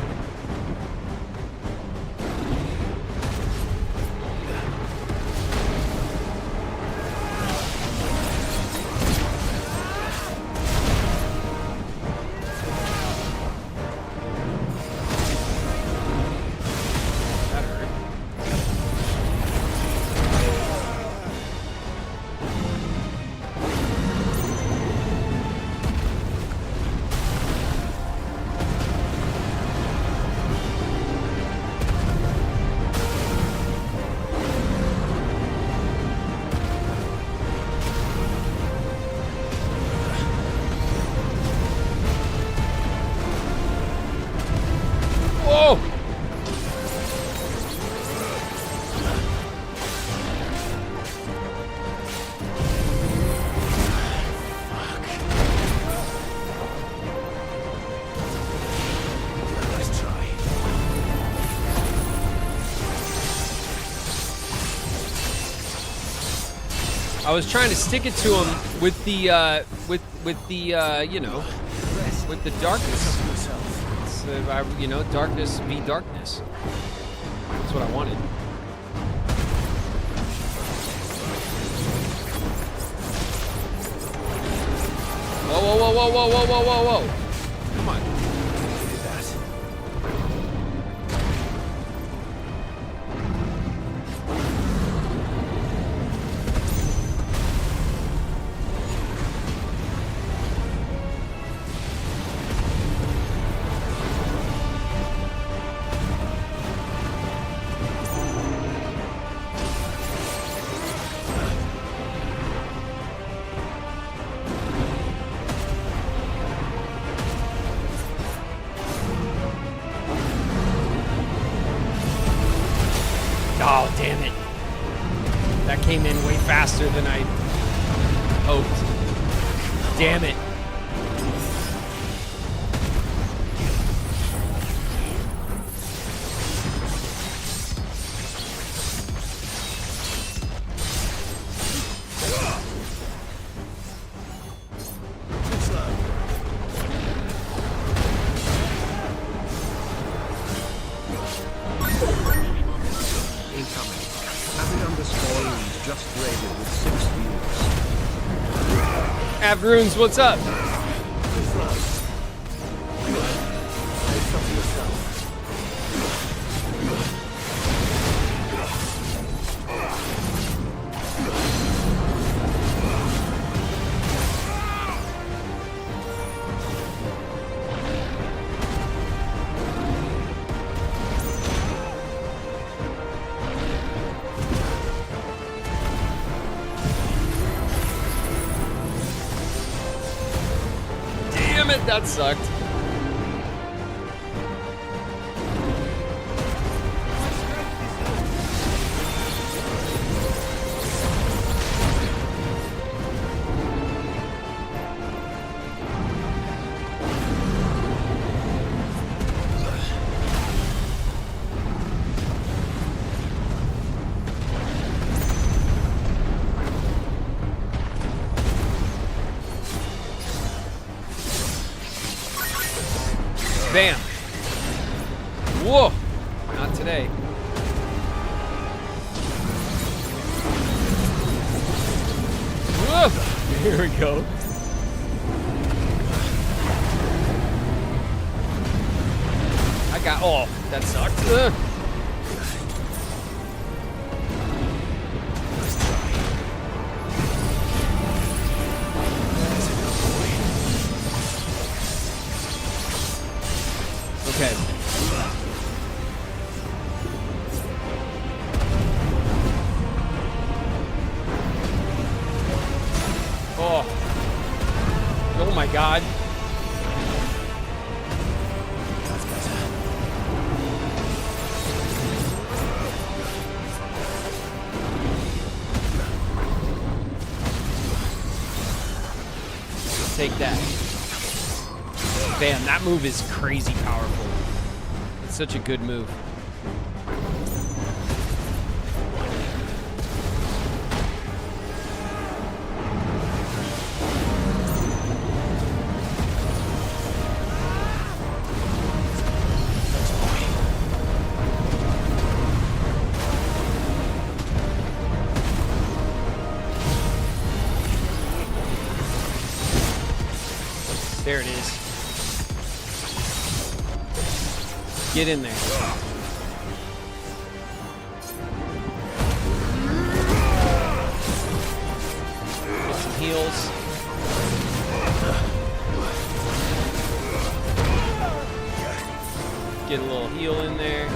I was trying to stick it to him with the you know, with the darkness. So you know, darkness be darkness. That's what I wanted. Whoa, whoa, whoa, whoa, whoa, whoa, whoa, whoa, whoa. Come on. Oh, damn it. That came in way faster than I hoped. Damn it. Runes, what's up? That sucked. Bam. Whoa. Not today. Whoa. Here we go. I got, oh, that sucked. Okay. Oh. Oh my God. Take that. Bam, that move is crazy powerful. It's such a good move. There it is. Get in there. Get some heals. Get a little heal in there.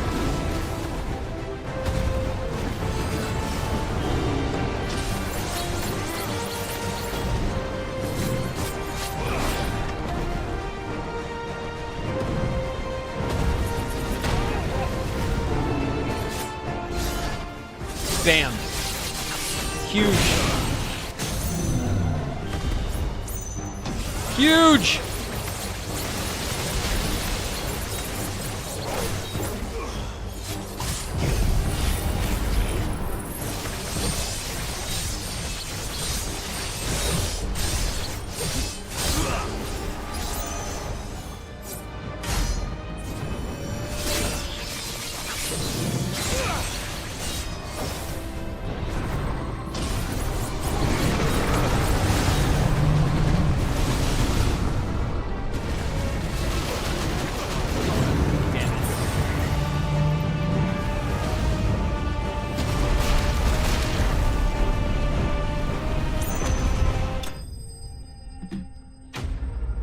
Bam. Huge. Huge.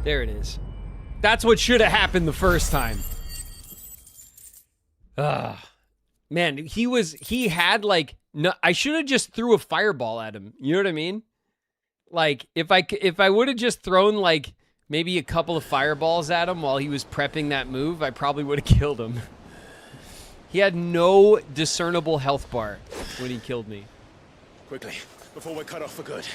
There it is. That's what should have happened the first time. Man, he had like, no, I should have just threw a fireball at him. You know what I mean? Like, if I would have just thrown like maybe a couple of fireballs at him while he was prepping that move, I probably would have killed him. He had no discernible health bar when he killed me. Quickly, before we're cut off for good.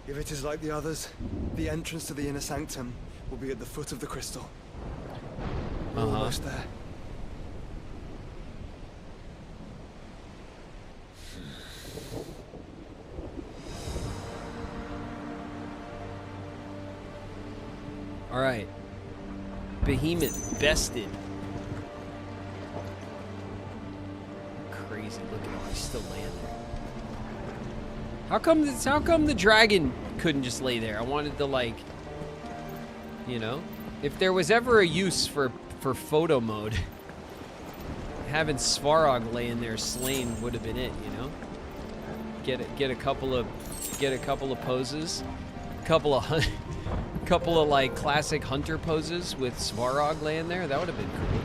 If it is like the others, the entrance to the inner sanctum will be at the foot of the crystal. We're almost there. All right. Behemoth bested. Crazy. Look at him. He's still laying there. How come the dragon couldn't just lay there? I wanted to, like, you know, if there was ever a use for photo mode, having Svarog laying there slain would have been it, you know? Get a couple of poses, couple of like classic hunter poses with Svarog laying there. That would have been cool.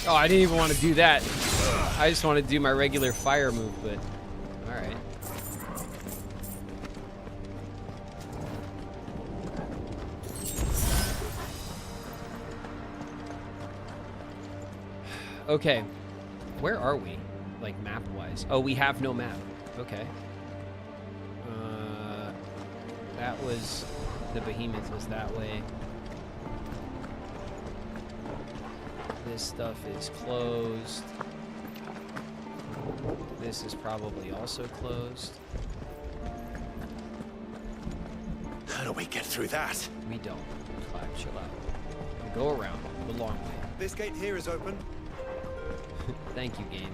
Oh, I didn't even want to do that. I just want to do my regular fire move, but alright. Okay. Where are we? Like, map-wise? Oh, we have no map. Okay. That was... The behemoth was that way. This stuff is closed. This is probably also closed. How do we get through that? We don't. Clyde, chill out. We go around the long way. This gate here is open. Thank you, game.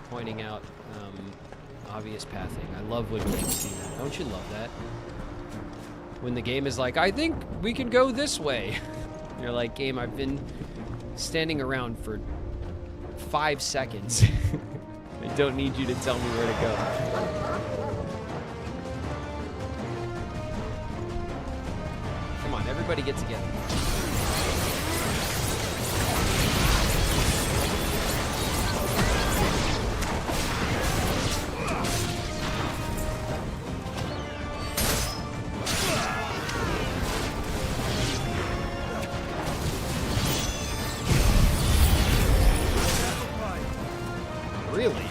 Pointing out obvious pathing. I love when games do that. Don't you love that? When the game is like, I think we can go this way. You're like, game, I've been standing around for 5 seconds. I don't need you to tell me where to go. Come on, everybody get together. Really?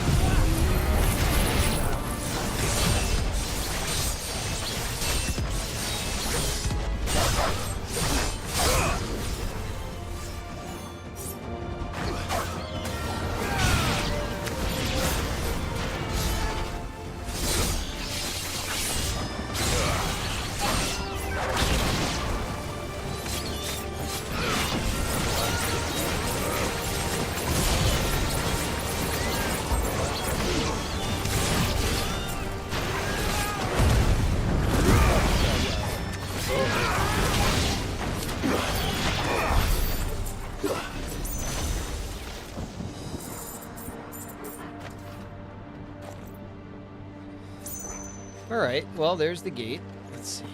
All right. Well, there's the gate. Let's see.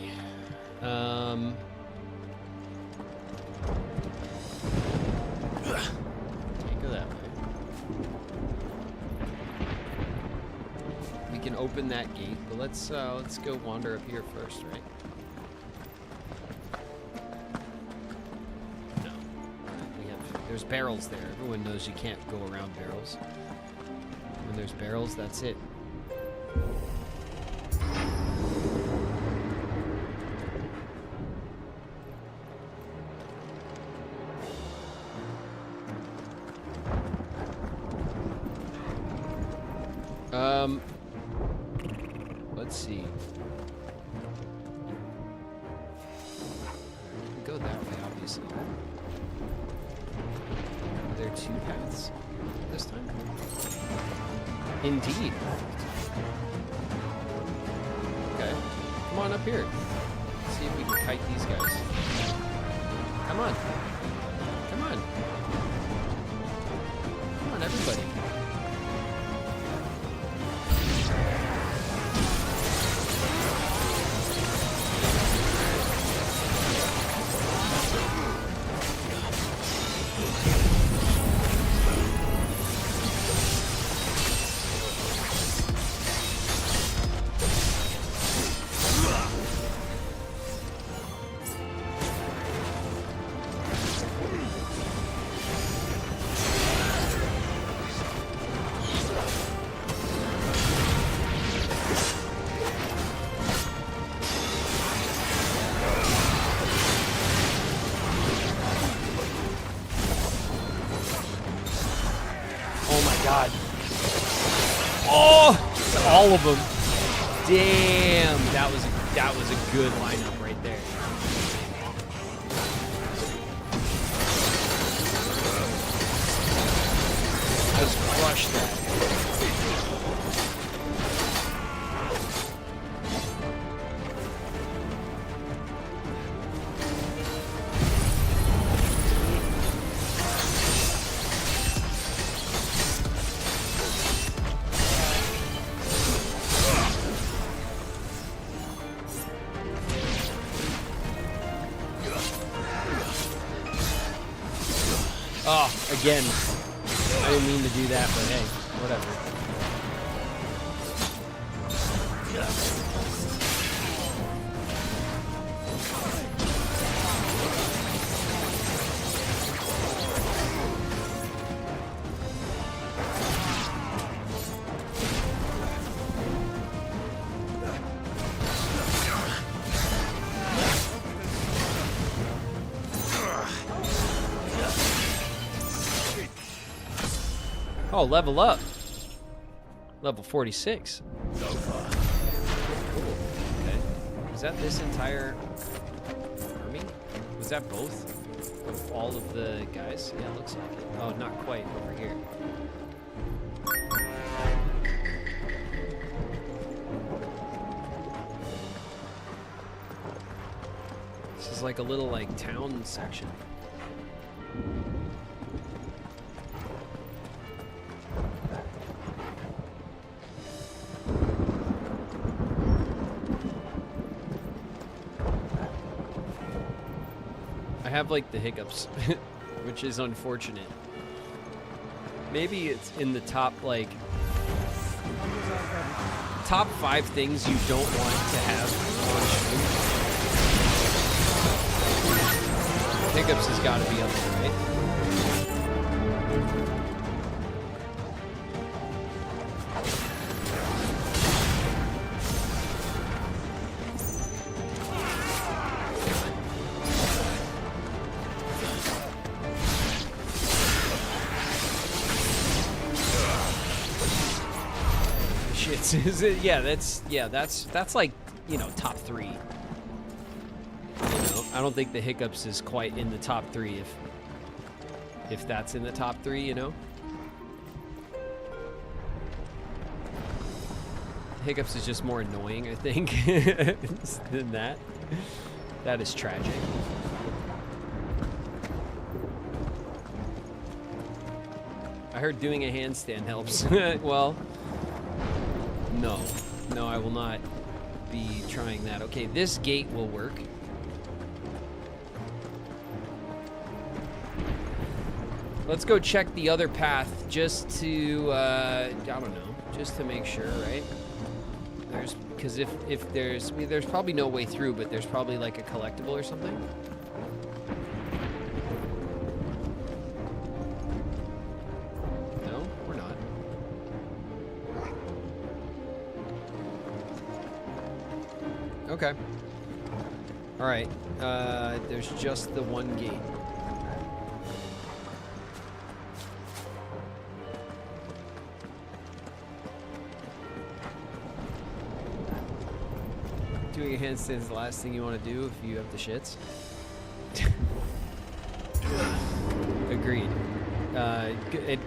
Can't go that way. We can open that gate, but let's go wander up here first, right? No. There's barrels there. Everyone knows you can't go around barrels. When there's barrels, that's it. Let's see. We go that way, obviously. Are there two paths this time? Indeed. Okay. Come on up here. Let's see if we can kite these guys. Come on. Come on. Come on, everybody. All of them. Damn, that was a good lineup right there. Just crushed that. Oh, again. I didn't mean to do that, but hey, whatever. Oh, level up. Level 46. Cool. Okay. Is that this entire army? Was that both of all of the guys? Yeah, it looks like it. Oh, not quite over here. This is like a little like town section. I have like the hiccups, which is unfortunate. Maybe it's in the top like top 5 things you don't want to have on stream. Hiccups has got to be up there, right? Is it? Yeah, that's like, you know, top 3. You know, I don't think the hiccups is quite in the top 3 if that's in the top 3, you know. Hiccups is just more annoying, I think, than that. That is tragic. I heard doing a handstand helps. Well, no, I will not be trying that. Okay, this gate will work. Let's go check the other path just to, I don't know, just to make sure, right? Because if there's, I mean, there's probably no way through, but there's probably like a collectible or something. No, we're not. Okay. All right. There's just the one gate. Doing a handstand is the last thing you want to do if you have the shits. Agreed.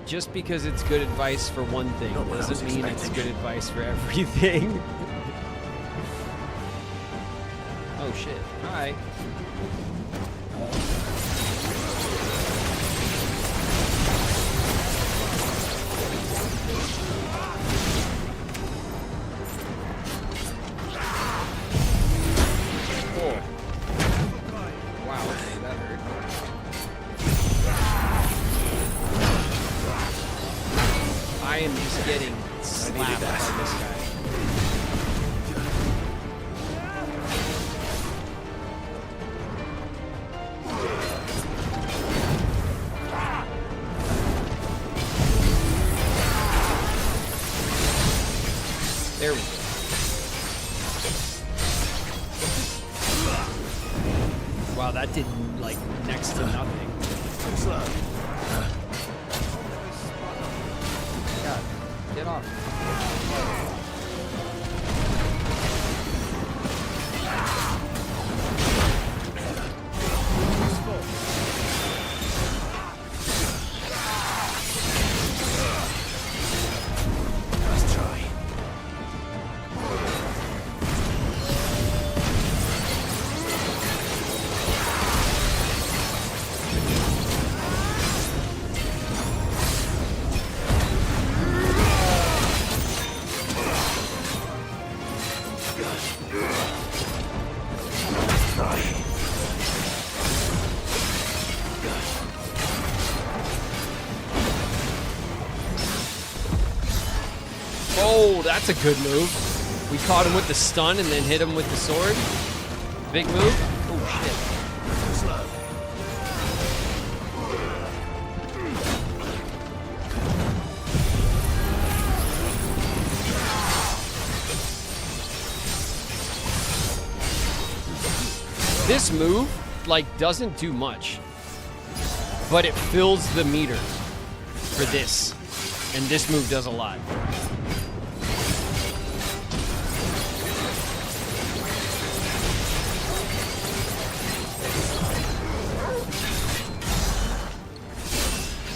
Just because it's good advice for one thing doesn't mean it's good advice for everything. Oh shit. Alright. There we go. Wow, that did like next to nothing. God, get off. Oh, that's a good move. We caught him with the stun and then hit him with the sword. Big move. Oh, shit. This move, like, doesn't do much, but it fills the meter for this. And this move does a lot.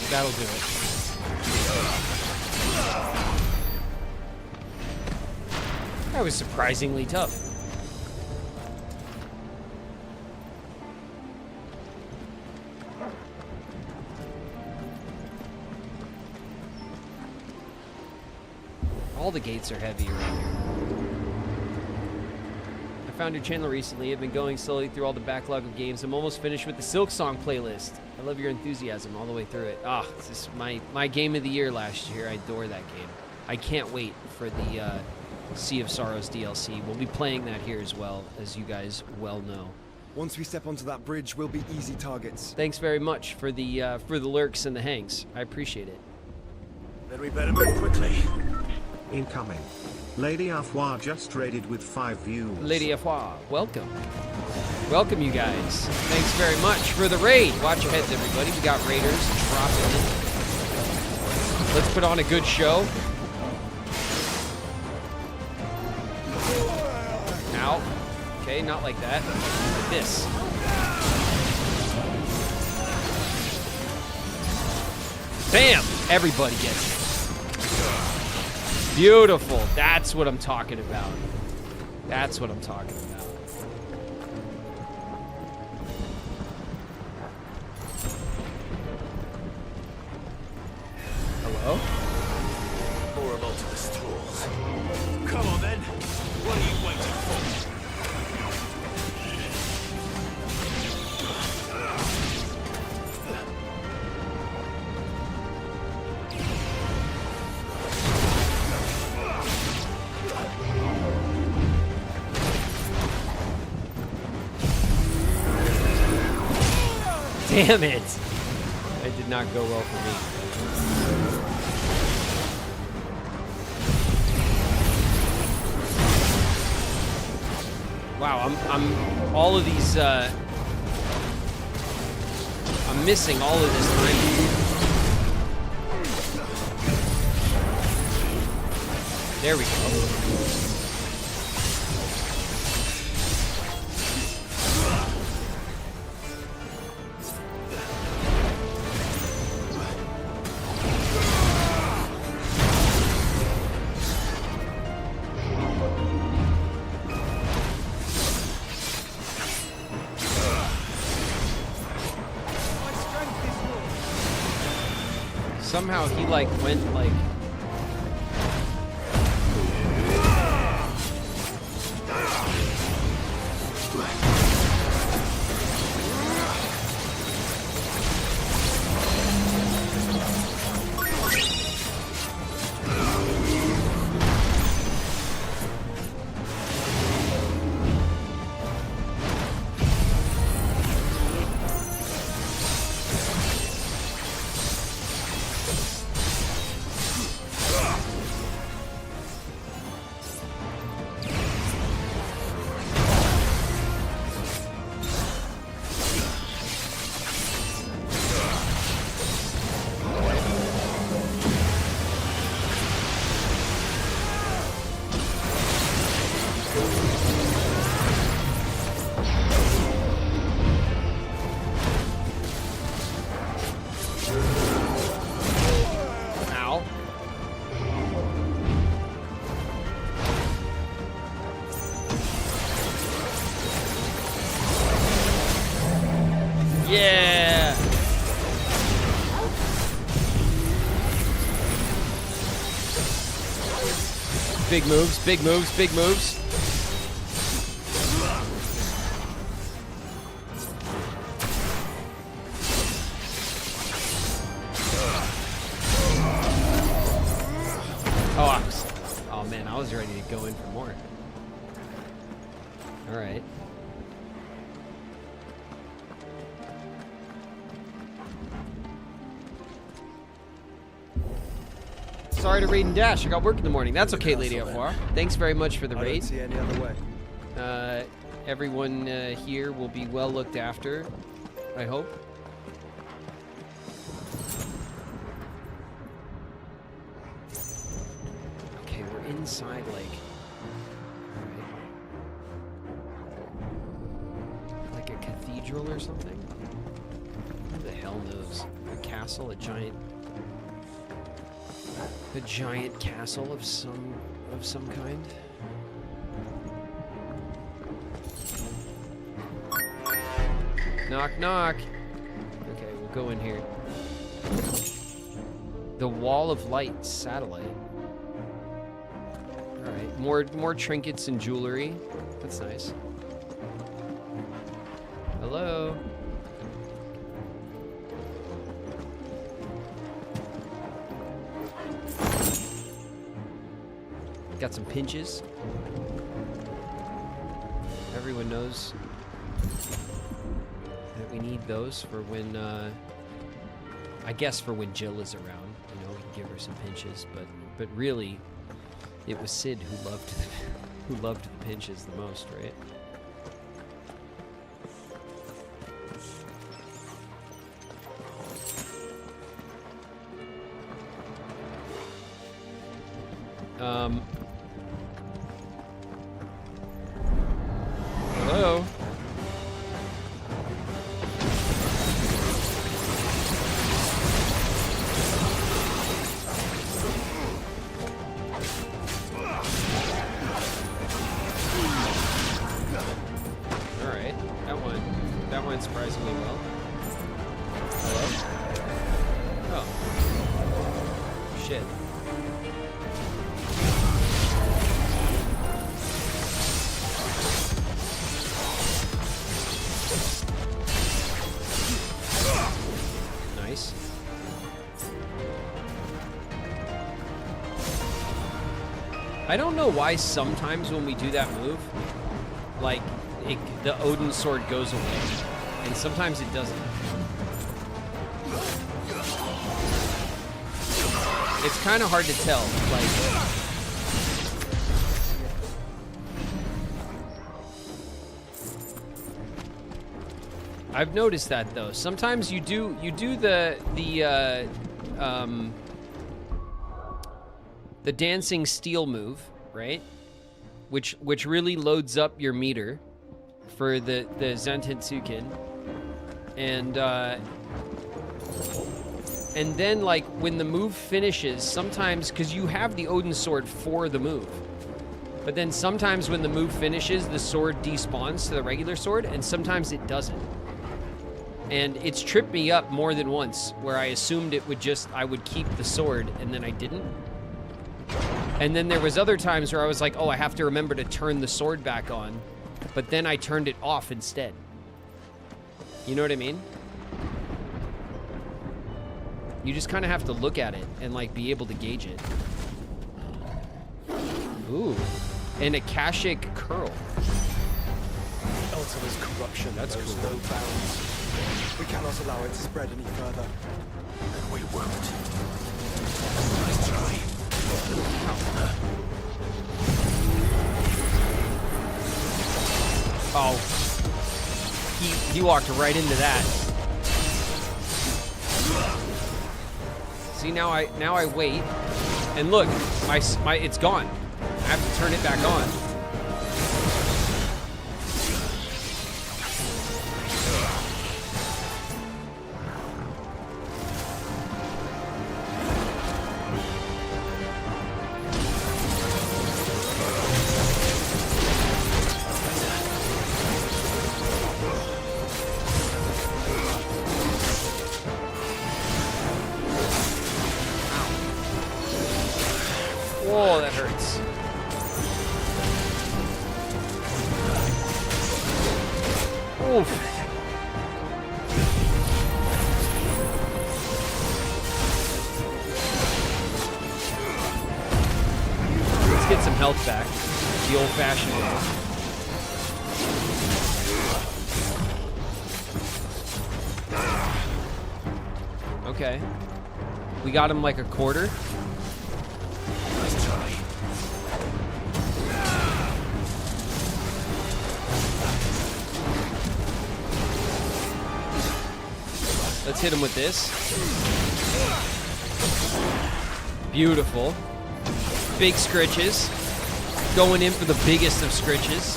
That'll do it. That was surprisingly tough. All the gates are heavy around here. I found your channel recently. I've been going slowly through all the backlog of games. I'm almost finished with the Silk Song playlist. I love your enthusiasm all the way through it. Ah, this is my game of the year last year. I adore that game. I can't wait for the Sea of Sorrows DLC. We'll be playing that here as well, as you guys well know. Once we step onto that bridge, we'll be easy targets. Thanks very much for the lurks and the hangs. I appreciate it. Then we better move quickly. Incoming. Lady Afwa just raided with 5 views. Lady Afwa, welcome. Welcome, you guys. Thanks very much for the raid. Watch your heads, everybody. We got raiders dropping in. Let's put on a good show. Ow. Okay, not like that. Like this. Bam! Everybody gets it. Beautiful. That's what I'm talking about. That's what I'm talking about. Hello? More Ultimus tools. Come on then. What are you waiting for? Damn it! That did not go well for me. Wow, I'm all of these, I'm missing all of this time. There we go. Somehow he like went like big moves, big moves, big moves. Oh man, I was ready to go in for more. All right. Sorry to raid and dash. I got work in the morning. That's okay, Lady Afoir. Thanks very much for the raid. I don't see any other way. Everyone here will be well looked after, I hope. Okay, we're inside, like a cathedral or something. Who the hell knows? A castle, a giant castle of some kind. Knock knock. Okay, we'll go in here. The Wall of Light satellite. All right, more trinkets and jewelry. That's nice. Hello. Got some pinches. Everyone knows that we need those for when, I guess for when Jill is around. You know, we can give her some pinches, but really, it was Sid who loved the pinches the most, right? Hello? Alright, that went surprisingly well. Hello? Oh. Shit. I don't know why sometimes when we do that move, like, the Odin sword goes away, and sometimes it doesn't. It's kind of hard to tell. Like, I've noticed that though. Sometimes you do the dancing steel move, right? Which really loads up your meter for the Zentitsuken. And then, like, when the move finishes, sometimes, because you have the Odin sword for the move, but then sometimes when the move finishes, the sword despawns to the regular sword, and sometimes it doesn't. And it's tripped me up more than once, where I assumed it would I would keep the sword, and then I didn't. And then there was other times where I was like, oh, I have to remember to turn the sword back on, but then I turned it off instead. You know what I mean? You just kind of have to look at it and, like, be able to gauge it. Ooh. An Akashic Curl. Elta's corruption knows no bounds. We cannot allow it to spread any further. And we won't. Nice try. Oh. He walked right into that. See, now I wait, and look, my it's gone. I have to turn it back on. Whoa, that hurts. Oof. Let's get some health back. The old-fashioned way. Okay. We got him like a quarter. Let's hit him with this. Beautiful. Big scritches. Going in for the biggest of scritches.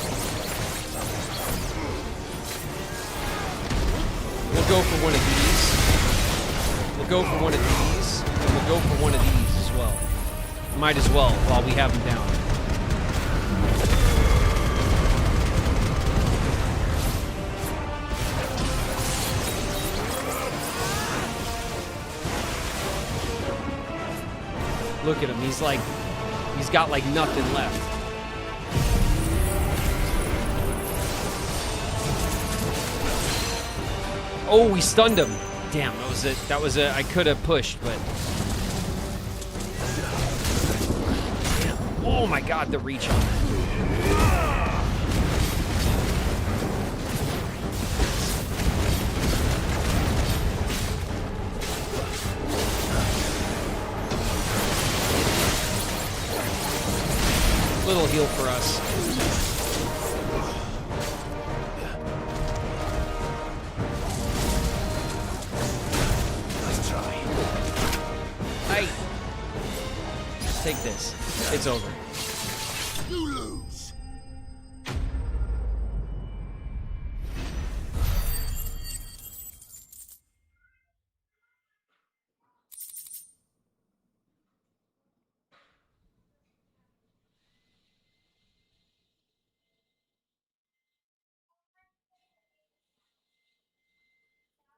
We'll go for one of these. We'll go for one of these. And we'll go for one of these as well. Might as well while we have them down. Look at him, he's got like nothing left. Oh, we stunned him. Damn, that was a I could have pushed, but oh my god, the reach on that. Little heal for us. Nice try. Hey, take this. It's over. You lose.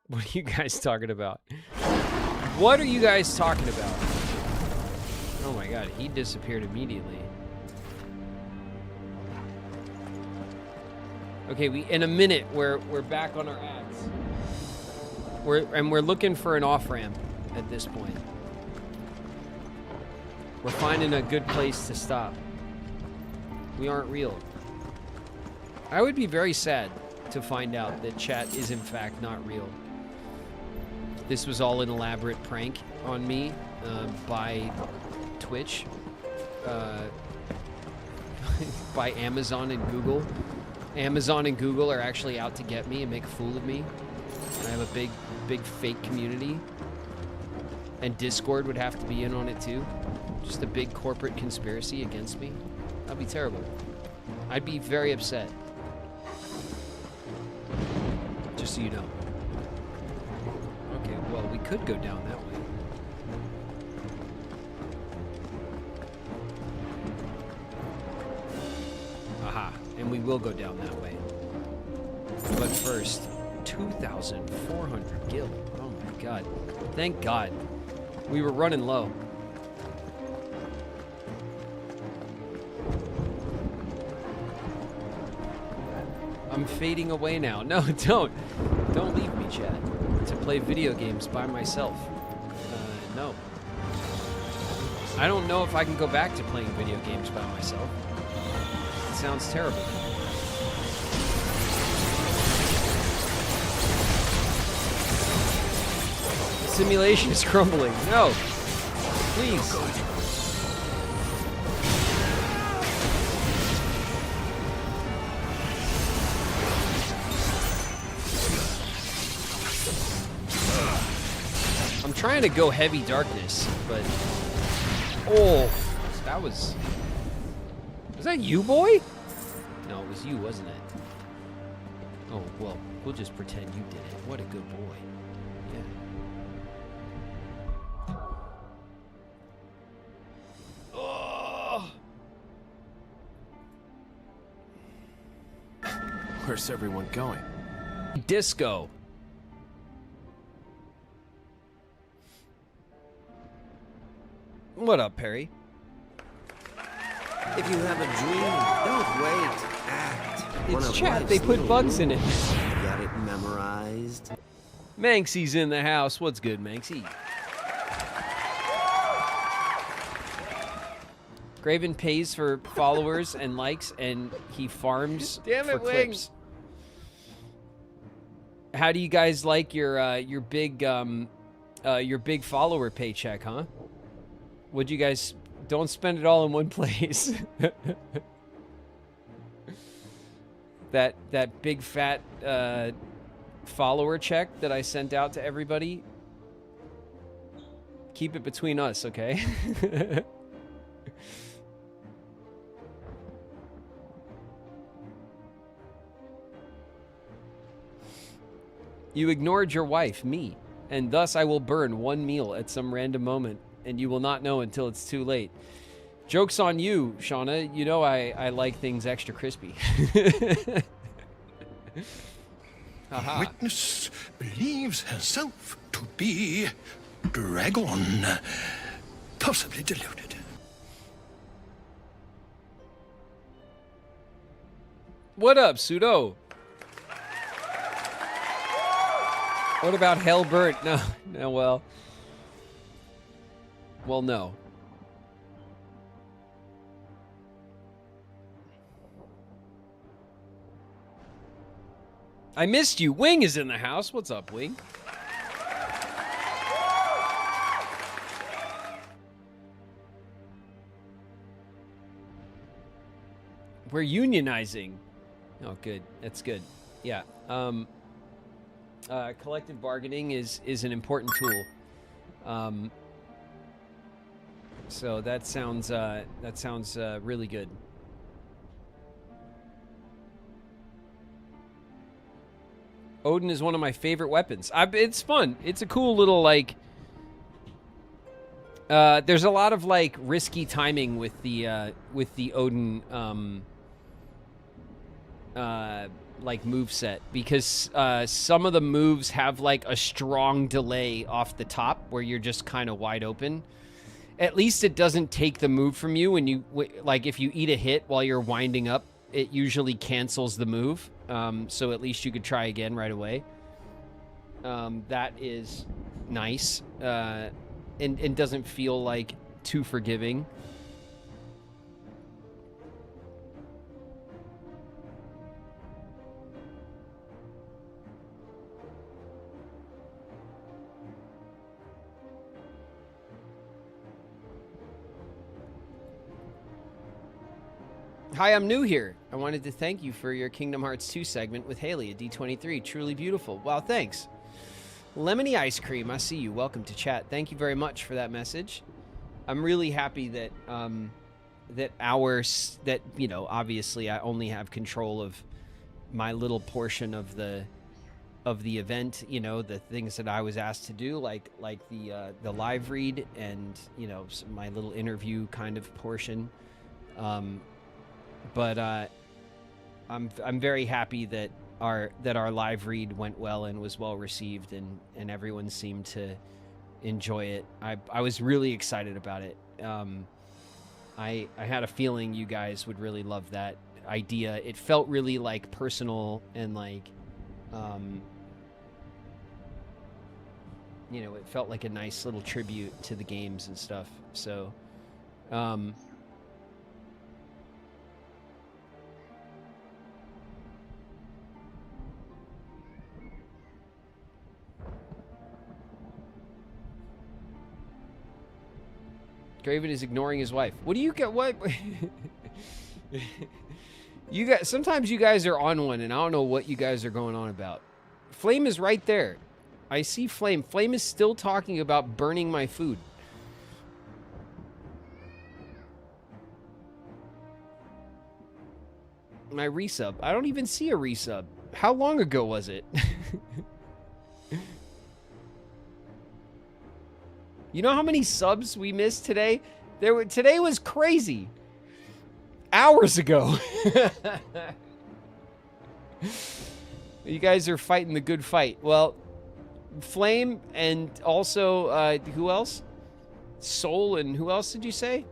What are you guys talking about? What are you guys talking about? Oh my god, he disappeared immediately. Okay, in a minute we're back on our ads. We're looking for an off-ramp at this point. We're finding a good place to stop. We aren't real. I would be very sad to find out that chat is in fact not real. this was all an elaborate prank on me by Twitch, by Amazon and Google. Amazon and Google are actually out to get me and make a fool of me. I have a big fake community. And Discord would have to be in on it too. Just a big corporate conspiracy against me. That'd be terrible. I'd be very upset. Just so you know. Okay, well, we could go down that way. Aha, and we will go down that way. But first, 2,400 gil. Oh my god. Thank God. We were running low. I'm fading away now. No, don't. Don't leave me, Chad. To play video games by myself. No. I don't know if I can go back to playing video games by myself. It sounds terrible. Simulation is crumbling. No. Please. I'm trying to go heavy darkness, but... Oh, that was... Was that you, boy? No, it was you, wasn't it? Oh, well, we'll just pretend you did it. What a good boy. Yeah. Oh. Where's everyone going? Disco. What up, Perry? If you have a dream, don't wait. Act. It's chat. They put bugs in it. You got it memorized. Manksy's in the house. What's good, Manksy? Graven pays for followers and likes, and he farms for clips. How do you guys like your big follower paycheck, huh? Would you guys don't spend it all in one place? that big fat follower check that I sent out to everybody. Keep it between us, okay? You ignored your wife, me, and thus I will burn one meal at some random moment, and you will not know until it's too late. Joke's on you, Shauna. You know I like things extra crispy. The witness believes herself to be dragon, possibly deluded. What up, Pseudo? What about Hellbert? No, well, no. I missed you. Wing is in the house. What's up, Wing? We're unionizing. Oh, good. That's good. Yeah. Collective bargaining is an important tool. So that sounds really good. Odin is one of my favorite weapons. It's fun. It's a cool little, like... there's a lot of, like, risky timing with the Odin, like, moveset. Because some of the moves have, like, a strong delay off the top where you're just kind of wide open. At least it doesn't take the move from you when you... Like, if you eat a hit while you're winding up, it usually cancels the move. So at least you could try again right away. That is nice. And doesn't feel like too forgiving. Hi, I'm new here. I wanted to thank you for your Kingdom Hearts 2 segment with Haley at D23. Truly beautiful. Wow, thanks. Lemony Ice Cream, I see you. Welcome to chat. Thank you very much for that message. I'm really happy that that you know, obviously I only have control of my little portion of the event, you know, the things that I was asked to do, like the live read and, you know, my little interview kind of portion. But I'm very happy that our live read went well and was well received, and everyone seemed to enjoy it. I was really excited about it. I had a feeling you guys would really love that idea. It felt really like personal and like, you know, it felt like a nice little tribute to the games and stuff. So, Graven is ignoring his wife. What do you get? What? You guys, sometimes you guys are on one, and I don't know what you guys are going on about. Flame is right there. I see Flame. Flame is still talking about burning my food. My resub. I don't even see a resub. How long ago was it? You know how many subs we missed today? Today was crazy. Hours ago. You guys are fighting the good fight. Well, Flame and also who else? Soul and who else did you say?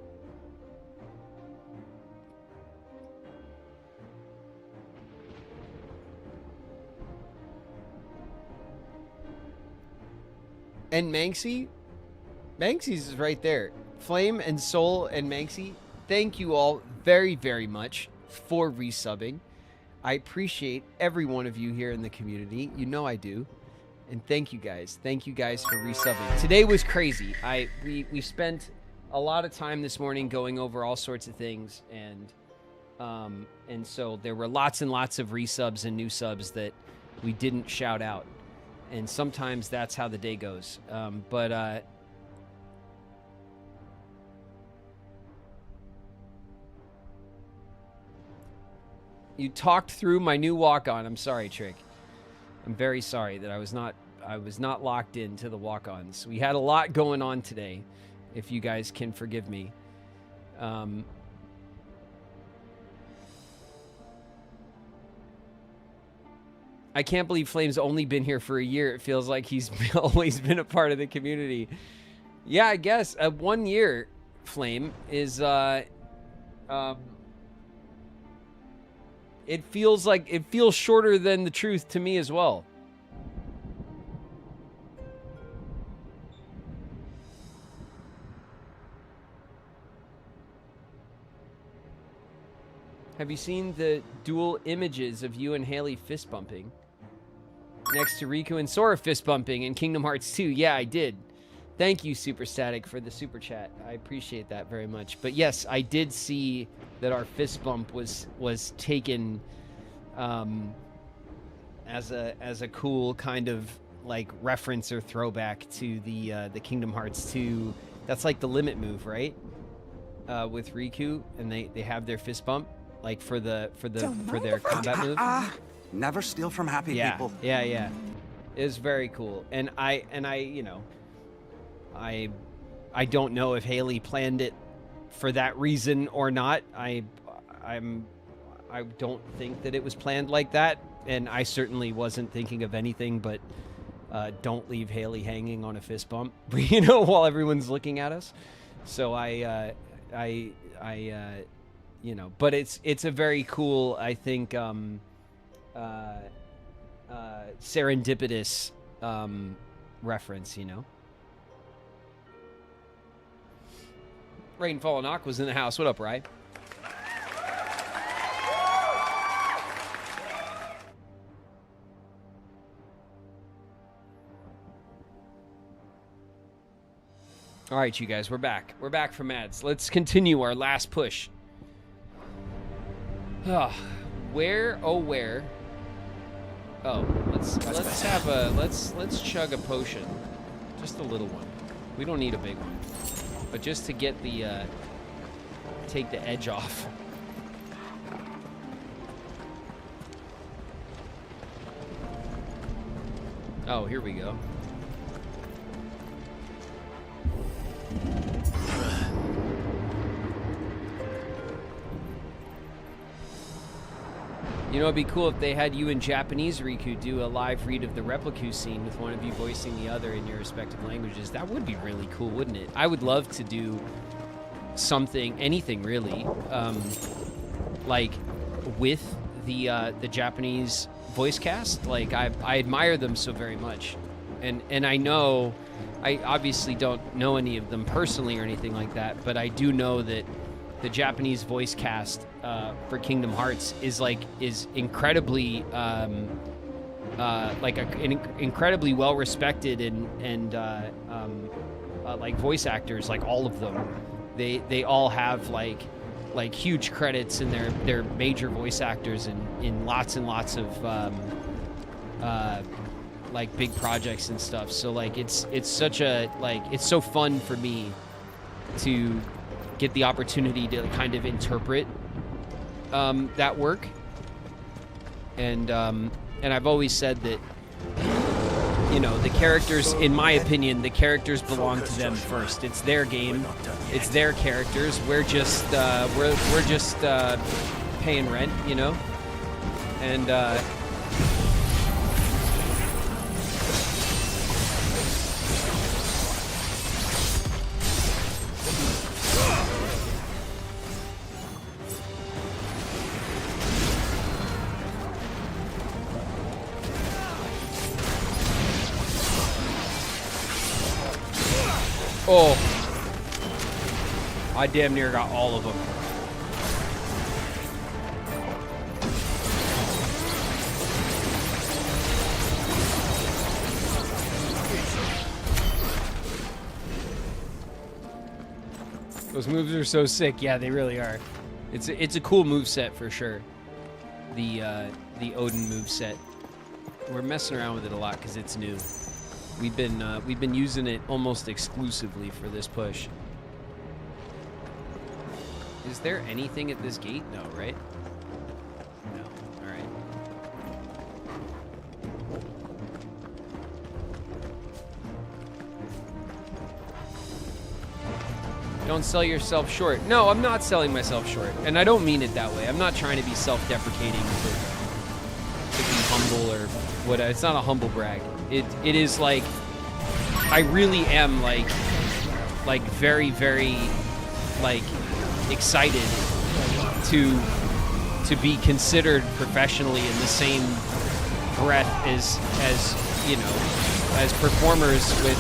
And Manxie? Manxie's is right there. Flame and Soul and Manxie, thank you all very, very much for resubbing. I appreciate every one of you here in the community. You know I do. And thank you guys. Thank you guys for resubbing. Today was crazy. We spent a lot of time this morning going over all sorts of things, and so there were lots and lots of resubs and new subs that we didn't shout out. And sometimes that's how the day goes. You talked through my new walk-on. I'm sorry, Trick. I'm very sorry that I was not locked into the walk-ons. We had a lot going on today, if you guys can forgive me. I can't believe Flame's only been here for a year. It feels like he's always been a part of the community. Yeah, I guess 1 year, Flame, is it feels shorter than the truth to me as well. Have you seen the dual images of you and Haley fist bumping next to Riku and Sora fist bumping in Kingdom Hearts 2? Yeah, I did. Thank you, Super Static, for the super chat. I appreciate that very much. But yes, I did see that our fist bump was taken as a cool kind of like reference or throwback to the Kingdom Hearts 2. That's like the limit move, right? With Riku, and they have their fist bump like for their combat move. Never steal from happy people. Yeah. It's very cool, and I you know. I don't know if Haley planned it for that reason or not. I don't think that it was planned like that, and I certainly wasn't thinking of anything but don't leave Haley hanging on a fist bump, you know, while everyone's looking at us. So I you know, but it's a very cool, I think, serendipitous reference, you know. Rainfall and Aqua's in the house. What up, Rye? All right, you guys, we're back. We're back from ads. Let's continue our last push. Oh, where? Oh, where? Oh, let's chug a potion, just a little one. We don't need a big one, but just to get the take the edge off. Oh, here we go. You know, it'd be cool if they had you in Japanese, Riku, do a live read of the RIKU scene with one of you voicing the other in your respective languages. That would be really cool, wouldn't it? I would love to do something, anything really, like with the Japanese voice cast. Like I admire them so very much, and I know, I obviously don't know any of them personally or anything like that, but I do know that the Japanese voice cast for Kingdom Hearts is incredibly incredibly well respected and like voice actors, like all of them. They all have like huge credits, and they're major voice actors in lots and lots of like big projects and stuff. So like it's such a it's so fun for me to get the opportunity to kind of interpret that work, and I've always said that, you know, the characters, in my opinion, the characters belong to them first. It's their game, it's their characters. We're just paying rent, you know, and oh, I damn near got all of them. Those moves are so sick. Yeah, they really are. It's a cool move set for sure. The Odin move set. We're messing around with it a lot because it's new. We've been using it almost exclusively for this push. Is there anything at this gate? No, right? No. All right. Don't sell yourself short. No, I'm not selling myself short, and I don't mean it that way. I'm not trying to be self-deprecating to be humble or what. It's not a humble brag. It is like, I really am like very, very like excited to be considered professionally in the same breath as you know, as performers with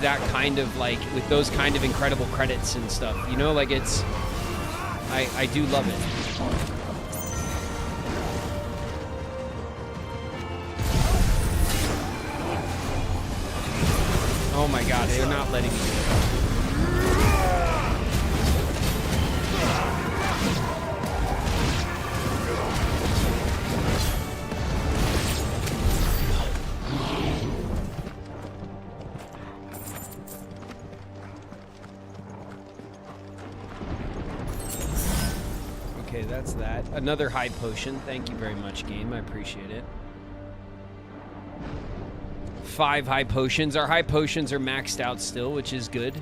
that kind of with those kind of incredible credits and stuff, you know, like it's, I do love it. Oh my god, they're not letting me do it. Okay, that's that. Another high potion. Thank you very much, game. I appreciate it. 5 high potions. Our high potions are maxed out still, which is good.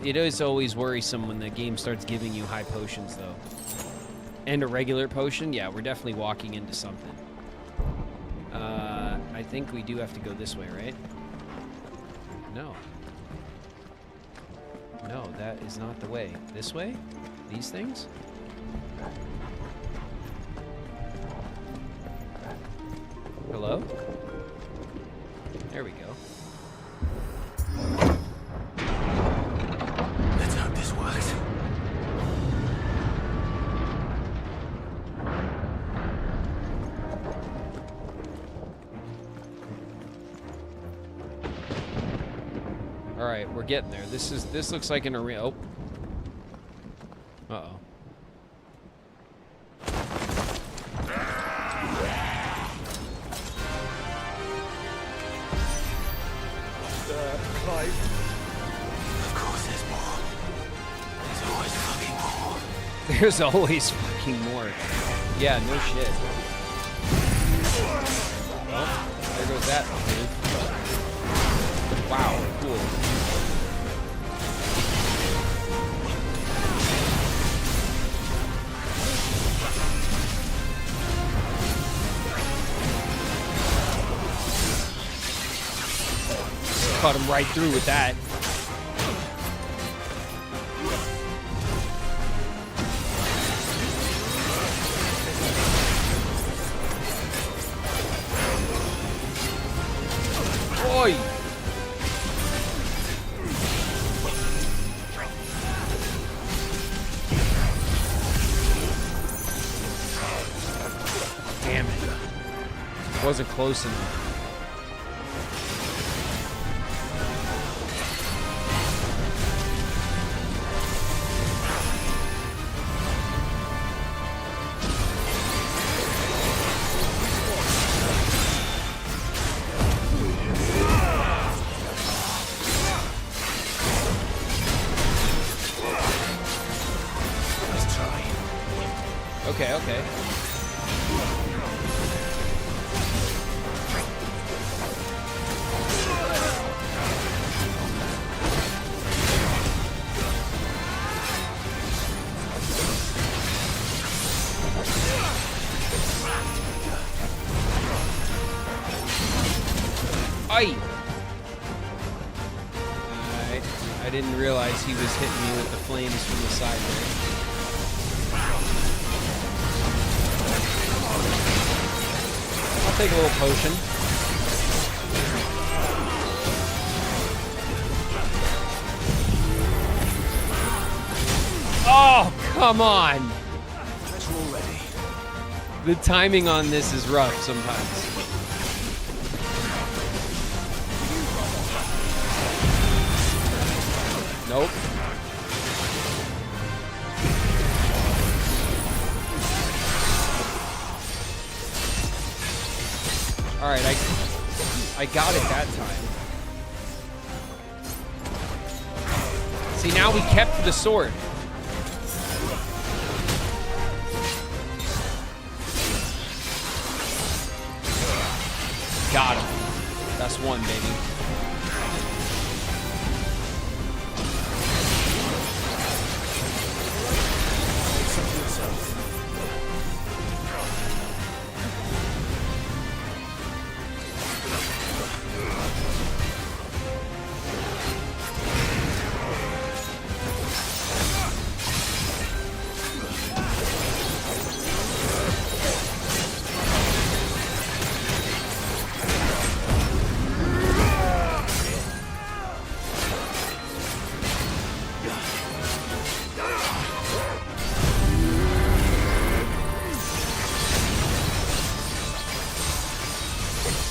It is always worrisome when the game starts giving you high potions, though. And a regular potion? Yeah, we're definitely walking into something. I think we do have to go this way, right? No. No, that is not the way. This way? These things? Hello? There we go. Let's hope this works. All right, we're getting there. This looks like an arena. Oh. Uh-oh. Clive. Of course there's more. There's always fucking more. There's always fucking more. Yeah, no shit. Well, there goes that dude. Wow, cool. Cut him right through with that. Oi! Damn it. Wasn't close enough. Okay, okay. Aye. I didn't realize he was hitting me with the flames from the side there. I'll take a little potion. Oh, come on! The timing on this is rough sometimes. Nope. All right, I got it that time. See, now we kept the sword. Got him. That's one, baby.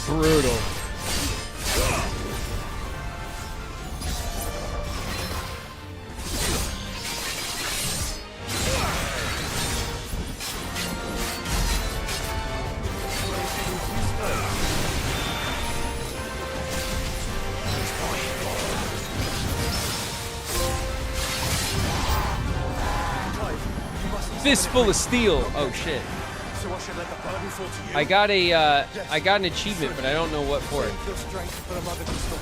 Brutal. Fistful of steel. Oh shit. So I should let the burden fall to you? I got an achievement, but I don't know what for. Your strength for the mother crystal.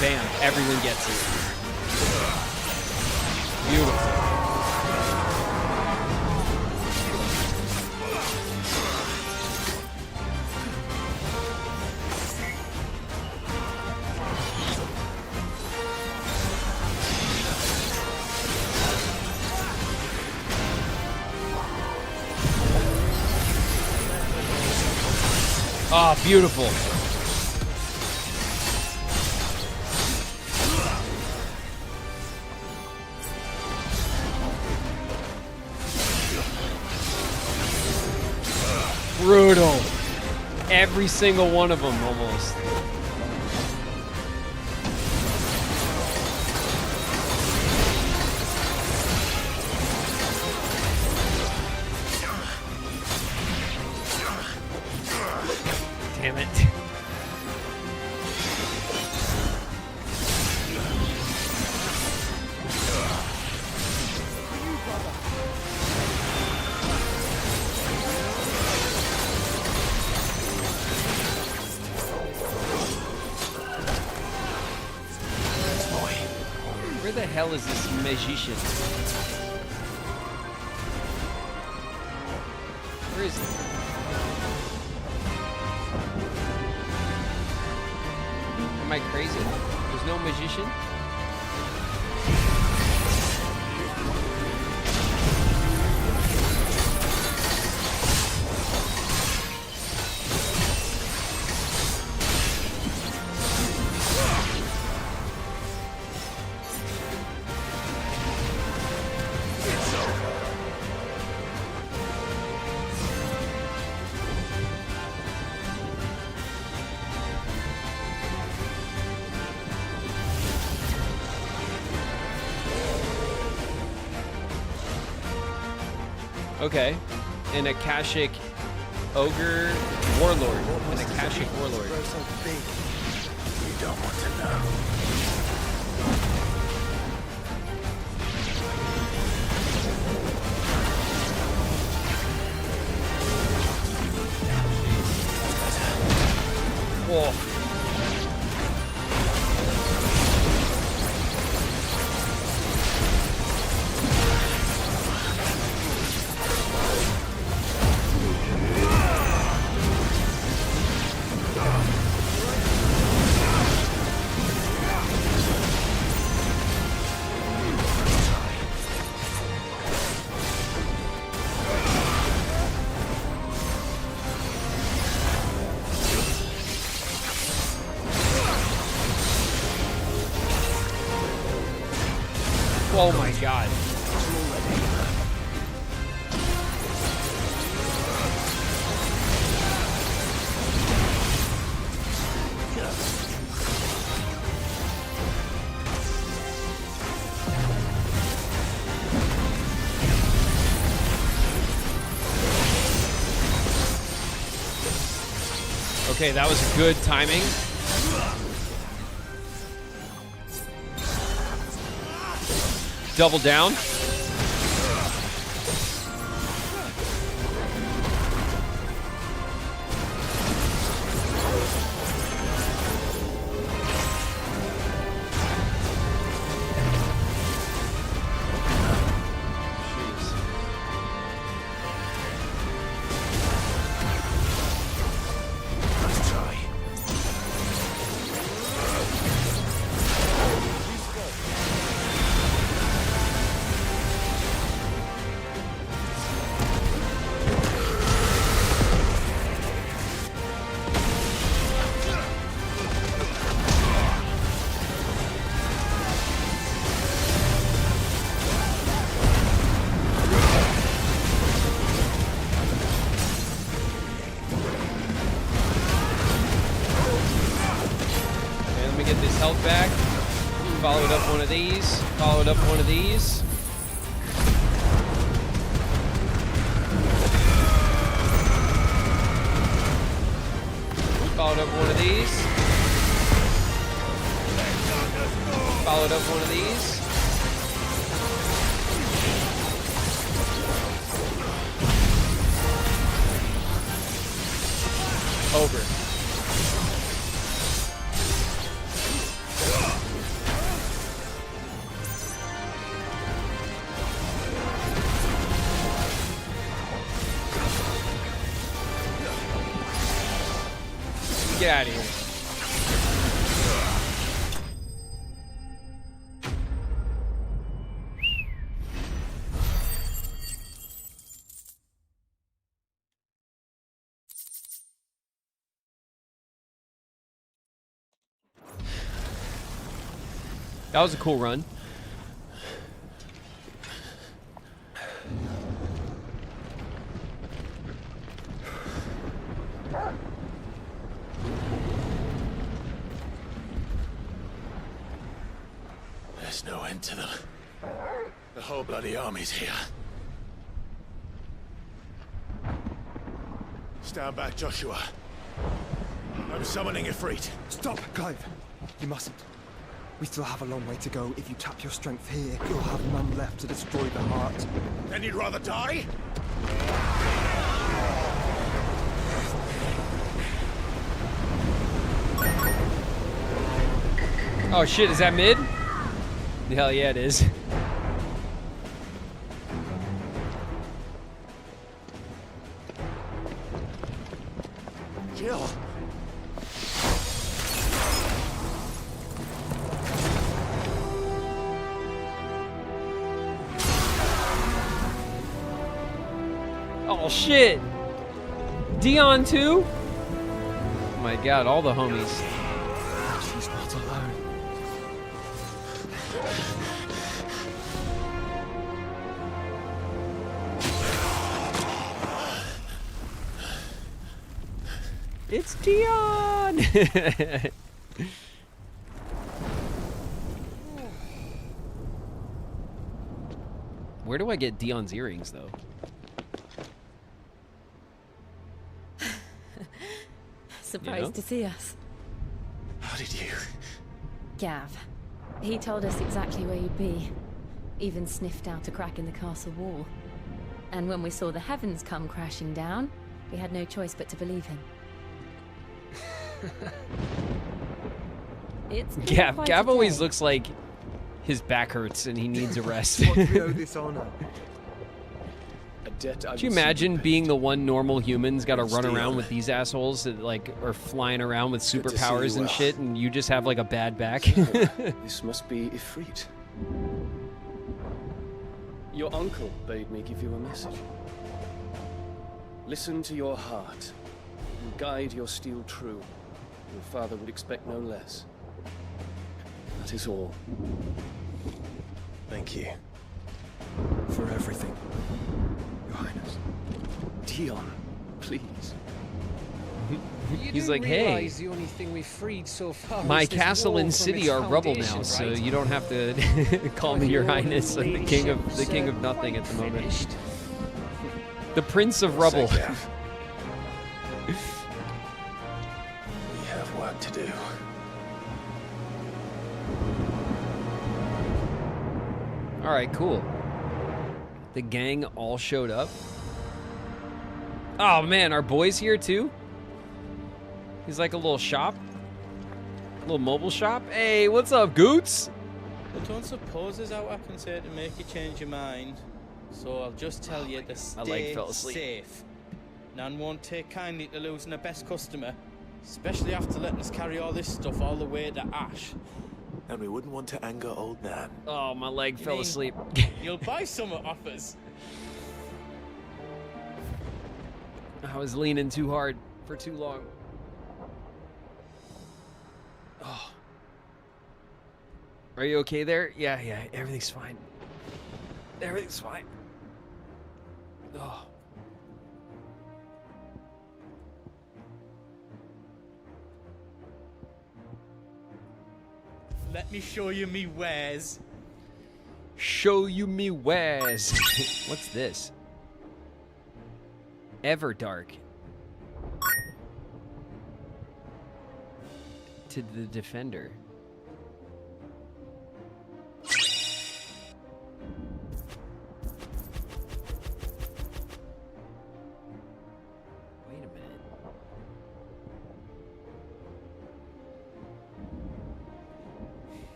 Bam, everyone gets it. Beautiful. Oh, beautiful. brutal. Every single one of them, almost. Damn it. Where the hell is this magician? Where is he? Am I crazy? There's no magician? Okay, an Akashic Ogre Warlord. An Akashic Warlord. You don't want to know. Whoa. Oh my god. Okay, that was good timing. Double down. Health back. Followed up one of these. Followed up one of these. Followed up one of these. Followed up one of these. Over. Get out of here. That was a cool run. There's no end to them. The whole bloody army's here. Stand back, Joshua. I'm summoning Ifrit. Stop, Clive. You mustn't. We still have a long way to go. If you tap your strength here, you'll have none left to destroy the heart. Then you'd rather die? Oh shit, is that mid? Hell yeah, it is. Kill. Oh shit! Dion too? Oh my god, all the homies. She's not alone. It's Dion! Where do I get Dion's earrings though? Surprised to see us. How did you? Gav. He told us exactly where you'd be. Even sniffed out a crack in the castle wall. And when we saw the heavens come crashing down, we had no choice but to believe him. It's Gav always looks like his back hurts and he needs a rest. This honor. Could you imagine being the one normal human's got to run around with these assholes that like are flying around with superpowers and shit, and you just have like a bad back? This must be Ifrit. Your uncle bade me give you a message. Listen to your heart and guide your steel true. Your father would expect no less. That is all. Thank you. For everything. Your Highness. Dion, please. He's like, hey, the only thing we've freed so far my is this castle wall and from city its are rubble now, foundation, so right? you don't have to call me your highness. I'm the king of nothing at the moment. The prince of rubble. We have work to do. All right, cool. The gang all showed up. Oh man, our boy's here too? He's like a little shop? A little mobile shop? Hey, what's up, Goots? I don't suppose there's out I can say to make you change your mind. So I'll just tell you to stay safe. Nan won't take kindly to losing her best customer, especially after letting us carry all this stuff all the way to Ash. And we wouldn't want to anger old Nan. Oh, my leg fell asleep. You'll buy some off us. I was leaning too hard for too long. Oh. Are you okay there? Yeah, everything's fine. Everything's fine. Oh. Let me show you me wares. Show you me wares. What's this? Everdark. To the defender. Wait a minute.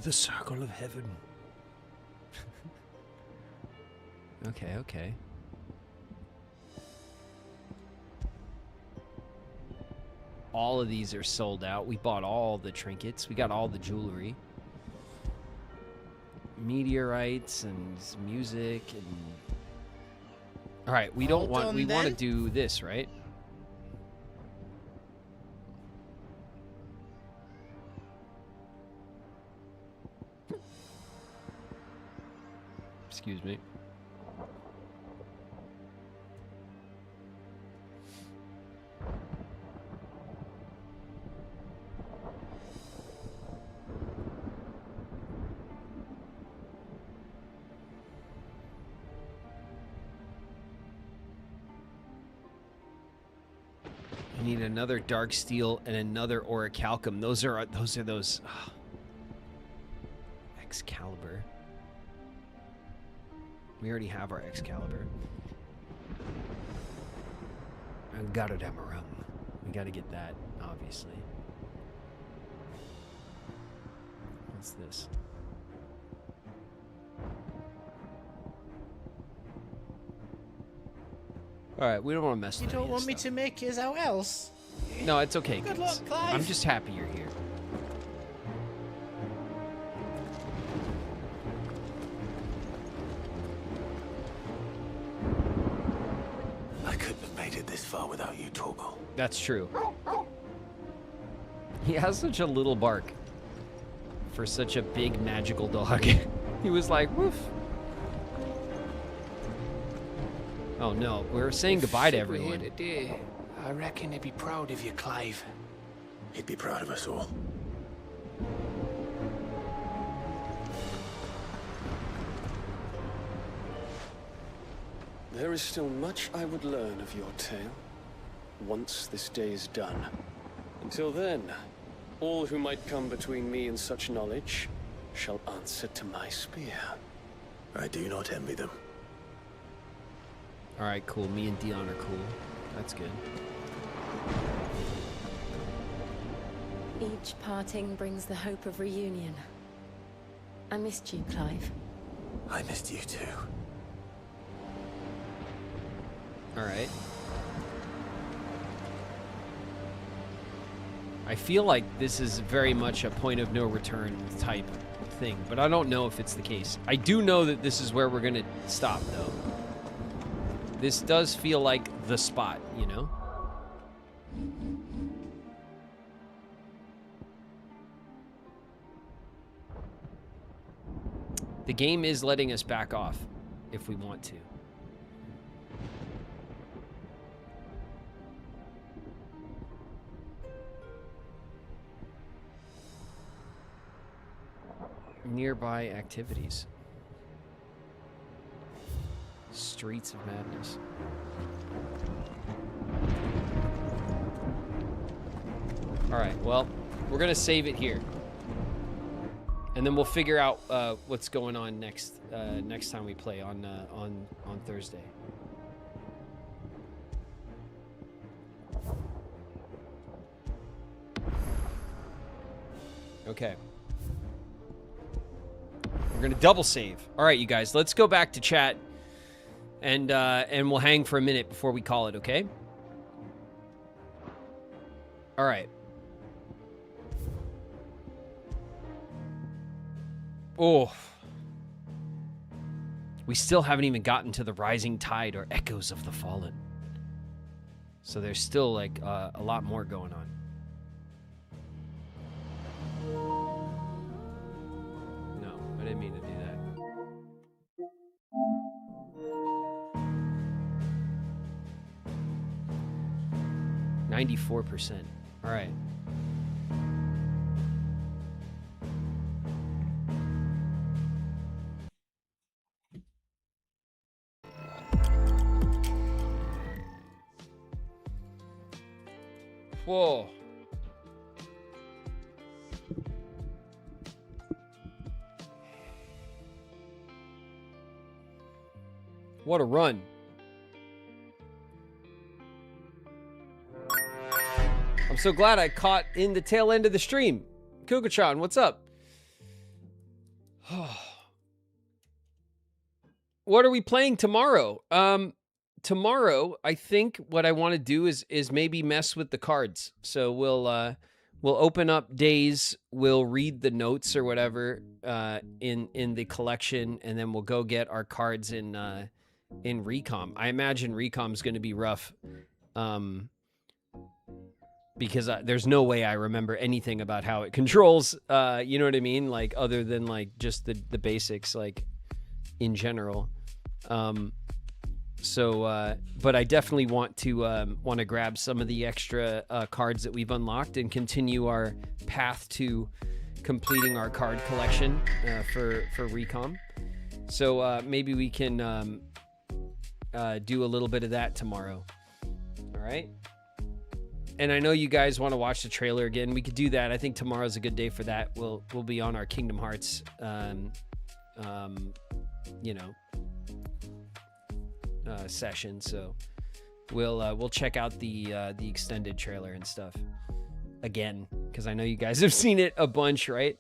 The circle of heaven. Okay. All of these are sold out. We bought all the trinkets. We got all the jewelry. Meteorites and music and... All right, we don't want... We want to do this, right? Excuse me. We need another dark steel and another orichalcum. Those are those. Oh. Excalibur. We already have our Excalibur. And Garudamarum. We got to get that, obviously. What's this? All right, we don't want to mess with You don't want me to make yours out else? No, it's okay. Good kids. luck, Clive. I'm just happy you're here. I couldn't have made it this far without you, Torgal. That's true. He has such a little bark for such a big magical dog. He was like, woof. Oh no, we're saying goodbye to everyone. Here today, I reckon he'd be proud of you, Clive. He'd be proud of us all. There is still much I would learn of your tale, once this day is done. Until then, all who might come between me and such knowledge shall answer to my spear. I do not envy them. All right, cool. Me and Dion are cool. That's good. Each parting brings the hope of reunion. I missed you, Clive. I missed you too. All right. I feel like this is very much a point of no return type thing, but I don't know if it's the case. I do know that this is where we're going to stop, though. This does feel like the spot, you know? The game is letting us back off if we want to. Nearby activities. Streets of Madness. All right, well, we're gonna save it here, and then we'll figure out what's going on next next time we play on Thursday. Okay. We're gonna double save. All right, you guys, let's go back to chat. And we'll hang for a minute before we call it, okay? All right. Oh. We still haven't even gotten to the rising tide or echoes of the fallen. So there's still, like, a lot more going on. No, I didn't mean to do that. 94%. All right. Whoa. What a run. I'm so glad I caught in the tail end of the stream. Kuga-chan, what's up? What are we playing tomorrow? Tomorrow, I think what I want to do is maybe mess with the cards. So we'll open up days, we'll read the notes or whatever in the collection, and then we'll go get our cards in Recom. I imagine Recom's going to be rough. Because there's no way I remember anything about how it controls, you know what I mean? Like, other than, like, just the basics, like, in general. But I definitely want to grab some of the extra cards that we've unlocked and continue our path to completing our card collection for Recom. So maybe we can do a little bit of that tomorrow. All right? And I know you guys want to watch the trailer again. We could do that. I think tomorrow's a good day for that. We'll be on our Kingdom Hearts, session. So we'll check out the extended trailer and stuff again, because I know you guys have seen it a bunch, right?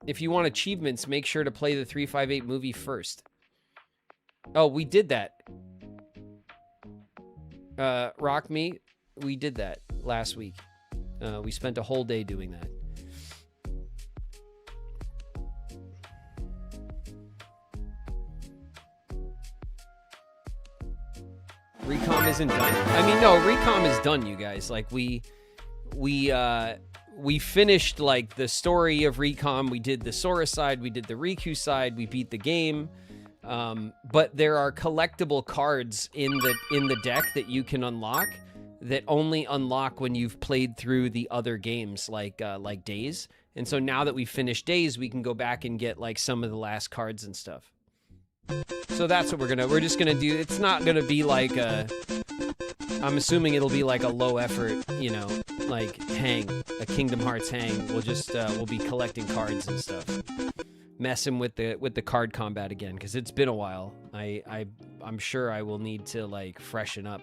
If you want achievements, make sure to play the 358 movie first. Oh, we did that. Rock Me, we did that last week. We spent a whole day doing that. Recom isn't done. I mean, no, Recom is done, you guys. Like, we finished, like, the story of Recom. We did the Sora side. We did the Riku side. We beat the game. But there are collectible cards in the deck that you can unlock that only unlock when you've played through the other games, like Days. And so now that we've finished Days, we can go back and get, like, some of the last cards and stuff. So that's what we're just gonna do. It's not gonna be like I'm assuming it'll be like a low effort, you know, like a Kingdom Hearts hang. We'll just we'll be collecting cards and stuff, messing with the card combat again, because it's been a while. I'm sure I will need to, like, freshen up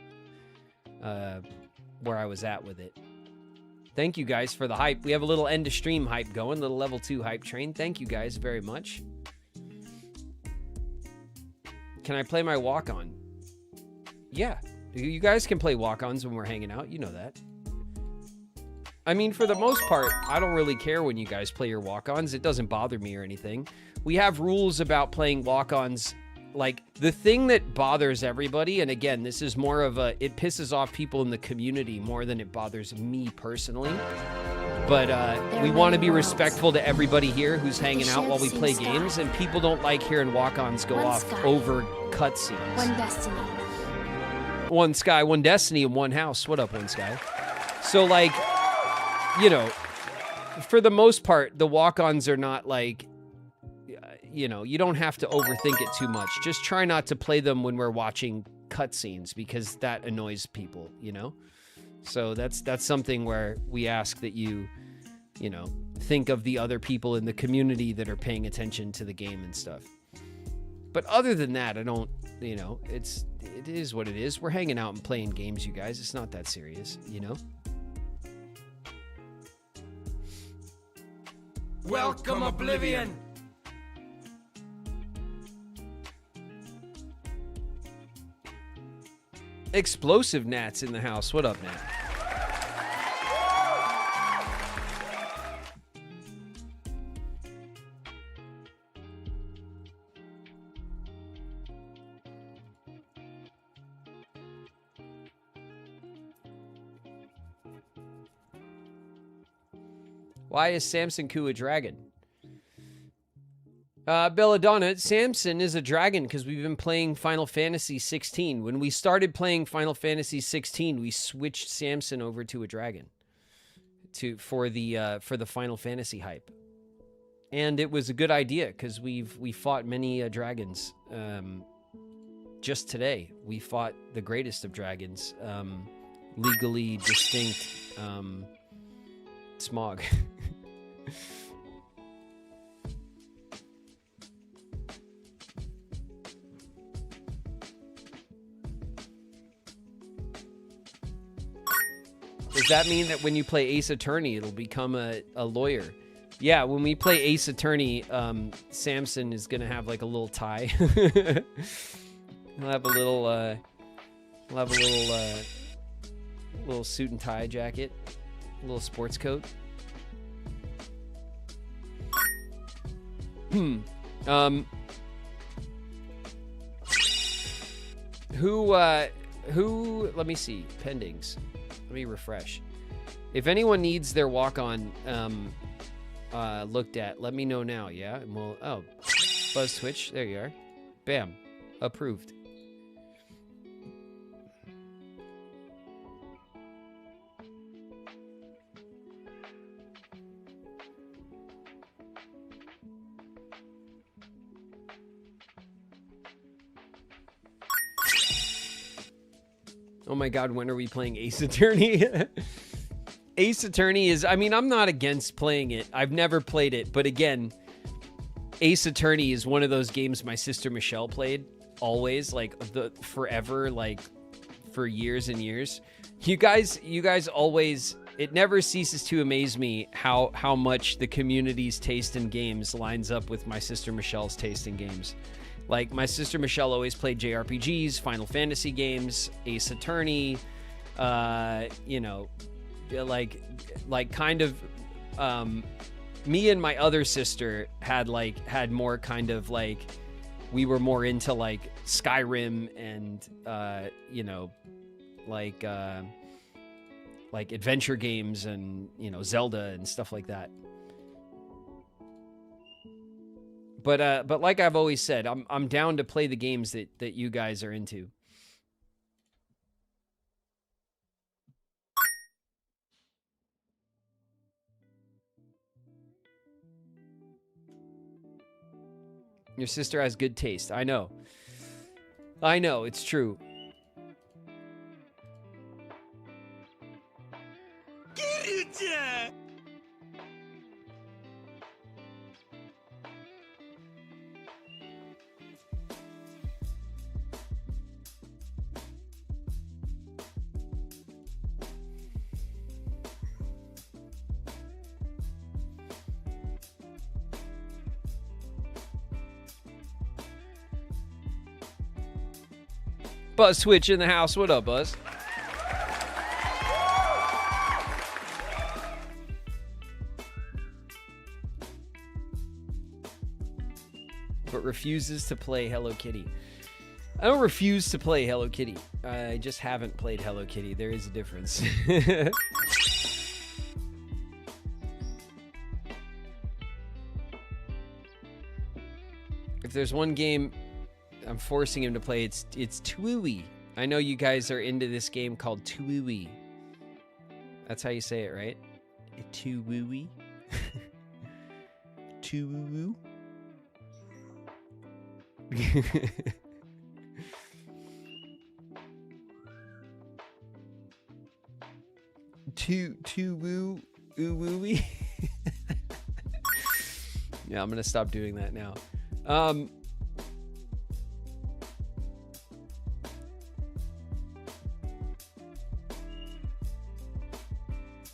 where I was at with it. Thank you guys for the hype. We have a little end of stream hype going, little level 2 hype train. Thank you guys very much. Can I play my walk-on? Yeah. You guys can play walk-ons when we're hanging out. You know that. I mean, for the most part, I don't really care when you guys play your walk-ons. It doesn't bother me or anything. We have rules about playing walk-ons. Like, the thing that bothers everybody, and again, this is more of it pisses off people in the community more than it bothers me personally. But we want to be respectful to everybody here who's hanging out while we play games, and people don't like hearing walk-ons go off over cutscenes. One destiny. One sky, one destiny, and one house. What up, One Sky? So, like, you know, for the most part, the walk-ons are not like, you know, you don't have to overthink it too much. Just try not to play them when we're watching cutscenes, because that annoys people, you know? So that's something where we ask that you know, think of the other people in the community that are paying attention to the game and stuff. But other than that, I don't, you know, it is what it is. We're hanging out and playing games, you guys. It's not that serious, you know? Welcome, Oblivion! Explosive Nat's in the house. What up, Nat? Why is Samson Ku a dragon? Belladonna, Samson is a dragon because we've been playing Final Fantasy 16. When we started playing Final Fantasy 16, we switched Samson over to a dragon for the Final Fantasy hype, and it was a good idea because we fought many dragons. Just today, we fought the greatest of dragons, legally distinct Smog. Does that mean that when you play Ace Attorney, it'll become a lawyer? Yeah, when we play Ace Attorney, Samson is gonna have like a little tie. He'll have a little, little suit and tie jacket, a little sports coat. Who? Let me see. Pendings. Let me refresh. If anyone needs their walk-on looked at, let me know now, yeah? And we'll, oh, Buzz Twitch, there you are. Bam, approved. Oh my god, when are we playing Ace Attorney? Ace Attorney is, I mean, I'm not against playing it. I've never played it, but again, Ace Attorney is one of those games my sister Michelle played always, like forever, like for years and years. You guys always, it never ceases to amaze me how much the community's taste in games lines up with my sister Michelle's taste in games. Like, my sister Michelle always played JRPGs, Final Fantasy games, Ace Attorney, you know, like kind of, me and my other sister had more kind of like, we were more into like Skyrim and, you know, like adventure games and, you know, Zelda and stuff like that. But like I've always said, I'm down to play the games that you guys are into. Your sister has good taste. I know. I know, it's true. Buzz Switch in the house. What up, Buzz? But refuses to play Hello Kitty. I don't refuse to play Hello Kitty. I just haven't played Hello Kitty. There is a difference. If there's one game I'm forcing him to play, it's Tuui. I know you guys are into this game called Tuui. That's how you say it, right? Tuui. Tuuu. Tuuu. Ooh-woo-wee. Yeah, I'm gonna stop doing that now.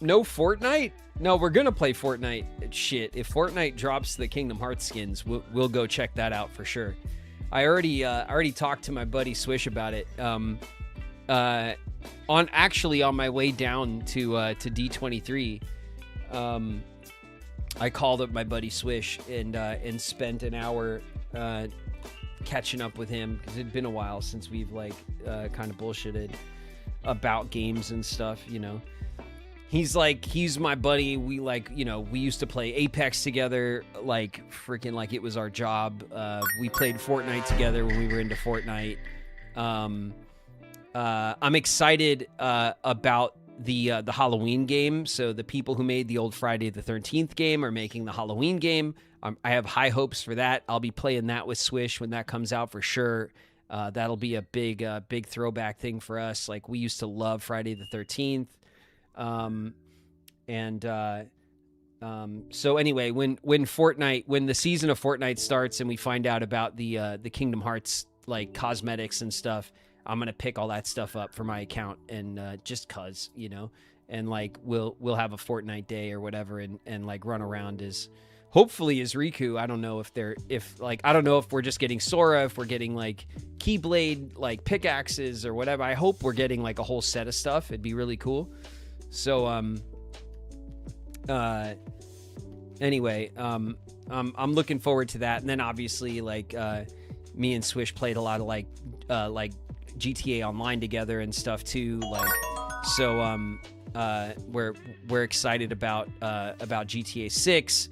No Fortnite? No, we're gonna play Fortnite. Shit, if Fortnite drops the Kingdom Hearts skins, we'll go check that out for sure. I already talked to my buddy Swish about it. On my way down to D23, I called up my buddy Swish and spent an hour catching up with him, because it'd been a while since we've kind of bullshitted about games and stuff, you know. He's my buddy. We we used to play Apex together, freaking like it was our job. We played Fortnite together when we were into Fortnite. I'm excited about the Halloween game. So the people who made the old Friday the 13th game are making the Halloween game. I have high hopes for that. I'll be playing that with Swish when that comes out for sure. That'll be a big throwback thing for us. Like, we used to love Friday the 13th. So anyway, when the season of Fortnite starts and we find out about the Kingdom Hearts cosmetics and stuff, I'm gonna pick all that stuff up for my account and just cause, you know, and we'll have a Fortnite day or whatever and run around as Riku. I don't know I don't know if we're just getting Sora, if we're getting Keyblade pickaxes or whatever. I hope we're getting a whole set of stuff. It'd be really cool. So, anyway, I'm looking forward to that. And then obviously, me and Swish played a lot of, GTA Online together and stuff too. So, we're excited about GTA 6.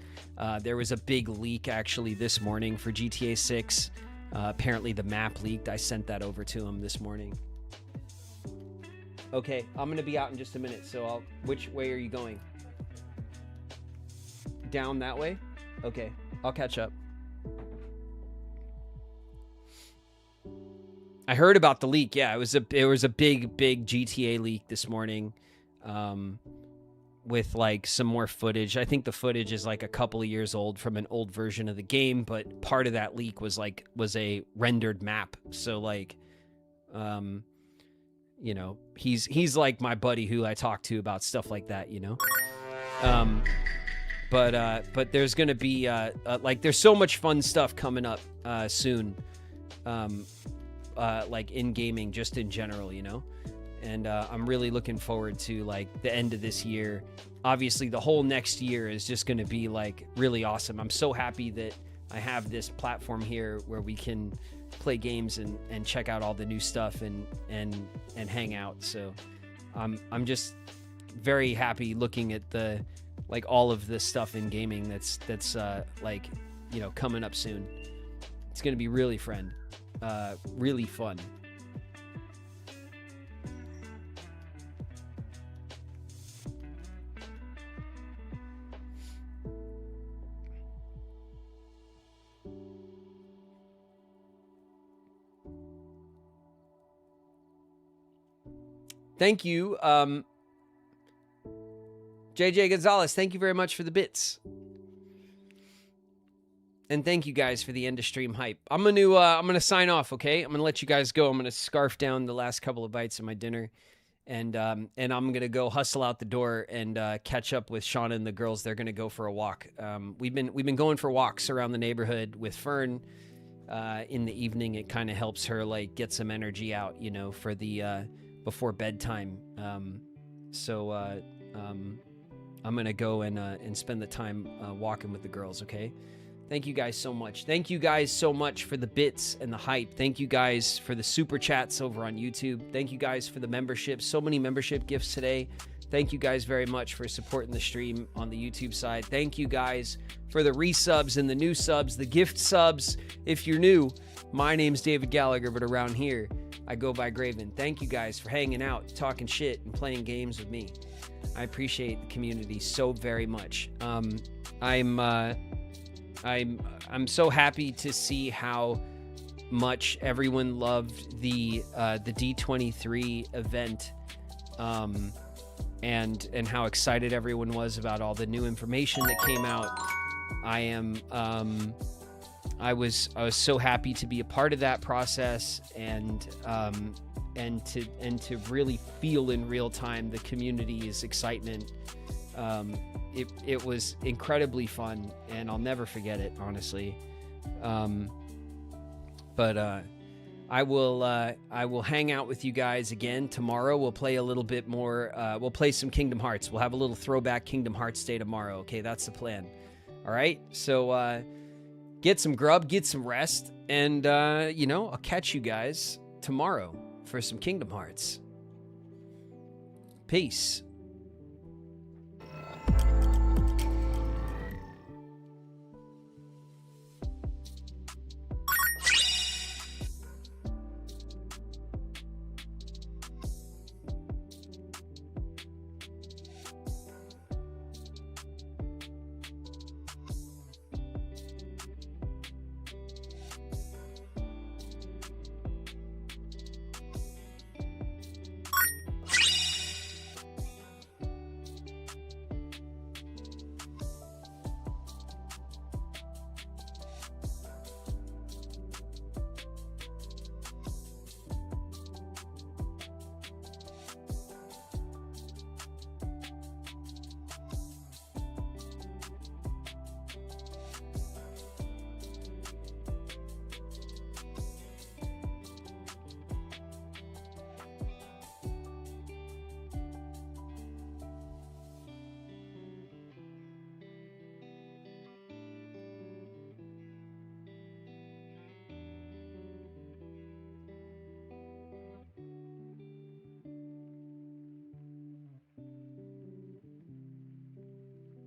There was a big leak actually this morning for GTA 6. Apparently the map leaked. I sent that over to him this morning. Okay, I'm gonna be out in just a minute, so which way are you going? Down that way? Okay, I'll catch up. I heard about the leak. Yeah, it was a big GTA leak this morning, with like some more footage. I think the footage is like a couple of years old from an old version of the game, but part of that leak was a rendered map. So like, you know, he's like my buddy who I talk to about stuff like that, you know. But there's gonna be like there's so much fun stuff coming up soon, like in gaming just in general, you know. And I'm really looking forward to like the end of this year. Obviously, the whole next year is just going to be like really awesome. I'm so happy that I have this platform here where we can play games and check out all the new stuff and hang out. So I'm just very happy looking at the like all of this stuff in gaming that's like, you know, coming up soon. It's going to be really fun. Thank you, JJ Gonzalez. Thank you very much for the bits, and thank you guys for the end of stream hype. I'm gonna sign off. Okay, I'm gonna let you guys go. I'm gonna scarf down the last couple of bites of my dinner, and I'm gonna go hustle out the door and catch up with Shauna and the girls. They're gonna go for a walk. We've been going for walks around the neighborhood with Fern. In the evening, it kind of helps her like get some energy out, you know, for the before bedtime. So I'm gonna go and spend the time walking with the girls. Okay. Thank you guys so much. Thank you guys so much for the bits and the hype. Thank you guys for the super chats over on YouTube. Thank you guys for the memberships. So many membership gifts today. Thank you guys very much for supporting the stream on the YouTube side. Thank you guys for the resubs and the new subs, the gift subs. If you're new, my name's David Gallagher, but around here, I go by Graven. Thank you guys for hanging out, talking shit, and playing games with me. I appreciate the community so very much. I'm so happy to see how much everyone loved the D23 event, and how excited everyone was about all the new information that came out. I was so happy to be a part of that process and to really feel in real time the community's excitement. It was incredibly fun, and I'll never forget it, honestly. But I will hang out with you guys again tomorrow. We'll play a little bit more. We'll play some Kingdom Hearts. We'll have a little throwback Kingdom Hearts day tomorrow. Okay, that's the plan. All right. So get some grub, get some rest, and you know, I'll catch you guys tomorrow for some Kingdom Hearts. Peace.